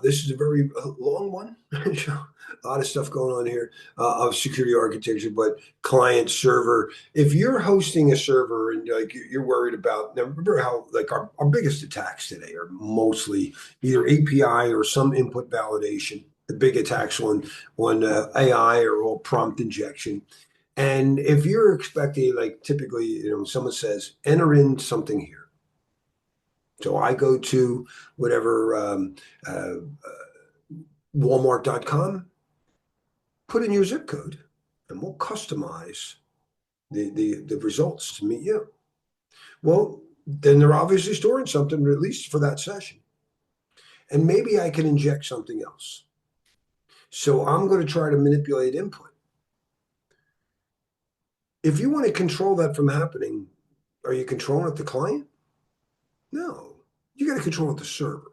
This is a very long one. A lot of stuff going on here of security architecture, but client server. If you're hosting a server and like you're worried about, now remember how like our biggest attacks today are mostly either API or some input validation. The big attacks on AI are all prompt injection. And if you're expecting, like typically, someone says, enter in something here. So I go to whatever Walmart.com, put in your zip code, and we'll customize the results to meet you. Well, then they're obviously storing something, at least for that session. And maybe I can inject something else. So I'm going to try to manipulate input. If you want to control that from happening, are you controlling it the client? No, you got to control it the server.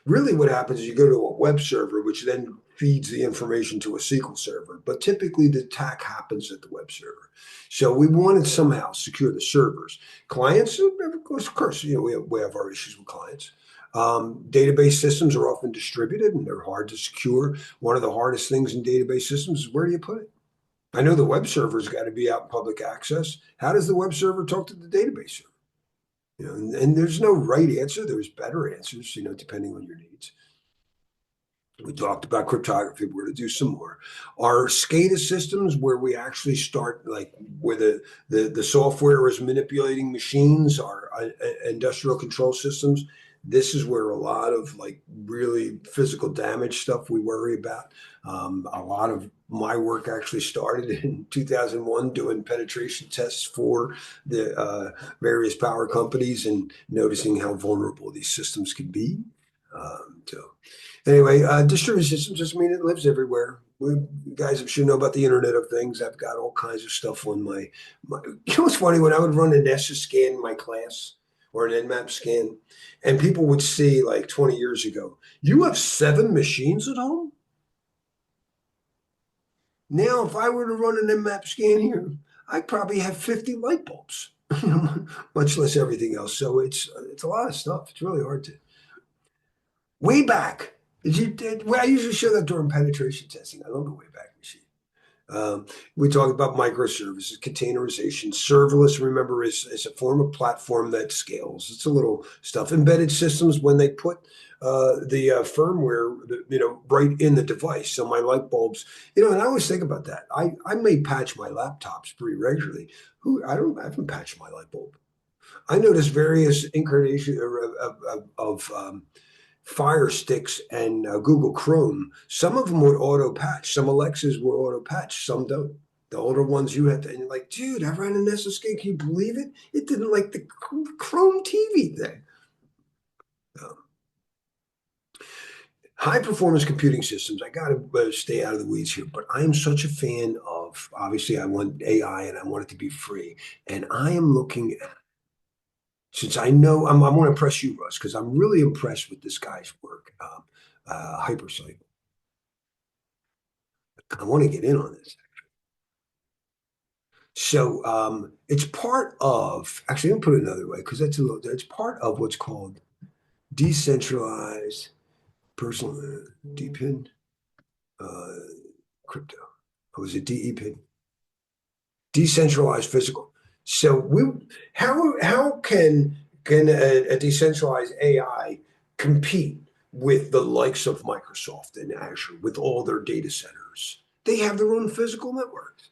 Really what happens is you go to a web server, which then feeds the information to a SQL server. But typically the attack happens at the web server. So we want to somehow secure the servers. Clients, of course, we have our issues with clients. Database systems are often distributed and they're hard to secure. One of the hardest things in database systems is where do you put it? I know the web server's got to be out in public access. How does the web server talk to the database server? And there's no right answer. There's better answers, depending on your needs. We talked about cryptography. We're going to do some more. Our SCADA systems, where we actually start, like where the software is manipulating machines, our industrial control systems. This is where a lot of like really physical damage stuff we worry about. A lot of my work actually started in 2001 doing penetration tests for the various power companies and noticing how vulnerable these systems can be. So anyway, distributed systems just mean it lives everywhere. You guys should know about the Internet of Things. I've got all kinds of stuff on my. You know what's funny? When I would run a Nessus scan in my class or an Nmap scan, and people would see like 20 years ago, you have 7 machines at home? Now, if I were to run an Nmap scan here, I'd probably have 50 light bulbs, much less everything else. So it's a lot of stuff. It's really hard to. Way back, well, I usually show that during penetration testing. I love the Wayback Machine. We talk about microservices, containerization. Serverless, remember, is a form of platform that scales. It's a little stuff. Embedded systems, when they put the firmware, right in the device. So my light bulbs, and I always think about that. I may patch my laptops pretty regularly. I haven't patched my light bulb. I notice various incarnations of Fire Sticks and Google Chrome. Some of them would auto patch. Some Alexas will auto patch. Some don't. The older ones you have to, and you're like, dude, I ran an SSK. Can you believe it? It didn't like the Chrome TV thing. High performance computing systems. I got to stay out of the weeds here, but I am such a fan of, obviously, I want AI and I want it to be free. And I am looking at, since I know, I want to impress you, Russ, because I'm really impressed with this guy's work, Hypercycle. I want to get in on this. So it's part of, actually, let me put it another way, because it's part of what's called decentralized personal DPIN crypto. Or was it DEPIN? Decentralized physical. So how can a decentralized AI compete with the likes of Microsoft and Azure with all their data centers? They have their own physical networks.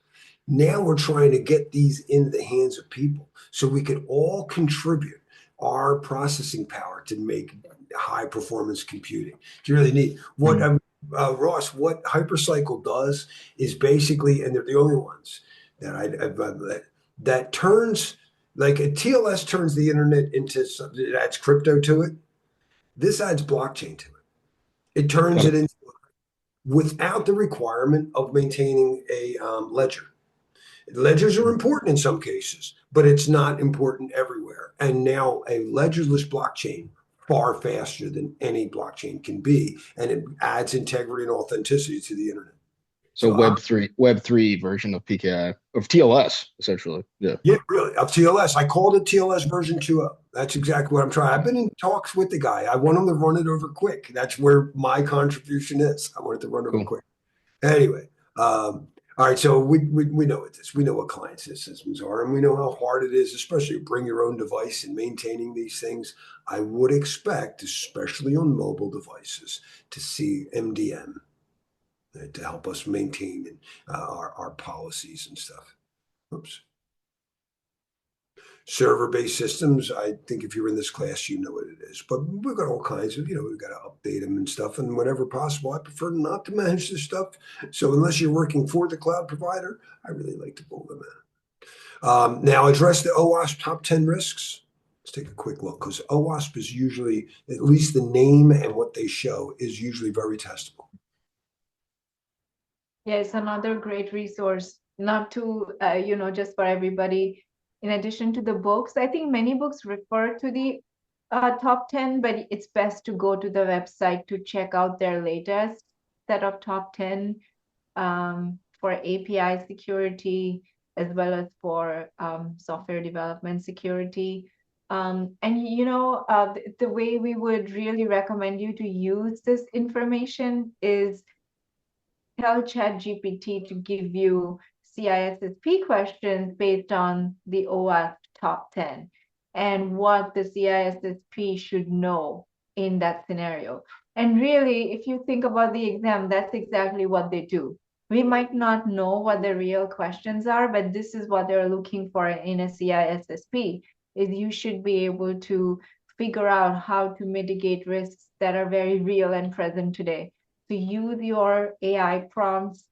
Now we're trying to get these into the hands of people so we can all contribute our processing power to make high performance computing. It's really neat. Ross, what Hypercycle does is basically, and they're the only ones that turns, like a TLS turns the internet into something, it adds crypto to it. This adds blockchain to it. It turns it into, without the requirement of maintaining a ledger. Ledgers are important in some cases, but it's not important everywhere. And now a ledgerless blockchain far faster than any blockchain can be, and it adds integrity and authenticity to the internet. So Web3 version of PKI of TLS essentially. Yeah. Yeah, really. Of TLS. I called it TLS version 2.0. That's exactly what I'm trying. I've been in talks with the guy. I want him to run it over quick. That's where my contribution is. I want it to run over Cool. quick. Anyway, all right. So we know what this. We know what client systems are, and we know how hard it is, especially to bring your own device and maintaining these things. I would expect, especially on mobile devices, to see MDM to help us maintain our policies and stuff. Oops. Server-based systems, I think if you're in this class, you know what it is. But we've got all kinds of, we've got to update them and stuff. And whenever possible, I prefer not to manage this stuff. So unless you're working for the cloud provider, I really like to pull them out. Now, address the OWASP top 10 risks. Let's take a quick look, because OWASP is usually, at least the name and what they show is usually very testable. Yeah, it's another great resource, not to, just for everybody. In addition to the books, I think many books refer to the top 10, but it's best to go to the website to check out their latest set of top 10 for API security, as well as for software development security. And the way we would really recommend you to use this information is tell ChatGPT to give you CISSP questions based on the OWASP top 10 and what the CISSP should know in that scenario. And really, if you think about the exam, that's exactly what they do. We might not know what the real questions are, but this is what they're looking for in a CISSP, is you should be able to figure out how to mitigate risks that are very real and present today. To use your AI prompts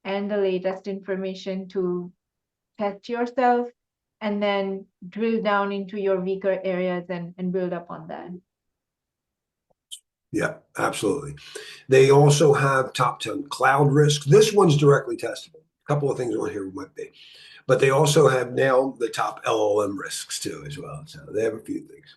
and the latest information to test yourself, and then drill down into your weaker areas and build up on that. Yeah, absolutely. They also have top 10 cloud risk. This one's directly testable. A couple of things on here might be. But they also have now the top LLM risks too as well. So they have a few things.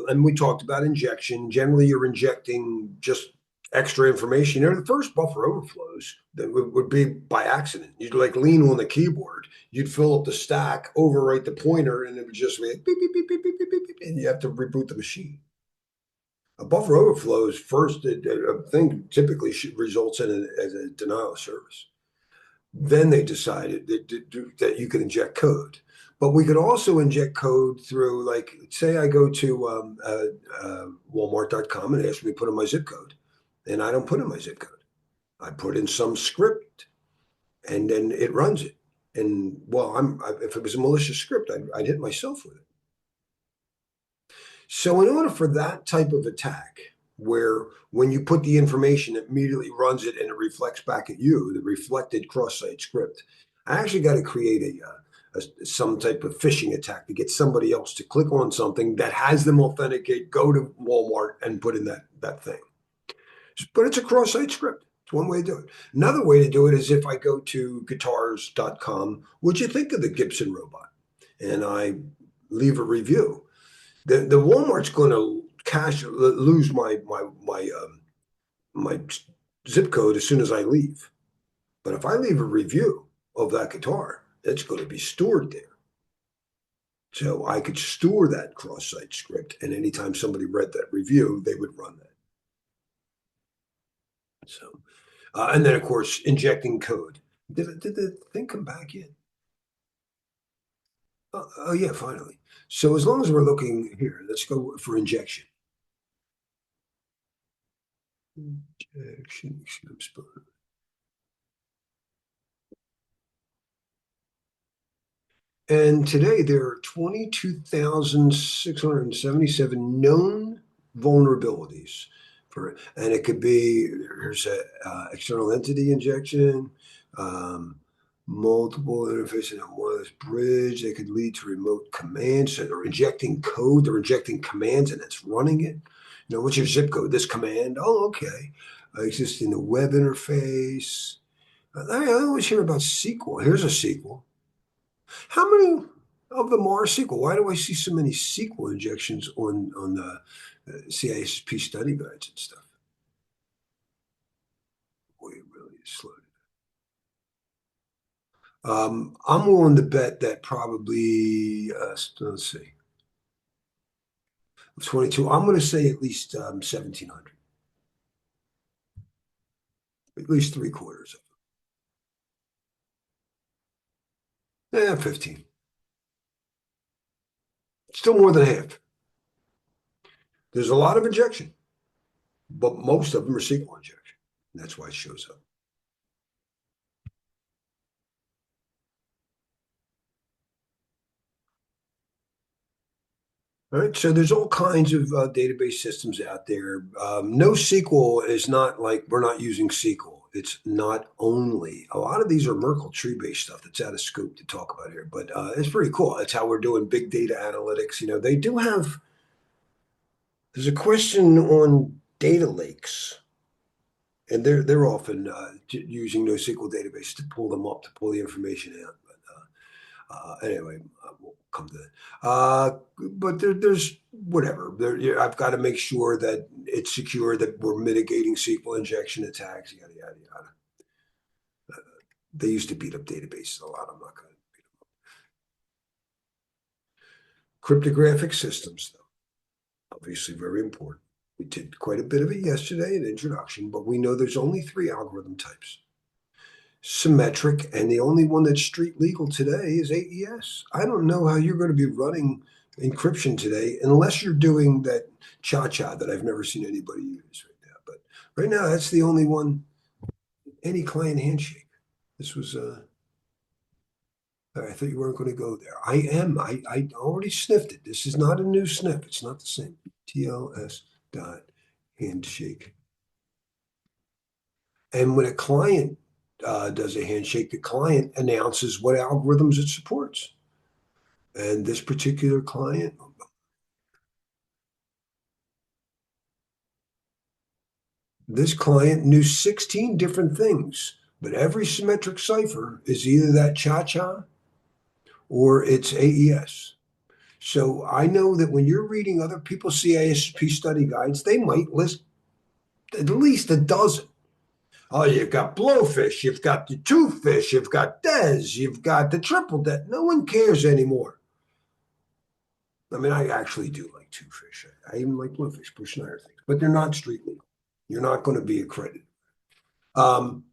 And we talked about injection. Generally, you're injecting just extra information. The first buffer overflows that would be by accident. You'd like lean on the keyboard. You'd fill up the stack, overwrite the pointer, and it would just be beep, beep, beep, beep, beep, beep, beep, and you have to reboot the machine. A buffer overflows first, a thing typically results in as a denial of service. Then they decided that you could inject code. But we could also inject code through, like, say I go to Walmart.com and ask me to put in my zip code. And I don't put in my zip code. I put in some script and then it runs it. And well, if it was a malicious script, I'd hit myself with it. So in order for that type of attack, where when you put the information, it immediately runs it and it reflects back at you, the reflected cross-site script, I actually got to create some type of phishing attack to get somebody else to click on something that has them authenticate, go to Walmart and put in that thing. But it's a cross-site script. It's one way to do it. Another way to do it is if I go to guitars.com, what'd you think of the Gibson robot? And I leave a review. The Walmart's going to lose my zip code as soon as I leave. But if I leave a review of that guitar, it's going to be stored there. So I could store that cross-site script, and anytime somebody read that review, they would run that. So, and then of course, injecting code. Did the thing come back in? Oh yeah, finally. So as long as we're looking here, let's go for injection. Injection. And today there are 22,677 known vulnerabilities and it could be there's a external entity injection, multiple interfaces on wireless bridge. They could lead to remote commands. So they're injecting code. They're injecting commands, and it's running it. What's your zip code? This command. Oh, okay. Exists in the web interface. I always hear about SQL. Here's a SQL. How many of the Mars SQL. Why do I see so many SQL injections on the CISSP study guides and stuff? Boy, it really is slow. I'm willing to bet that probably, let's see, 22. I'm going to say at least 1,700, at least three-quarters of them. 15. Still more than half. There's a lot of injection, but most of them are SQL injection. And that's why it shows up. All right, so there's all kinds of database systems out there. NoSQL is not like we're not using SQL. It's not only. A lot of these are Merkle tree-based stuff that's out of scope to talk about here, but it's pretty cool. That's how we're doing big data analytics. You know, they do have. There's a question on data lakes, and they're often using NoSQL database to pull them up to pull the information out. Anyway, we'll come to that. But there's whatever. I've got to make sure that it's secure, that we're mitigating SQL injection attacks, yada, yada, yada. They used to beat up databases a lot. I'm not going to beat them up. Cryptographic systems, though, obviously very important. We did quite a bit of it yesterday in introduction, but we know there's only 3 algorithm types. Symmetric, and the only one that's street legal today is AES. I don't know how you're going to be running encryption today unless you're doing that cha-cha that I've never seen anybody use right now. But right now, that's the only one, any client handshake. This was, I thought you weren't going to go there. I am. I already sniffed it. This is not a new sniff. It's not the same. TLS dot handshake. And when a client does a handshake, the client announces what algorithms it supports. And this particular client, this client knew 16 different things, but every symmetric cipher is either that cha-cha or it's AES. So I know that when you're reading other people's CISSP study guides, they might list at least a dozen. Oh, you've got blowfish, you've got the toothfish, you've got DES, you've got the triple DES. No one cares anymore. I mean, I actually do like toothfish. I even like blowfish, Bush and things, but they're not street legal. You're not going to be accredited. The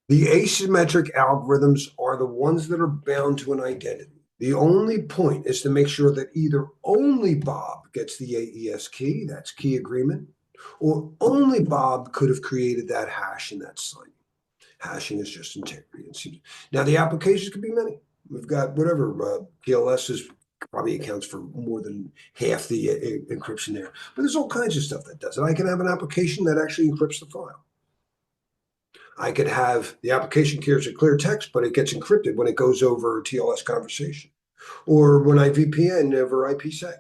asymmetric algorithms are the ones that are bound to an identity. The only point is to make sure that either only Bob gets the AES key, that's key agreement, or only Bob could have created that hash in that sign. Hashing is just integrity. Now, the applications could be many. We've got whatever, PLS is probably accounts for more than half the encryption there. But there's all kinds of stuff that does it. I can have an application that actually encrypts the file. I could have the application carries a clear text, but it gets encrypted when it goes over a TLS conversation, or when I VPN over IPsec,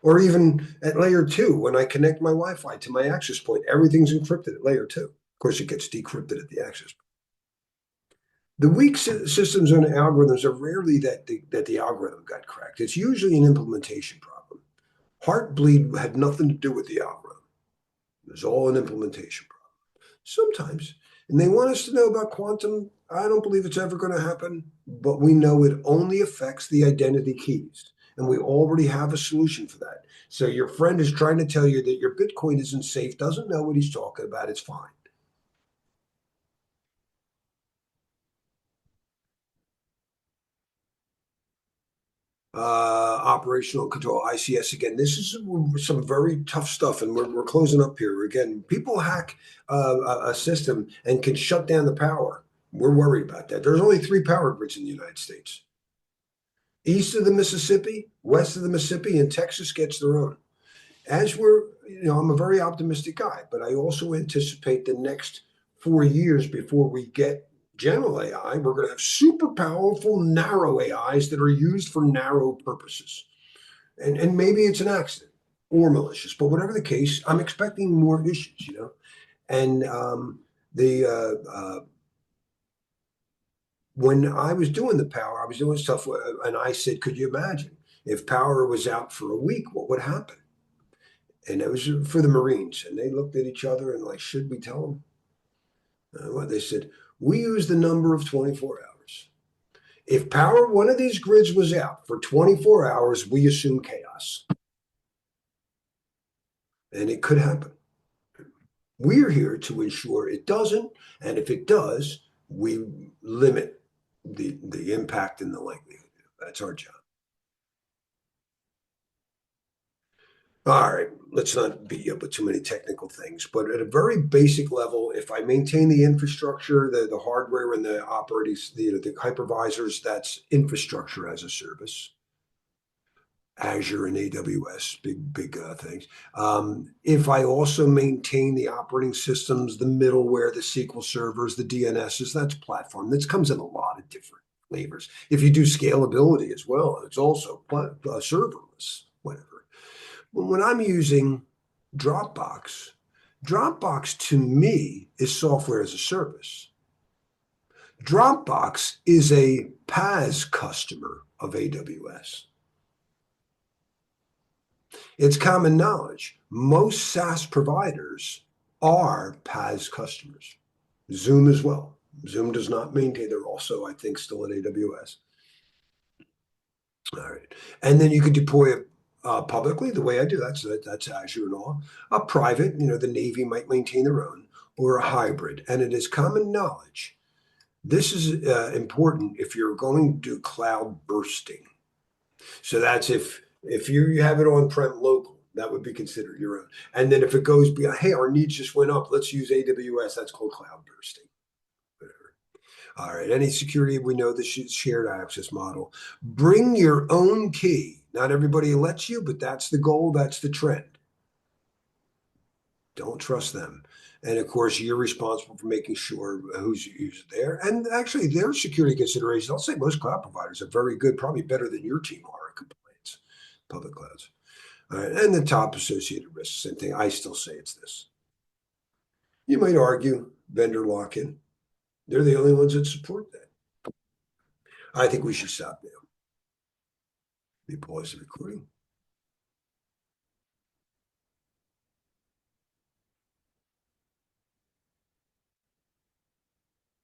or even at layer 2, when I connect my Wi-Fi to my access point, everything's encrypted at layer 2. Of course, it gets decrypted at the access point. The weak systems and algorithms are rarely that the algorithm got cracked. It's usually an implementation problem. Heartbleed had nothing to do with the algorithm. It was all an implementation problem. Sometimes. And they want us to know about quantum. I don't believe it's ever going to happen, but we know it only affects the identity keys. And we already have a solution for that. So your friend is trying to tell you that your Bitcoin isn't safe, doesn't know what he's talking about. It's fine. Operational control, ICS again. This is some very tough stuff, and we're closing up here. Again, people hack a system and can shut down the power. We're worried about that. There's only 3 power grids in the United States. East of the Mississippi, west of the Mississippi, and Texas gets their own. As I'm a very optimistic guy, but I also anticipate the next 4 years before we get general AI, we're going to have super powerful narrow AIs that are used for narrow purposes. And maybe it's an accident or malicious, but whatever the case, I'm expecting more issues, And when I was doing the power, I was doing stuff, and I said, could you imagine if power was out for a week, what would happen? And it was for the Marines, and they looked at each other and like, should we tell them? Well, they said, we use the number of 24 hours. If power, one of these grids was out for 24 hours, we assume chaos. And it could happen. We're here to ensure it doesn't, and if it does, we limit the impact and the likelihood. That's our job. All right, let's not beat you up with too many technical things, but at a very basic level, if I maintain the infrastructure, the hardware and the operating, the hypervisors, that's infrastructure as a service. Azure and AWS, big things. If I also maintain the operating systems, the middleware, the SQL servers, the DNSs, that's platform. This comes in a lot of different flavors. If you do scalability as well, it's also serverless, whatever. When I'm using Dropbox, Dropbox to me is software as a service. Dropbox is a PaaS customer of AWS. It's common knowledge. Most SaaS providers are PaaS customers. Zoom as well. Zoom does not maintain. They're also, I think, still at AWS. All right. And then you could deploy it publicly the way I do. That's Azure and all. A private, the Navy might maintain their own, or a hybrid. And it is common knowledge. This is important if you're going to do cloud bursting. So that's if you have it on-prem local, that would be considered your own. And then if it goes beyond, hey, our needs just went up, let's use AWS, that's called cloud bursting. Whatever. All right, any security, we know the shared access model. Bring your own key. Not everybody lets you, but that's the goal, that's the trend. Don't trust them. And of course, you're responsible for making sure who's there. And actually, their security considerations, I'll say most cloud providers are very good, probably better than your team are in compliance, public clouds. All right, and the top associated risks, same thing. I still say it's this. You might argue vendor lock-in. They're the only ones that support that. I think we should stop now. We pause the recording.